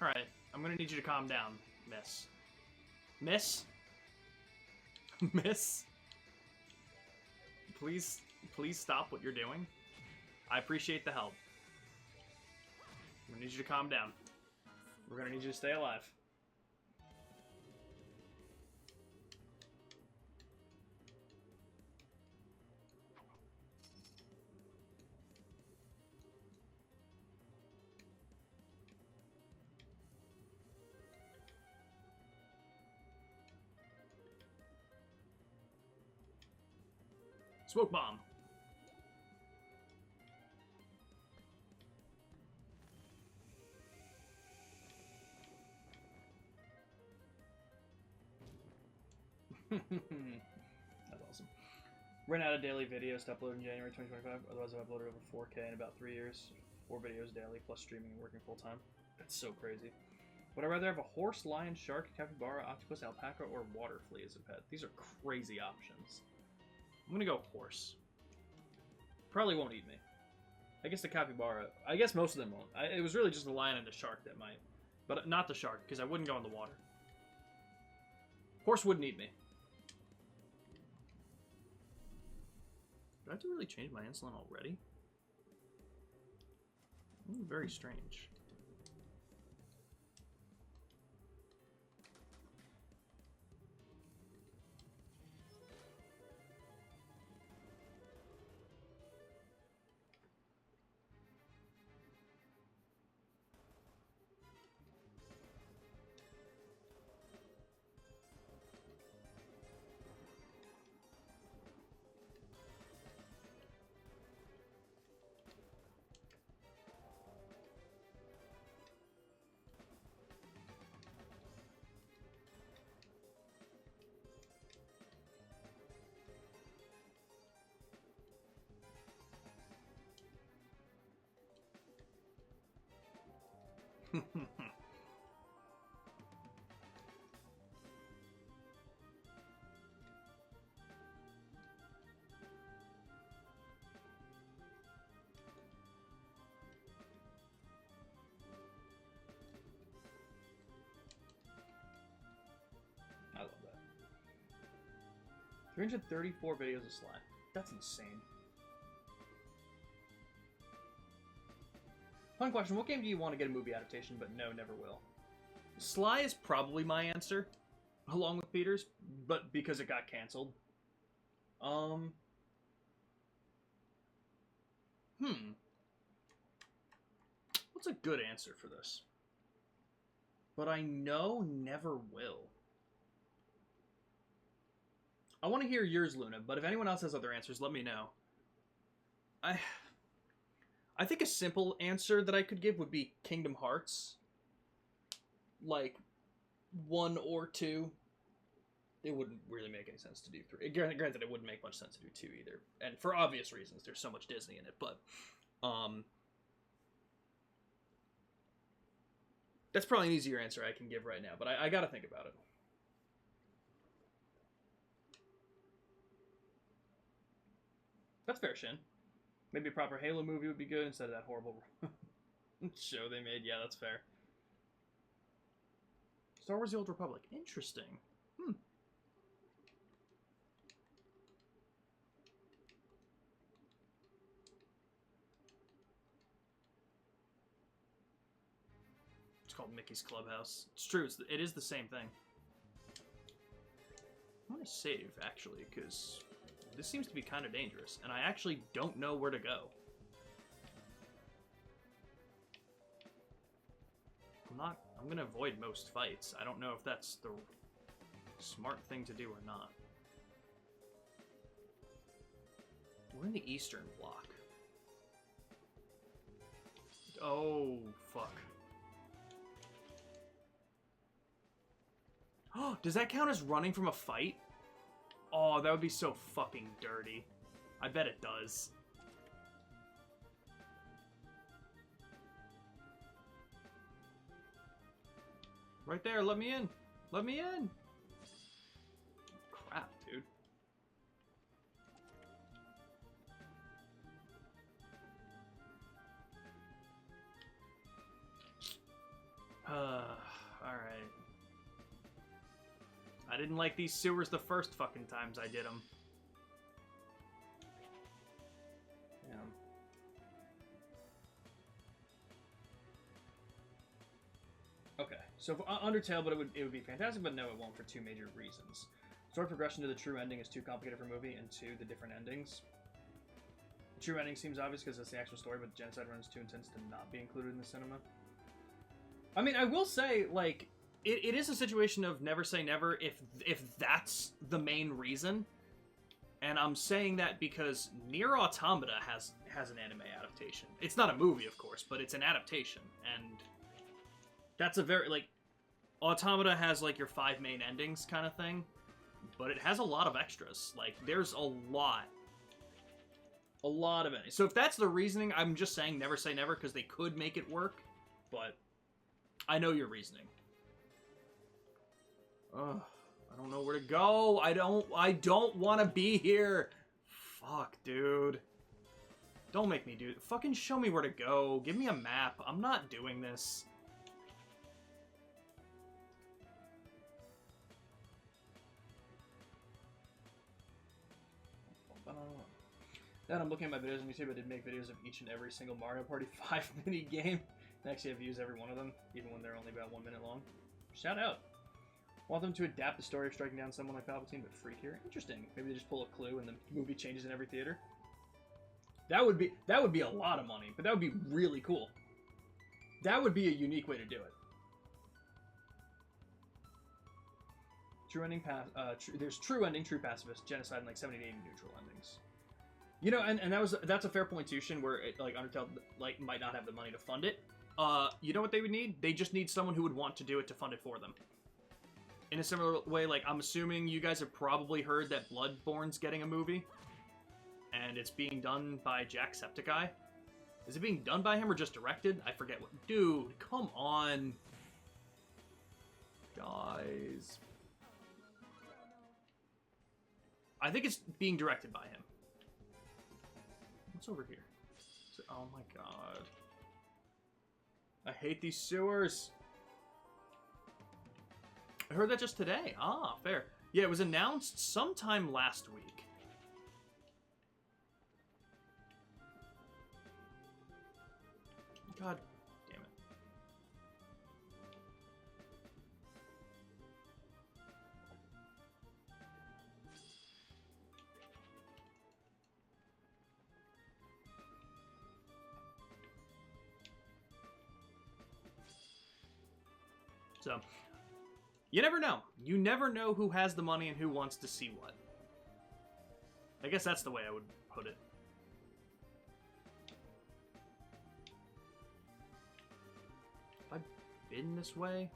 Alright, I'm gonna need you to calm down, miss. Miss? Miss? Please stop what you're doing. I appreciate the help. I'm gonna need you to calm down. We're gonna need you to stay alive. Smoke bomb. That's awesome. Ran out of daily videos to upload in January 2025. Otherwise, I've uploaded over 4K in about 3 years. 4 videos daily, plus streaming and working full time. That's so crazy. Would I rather have a horse, lion, shark, capybara, octopus, alpaca, or water flea as a pet? These are crazy options. I'm gonna go horse. Probably won't eat me. I guess the capybara... I guess most of them won't. It was really just the lion and the shark that might. But not the shark, because I wouldn't go in the water. Horse wouldn't eat me. Do I have to really change my insulin already? Very strange. I love that. 334 videos of Sly. That's insane. Fun question. What game do you want to get a movie adaptation, but no, never will? Sly is probably my answer, along with Peter's, but because it got canceled. What's a good answer for this? But I know never will. I want to hear yours, Luna, but if anyone else has other answers, let me know. I think a simple answer that I could give would be Kingdom Hearts. Like, 1 or 2. It wouldn't really make any sense to do 3. Granted, it wouldn't make much sense to do 2 either. And for obvious reasons, there's so much Disney in it, but... that's probably an easier answer I can give right now, but I gotta think about it. That's fair, Shin. Maybe a proper Halo movie would be good instead of that horrible show they made. Yeah, that's fair. Star Wars The Old Republic. Interesting. It's called Mickey's Clubhouse. It's true. It is the same thing. I'm going to save, actually, because... this seems to be kind of dangerous, and I actually don't know where to go. I'm gonna avoid most fights. I don't know if that's the smart thing to do or not. We're in the Eastern Bloc. Oh, fuck. Oh, does that count as running from a fight? Oh, that would be so fucking dirty. I bet it does. Right there, let me in. Let me in. Crap, dude. Alright. I didn't like these sewers the first fucking times I did them. Yeah. Okay, so for Undertale, but it would be fantastic, but no, it won't for two major reasons. Story progression to the true ending is too complicated for a movie, and two, the different endings. The true ending seems obvious because it's the actual story, but Genocide Run is too intense to not be included in the cinema. I mean, I will say, like, it is a situation of never say never if that's the main reason. And I'm saying that because Nier Automata has an anime adaptation. It's not a movie, of course, but it's an adaptation. And that's a very, like, Automata has, like, your 5 main endings kind of thing. But it has a lot of extras. Like, there's a lot of endings. So if that's the reasoning, I'm just saying never say never because they could make it work. But I know your reasoning. Ugh, I don't know where to go. I don't want to be here. Fuck, dude. Don't make me do it. Fucking show me where to go. Give me a map. I'm not doing this. Then I'm looking at my videos on YouTube. I did make videos of each and every single Mario Party 5 mini game. And actually, I've used every one of them, even when they're only about 1 minute long. Shout out. Want them to adapt the story of striking down someone like Palpatine, but freakier. Interesting. Maybe they just pull a clue and the movie changes in every theater. That would be a lot of money, but that would be really cool. That would be a unique way to do it. True ending, there's true ending, true pacifist, genocide, and like 70 to 80 neutral endings. You know, and that's a fair point too, Shin, where it, like Undertale like might not have the money to fund it. You know what they would need? They just need someone who would want to do it to fund it for them. In a similar way, like I'm assuming you guys have probably heard that Bloodborne's getting a movie, and it's being done by Jacksepticeye. Is it being done by him or just directed? I forget what. Dude, come on, guys. I think it's being directed by him. What's over here? Oh my god. I hate these sewers. I heard that just today. Ah, fair. Yeah, it was announced sometime last week. God damn it. So, you never know. You never know who has the money and who wants to see what. I guess that's the way I would put it. Have I been this way?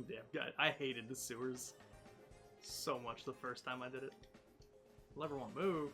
Damn, God, I hated the sewers so much the first time I did it. Lever won't move.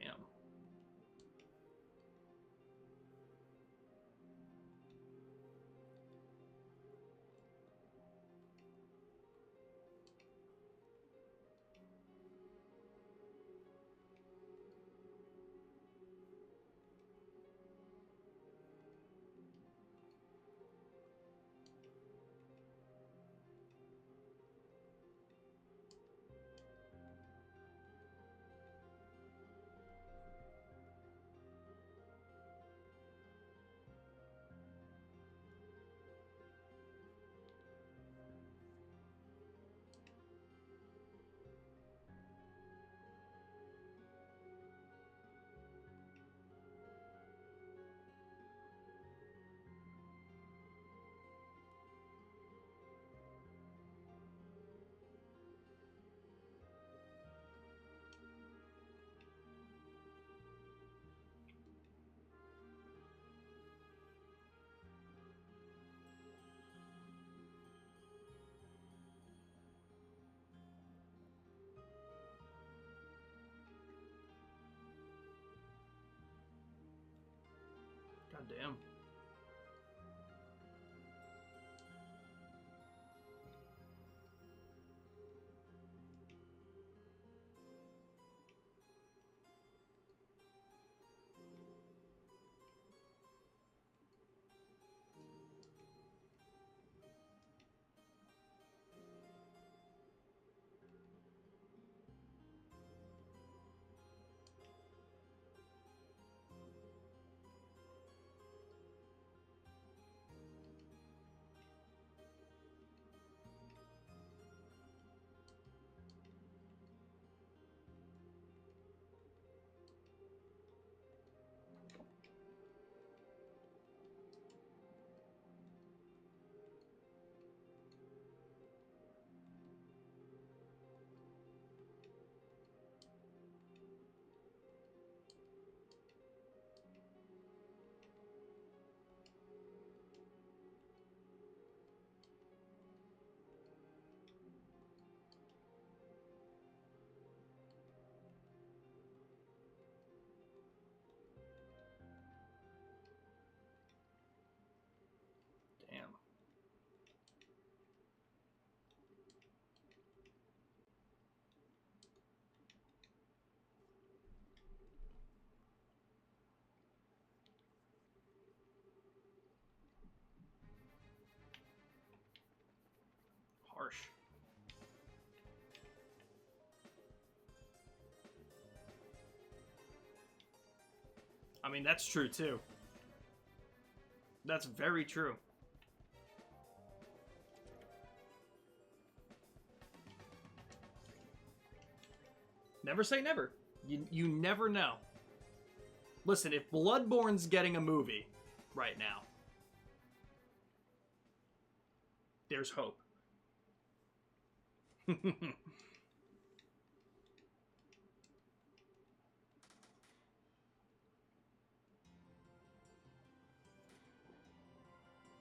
Damn. God damn. harsh. I mean, that's true, too. That's very true. Never say never. You never know. Listen, if Bloodborne's getting a movie right now, there's hope.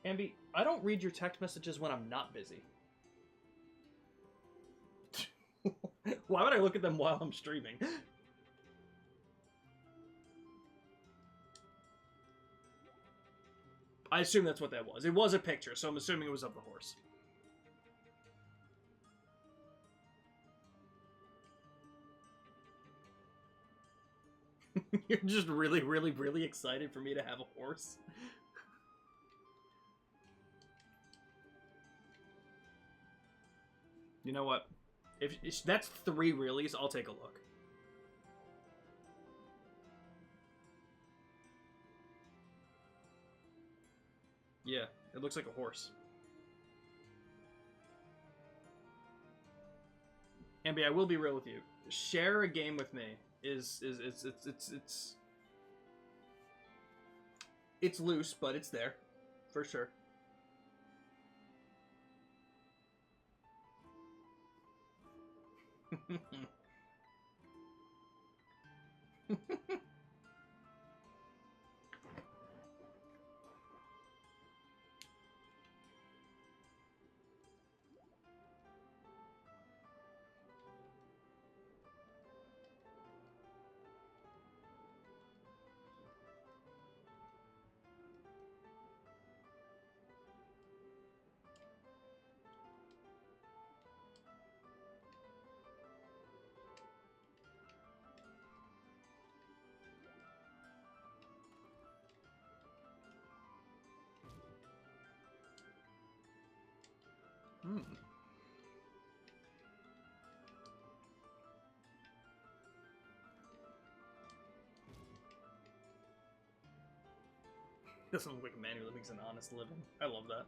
Ambi, I don't read your text messages when I'm not busy. Why would I look at them while I'm streaming? I assume that's what that was. It was a picture, so I'm assuming it was of the horse. You're just really, really, really excited for me to have a horse? You know what? If that's 3 reallys, I'll take a look. Yeah, it looks like a horse. Ambi, I will be real with you. Share a game with me it's loose, but it's there for sure. Doesn't look like a man who makes an honest living. I love that.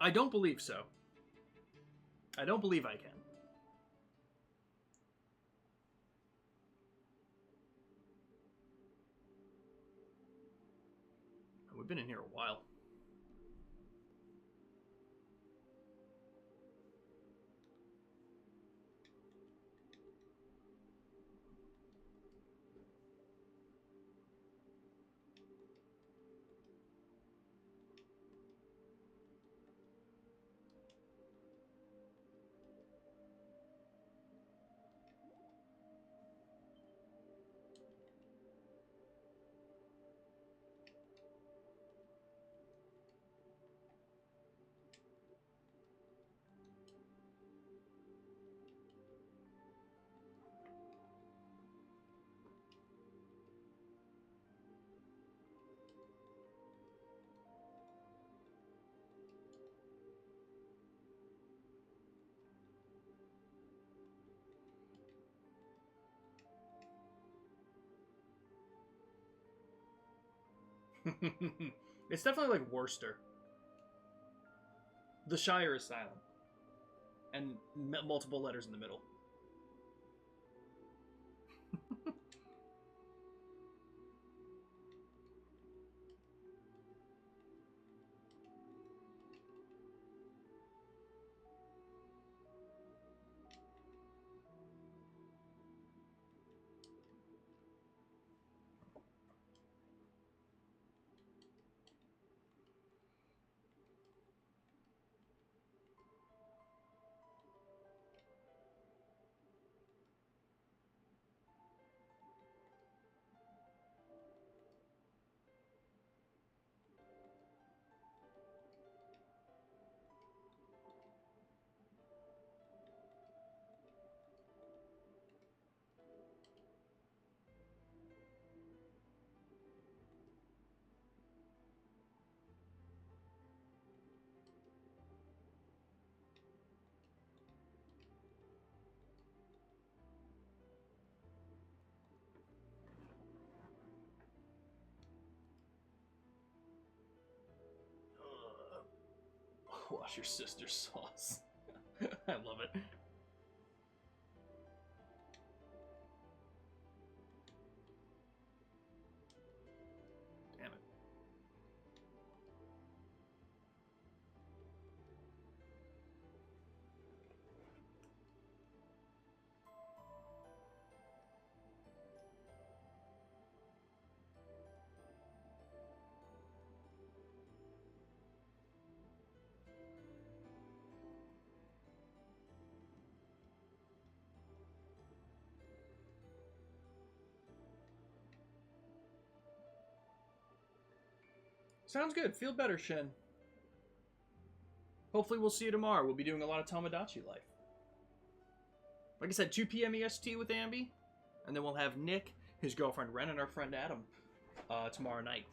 I don't believe so. I don't believe I can. We've been in here a while. It's definitely like Worcester. The Shire is silent. And multiple letters in the middle. Wash your sister's sauce. I love it. Damn it. Sounds good. Feel better, Shen. Hopefully we'll see you tomorrow. We'll be doing a lot of Tomodachi Life. Like I said, 2 p.m. EST with Ambi. And then we'll have Nick, his girlfriend Ren, and our friend Adam tomorrow night.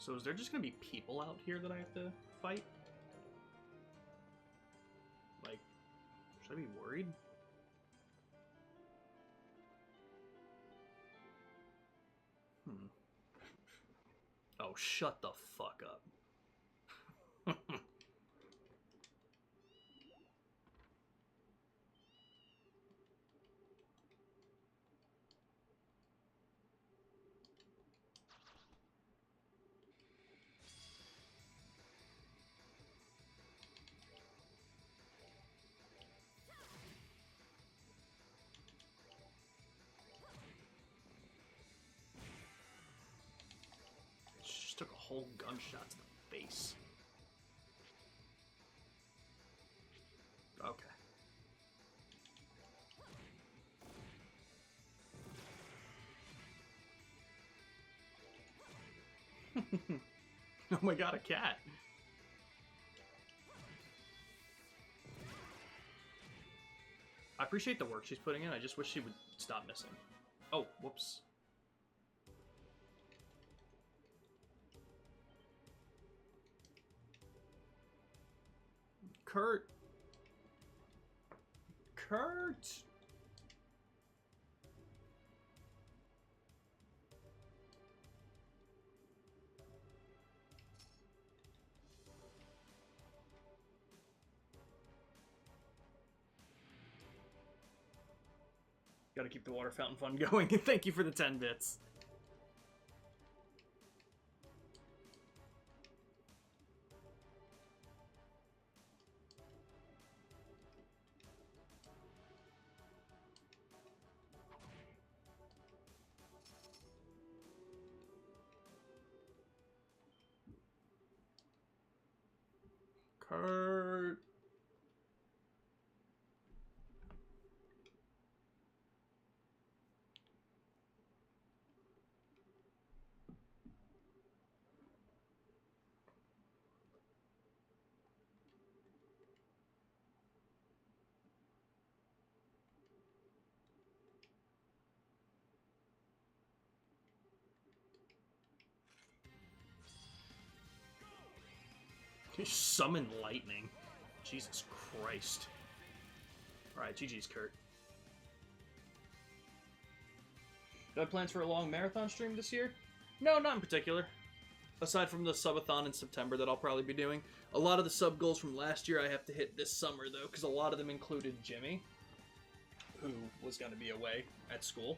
So is there just gonna be people out here that I have to fight? Like, should I be worried? Oh, shut the fuck up. Just took a whole gunshot to the face. Okay. Oh my god, a cat. I appreciate the work she's putting in. I just wish she would stop missing. Oh, whoops. Kurt. Kurt. Gotta keep the water fountain fun going. Thank you for the 10 bits. Kurt. Summon lightning. Jesus Christ. Alright, GG's, Kurt. Do I have plans for a long marathon stream this year? No, not in particular. Aside from the subathon in September that I'll probably be doing. A lot of the sub goals from last year I have to hit this summer, though, because a lot of them included Jimmy, who was going to be away at school.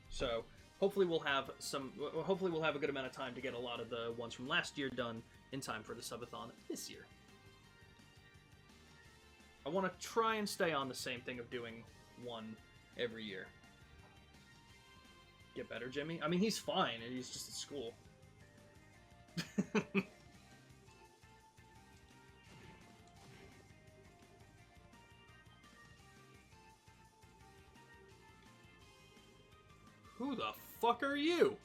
So, hopefully we'll have a good amount of time to get a lot of the ones from last year done in time for the subathon this year. I want to try and stay on the same thing of doing one every year. Get better, Jimmy? I mean, he's fine, and he's just at school. Who the fuck are you?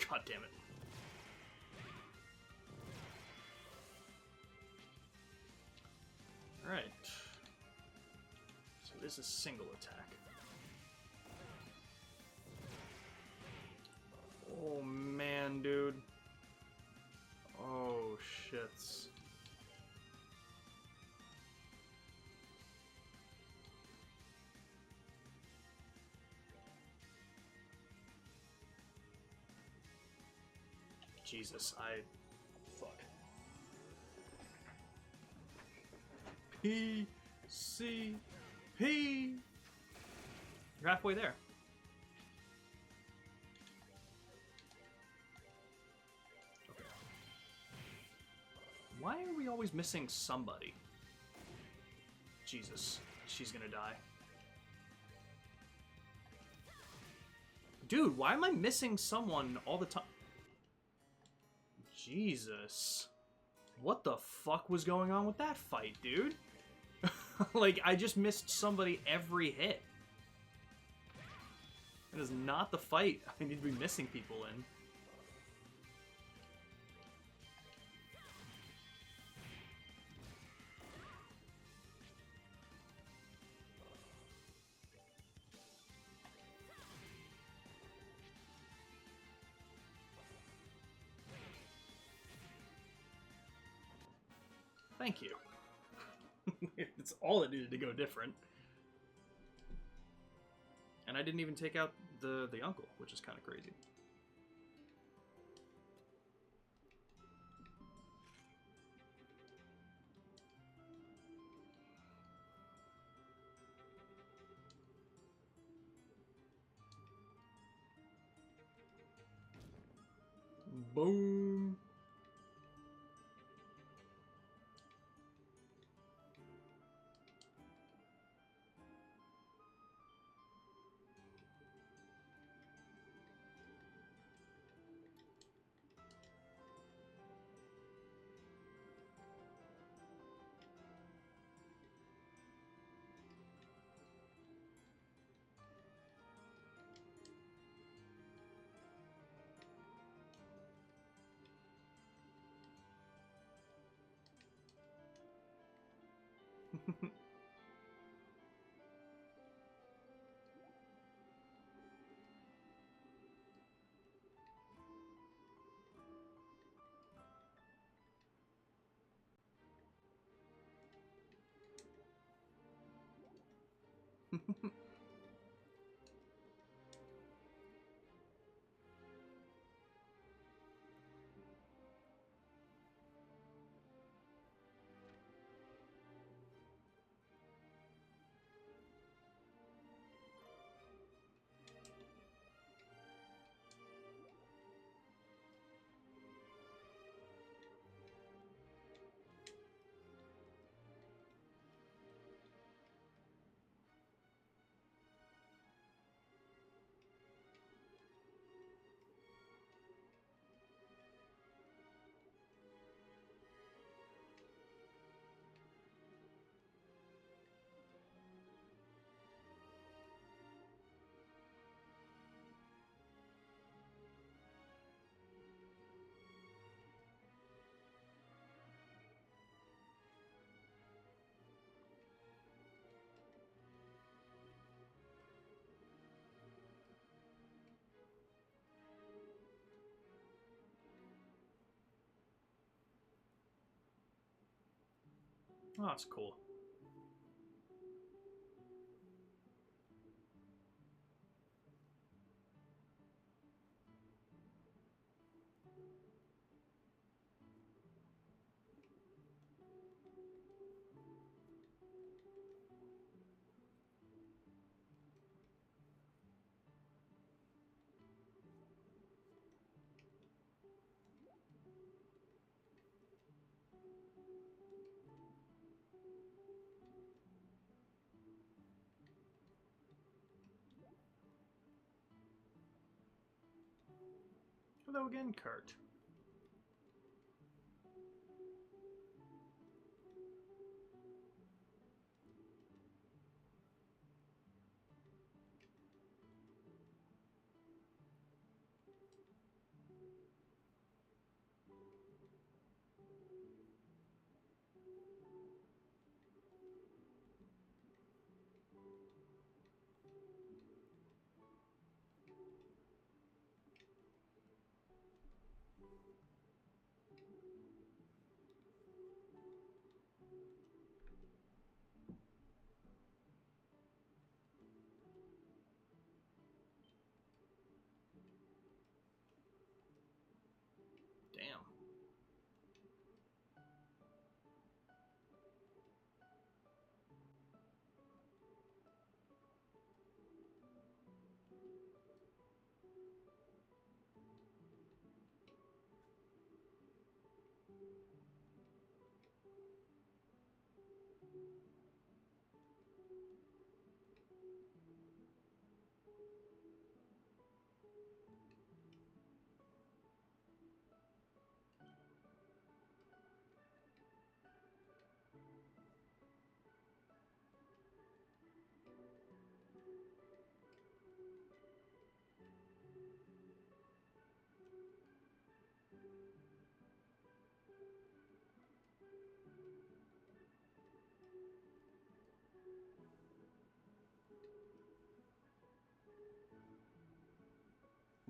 God damn it. Alright. So this is single attack. Oh man, dude. Oh shits. Jesus, fuck. P, C, P. You're halfway there. Okay. Why are we always missing somebody? Jesus, she's gonna die. Dude, why am I missing someone all the time? Jesus. What the fuck was going on with that fight, dude? Like, I just missed somebody every hit. That is not the fight I need to be missing people in. Thank you. It's all that needed to go different. And I didn't even take out the uncle, which is kind of crazy. Boom. Oh, that's cool. Hello again, Kurt. Damn.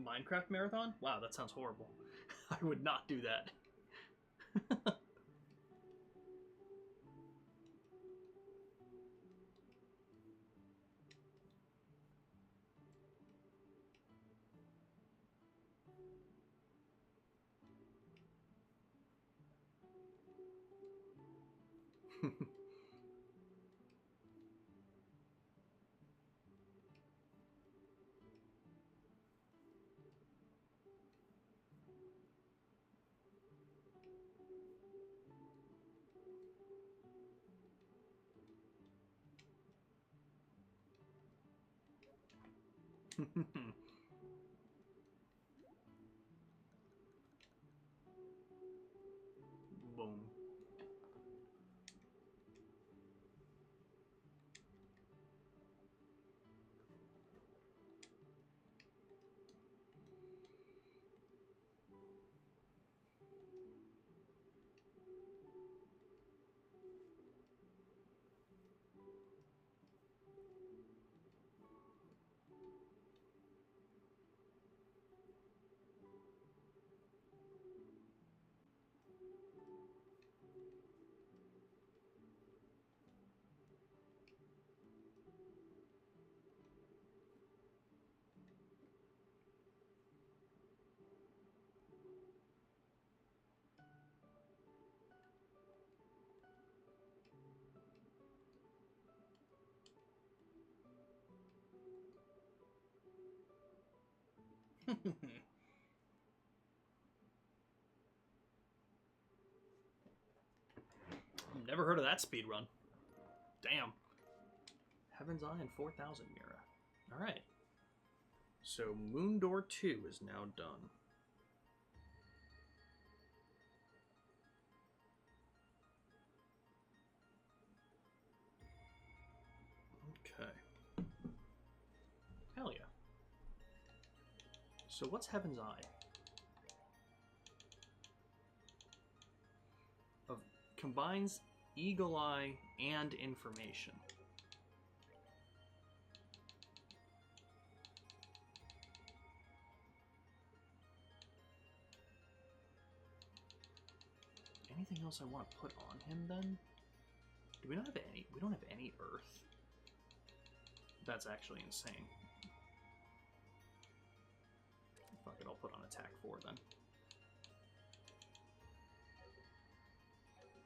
Minecraft marathon? Wow, that sounds horrible. I would not do that. Boom. Never heard of that speed run. Damn. Heaven's Eye and 4,000 Mira. Alright. So Moon Door 2 is now done. Okay. Hell yeah. So what's Heaven's Eye? Combines Eagle Eye and information. Anything else I want to put on him then? Do we not have any? We don't have any Earth. That's actually insane. Fuck it, I'll put on attack 4 then.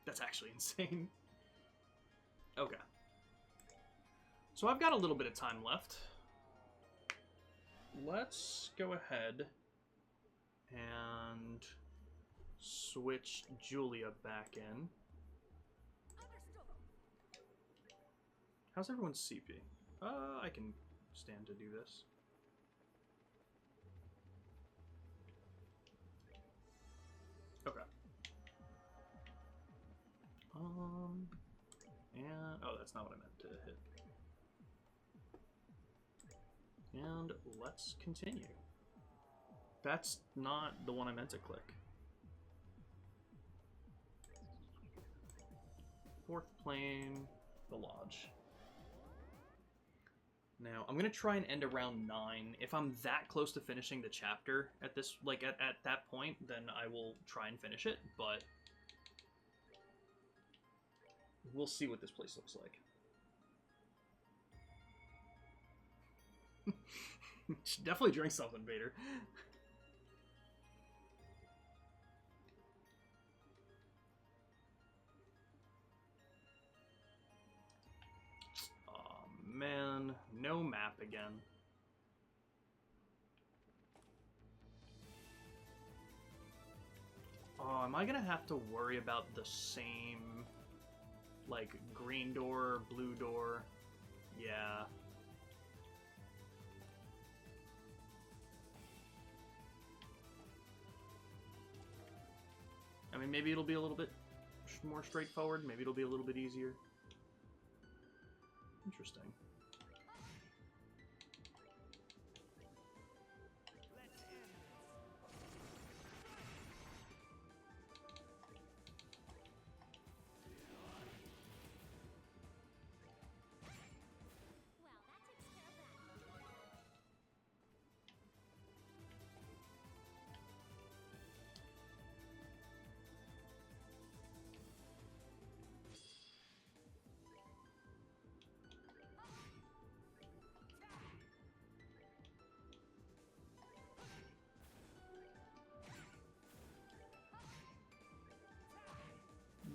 That's actually insane. Okay. So I've got a little bit of time left. Let's go ahead and switch Julia back in. How's everyone's CP? I can stand to do this. Okay. And oh, that's not what I meant to hit. And let's continue. That's not the one I meant to click. Fourth plane, the lodge. Now, I'm gonna try and end around 9. If I'm that close to finishing the chapter at this, like at that point, then I will try and finish it, but we'll see what this place looks like. Should definitely drink something, Vader. Oh man, no map again. Oh, am I gonna have to worry about the same, like, green door, blue door? Yeah. I mean, maybe it'll be a little bit more straightforward. Maybe it'll be a little bit easier. Interesting.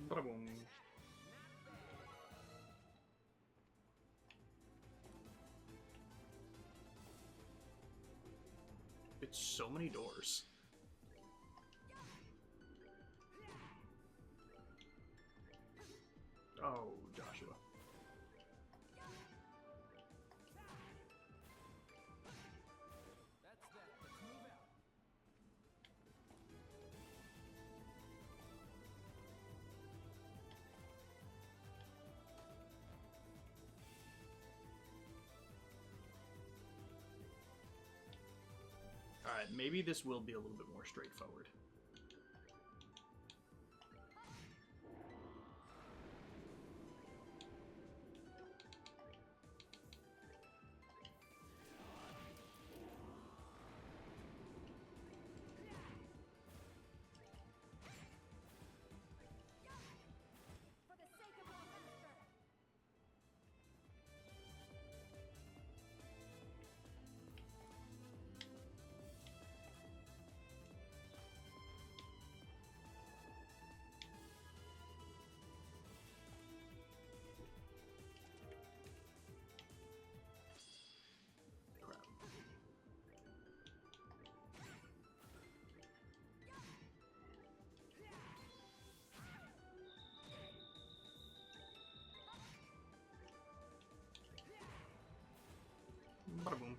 Ba-da-boom. It's so many doors. Oh, Joshua. Alright, maybe this will be a little bit more straightforward. Bada boom.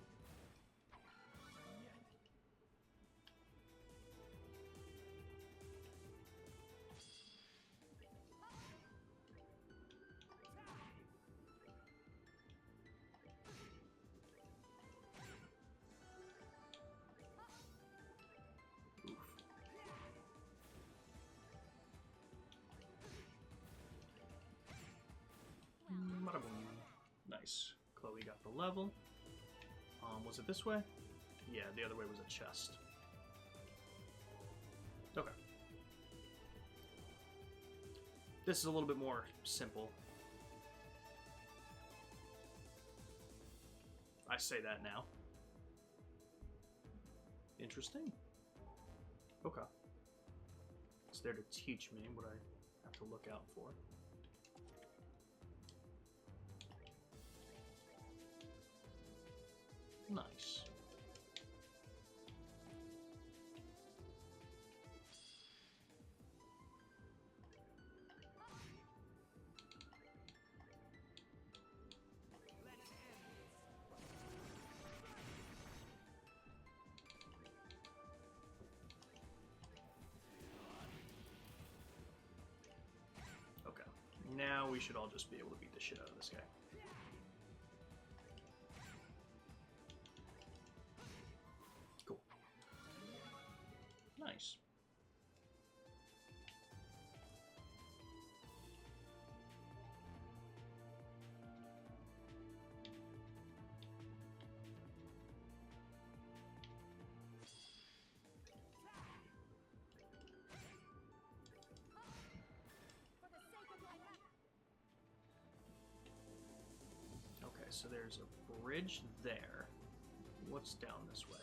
Bada boom. Nice. Chloe got the level. Was it this way? Yeah, the other way was a chest. Okay. This is a little bit more simple. I say that now. Interesting. Okay. It's there to teach me what I have to look out for. Nice. Okay. Now we should all just be able to beat the shit out of this guy. Nice. Okay, so there's a bridge there. What's down this way?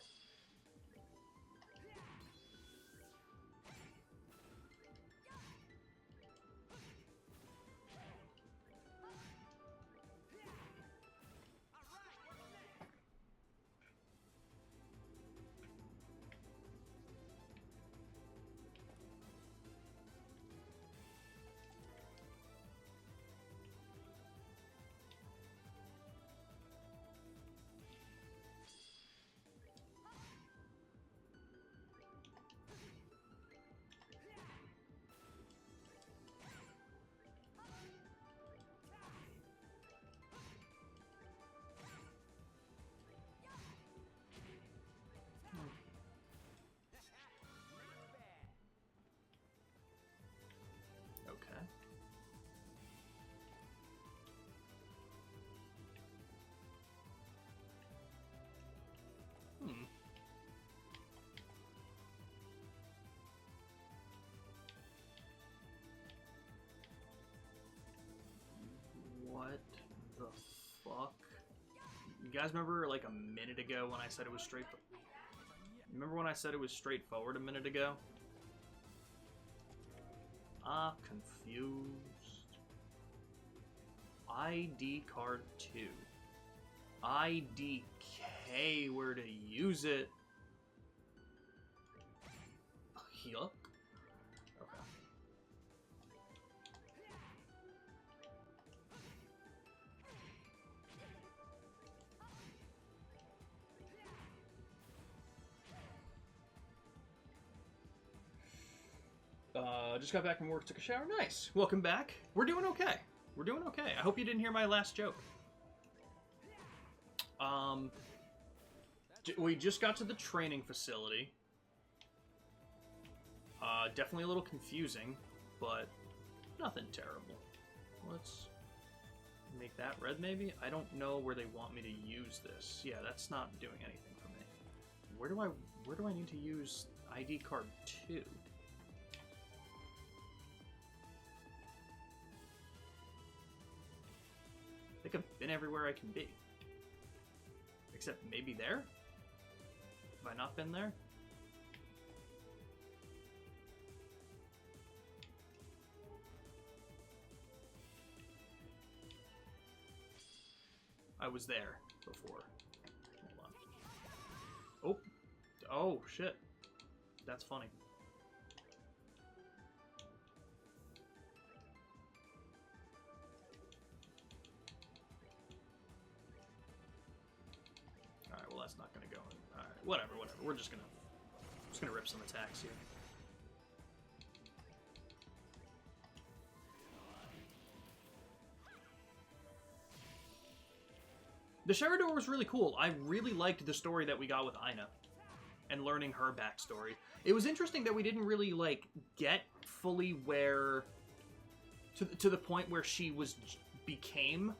Okay. Hmm. What the fuck? You guys remember like a minute ago when I said it was straight? Remember when I said it was straightforward a minute ago? Ah, confused. ID card 2. IDK, where to use it. Yuck. Okay. Just got back from work, took a shower. Nice. Welcome back. We're doing okay. We're doing okay. I hope you didn't hear my last joke. We just got to the training facility. Definitely a little confusing, but nothing terrible. Let's make that red, maybe? I don't know where they want me to use this. Yeah, that's not doing anything for me. Where do I need to use ID card 2? I think I've been everywhere I can be. Except maybe there? Have I not been there? I was there before. Hold on. Oh. Oh, shit. That's funny. that's not gonna go in. Alright, whatever. We're just gonna rip some attacks here. The Sherador was really cool. I really liked the story that we got with Aina and learning her backstory. It was interesting that we didn't really, like, get fully where... To the point where she became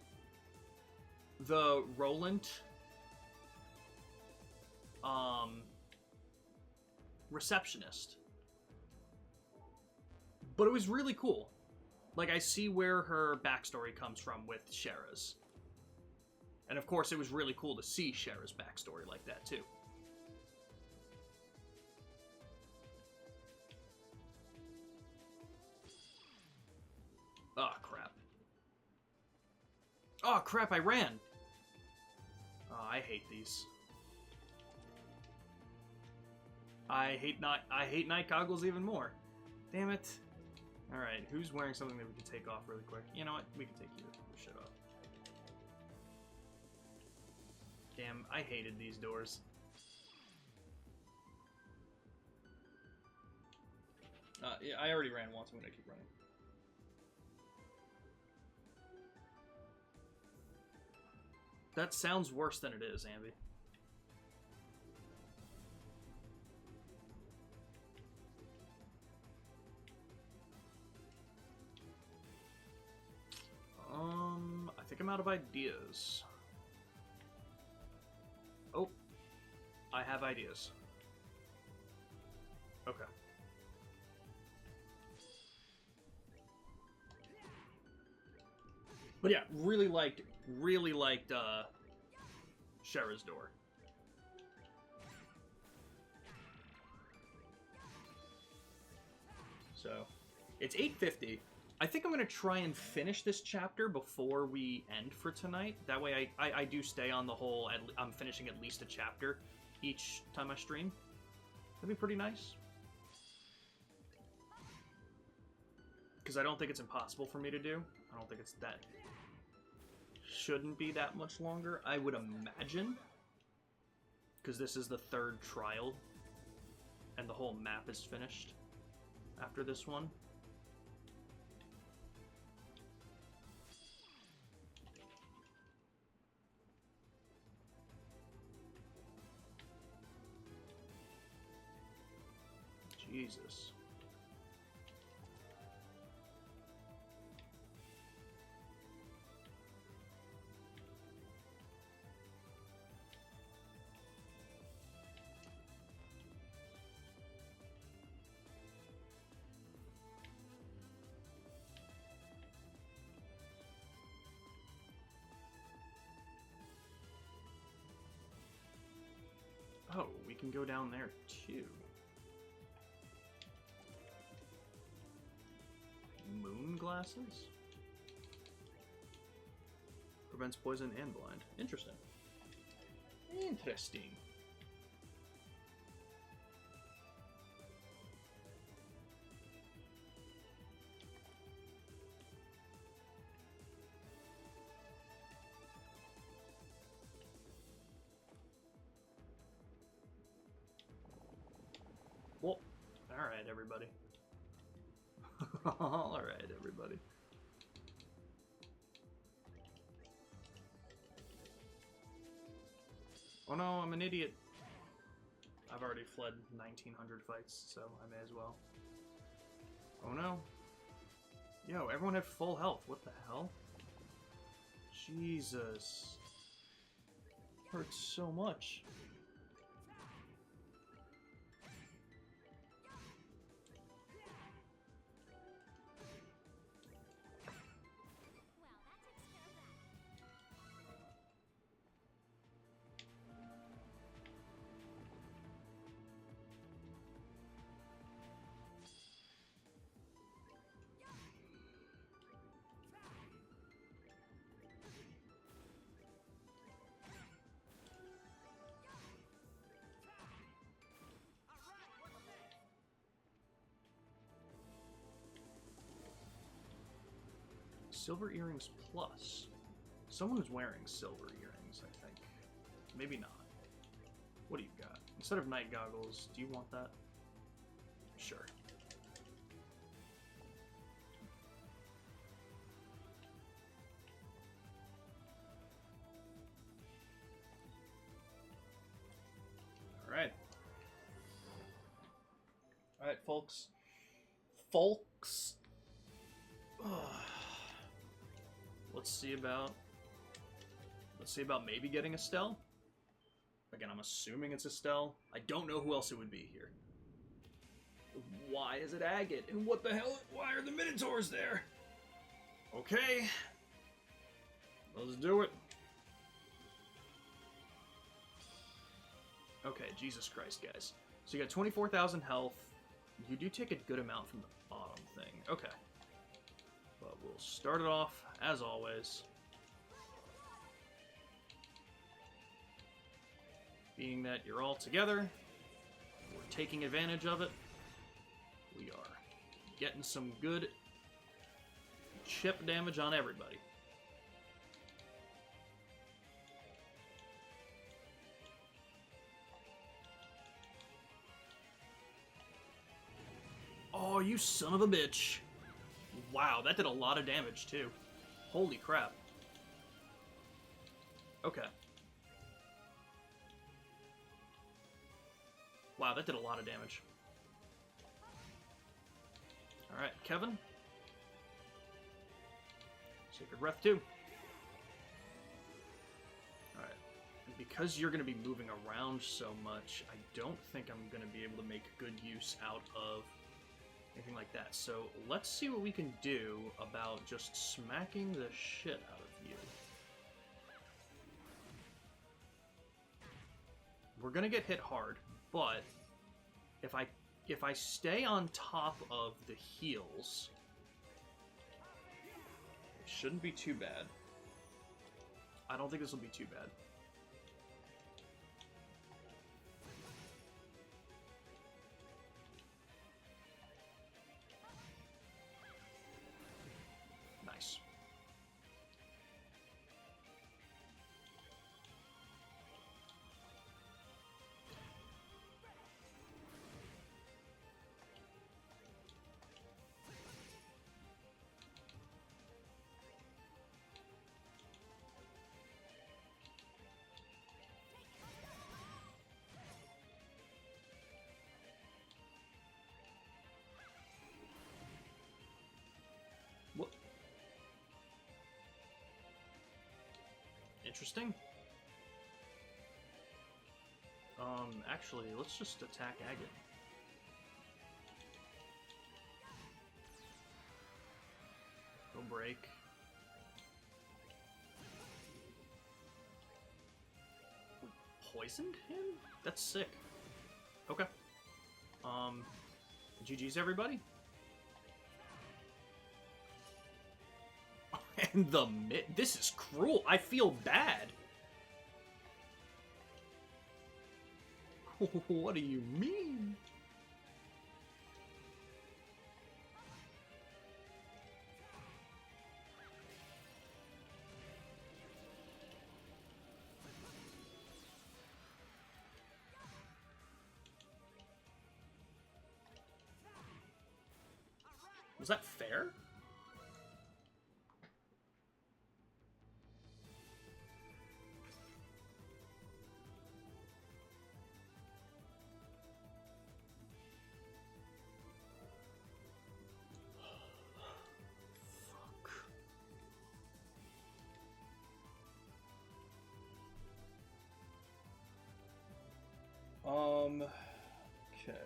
the Roland receptionist. But it was really cool. Like, I see where her backstory comes from with Shera's. And of course, it was really cool to see Shera's backstory like that, too. Oh, crap. Oh, crap, I ran! Oh, I hate these. I hate night goggles even more. Damn it. Alright, who's wearing something that we can take off really quick? You know what? We can take your shit off. Damn, I hated these doors. Yeah, I already ran once. I'm gonna keep running. That sounds worse than it is, Ambi. I think I'm out of ideas. Oh, I have ideas. Okay. But yeah, really liked Shera's door. So, it's 8:50. I think I'm going to try and finish this chapter before we end for tonight. That way I do stay on the whole... I'm finishing at least a chapter each time I stream. That'd be pretty nice. Because I don't think it's impossible for me to do. I don't think it's that... Shouldn't be that much longer, I would imagine. Because this is the third trial. And the whole map is finished after this one. Jesus. Oh, we can go down there too. Moon glasses? Prevents poison and blind. Interesting. Interesting. Well, alright, everybody. Alright, everybody. Oh no, I'm an idiot. I've already fled 1900 fights, so I may as well. Oh no. Yo, everyone had full health. What the hell? Jesus. Hurts so much. Silver earrings plus. Someone is wearing silver earrings, I think. Maybe not. What do you got? Instead of night goggles, do you want that? Sure. Alright. Alright, folks. Folks. Let's see about maybe getting Estelle. Again, I'm assuming it's Estelle. I don't know who else it would be here. Why is it Agate? And what the hell? Why are the Minotaurs there? Okay. Let's do it. Okay, Jesus Christ, guys. So you got 24,000 health. You do take a good amount from the bottom thing. Okay. But we'll start it off, as always. Being that you're all together, we're taking advantage of it. We are getting some good chip damage on everybody. Oh, you son of a bitch. Wow, that did a lot of damage, too. Holy crap. Okay. Wow, that did a lot of damage. Alright, Kevin. Sacred Breath, too. Alright. And because you're going to be moving around so much, I don't think I'm going to be able to make good use out of anything like that. So let's see what we can do about just smacking the shit out of you. We're gonna get hit hard, but if I stay on top of the heals, it shouldn't be too bad. I don't think this will be too bad. Nice. What? Interesting. Actually, let's just attack Agate. Go break. Poisoned him? That's sick. Okay. GG's everybody. And the this is cruel. I feel bad. What do you mean? Was that fair? Okay.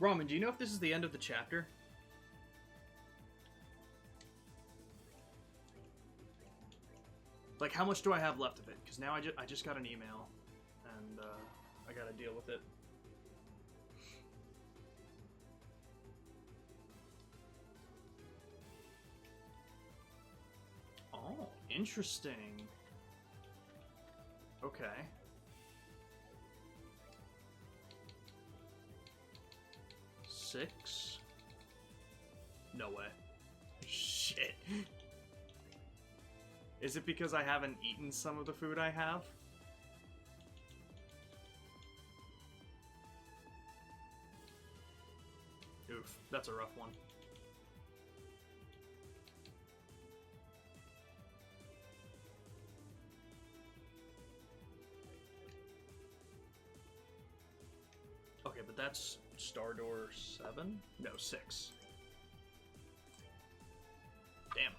Ramen, do you know if this is the end of the chapter? Like, how much do I have left of it? Because now I just got an email, and I gotta deal with it. Oh, interesting. Okay. Six? No way. Shit. Is it because I haven't eaten some of the food I have? That's a rough one. Okay, but that's Stardoor 7? No, 6. Damn.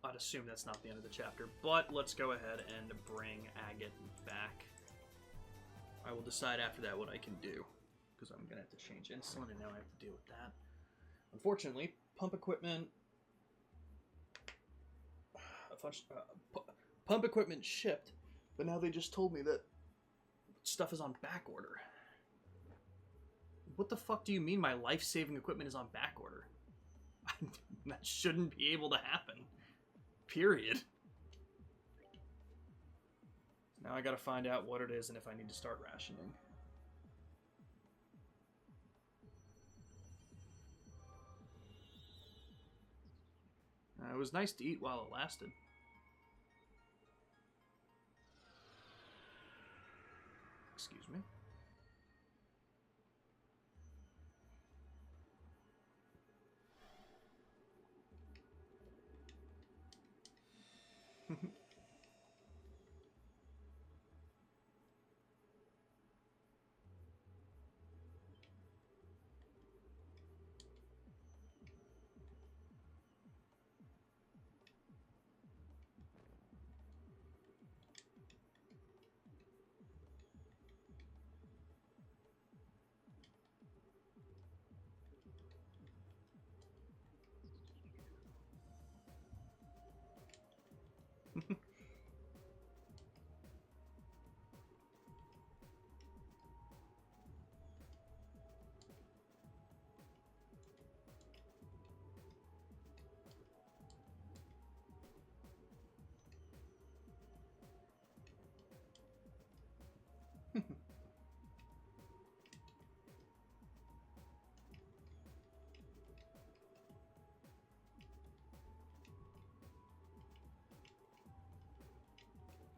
I'd assume that's not the end of the chapter, but let's go ahead and bring Agate back. I will decide after that what I can do, because I'm going to have to change insulin, and now I have to deal with that. Unfortunately, pump equipment... pump equipment shipped, but now they just told me that stuff is on back order. What the fuck do you mean my life-saving equipment is on back order? That shouldn't be able to happen. Period. Now I gotta find out what it is and if I need to start rationing. It was nice to eat while it lasted. Excuse me.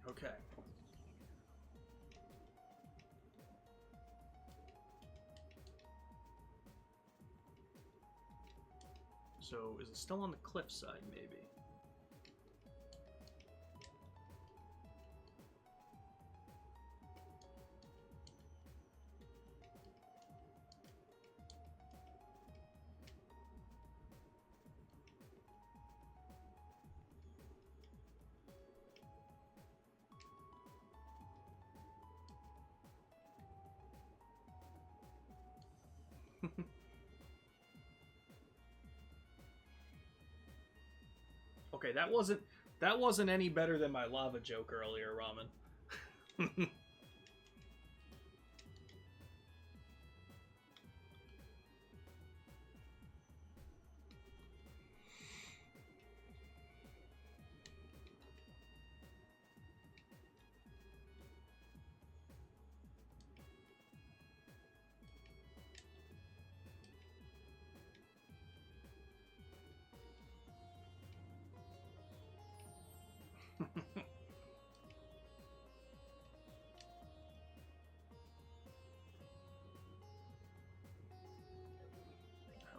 Okay. So, is it still on the cliffside, maybe? Okay, that wasn't any better than my lava joke earlier, Ramen.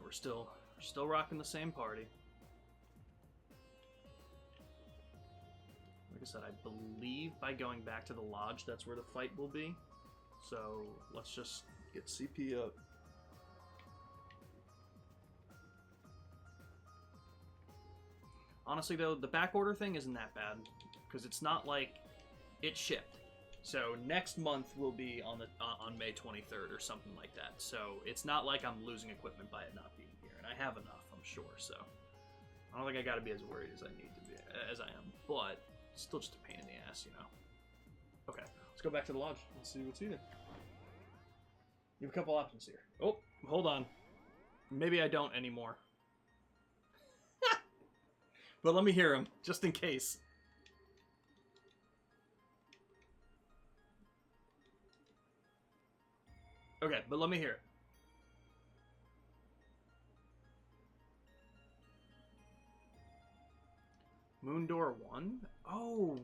We're still rocking the same party. Like I said, I believe by going back to the lodge, that's where the fight will be. So let's just get CP up. Honestly, though, the back order thing isn't that bad, because it's not like it shipped. So next month will be on May 23rd or something like that. So it's not like I'm losing equipment by it not being here, and I have enough, I'm sure. So I don't think I got to be as worried as I need to be, as I am. But it's still just a pain in the ass, you know. Okay, let's go back to the lodge and see what's here. You have a couple options here. Oh, hold on. Maybe I don't anymore. But let me hear him, just in case. Okay, but let me hear it. Moon Door 1? Oh,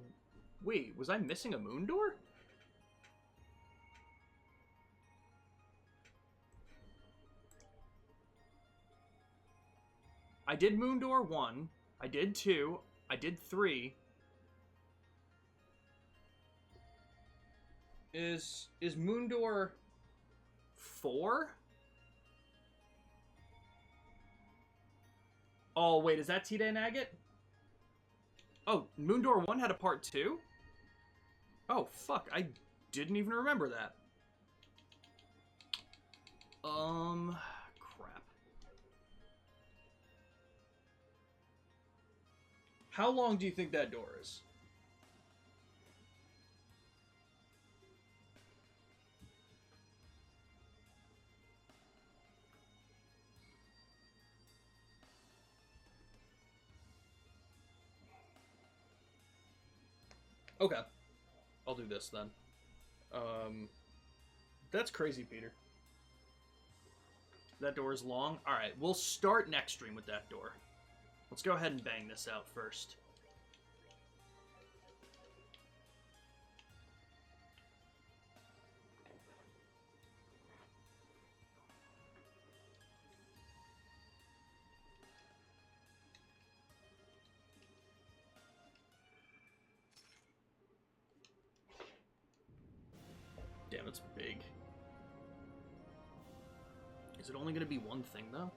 wait, was I missing a Moon Door? I did Moon Door 1, I did 2, I did 3. Is Moon Door 4? Oh, wait, is that T-Day and Agate? Oh, Moon Door 1 had a part 2? Oh, fuck, I didn't even remember that. Crap. How long do you think that door is? Okay. I'll do this then. That's crazy, Peter. That door is long. Alright, we'll start next stream with that door. Let's go ahead and bang this out first. Damn, it's big. Is it only going to be one thing, though?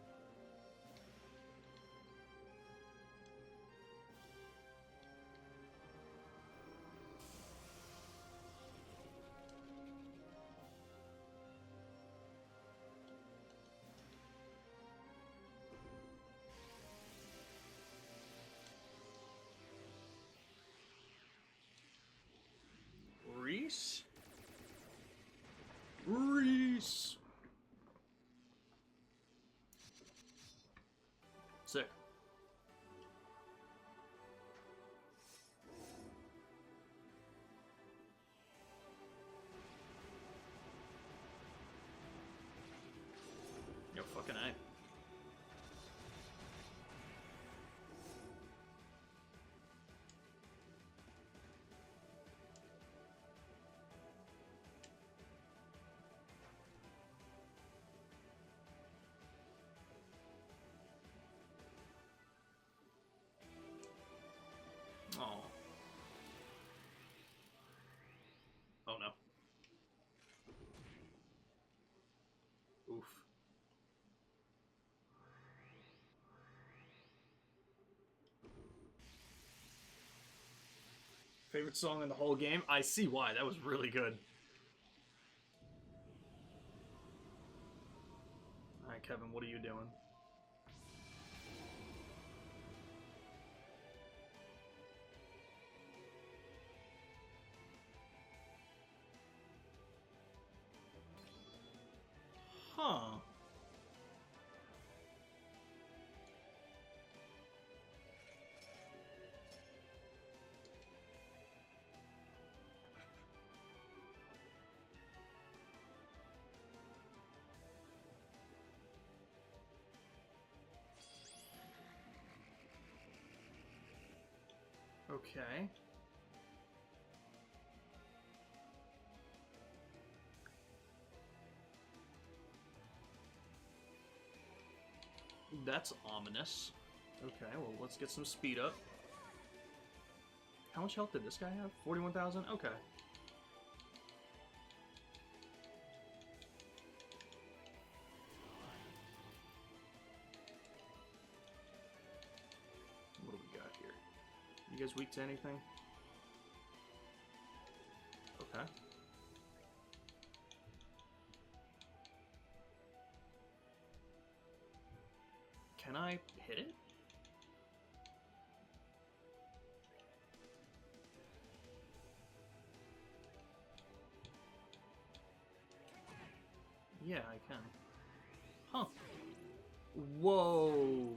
Reese? Reese! Sick. Yo, fucking A. Oh. Oh no. Oof. Favorite song in the whole game? I see why. That was really good. Alright, Kevin, what are you doing? Huh. Okay. That's ominous. Okay, well, let's get some speed up. How much health did this guy have? 41,000? Okay. What do we got here? You guys weak to anything? Okay. Can I hit it? Yeah, I can. Huh. Whoa.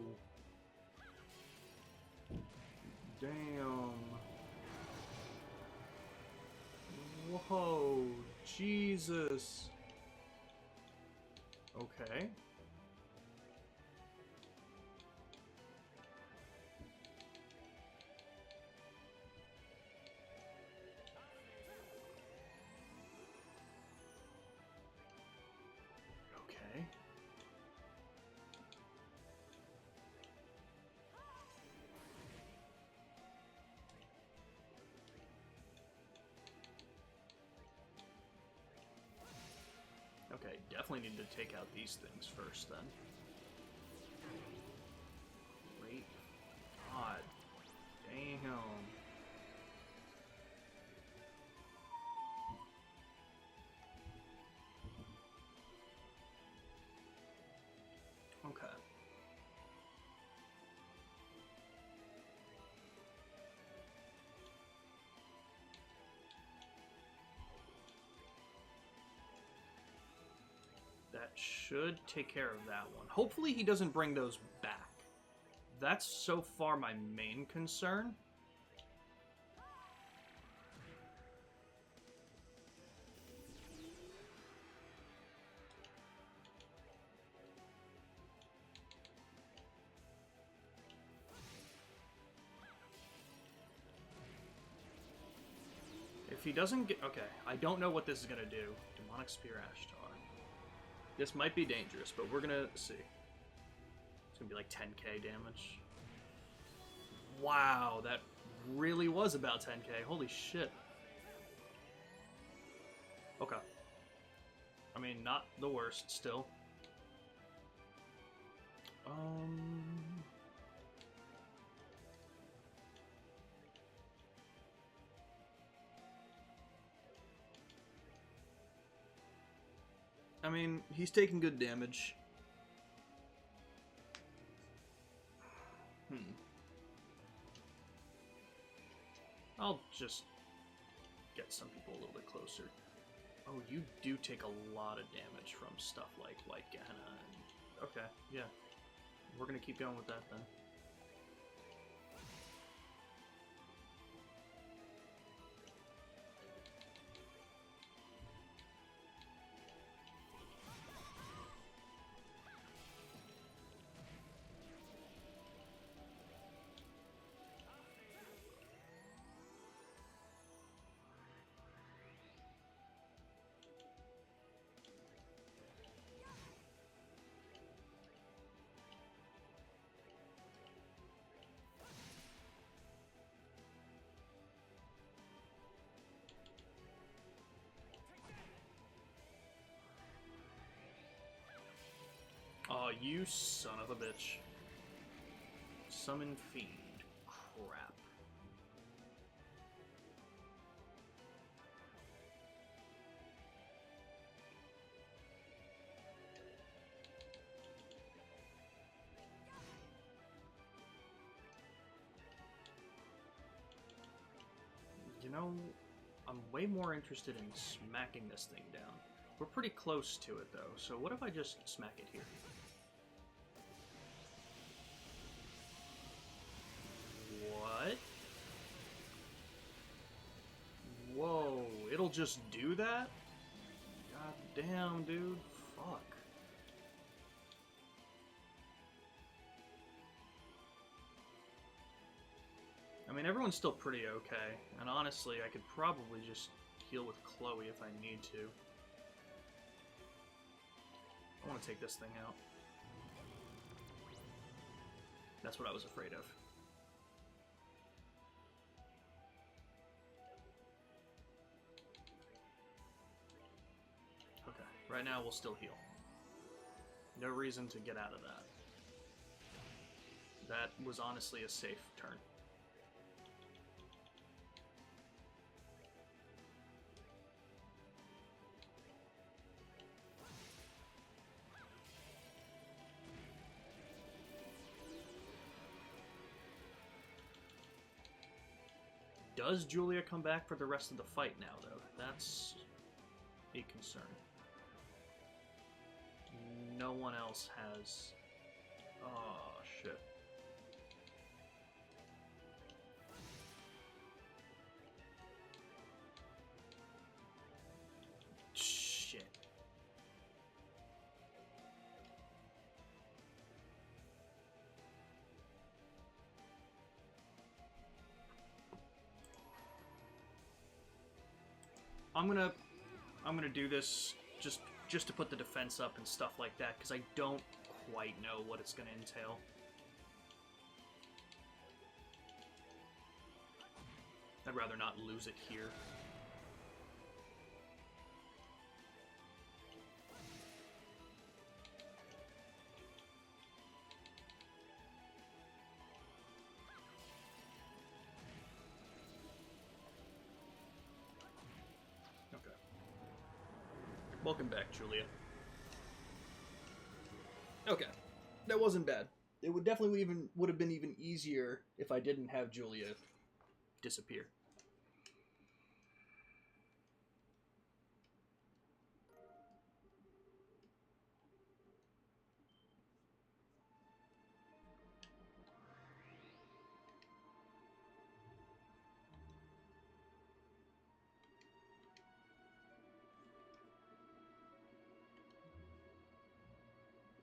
Damn. Whoa. Jesus. Okay. Okay, definitely need to take out these things first then. Great God. Damn. Okay. That should take care of that one. Hopefully he doesn't bring those back. That's so far my main concern. If he doesn't get... Okay, I don't know what this is going to do. Demonic Spear Ashtar. This might be dangerous, but we're going to see. It's going to be like 10k damage. Wow, that really was about 10k. Holy shit. Okay. I mean, not the worst, still. I mean, he's taking good damage. I'll just get some people a little bit closer. Oh, you do take a lot of damage from stuff like White Gehenna. And... Okay, yeah. We're gonna keep going with that then. Oh, you son of a bitch. Summon Fiend. Crap. You know, I'm way more interested in smacking this thing down. We're pretty close to it, though, so what if I just smack it here? What? Whoa, it'll just do that? God damn, dude. Fuck. I mean, everyone's still pretty okay, and honestly, I could probably just heal with Chloe if I need to. I want to take this thing out. That's what I was afraid of. Okay, right now we'll still heal. No reason to get out of that. That was honestly a safe turn. Does Julia come back for the rest of the fight now, though? That's a concern. No one else has... Oh, shit. Shit. I'm gonna do this just to put the defense up and stuff like that, because I don't quite know what it's gonna entail. I'd rather not lose it here. Welcome back, Julia. Okay, that wasn't bad. It would definitely would have been even easier if I didn't have Julia disappear.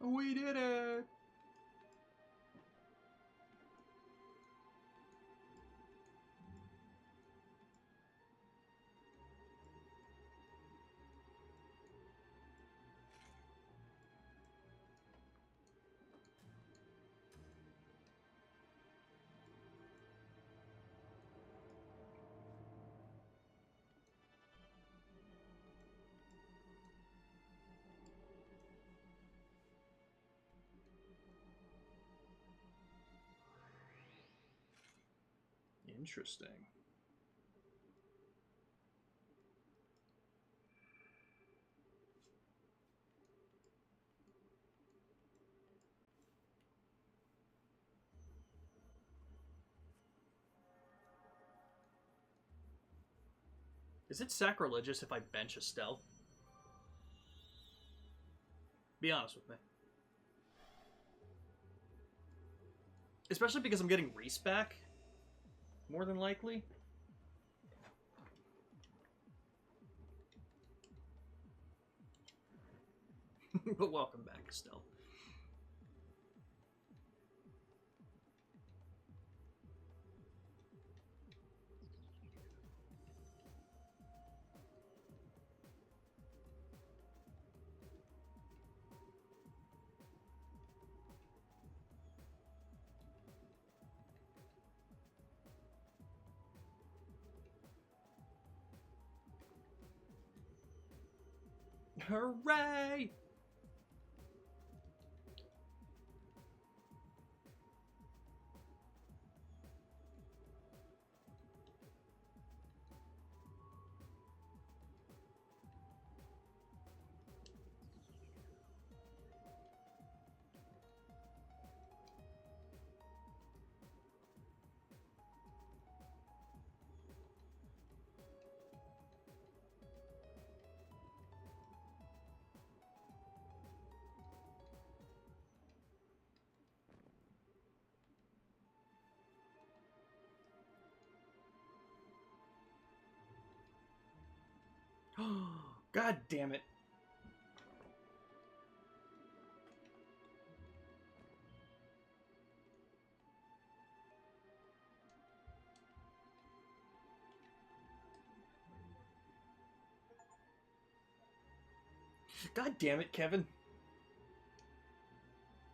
We did it! Interesting. Is it sacrilegious if I bench Estelle? Be honest with me. Especially because I'm getting Reese back, more than likely. But welcome back, Estelle. Hooray! God damn it. God damn it, Kevin.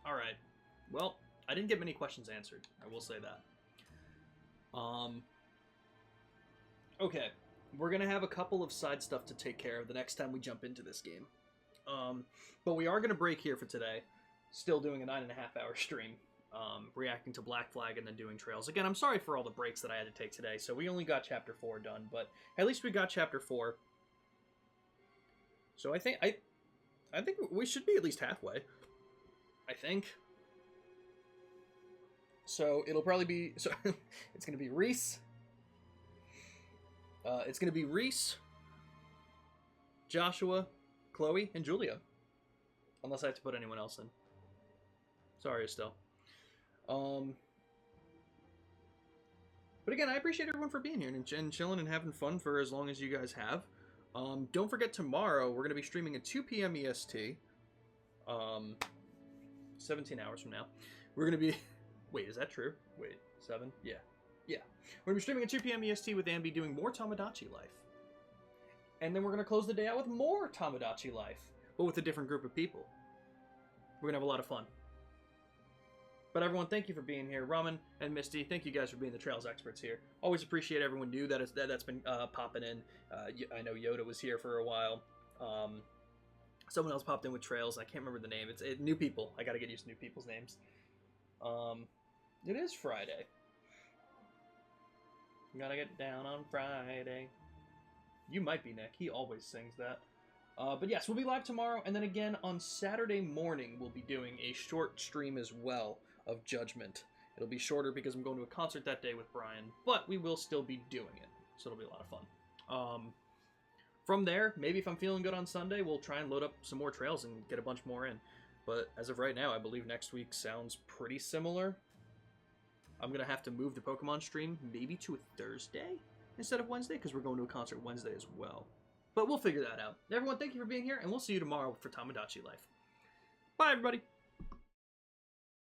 Alright. Well, I didn't get many questions answered. I will say that. Okay. We're going to have a couple of side stuff to take care of the next time we jump into this game. But we are going to break here for today. Still doing a 9.5-hour stream. Reacting to Black Flag and then doing Trails. Again, I'm sorry for all the breaks that I had to take today. So we only got Chapter 4 done. But at least we got Chapter 4. So I think we should be at least halfway. I think. So it'll probably be... So it's going to be Reese... it's going to be Reese, Joshua, Chloe, and Julia. Unless I have to put anyone else in. Sorry, Estelle. But again, I appreciate everyone for being here and chilling and having fun for as long as you guys have. Don't forget, tomorrow we're going to be streaming at 2 p.m. EST. 17 hours from now. We're going to be... Wait, is that true? Wait, 7? Yeah. Yeah. We're going to be streaming at 2 p.m. EST with Ambi doing more Tomodachi Life. And then we're going to close the day out with more Tomodachi Life, but with a different group of people. We're going to have a lot of fun. But everyone, thank you for being here. Ramen and Misty, thank you guys for being the Trails experts here. Always appreciate everyone new that's been popping in. I know Yoda was here for a while. Someone else popped in with Trails. I can't remember the name. It's new people. I got to get used to new people's names. It is Friday. Gotta get down on Friday. You might be Nick. He always sings that. But yes, we'll be live tomorrow, and then again on Saturday morning, we'll be doing a short stream as well of Judgment. It'll be shorter because I'm going to a concert that day with Brian, but we will still be doing it, so it'll be a lot of fun. From there, maybe if I'm feeling good on Sunday, we'll try and load up some more trails and get a bunch more in. But as of right now, I believe next week sounds pretty similar. I'm going to have to move the Pokemon stream maybe to a Thursday instead of Wednesday, because we're going to a concert Wednesday as well. But we'll figure that out. Everyone, thank you for being here, and we'll see you tomorrow for Tomodachi Life. Bye, everybody!